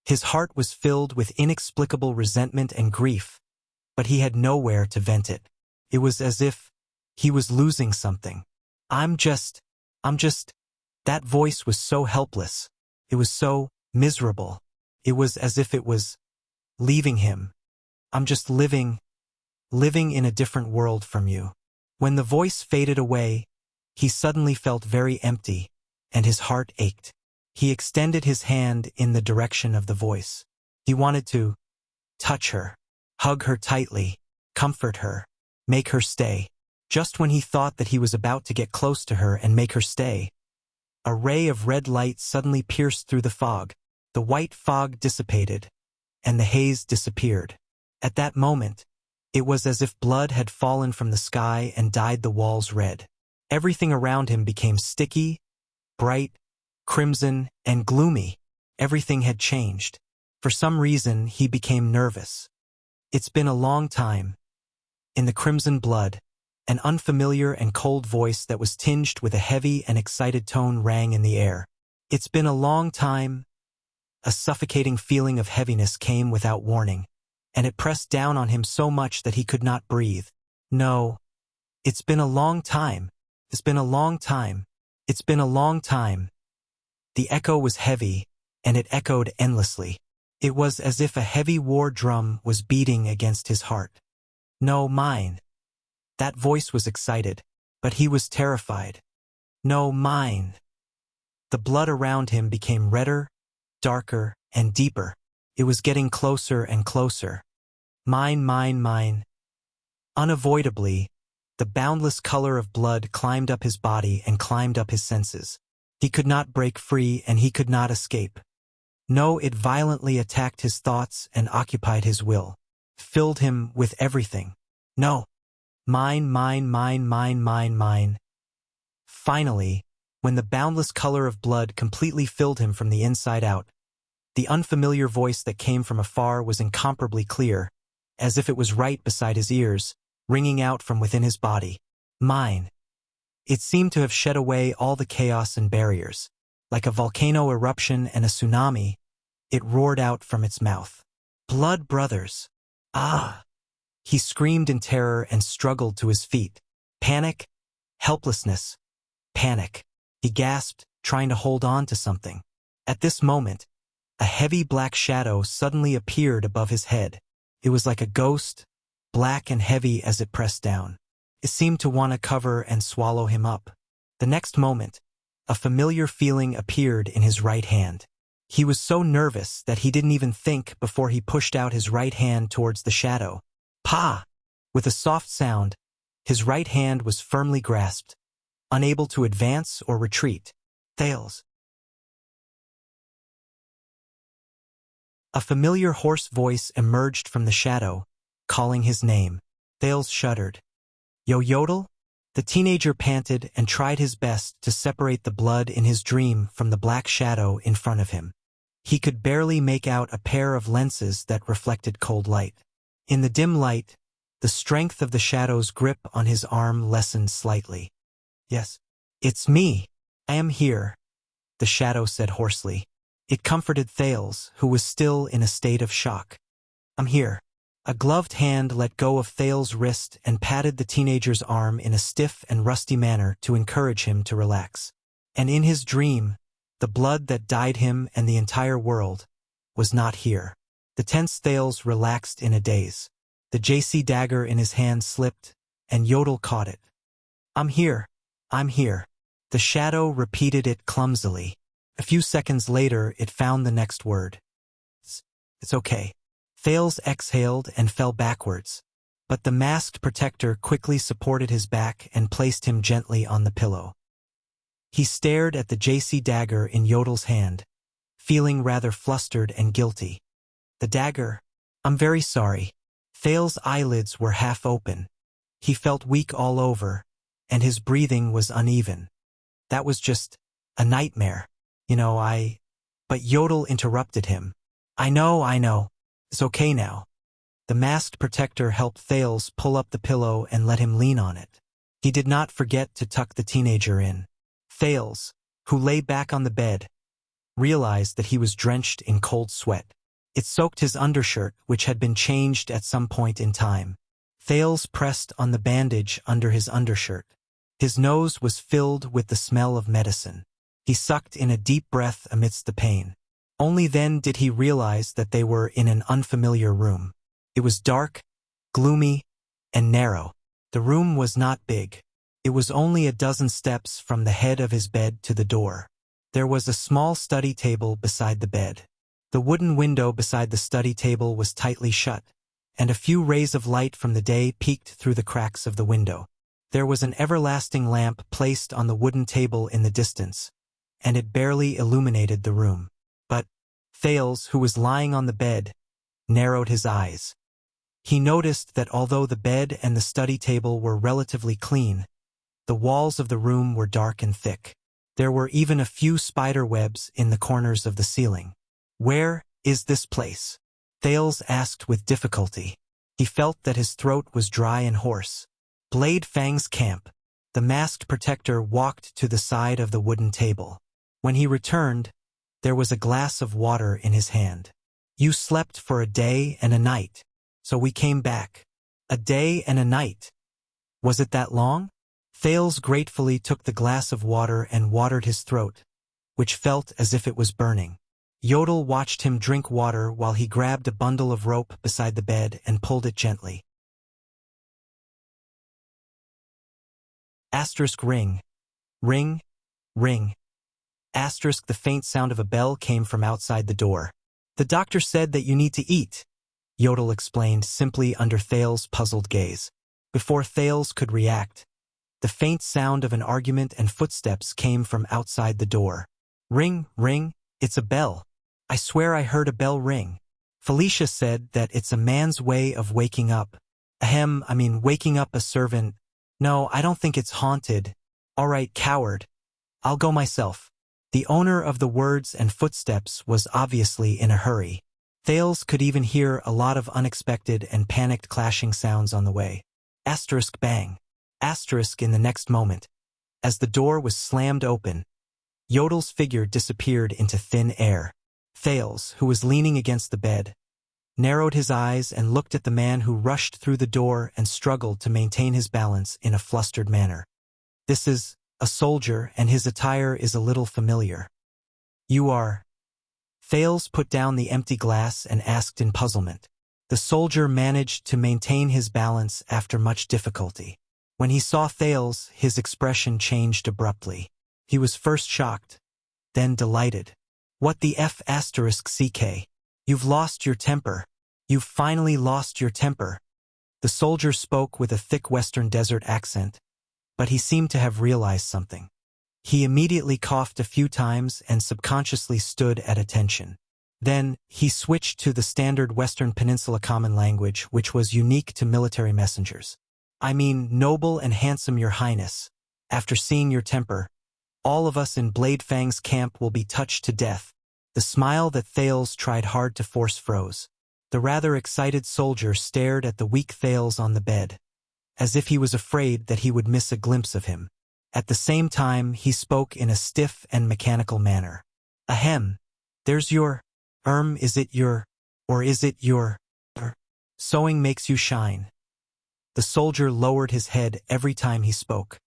His heart was filled with inexplicable resentment and grief, but he had nowhere to vent it. It was as if he was losing something. I'm just... That voice was so helpless. It was so miserable. It was as if it was leaving him. I'm just living in a different world from you. When the voice faded away, he suddenly felt very empty, and his heart ached. He extended his hand in the direction of the voice. He wanted to touch her, hug her tightly, comfort her, make her stay. Just when he thought that he was about to get close to her and make her stay, a ray of red light suddenly pierced through the fog. The white fog dissipated, and the haze disappeared. At that moment, it was as if blood had fallen from the sky and dyed the walls red. Everything around him became sticky, bright, crimson, and gloomy. Everything had changed. For some reason, he became nervous. It's been a long time. In the crimson blood, an unfamiliar and cold voice that was tinged with a heavy and excited tone rang in the air. It's been a long time. A suffocating feeling of heaviness came without warning, and it pressed down on him so much that he could not breathe. No. It's been a long time. It's been a long time. It's been a long time. The echo was heavy, and it echoed endlessly. It was as if a heavy war drum was beating against his heart. No, mine. That voice was excited, but he was terrified. No, mine. The blood around him became redder, darker, and deeper. It was getting closer and closer. Mine, mine, mine. Unavoidably, the boundless color of blood climbed up his body and climbed up his senses. He could not break free and he could not escape. No, it violently attacked his thoughts and occupied his will, filled him with everything. No. Mine, mine, mine, mine, mine, mine. Finally, when the boundless color of blood completely filled him from the inside out, the unfamiliar voice that came from afar was incomparably clear, as if it was right beside his ears, ringing out from within his body. Mine. It seemed to have shed away all the chaos and barriers. Like a volcano eruption and a tsunami, it roared out from its mouth. Blood brothers. Ah! He screamed in terror and struggled to his feet. Panic, helplessness, panic. He gasped, trying to hold on to something. At this moment, a heavy black shadow suddenly appeared above his head. It was like a ghost, black and heavy as it pressed down. It seemed to want to cover and swallow him up. The next moment, a familiar feeling appeared in his right hand. He was so nervous that he didn't even think before he pushed out his right hand towards the shadow. Pa! With a soft sound, his right hand was firmly grasped, unable to advance or retreat. Thales. A familiar hoarse voice emerged from the shadow, calling his name. Thales shuddered. Yo Yodel? The teenager panted and tried his best to separate the blood in his dream from the black shadow in front of him. He could barely make out a pair of lenses that reflected cold light. In the dim light, the strength of the shadow's grip on his arm lessened slightly. Yes, it's me. I am here, the shadow said hoarsely. It comforted Thales, who was still in a state of shock. I'm here. A gloved hand let go of Thales' wrist and patted the teenager's arm in a stiff and rusty manner to encourage him to relax. And in his dream, the blood that dyed him and the entire world was not here. The tense Thales relaxed in a daze. The JC dagger in his hand slipped, and Yodel caught it. I'm here. I'm here. The shadow repeated it clumsily. A few seconds later, it found the next word. It's okay. Thales exhaled and fell backwards, but the masked protector quickly supported his back and placed him gently on the pillow. He stared at the JC dagger in Yodel's hand, feeling rather flustered and guilty. The dagger? I'm very sorry. Thales' eyelids were half open. He felt weak all over, and his breathing was uneven. That was just a nightmare. But Yodel interrupted him. I know. It's okay now. The masked protector helped Thales pull up the pillow and let him lean on it. He did not forget to tuck the teenager in. Thales, who lay back on the bed, realized that he was drenched in cold sweat. It soaked his undershirt, which had been changed at some point in time. Thales pressed on the bandage under his undershirt. His nose was filled with the smell of medicine. He sucked in a deep breath amidst the pain. Only then did he realize that they were in an unfamiliar room. It was dark, gloomy, and narrow. The room was not big. It was only a dozen steps from the head of his bed to the door. There was a small study table beside the bed. The wooden window beside the study table was tightly shut, and a few rays of light from the day peeked through the cracks of the window. There was an everlasting lamp placed on the wooden table in the distance, and it barely illuminated the room. But Thales, who was lying on the bed, narrowed his eyes. He noticed that although the bed and the study table were relatively clean, the walls of the room were dark and thick. There were even a few spider webs in the corners of the ceiling. Where is this place? Thales asked with difficulty. He felt that his throat was dry and hoarse. Blade Fang's camp. The masked protector walked to the side of the wooden table. When he returned, there was a glass of water in his hand. You slept for a day and a night, so we came back. A day and a night. Was it that long? Thales gratefully took the glass of water and watered his throat, which felt as if it was burning. Yodel watched him drink water while he grabbed a bundle of rope beside the bed and pulled it gently. Asterisk ring. Ring. Ring. Asterisk the faint sound of a bell came from outside the door. The doctor said that you need to eat, Yodel explained simply under Thales' puzzled gaze. Before Thales could react, the faint sound of an argument and footsteps came from outside the door. Ring, ring, it's a bell. I swear I heard a bell ring. Felicia said that it's a man's way of waking up. Waking up a servant. No, I don't think it's haunted. All right, coward. I'll go myself. The owner of the words and footsteps was obviously in a hurry. Thales could even hear a lot of unexpected and panicked clashing sounds on the way. Asterisk bang. Asterisk in the next moment. As the door was slammed open, Yodel's figure disappeared into thin air. Thales, who was leaning against the bed, narrowed his eyes and looked at the man who rushed through the door and struggled to maintain his balance in a flustered manner. This is a soldier, and his attire is a little familiar. You are... Thales put down the empty glass and asked in puzzlement. The soldier managed to maintain his balance after much difficulty. When he saw Thales, his expression changed abruptly. He was first shocked, then delighted. What the F***CK? You've lost your temper. You've finally lost your temper. The soldier spoke with a thick Western desert accent, but he seemed to have realized something. He immediately coughed a few times and subconsciously stood at attention. Then, he switched to the standard Western Peninsula Common Language, which was unique to military messengers. I mean, noble and handsome, your highness. After seeing your temper, all of us in Bladefang's camp will be touched to death. The smile that Thales tried hard to force froze. The rather excited soldier stared at the weak Thales on the bed, as if he was afraid that he would miss a glimpse of him. At the same time, he spoke in a stiff and mechanical manner. Ahem. There's your, is it your, or is it your, sewing makes you shine. The soldier lowered his head every time he spoke.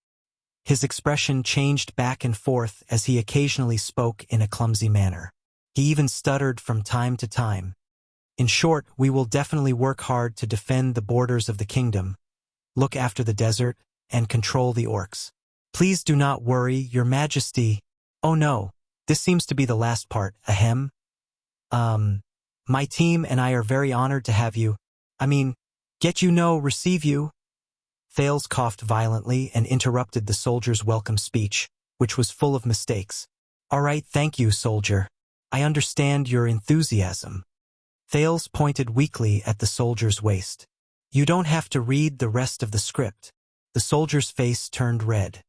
His expression changed back and forth as he occasionally spoke in a clumsy manner. He even stuttered from time to time. In short, we will definitely work hard to defend the borders of the kingdom, look after the desert, and control the orcs. Please do not worry, your majesty. Oh no, this seems to be the last part, ahem. My team and I are very honored to have you. Receive you. Thales coughed violently and interrupted the soldier's welcome speech, which was full of mistakes. All right, thank you, soldier. I understand your enthusiasm. Thales pointed weakly at the soldier's waist. You don't have to read the rest of the script. The soldier's face turned red.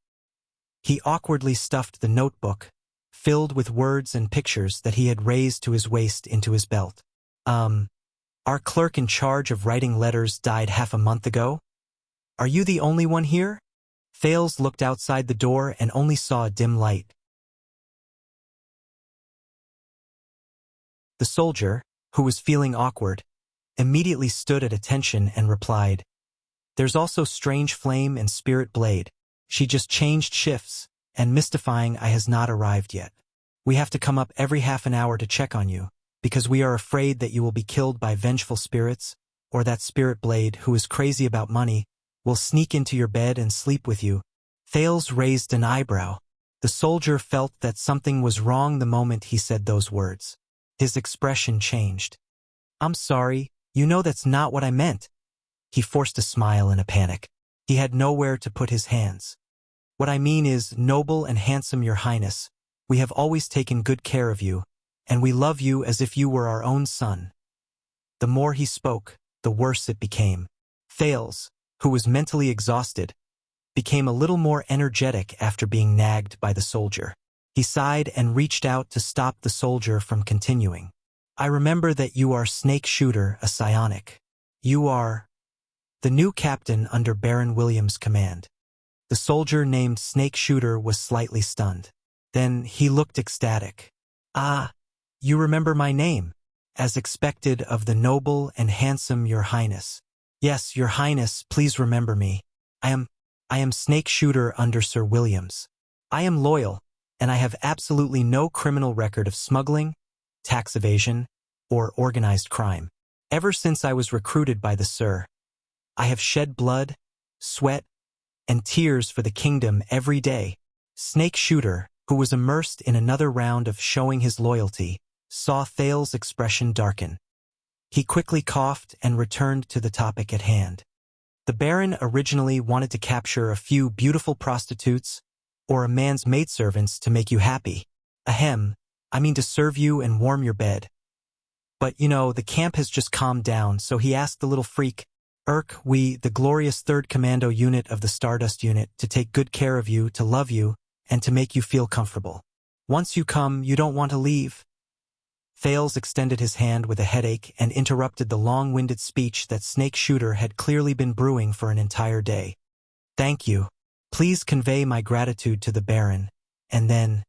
He awkwardly stuffed the notebook, filled with words and pictures that he had raised to his waist, into his belt. Our clerk in charge of writing letters died half a month ago? Are you the only one here? Thales looked outside the door and only saw a dim light. The soldier, who was feeling awkward, immediately stood at attention and replied, There's also Strange Flame and Spirit Blade. She just changed shifts, and Mystifying Eye has not arrived yet. We have to come up every half an hour to check on you, because we are afraid that you will be killed by vengeful spirits, or that Spirit Blade, who is crazy about money, will sneak into your bed and sleep with you. Thales raised an eyebrow. The soldier felt that something was wrong the moment he said those words. His expression changed. I'm sorry, that's not what I meant. He forced a smile in a panic. He had nowhere to put his hands. What I mean is, noble and handsome, your highness, we have always taken good care of you, and we love you as if you were our own son. The more he spoke, the worse it became. Thales, who was mentally exhausted, became a little more energetic after being nagged by the soldier. He sighed and reached out to stop the soldier from continuing. I remember that you are Snake Shooter, a psionic. You are the new captain under Baron Williams' command. The soldier named Snake Shooter was slightly stunned. Then he looked ecstatic. Ah, you remember my name, as expected of the noble and handsome your highness. Yes, your highness, please remember me. I am Snake Shooter under Sir Williams. I am loyal, and I have absolutely no criminal record of smuggling, tax evasion, or organized crime. Ever since I was recruited by the Sir, I have shed blood, sweat, and tears for the kingdom every day. Snake Shooter, who was immersed in another round of showing his loyalty, saw Thales' expression darken. He quickly coughed and returned to the topic at hand. The Baron originally wanted to capture a few beautiful prostitutes or a man's maidservants to make you happy. Ahem, to serve you and warm your bed. But the camp has just calmed down, so he asked the little freak, we, the glorious 3rd Commando Unit of the Stardust Unit, to take good care of you, to love you, and to make you feel comfortable. Once you come, you don't want to leave. Thales extended his hand with a headache and interrupted the long-winded speech that Snake Shooter had clearly been brewing for an entire day. Thank you. Please convey my gratitude to the Baron. And then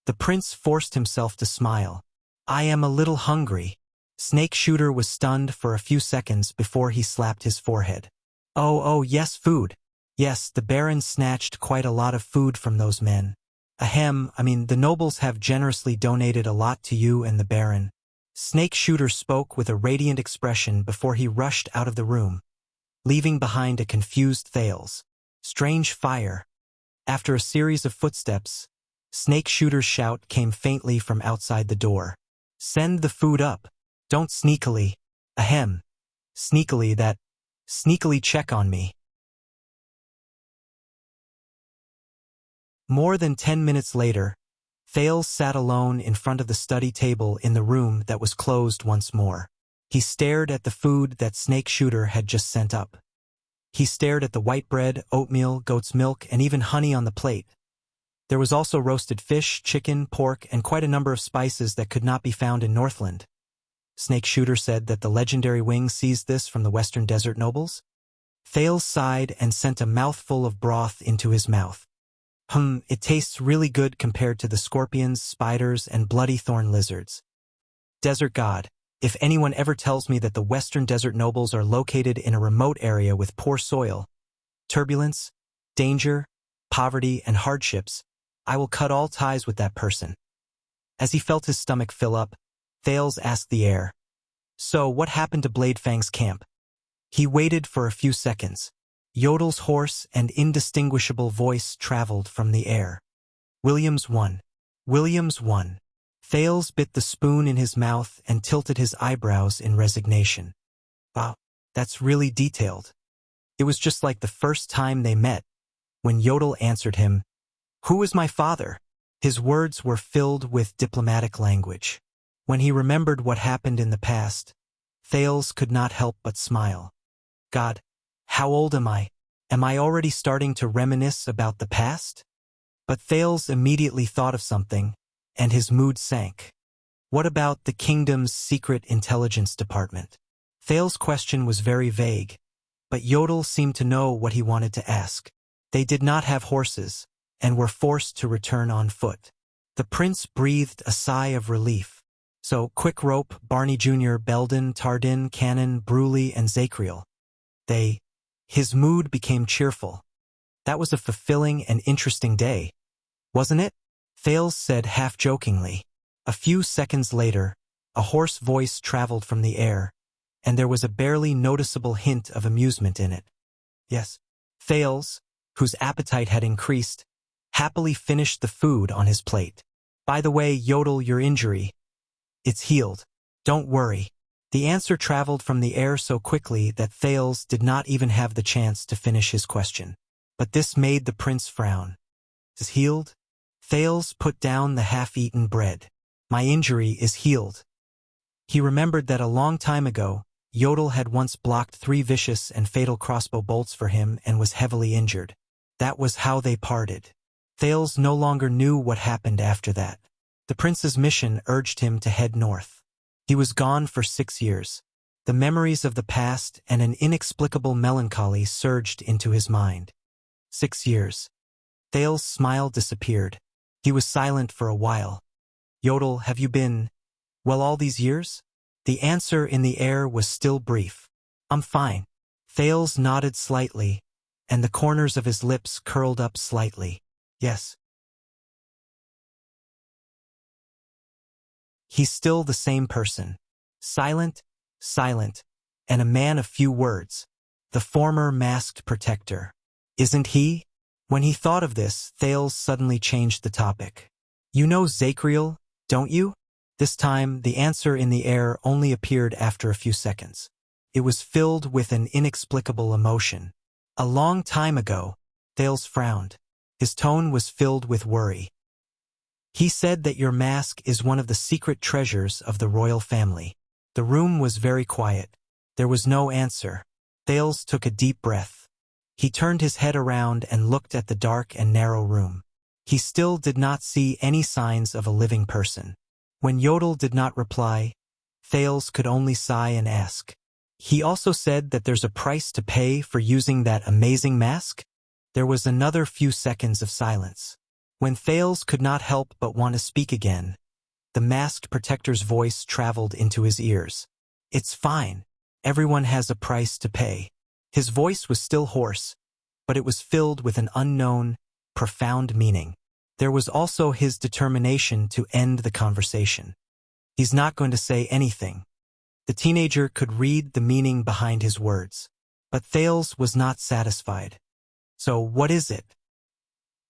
the prince forced himself to smile. I am a little hungry. Snake Shooter was stunned for a few seconds before he slapped his forehead. Oh, yes, food. Yes, the Baron snatched quite a lot of food from those men. Ahem, the nobles have generously donated a lot to you and the Baron. Snake Shooter spoke with a radiant expression before he rushed out of the room, leaving behind a confused Thales. Strange fire. After a series of footsteps, Snake Shooter's shout came faintly from outside the door. Send the food up. Don't sneakily. Ahem. Sneakily that. Sneakily check on me. More than 10 minutes later, Thales sat alone in front of the study table in the room that was closed once more. He stared at the food that Snake Shooter had just sent up. He stared at the white bread, oatmeal, goat's milk, and even honey on the plate. There was also roasted fish, chicken, pork, and quite a number of spices that could not be found in Northland. Snake Shooter said that the legendary wing seized this from the western desert nobles. Thales sighed and sent a mouthful of broth into his mouth. It tastes really good compared to the scorpions, spiders, and bloody thorn lizards. Desert God, if anyone ever tells me that the western desert nobles are located in a remote area with poor soil, turbulence, danger, poverty, and hardships, I will cut all ties with that person. As he felt his stomach fill up, Thales asked the air, "So, what happened to Bladefang's camp?" He waited for a few seconds. Yodel's hoarse and indistinguishable voice traveled from the air. Williams won. Williams won. Thales bit the spoon in his mouth and tilted his eyebrows in resignation. Wow, that's really detailed. It was just like the first time they met, when Yodel answered him, "Who is my father?" His words were filled with diplomatic language. When he remembered what happened in the past, Thales could not help but smile. God, how old am I? Am I already starting to reminisce about the past? But Thales immediately thought of something, and his mood sank. What about the kingdom's secret intelligence department? Thales' question was very vague, but Yodel seemed to know what he wanted to ask. They did not have horses, and were forced to return on foot. The prince breathed a sigh of relief. So, Quick Rope, Barney Jr., Belden, Tardin, Cannon, Bruley, and Zacriel. His mood became cheerful. That was a fulfilling and interesting day, wasn't it? Thales said half-jokingly. A few seconds later, a hoarse voice traveled from the air, and there was a barely noticeable hint of amusement in it. Yes. Thales, whose appetite had increased, happily finished the food on his plate. By the way, Yodel, your injury. It's healed. Don't worry. The answer traveled from the air so quickly that Thales did not even have the chance to finish his question. But this made the prince frown. Is healed? Thales put down the half-eaten bread. My injury is healed. He remembered that a long time ago, Yodel had once blocked 3 vicious and fatal crossbow bolts for him and was heavily injured. That was how they parted. Thales no longer knew what happened after that. The prince's mission urged him to head north. He was gone for 6 years. The memories of the past and an inexplicable melancholy surged into his mind. 6 years. Thales' smile disappeared. He was silent for a while. Yodel, have you been, well, all these years? The answer in the air was still brief. I'm fine. Thales nodded slightly, and the corners of his lips curled up slightly. Yes. He's still the same person. Silent, and a man of few words. The former masked protector. Isn't he? When he thought of this, Thales suddenly changed the topic. You know Zacriel, don't you? This time, the answer in the air only appeared after a few seconds. It was filled with an inexplicable emotion. A long time ago, Thales frowned. His tone was filled with worry. He said that your mask is one of the secret treasures of the royal family. The room was very quiet. There was no answer. Thales took a deep breath. He turned his head around and looked at the dark and narrow room. He still did not see any signs of a living person. When Yodel did not reply, Thales could only sigh and ask. He also said that there's a price to pay for using that amazing mask? There was another few seconds of silence. When Thales could not help but want to speak again, the masked protector's voice traveled into his ears. It's fine. Everyone has a price to pay. His voice was still hoarse, but it was filled with an unknown, profound meaning. There was also his determination to end the conversation. He's not going to say anything. The teenager could read the meaning behind his words. But Thales was not satisfied. So what is it?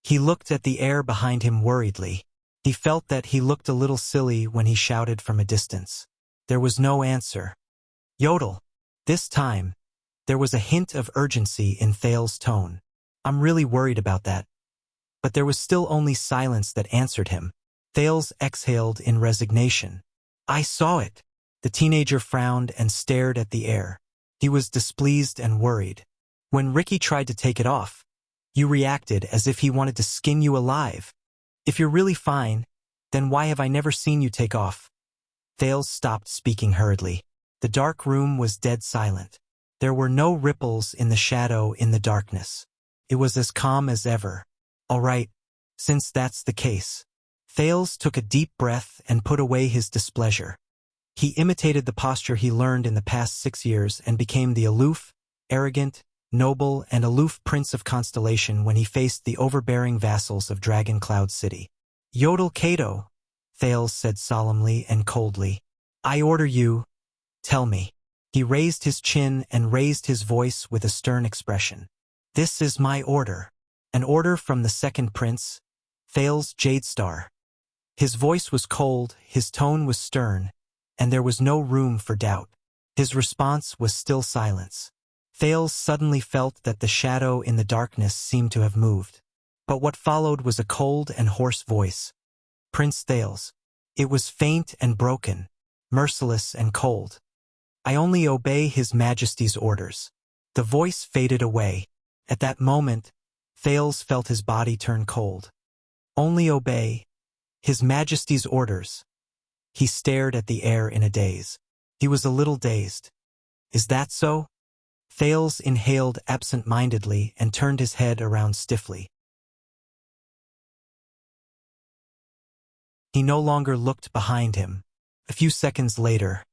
He looked at the air behind him worriedly. He felt that he looked a little silly when he shouted from a distance. There was no answer. Yodel. This time, there was a hint of urgency in Thales' tone. I'm really worried about that. But there was still only silence that answered him. Thales exhaled in resignation. I saw it. The teenager frowned and stared at the air. He was displeased and worried. When Ricky tried to take it off, you reacted as if he wanted to skin you alive. If you're really fine, then why have I never seen you take off? Thales stopped speaking hurriedly. The dark room was dead silent. There were no ripples in the shadow in the darkness. It was as calm as ever. All right, since that's the case. Thales took a deep breath and put away his displeasure. He imitated the posture he learned in the past 6 years and became the aloof, arrogant, noble, and aloof Prince of Constellation when he faced the overbearing vassals of Dragon Cloud City. Yodel Kato, Thales said solemnly and coldly. I order you, tell me. He raised his chin and raised his voice with a stern expression. This is my order. An order from the second prince, Thales Jadestar. His voice was cold, his tone was stern, and there was no room for doubt. His response was still silence. Thales suddenly felt that the shadow in the darkness seemed to have moved. But what followed was a cold and hoarse voice. Prince Thales. It was faint and broken, merciless and cold. I only obey His Majesty's orders. The voice faded away. At that moment, Thales felt his body turn cold. Only obey His Majesty's orders. He stared at the air in a daze. He was a little dazed. Is that so? Thales inhaled absent-mindedly and turned his head around stiffly. He no longer looked behind him. A few seconds later.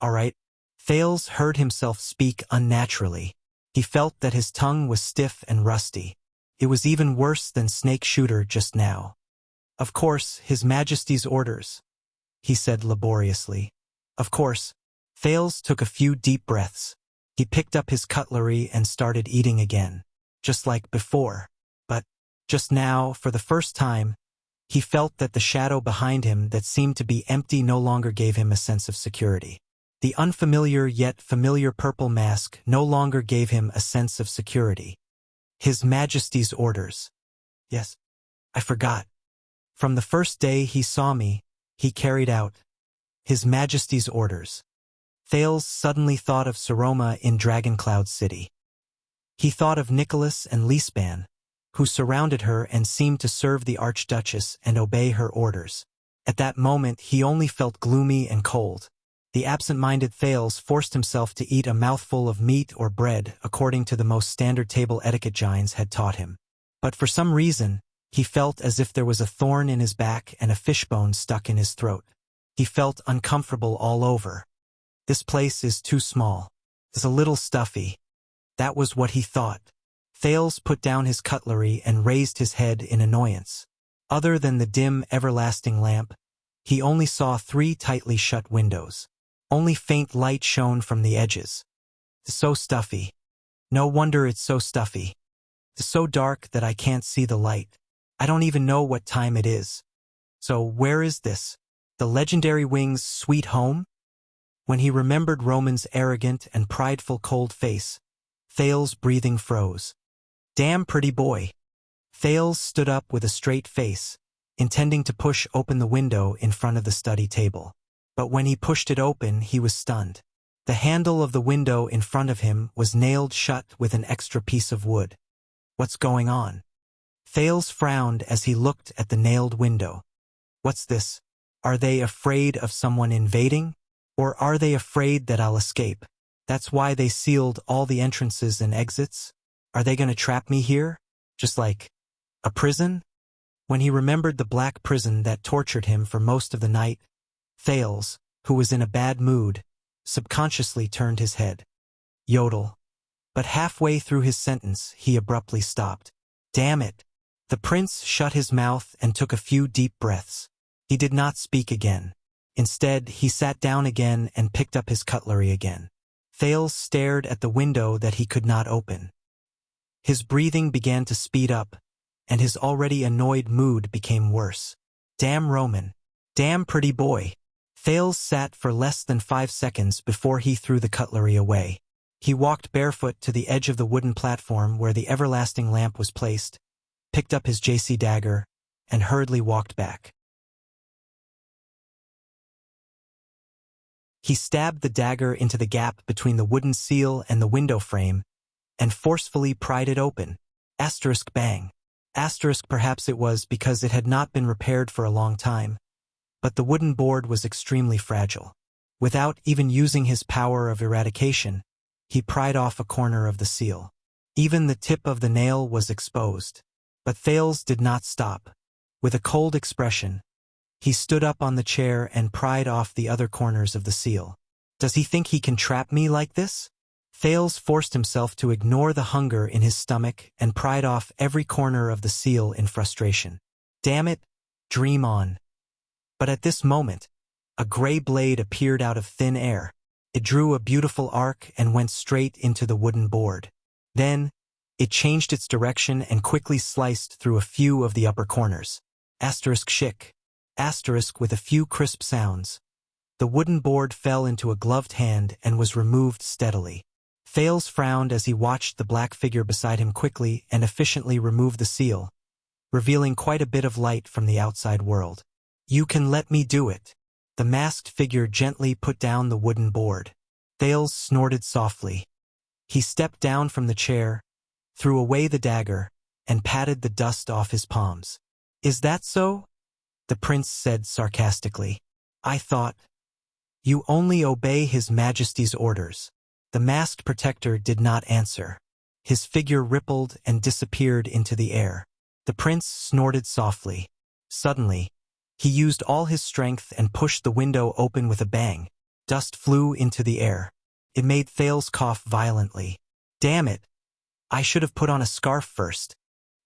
All right. Thales heard himself speak unnaturally. He felt that his tongue was stiff and rusty. It was even worse than Snake Shooter just now. Of course, His Majesty's orders, he said laboriously. Of course. Thales took a few deep breaths. He picked up his cutlery and started eating again, just like before. But, just now, for the first time, he felt that the shadow behind him that seemed to be empty no longer gave him a sense of security. The unfamiliar yet familiar purple mask no longer gave him a sense of security. His Majesty's orders. Yes, I forgot. From the first day he saw me, he carried out His Majesty's orders. Thales suddenly thought of Saroma in Dragon Cloud City. He thought of Nicholas and Lisban, who surrounded her and seemed to serve the Archduchess and obey her orders. At that moment he only felt gloomy and cold. The absent-minded Thales forced himself to eat a mouthful of meat or bread according to the most standard table etiquette Gines had taught him. But for some reason, he felt as if there was a thorn in his back and a fishbone stuck in his throat. He felt uncomfortable all over. This place is too small. It's a little stuffy. That was what he thought. Thales put down his cutlery and raised his head in annoyance. Other than the dim, everlasting lamp, he only saw 3 tightly shut windows. Only faint light shone from the edges. It's so stuffy. No wonder it's so stuffy. It's so dark that I can't see the light. I don't even know what time it is. So where is this? The legendary wing's sweet home? When he remembered Roman's arrogant and prideful cold face, Thales' breathing froze. Damn pretty boy. Thales stood up with a straight face, intending to push open the window in front of the study table. But when he pushed it open, he was stunned. The handle of the window in front of him was nailed shut with an extra piece of wood. What's going on? Thales frowned as he looked at the nailed window. What's this? Are they afraid of someone invading? Or are they afraid that I'll escape? That's why they sealed all the entrances and exits? Are they gonna trap me here? Just like a prison? When he remembered the black prison that tortured him for most of the night, Thales, who was in a bad mood, subconsciously turned his head. Yodel. But halfway through his sentence, he abruptly stopped. Damn it. The prince shut his mouth and took a few deep breaths. He did not speak again. Instead, he sat down again and picked up his cutlery again. Thales stared at the window that he could not open. His breathing began to speed up, and his already annoyed mood became worse. Damn Roman. Damn pretty boy. Thales sat for less than 5 seconds before he threw the cutlery away. He walked barefoot to the edge of the wooden platform where the everlasting lamp was placed, picked up his JC dagger, and hurriedly walked back. He stabbed the dagger into the gap between the wooden seal and the window frame, and forcefully pried it open. Asterisk bang. Asterisk perhaps it was because it had not been repaired for a long time, but the wooden board was extremely fragile. Without even using his power of eradication, he pried off a corner of the seal. Even the tip of the nail was exposed. But Thales did not stop. With a cold expression, he stood up on the chair and pried off the other corners of the seal. Does he think he can trap me like this? Thales forced himself to ignore the hunger in his stomach and pried off every corner of the seal in frustration. Damn it, dream on. But at this moment, a gray blade appeared out of thin air. It drew a beautiful arc and went straight into the wooden board. Then, it changed its direction and quickly sliced through a few of the upper corners. Asterisk shick. Asterisk with a few crisp sounds. The wooden board fell into a gloved hand and was removed steadily. Thales frowned as he watched the black figure beside him quickly and efficiently remove the seal, revealing quite a bit of light from the outside world. You can let me do it. The masked figure gently put down the wooden board. Thales snorted softly. He stepped down from the chair, threw away the dagger, and patted the dust off his palms. Is that so? The prince said sarcastically. I thought. You only obey His Majesty's orders. The masked protector did not answer. His figure rippled and disappeared into the air. The prince snorted softly. Suddenly, he used all his strength and pushed the window open with a bang. Dust flew into the air. It made Thales cough violently. Damn it! I should have put on a scarf first.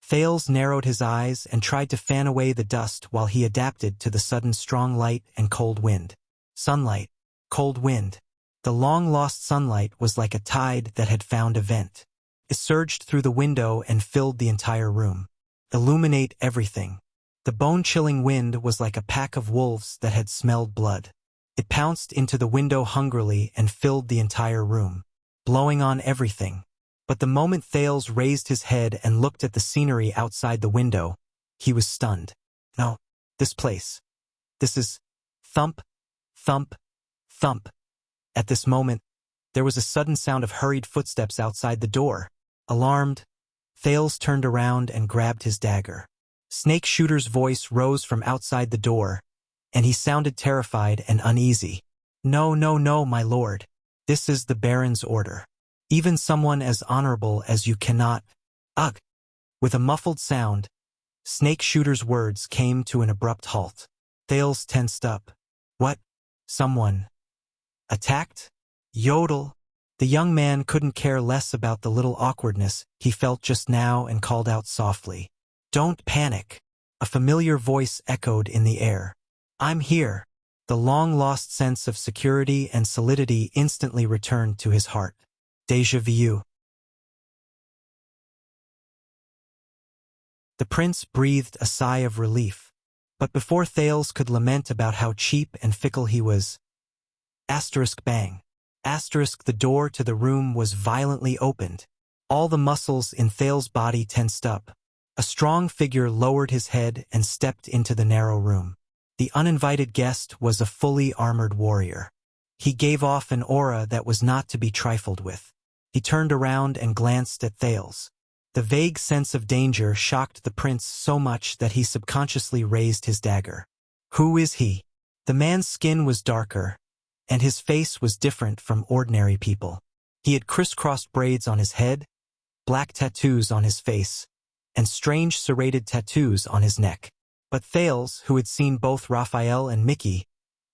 Thales narrowed his eyes and tried to fan away the dust while he adapted to the sudden strong light and cold wind. Sunlight, cold wind. The long-lost sunlight was like a tide that had found a vent. It surged through the window and filled the entire room. Illuminate everything. The bone-chilling wind was like a pack of wolves that had smelled blood. It pounced into the window hungrily and filled the entire room, blowing on everything. But the moment Thales raised his head and looked at the scenery outside the window, he was stunned. No, this place. This is... Thump, thump, thump. At this moment, there was a sudden sound of hurried footsteps outside the door. Alarmed, Thales turned around and grabbed his dagger. Snake Shooter's voice rose from outside the door, and he sounded terrified and uneasy. No, no, no, my lord. This is the Baron's order. Even someone as honorable as you cannot... Ugh! With a muffled sound, Snake Shooter's words came to an abrupt halt. Thales tensed up. What? Someone... attacked? Yodel! The young man couldn't care less about the little awkwardness he felt just now and called out softly. Don't panic. A familiar voice echoed in the air. I'm here. The long-lost sense of security and solidity instantly returned to his heart. Déjà vu. The prince breathed a sigh of relief, but before Thales could lament about how cheap and fickle he was, asterisk bang, asterisk the door to the room was violently opened. All the muscles in Thales' body tensed up. A strong figure lowered his head and stepped into the narrow room. The uninvited guest was a fully armored warrior. He gave off an aura that was not to be trifled with. He turned around and glanced at Thales. The vague sense of danger shocked the prince so much that he subconsciously raised his dagger. Who is he? The man's skin was darker, and his face was different from ordinary people. He had crisscrossed braids on his head, black tattoos on his face, and strange serrated tattoos on his neck. But Thales, who had seen both Raphael and Mickey,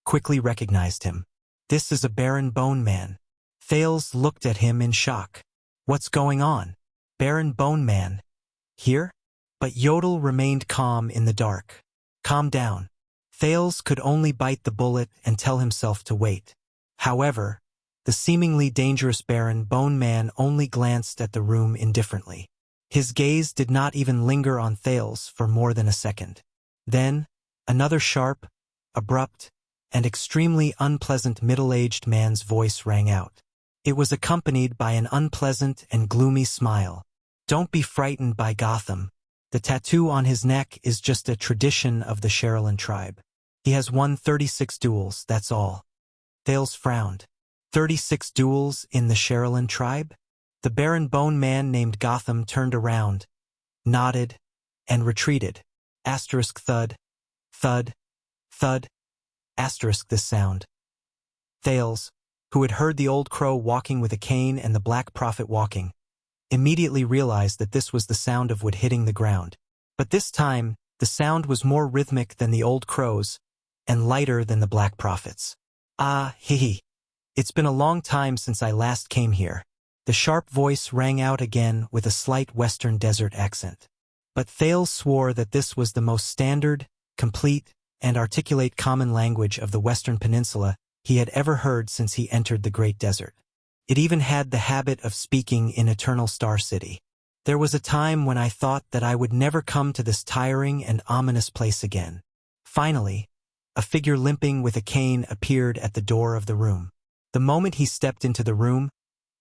quickly recognized him. This is a Baron Bone Man. Thales looked at him in shock. What's going on? Baron Bone Man? Here? But Yodel remained calm in the dark. Calm down. Thales could only bite the bullet and tell himself to wait. However, the seemingly dangerous Baron Bone Man only glanced at the room indifferently. His gaze did not even linger on Thales for more than a second. Then, another sharp, abrupt, and extremely unpleasant middle-aged man's voice rang out. It was accompanied by an unpleasant and gloomy smile. "Don't be frightened by Gotham. The tattoo on his neck is just a tradition of the Sherilyn tribe. He has won 36 duels, that's all." Thales frowned. 36 duels in the Sherilyn tribe? The Baron Bone Man named Gotham turned around, nodded, and retreated. Asterisk thud, thud, thud, asterisk this sound. Thales, who had heard the old crow walking with a cane and the Black Prophet walking, immediately realized that this was the sound of wood hitting the ground. But this time, the sound was more rhythmic than the old crow's, and lighter than the Black Prophet's. "Ah, hee. It's been a long time since I last came here." The sharp voice rang out again with a slight Western desert accent. But Thales swore that this was the most standard, complete, and articulate common language of the Western Peninsula he had ever heard since he entered the Great Desert. It even had the habit of speaking in Eternal Star City. "There was a time when I thought that I would never come to this tiring and ominous place again." Finally, a figure limping with a cane appeared at the door of the room. The moment he stepped into the room,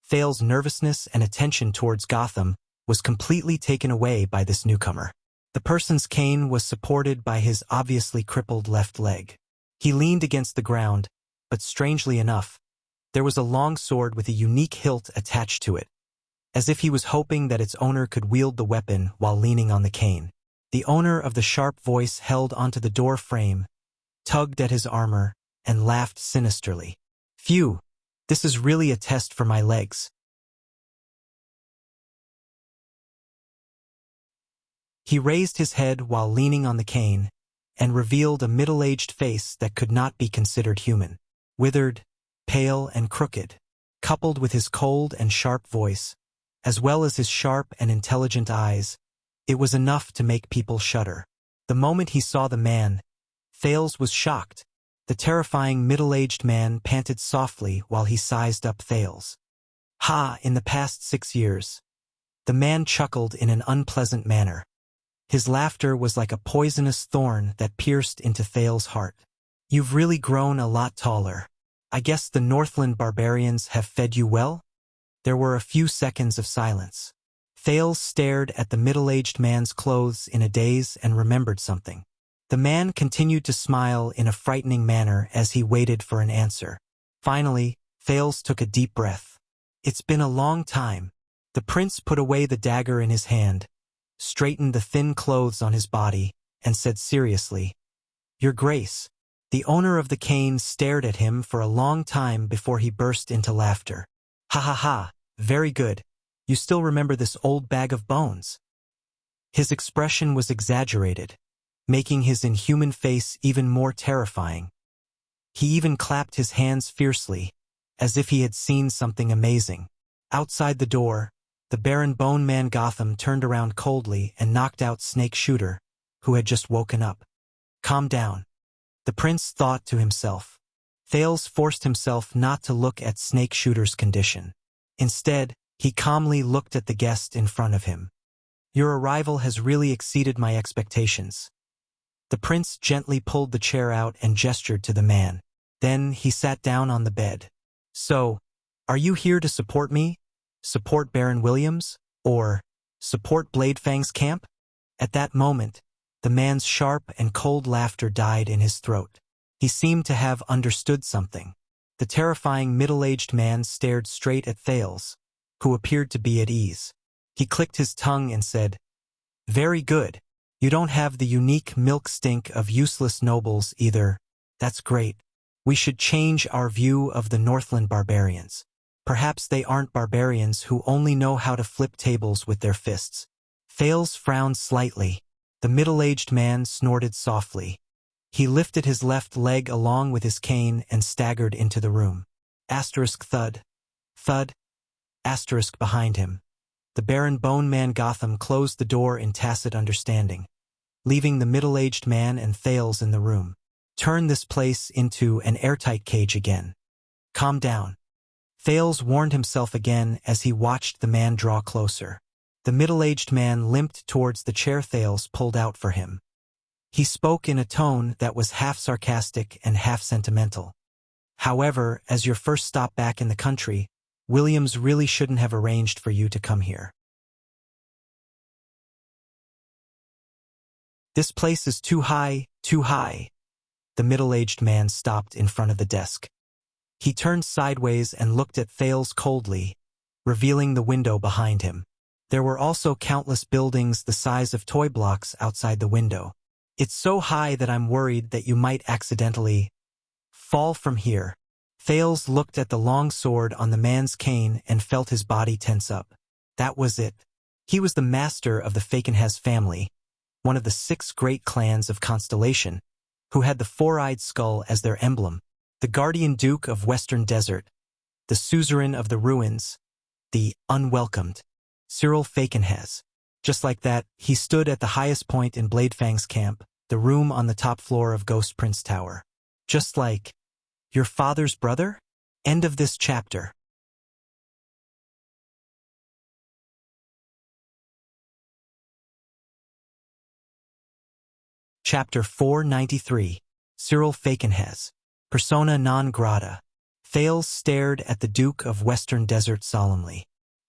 Thales' nervousness and attention towards Gotham was completely taken away by this newcomer. The person's cane was supported by his obviously crippled left leg. He leaned against the ground, but strangely enough, there was a long sword with a unique hilt attached to it, as if he was hoping that its owner could wield the weapon while leaning on the cane. The owner of the sharp voice held onto the door frame, tugged at his armor, and laughed sinisterly. "Phew, this is really a test for my legs." He raised his head while leaning on the cane, and revealed a middle-aged face that could not be considered human. Withered, pale, and crooked, coupled with his cold and sharp voice, as well as his sharp and intelligent eyes, it was enough to make people shudder. The moment he saw the man, Thales was shocked. The terrifying middle-aged man panted softly while he sized up Thales. "Ha, in the past 6 years." The man chuckled in an unpleasant manner. His laughter was like a poisonous thorn that pierced into Thales' heart. "You've really grown a lot taller. I guess the Northland barbarians have fed you well?" There were a few seconds of silence. Thales stared at the middle-aged man's clothes in a daze and remembered something. The man continued to smile in a frightening manner as he waited for an answer. Finally, Thales took a deep breath. "It's been a long time." The prince put away the dagger in his hand, straightened the thin clothes on his body, and said seriously, "Your Grace." The owner of the cane stared at him for a long time before he burst into laughter. "Ha ha ha, very good. You still remember this old bag of bones." His expression was exaggerated, making his inhuman face even more terrifying. He even clapped his hands fiercely, as if he had seen something amazing. Outside the door, the Baron Bone Man Gotham turned around coldly and knocked out Snake Shooter, who had just woken up. "Calm down," the prince thought to himself. Thales forced himself not to look at Snake Shooter's condition. Instead, he calmly looked at the guest in front of him. "Your arrival has really exceeded my expectations." The prince gently pulled the chair out and gestured to the man. Then he sat down on the bed. "So, are you here to support me? Support Baron Williams? Or support Bladefang's camp?" At that moment, the man's sharp and cold laughter died in his throat. He seemed to have understood something. The terrifying middle-aged man stared straight at Thales, who appeared to be at ease. He clicked his tongue and said, "Very good. You don't have the unique milk stink of useless nobles either. That's great. We should change our view of the Northland barbarians. Perhaps they aren't barbarians who only know how to flip tables with their fists." Thales frowned slightly. The middle-aged man snorted softly. He lifted his left leg along with his cane and staggered into the room. Asterisk thud. Thud. Asterisk behind him. The Baron Bone Man Gotham closed the door in tacit understanding, leaving the middle-aged man and Thales in the room. turn this place into an airtight cage again. Calm down. Thales warned himself again as he watched the man draw closer. The middle-aged man limped towards the chair Thales pulled out for him. He spoke in a tone that was half sarcastic and half sentimental. However, as your first stop back in the country, Williams really shouldn't have arranged for you to come here. This place is too high, too high. The middle-aged man stopped in front of the desk. He turned sideways and looked at Thales coldly, revealing the window behind him. There were also countless buildings the size of toy blocks outside the window. It's so high that I'm worried that you might accidentally fall from here. Thales looked at the long sword on the man's cane and felt his body tense up. That was it. He was the master of the Falkenhas family, one of the 6 great clans of Constellation, who had the 4-eyed skull as their emblem, the guardian duke of Western Desert, the suzerain of the ruins, the unwelcomed, Cyril Falkenhas. Just like that, he stood at the highest point in Bladefang's camp, the room on the top floor of Ghost Prince Tower. Just like your father's brother? End of this chapter. Chapter 493. Cyril Falkenhas. Persona non grata. Thales stared at the Duke of Western Desert solemnly.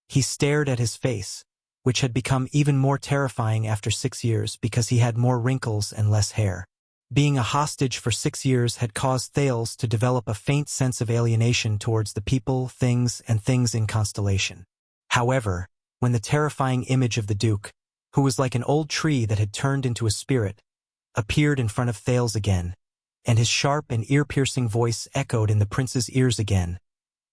He stared at his face, which had become even more terrifying after 6 years because he had more wrinkles and less hair. Being a hostage for 6 years had caused Thales to develop a faint sense of alienation towards the people, things, and things in Constellation. However, when the terrifying image of the Duke, who was like an old tree that had turned into a spirit, appeared in front of Thales again, and his sharp and ear-piercing voice echoed in the prince's ears again,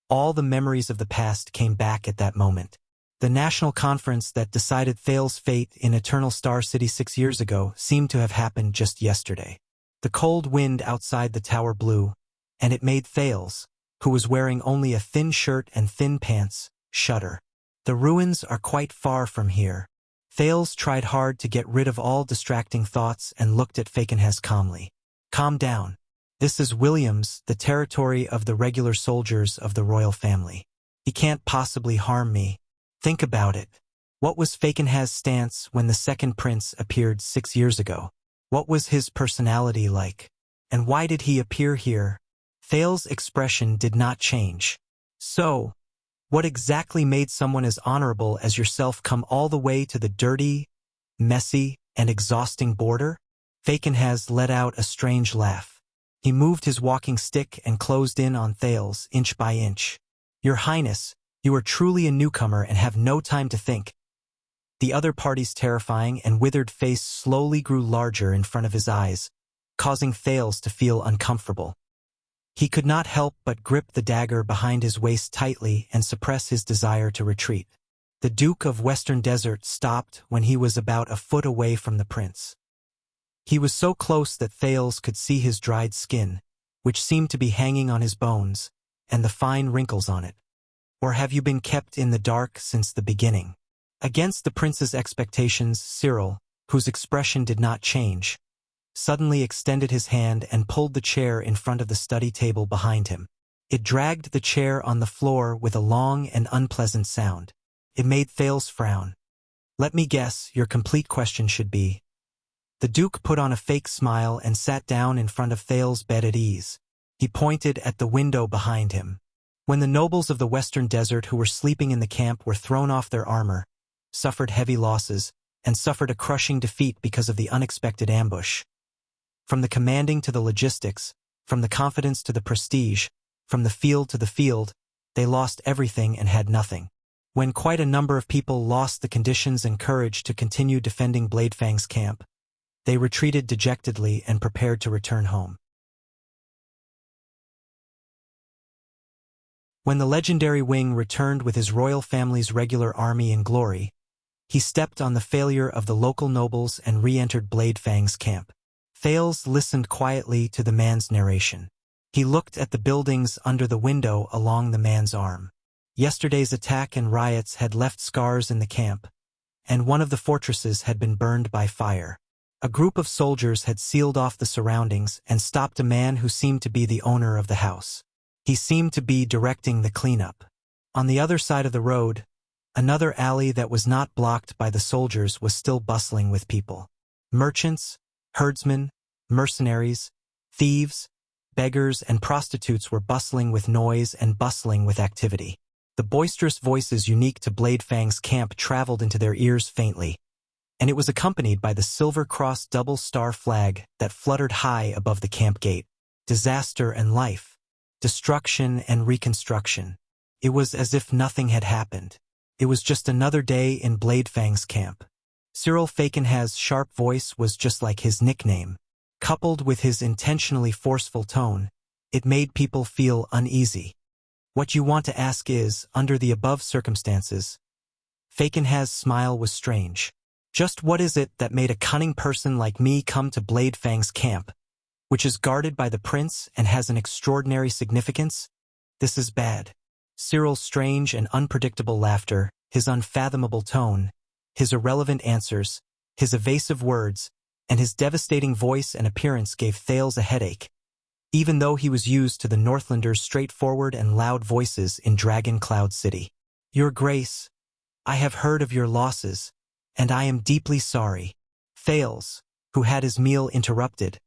all the memories of the past came back at that moment. The national conference that decided Thales' fate in Eternal Star City 6 years ago seemed to have happened just yesterday. The cold wind outside the tower blew, and it made Thales, who was wearing only a thin shirt and thin pants, shudder. The ruins are quite far from here. Thales tried hard to get rid of all distracting thoughts and looked at Falkenhas calmly. Calm down. This is Williams, the territory of the regular soldiers of the royal family. He can't possibly harm me. Think about it. What was Falkenhas' stance when the second prince appeared 6 years ago? What was his personality like? And why did he appear here? Thales' expression did not change. So, what exactly made someone as honorable as yourself come all the way to the dirty, messy, and exhausting border? Falkenhas let out a strange laugh. He moved his walking stick and closed in on Thales inch by inch. Your Highness, you are truly a newcomer and have no time to think. The other party's terrifying and withered face slowly grew larger in front of his eyes, causing Thales to feel uncomfortable. He could not help but grip the dagger behind his waist tightly and suppress his desire to retreat. The Duke of Western Desert stopped when he was about a foot away from the prince. He was so close that Thales could see his dried skin, which seemed to be hanging on his bones, and the fine wrinkles on it. Or have you been kept in the dark since the beginning? Against the prince's expectations, Cyril, whose expression did not change, suddenly extended his hand and pulled the chair in front of the study table behind him. It dragged the chair on the floor with a long and unpleasant sound. It made Thales frown. Let me guess, your complete question should be. The Duke put on a fake smile and sat down in front of Thales' bed at ease. He pointed at the window behind him. When the nobles of the Western Desert who were sleeping in the camp were thrown off their armor, suffered heavy losses, and suffered a crushing defeat because of the unexpected ambush. From the commanding to the logistics, from the confidence to the prestige, from the field to the field, they lost everything and had nothing. When quite a number of people lost the conditions and courage to continue defending Bladefang's camp, they retreated dejectedly and prepared to return home. When the legendary Wing returned with his royal family's regular army in glory, he stepped on the failure of the local nobles and re-entered Bladefang's camp. Thales listened quietly to the man's narration. He looked at the buildings under the window along the man's arm. Yesterday's attack and riots had left scars in the camp, and one of the fortresses had been burned by fire. A group of soldiers had sealed off the surroundings and stopped a man who seemed to be the owner of the house. He seemed to be directing the cleanup. On the other side of the road, another alley that was not blocked by the soldiers was still bustling with people. Merchants, herdsmen, mercenaries, thieves, beggars, and prostitutes were bustling with noise and bustling with activity. The boisterous voices unique to Blade Fang's camp traveled into their ears faintly, and it was accompanied by the Silver Cross double-star flag that fluttered high above the camp gate. Disaster and life, destruction and reconstruction. It was as if nothing had happened. It was just another day in Blade Fang's camp. Cyril Fakenhaz's sharp voice was just like his nickname. Coupled with his intentionally forceful tone, it made people feel uneasy. What you want to ask is, under the above circumstances, Fakenhaz's smile was strange. Just what is it that made a cunning person like me come to Blade Fang's camp, which is guarded by the prince and has an extraordinary significance? This is bad. Cyril's strange and unpredictable laughter, his unfathomable tone, his irrelevant answers, his evasive words, and his devastating voice and appearance gave Thales a headache, even though he was used to the Northlanders' straightforward and loud voices in Dragon Cloud City. Your Grace, I have heard of your losses, and I am deeply sorry. Thales, who had his meal interrupted,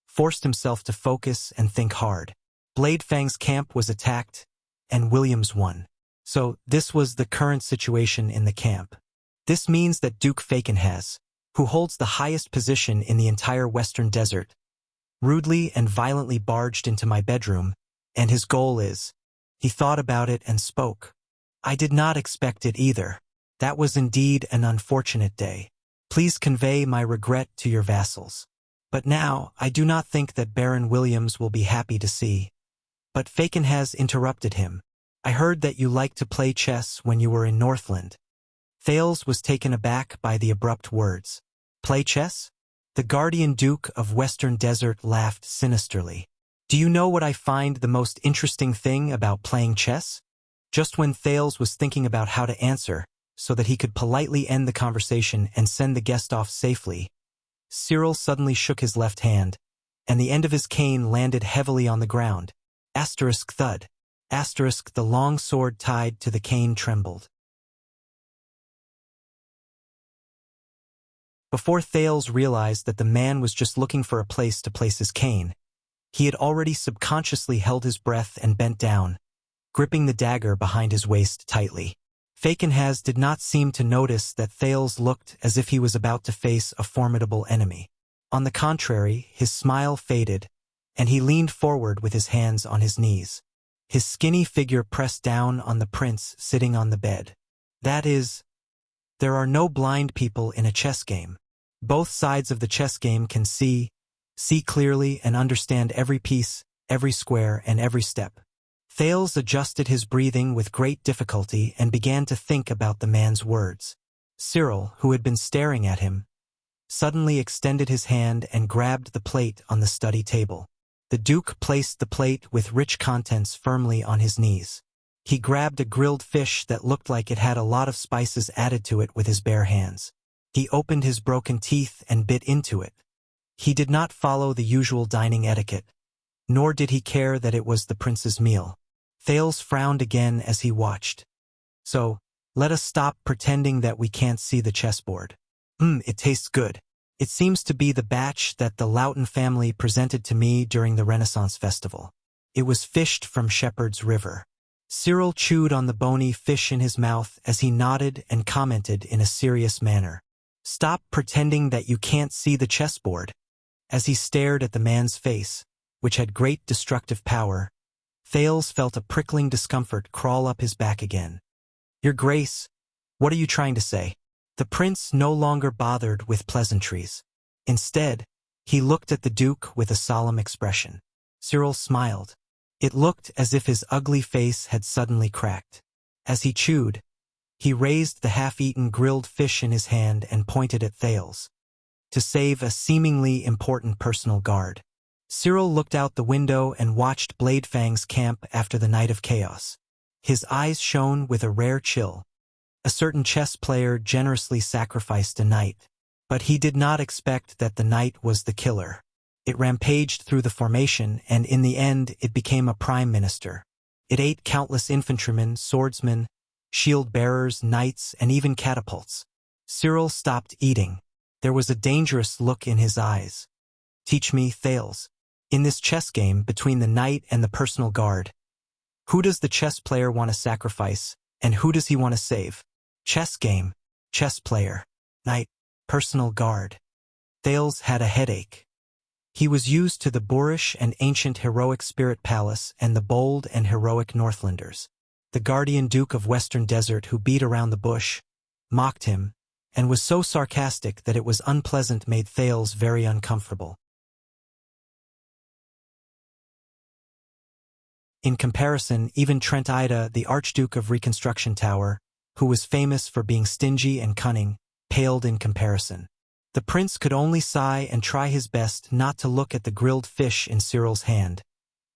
forced himself to focus and think hard. Blade Fang's camp was attacked, and Williams won. So this was the current situation in the camp. This means that Duke Fakenhaz, who holds the highest position in the entire Western Desert, rudely and violently barged into my bedroom, and his goal is... He thought about it and spoke. I did not expect it either. That was indeed an unfortunate day. Please convey my regret to your vassals. But now, I do not think that Baron Williams will be happy to see. But Fakenhaz interrupted him. I heard that you liked to play chess when you were in Northland. Thales was taken aback by the abrupt words. Play chess? The Guardian Duke of Western Desert laughed sinisterly. Do you know what I find the most interesting thing about playing chess? Just when Thales was thinking about how to answer, so that he could politely end the conversation and send the guest off safely, Cyril suddenly shook his left hand, and the end of his cane landed heavily on the ground. Asterisk thud. Asterisk the long sword tied to the cane trembled. Before Thales realized that the man was just looking for a place to place his cane, he had already subconsciously held his breath and bent down, gripping the dagger behind his waist tightly. Fakenhaz did not seem to notice that Thales looked as if he was about to face a formidable enemy. On the contrary, his smile faded, and he leaned forward with his hands on his knees. His skinny figure pressed down on the prince sitting on the bed. That is, there are no blind people in a chess game. Both sides of the chess game can see clearly and understand every piece, every square, and every step. Thales adjusted his breathing with great difficulty and began to think about the man's words. Cyril, who had been staring at him, suddenly extended his hand and grabbed the plate on the study table. The Duke placed the plate with rich contents firmly on his knees. He grabbed a grilled fish that looked like it had a lot of spices added to it with his bare hands. He opened his broken teeth and bit into it. He did not follow the usual dining etiquette, nor did he care that it was the prince's meal. Thales frowned again as he watched. So, let us stop pretending that we can't see the chessboard. It tastes good. It seems to be the batch that the Loughton family presented to me during the Renaissance Festival. It was fished from Shepherd's River. Cyril chewed on the bony fish in his mouth as he nodded and commented in a serious manner. Stop pretending that you can't see the chessboard. As he stared at the man's face, which had great destructive power, Thales felt a prickling discomfort crawl up his back again. Your Grace, what are you trying to say? The prince no longer bothered with pleasantries. Instead, he looked at the Duke with a solemn expression. Cyril smiled. It looked as if his ugly face had suddenly cracked. As he chewed, he raised the half-eaten grilled fish in his hand and pointed at Thales, to save a seemingly important personal guard. Cyril looked out the window and watched Blade Fang's camp after the night of chaos. His eyes shone with a rare chill. A certain chess player generously sacrificed a knight. But he did not expect that the knight was the killer. It rampaged through the formation, and in the end it became a prime minister. It ate countless infantrymen, swordsmen, shield-bearers, knights, and even catapults. Cyril stopped eating. There was a dangerous look in his eyes. Teach me, Thales. In this chess game between the knight and the personal guard, who does the chess player want to sacrifice, and who does he want to save? Chess game, chess player, knight, personal guard. Thales had a headache. He was used to the boorish and ancient heroic spirit palace and the bold and heroic Northlanders. The guardian duke of Western Desert who beat around the bush, mocked him, and was so sarcastic that it was unpleasant, made Thales very uncomfortable. In comparison, even Trent Ida, the Archduke of Reconstruction Tower, who was famous for being stingy and cunning, paled in comparison. The prince could only sigh and try his best not to look at the grilled fish in Cyril's hand,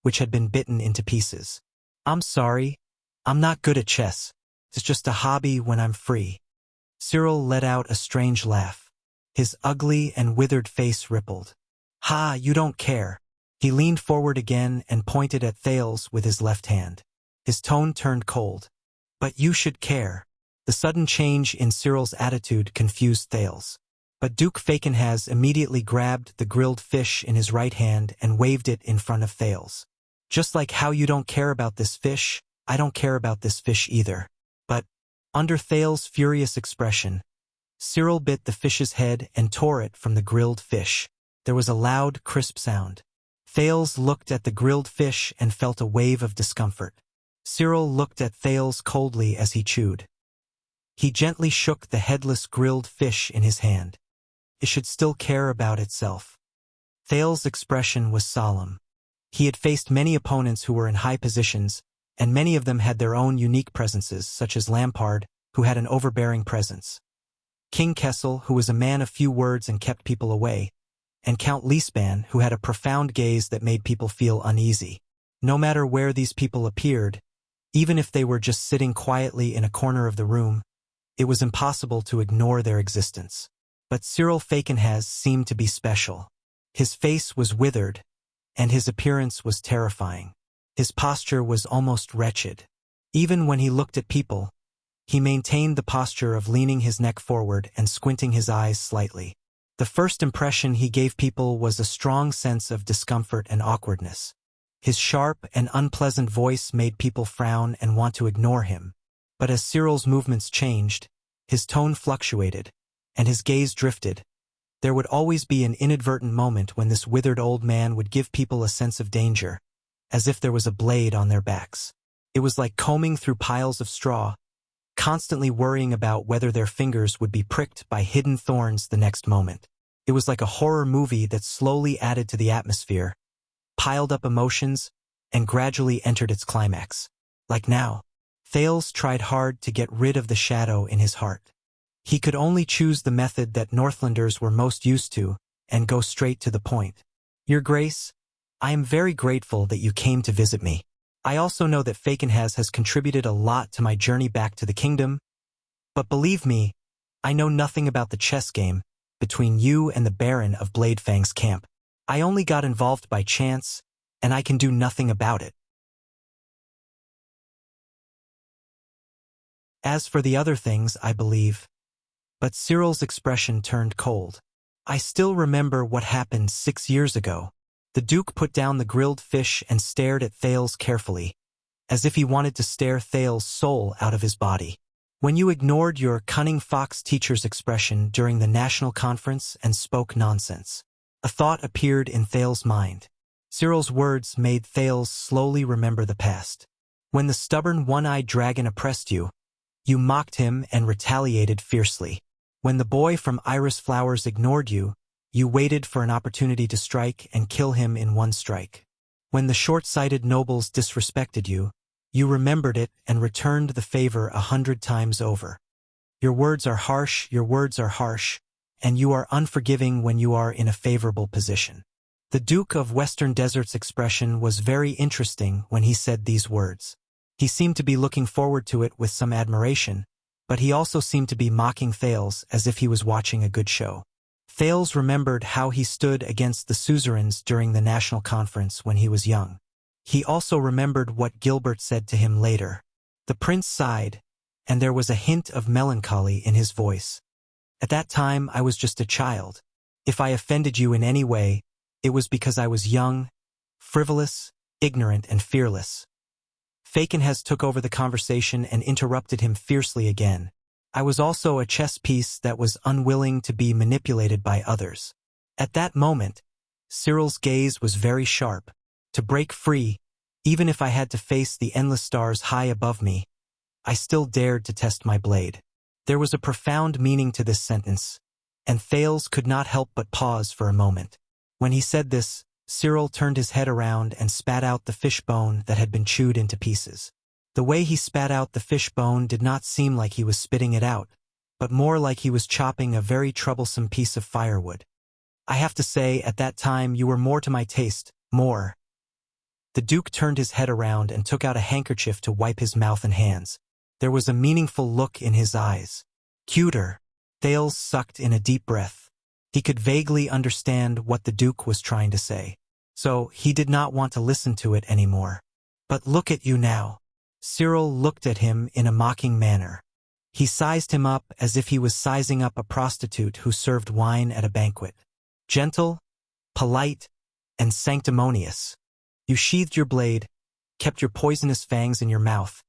which had been bitten into pieces. I'm sorry, I'm not good at chess. It's just a hobby when I'm free. Cyril let out a strange laugh. His ugly and withered face rippled. Ha, you don't care. He leaned forward again and pointed at Thales with his left hand. His tone turned cold. But you should care. The sudden change in Cyril's attitude confused Thales. But Duke Falkenhaz immediately grabbed the grilled fish in his right hand and waved it in front of Thales. Just like how you don't care about this fish, I don't care about this fish either. But, under Thales' furious expression, Cyril bit the fish's head and tore it from the grilled fish. There was a loud, crisp sound. Thales looked at the grilled fish and felt a wave of discomfort. Cyril looked at Thales coldly as he chewed. He gently shook the headless grilled fish in his hand. It should still care about itself. Thales' expression was solemn. He had faced many opponents who were in high positions, and many of them had their own unique presences, such as Lampard, who had an overbearing presence, King Kessel, who was a man of few words and kept people away, and Count Liesban, who had a profound gaze that made people feel uneasy. No matter where these people appeared, even if they were just sitting quietly in a corner of the room, it was impossible to ignore their existence. But Cyril Falkenhaz seemed to be special. His face was withered, and his appearance was terrifying. His posture was almost wretched. Even when he looked at people, he maintained the posture of leaning his neck forward and squinting his eyes slightly. The first impression he gave people was a strong sense of discomfort and awkwardness. His sharp and unpleasant voice made people frown and want to ignore him. But as Cyril's movements changed, his tone fluctuated, and his gaze drifted. There would always be an inadvertent moment when this withered old man would give people a sense of danger, as if there was a blade on their backs. It was like combing through piles of straw, constantly worrying about whether their fingers would be pricked by hidden thorns the next moment. It was like a horror movie that slowly added to the atmosphere, piled up emotions, and gradually entered its climax. Like now, Thales tried hard to get rid of the shadow in his heart. He could only choose the method that Northlanders were most used to, and go straight to the point. Your Grace, I am very grateful that you came to visit me. I also know that Falkenhaz has contributed a lot to my journey back to the kingdom, but believe me, I know nothing about the chess game between you and the Baron of Bladefang's camp. I only got involved by chance, and I can do nothing about it. As for the other things, I believe. But Cyril's expression turned cold. I still remember what happened 6 years ago. The Duke put down the grilled fish and stared at Thales carefully, as if he wanted to stare Thales' soul out of his body. When you ignored your cunning fox teacher's expression during the national conference and spoke nonsense. A thought appeared in Thales' mind. Cyril's words made Thales slowly remember the past. When the stubborn one-eyed dragon oppressed you, you mocked him and retaliated fiercely. When the boy from Iris Flowers ignored you, you waited for an opportunity to strike and kill him in one strike. When the short-sighted nobles disrespected you, you remembered it and returned the favor 100 times over. Your words are harsh, and you are unforgiving when you are in a favorable position. The Duke of Western Desert's expression was very interesting when he said these words. He seemed to be looking forward to it with some admiration, but he also seemed to be mocking Thales as if he was watching a good show. Thales remembered how he stood against the suzerains during the national conference when he was young. He also remembered what Gilbert said to him later. The prince sighed, and there was a hint of melancholy in his voice. At that time I was just a child. If I offended you in any way, it was because I was young, frivolous, ignorant, and fearless. Fakenhas took over the conversation and interrupted him fiercely again. I was also a chess piece that was unwilling to be manipulated by others. At that moment, Cyril's gaze was very sharp. To break free, even if I had to face the endless stars high above me, I still dared to test my blade. There was a profound meaning to this sentence, and Thales could not help but pause for a moment. When he said this, Cyril turned his head around and spat out the fish bone that had been chewed into pieces. The way he spat out the fish bone did not seem like he was spitting it out, but more like he was chopping a very troublesome piece of firewood. I have to say, at that time you were more to my taste, more. The Duke turned his head around and took out a handkerchief to wipe his mouth and hands. There was a meaningful look in his eyes. Cuter. Thales sucked in a deep breath. He could vaguely understand what the Duke was trying to say, so he did not want to listen to it anymore. But look at you now. Cyril looked at him in a mocking manner. He sized him up as if he was sizing up a prostitute who served wine at a banquet. Gentle, polite, and sanctimonious. You sheathed your blade, kept your poisonous fangs in your mouth,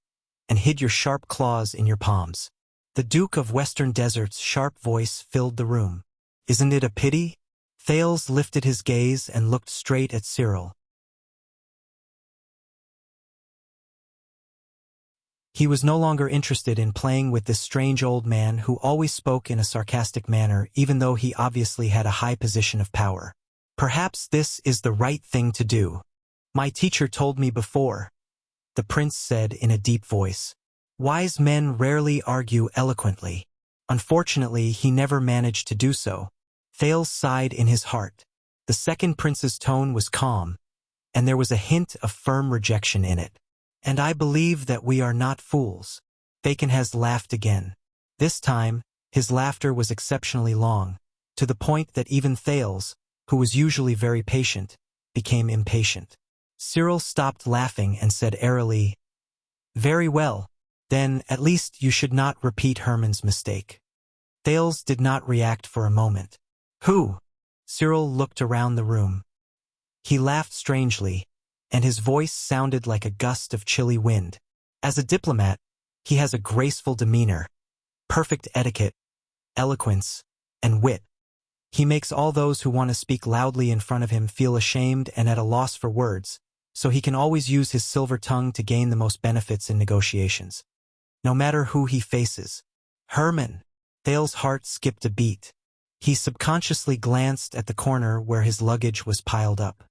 and hid your sharp claws in your palms. The Duke of Western Desert's sharp voice filled the room. Isn't it a pity? Thales lifted his gaze and looked straight at Cyril. He was no longer interested in playing with this strange old man who always spoke in a sarcastic manner, even though he obviously had a high position of power. Perhaps this is the right thing to do. My teacher told me before, the prince said in a deep voice. Wise men rarely argue eloquently. Unfortunately, he never managed to do so. Thales sighed in his heart. The second prince's tone was calm, and there was a hint of firm rejection in it. And I believe that we are not fools. Fakenhas laughed again. This time, his laughter was exceptionally long, to the point that even Thales, who was usually very patient, became impatient. Cyril stopped laughing and said airily, Very well, then at least you should not repeat Hermann's mistake. Thales did not react for a moment. Who? Cyril looked around the room. He laughed strangely, and his voice sounded like a gust of chilly wind. As a diplomat, he has a graceful demeanor, perfect etiquette, eloquence, and wit. He makes all those who want to speak loudly in front of him feel ashamed and at a loss for words, so he can always use his silver tongue to gain the most benefits in negotiations. No matter who he faces. Hermann. Thales' heart skipped a beat. He subconsciously glanced at the corner where his luggage was piled up.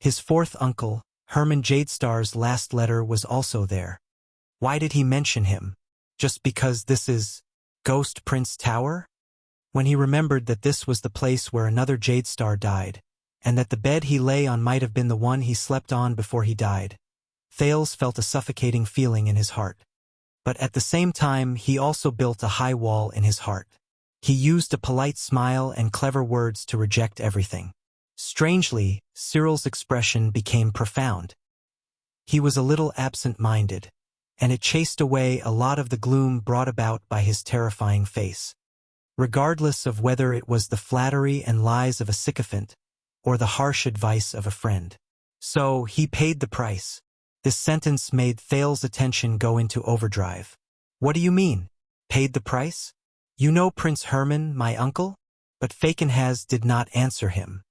His fourth uncle, Hermann Jadestar's last letter was also there. Why did he mention him? Just because this is Ghost Prince Tower? When he remembered that this was the place where another Jadestar died, and that the bed he lay on might have been the one he slept on before he died, Thales felt a suffocating feeling in his heart. But at the same time, he also built a high wall in his heart. He used a polite smile and clever words to reject everything. Strangely, Cyril's expression became profound. He was a little absent-minded, and it chased away a lot of the gloom brought about by his terrifying face. Regardless of whether it was the flattery and lies of a sycophant, or the harsh advice of a friend. So, he paid the price. This sentence made Thales' attention go into overdrive. What do you mean? Paid the price? You know Prince Hermann, my uncle? But Fakenhas did not answer him.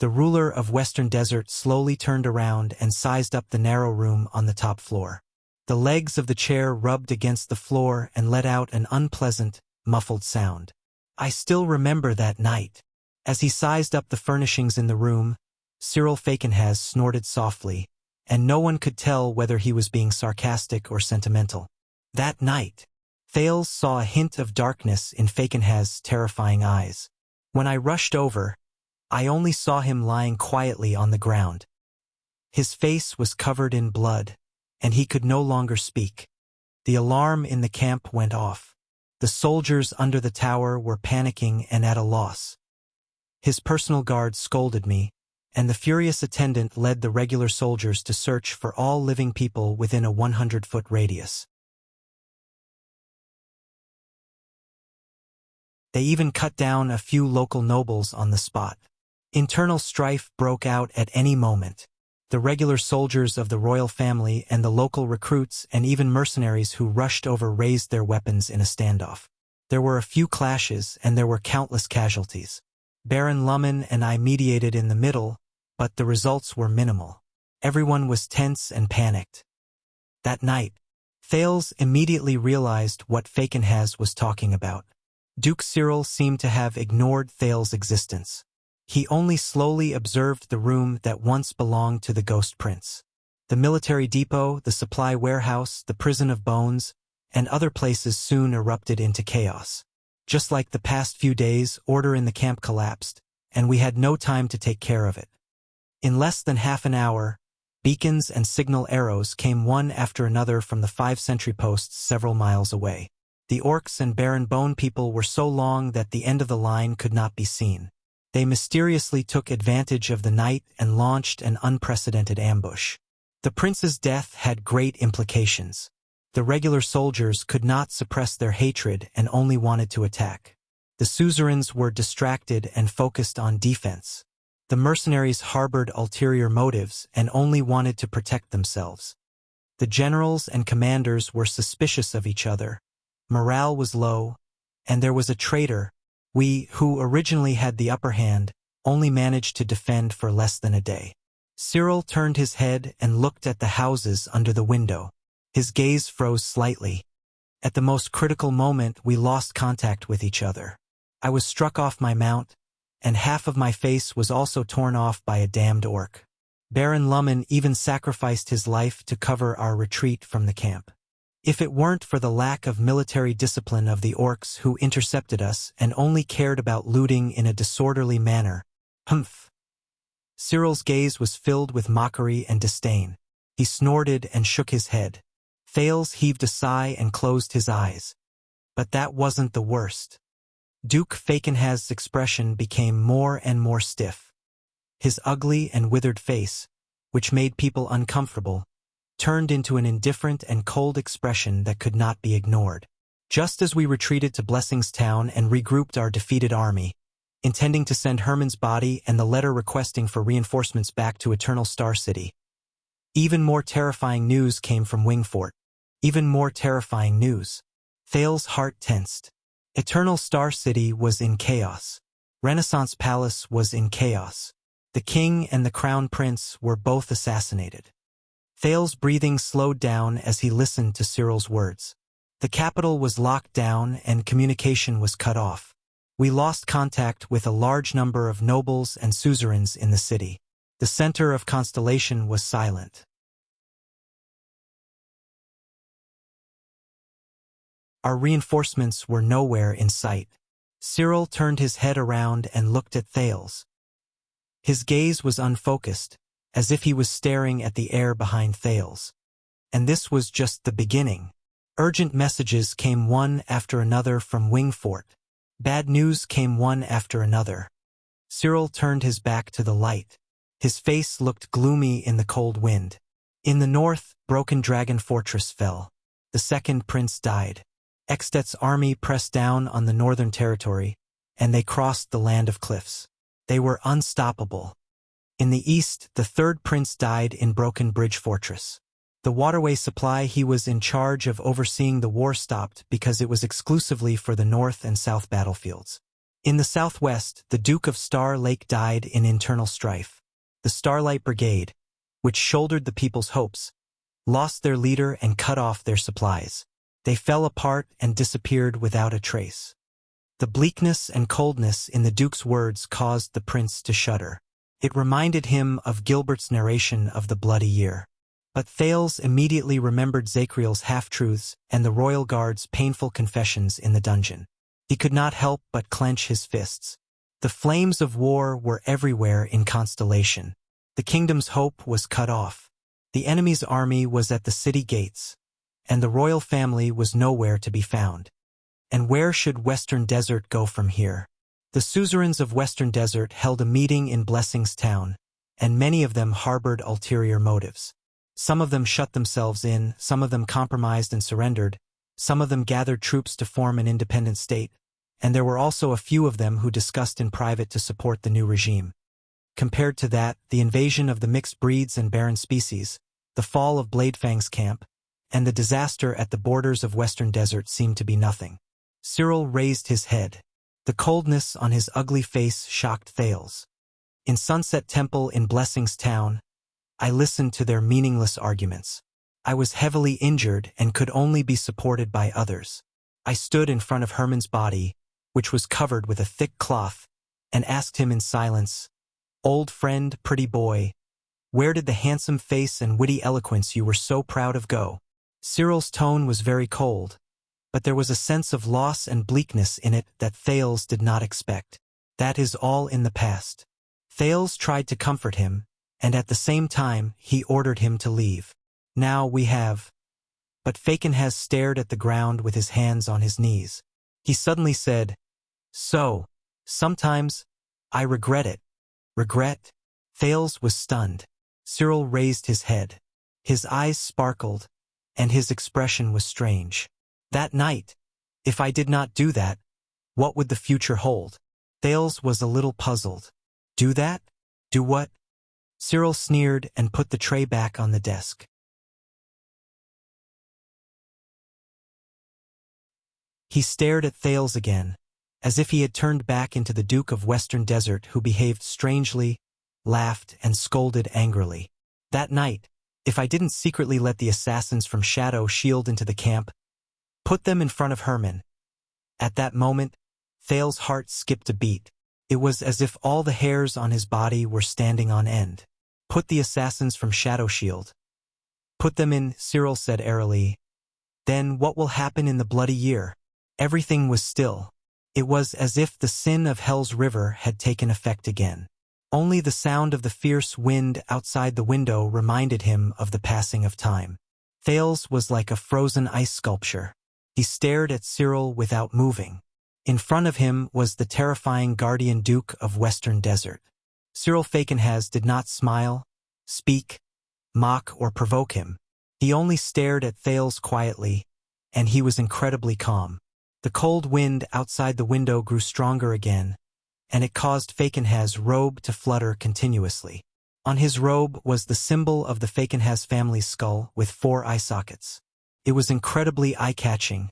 The ruler of Western Desert slowly turned around and sized up the narrow room on the top floor. The legs of the chair rubbed against the floor and let out an unpleasant, muffled sound. I still remember that night. As he sized up the furnishings in the room, Cyril Fakenhas snorted softly, and no one could tell whether he was being sarcastic or sentimental. That night, Thales saw a hint of darkness in Fakenhas' terrifying eyes. When I rushed over, I only saw him lying quietly on the ground. His face was covered in blood, and he could no longer speak. The alarm in the camp went off. The soldiers under the tower were panicking and at a loss. His personal guard scolded me, and the furious attendant led the regular soldiers to search for all living people within a 100-foot radius. They even cut down a few local nobles on the spot. Internal strife broke out at any moment. The regular soldiers of the royal family and the local recruits and even mercenaries who rushed over raised their weapons in a standoff. There were a few clashes and there were countless casualties. Baron Lumen and I mediated in the middle, but the results were minimal. Everyone was tense and panicked. That night, Thales immediately realized what Fakenhaz was talking about. Duke Cyril seemed to have ignored Thales' existence. He only slowly observed the room that once belonged to the Ghost Prince. The military depot, the supply warehouse, the prison of bones, and other places soon erupted into chaos. Just like the past few days, order in the camp collapsed, and we had no time to take care of it. In less than half an hour, beacons and signal arrows came one after another from the 5 sentry posts several miles away. The orcs and Baron Bone people were so long that the end of the line could not be seen. They mysteriously took advantage of the night and launched an unprecedented ambush. The prince's death had great implications. The regular soldiers could not suppress their hatred and only wanted to attack. The suzerains were distracted and focused on defense. The mercenaries harbored ulterior motives and only wanted to protect themselves. The generals and commanders were suspicious of each other. Morale was low, and there was a traitor. We, who originally had the upper hand, only managed to defend for less than a day. Cyril turned his head and looked at the houses under the window. His gaze froze slightly. At the most critical moment, we lost contact with each other. I was struck off my mount, and half of my face was also torn off by a damned orc. Baron Lumen even sacrificed his life to cover our retreat from the camp. If it weren't for the lack of military discipline of the orcs who intercepted us and only cared about looting in a disorderly manner. Humph. Cyril's gaze was filled with mockery and disdain. He snorted and shook his head. Thales heaved a sigh and closed his eyes. But that wasn't the worst. Duke Fakenhaz's expression became more and more stiff. His ugly and withered face, which made people uncomfortable, turned into an indifferent and cold expression that could not be ignored. Just as we retreated to Blessings Town and regrouped our defeated army, intending to send Herman's body and the letter requesting for reinforcements back to Eternal Star City, even more terrifying news came from Wingfort. Even more terrifying news. Thales' heart tensed. Eternal Star City was in chaos. Renaissance Palace was in chaos. The king and the crown prince were both assassinated. Thales' breathing slowed down as he listened to Cyril's words. The capital was locked down and communication was cut off. We lost contact with a large number of nobles and suzerains in the city. The center of Constellation was silent. Our reinforcements were nowhere in sight. Cyril turned his head around and looked at Thales. His gaze was unfocused, as if he was staring at the air behind Thales. And this was just the beginning. Urgent messages came one after another from Wingfort. Bad news came one after another. Cyril turned his back to the light. His face looked gloomy in the cold wind. In the north, Broken Dragon Fortress fell. The second prince died. Extet's army pressed down on the northern territory, and they crossed the land of cliffs. They were unstoppable. In the east, the third prince died in Broken Bridge Fortress. The waterway supply he was in charge of overseeing the war stopped because it was exclusively for the north and south battlefields. In the southwest, the Duke of Star Lake died in internal strife. The Starlight Brigade, which shouldered the people's hopes, lost their leader and cut off their supplies. They fell apart and disappeared without a trace. The bleakness and coldness in the Duke's words caused the prince to shudder. It reminded him of Gilbert's narration of the Bloody Year. But Thales immediately remembered Zachriel's half-truths and the royal guard's painful confessions in the dungeon. He could not help but clench his fists. The flames of war were everywhere in Constellation. The kingdom's hope was cut off. The enemy's army was at the city gates, and the royal family was nowhere to be found. And where should Western Desert go from here? The suzerains of Western Desert held a meeting in Blessings Town, and many of them harbored ulterior motives. Some of them shut themselves in, some of them compromised and surrendered, some of them gathered troops to form an independent state, and there were also a few of them who discussed in private to support the new regime. Compared to that, the invasion of the mixed breeds and barren species, the fall of Bladefang's camp, and the disaster at the borders of Western Desert seemed to be nothing. Cyril raised his head. The coldness on his ugly face shocked Thales. In Sunset Temple in Blessings Town, I listened to their meaningless arguments. I was heavily injured and could only be supported by others. I stood in front of Herman's body, which was covered with a thick cloth, and asked him in silence, "Old friend, pretty boy, where did the handsome face and witty eloquence you were so proud of go?" Cyril's tone was very cold, but there was a sense of loss and bleakness in it that Thales did not expect. "That is all in the past." Thales tried to comfort him, and at the same time he ordered him to leave. "Now we have—" But Fakenhas stared at the ground with his hands on his knees. He suddenly said, "So, sometimes, I regret it." "Regret?" Thales was stunned. Cyril raised his head. His eyes sparkled, and his expression was strange. "That night, if I did not do that, what would the future hold?" Thales was a little puzzled. "Do that? Do what?" Cyril sneered and put the tray back on the desk. He stared at Thales again, as if he had turned back into the Duke of Western Desert who behaved strangely, laughed, and scolded angrily. "That night, if I didn't secretly let the assassins from Shadow Shield into the camp, put them in front of Herman." At that moment, Thales' heart skipped a beat. It was as if all the hairs on his body were standing on end. "Put the assassins from Shadow Shield. Put them in," Cyril said airily. "Then what will happen in the bloody year?" Everything was still. It was as if the sin of Hell's River had taken effect again. Only the sound of the fierce wind outside the window reminded him of the passing of time. Thales was like a frozen ice sculpture. He stared at Cyril without moving. In front of him was the terrifying guardian Duke of Western Desert. Cyril Fakenhas did not smile, speak, mock, or provoke him. He only stared at Thales quietly, and he was incredibly calm. The cold wind outside the window grew stronger again, and it caused Fakenhas' robe to flutter continuously. On his robe was the symbol of the Fakenhas family's skull with 4 eye sockets. It was incredibly eye-catching,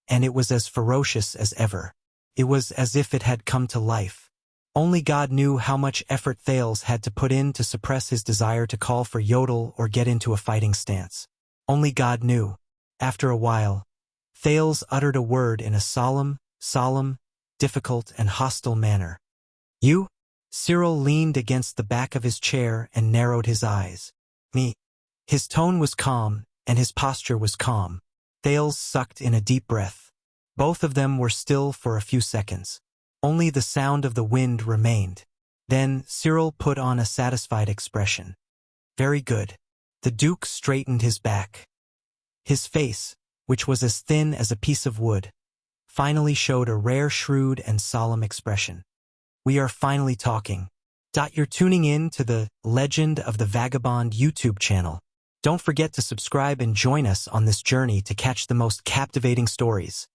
and it was as ferocious as ever. It was as if it had come to life. Only God knew how much effort Thales had to put in to suppress his desire to call for Yodel or get into a fighting stance. Only God knew. After a while, Thales uttered a word in a solemn, difficult, and hostile manner. "You?" Cyril leaned against the back of his chair and narrowed his eyes. "Me." His tone was calm, and his posture was calm. Thales sucked in a deep breath. Both of them were still for a few seconds. Only the sound of the wind remained. Then Cyril put on a satisfied expression. "Very good." The Duke straightened his back. His face, which was as thin as a piece of wood, finally showed a rare shrewd and solemn expression. "We are finally talking." You're tuning in to the Legend of the Vagabond YouTube channel. Don't forget to subscribe and join us on this journey to catch the most captivating stories.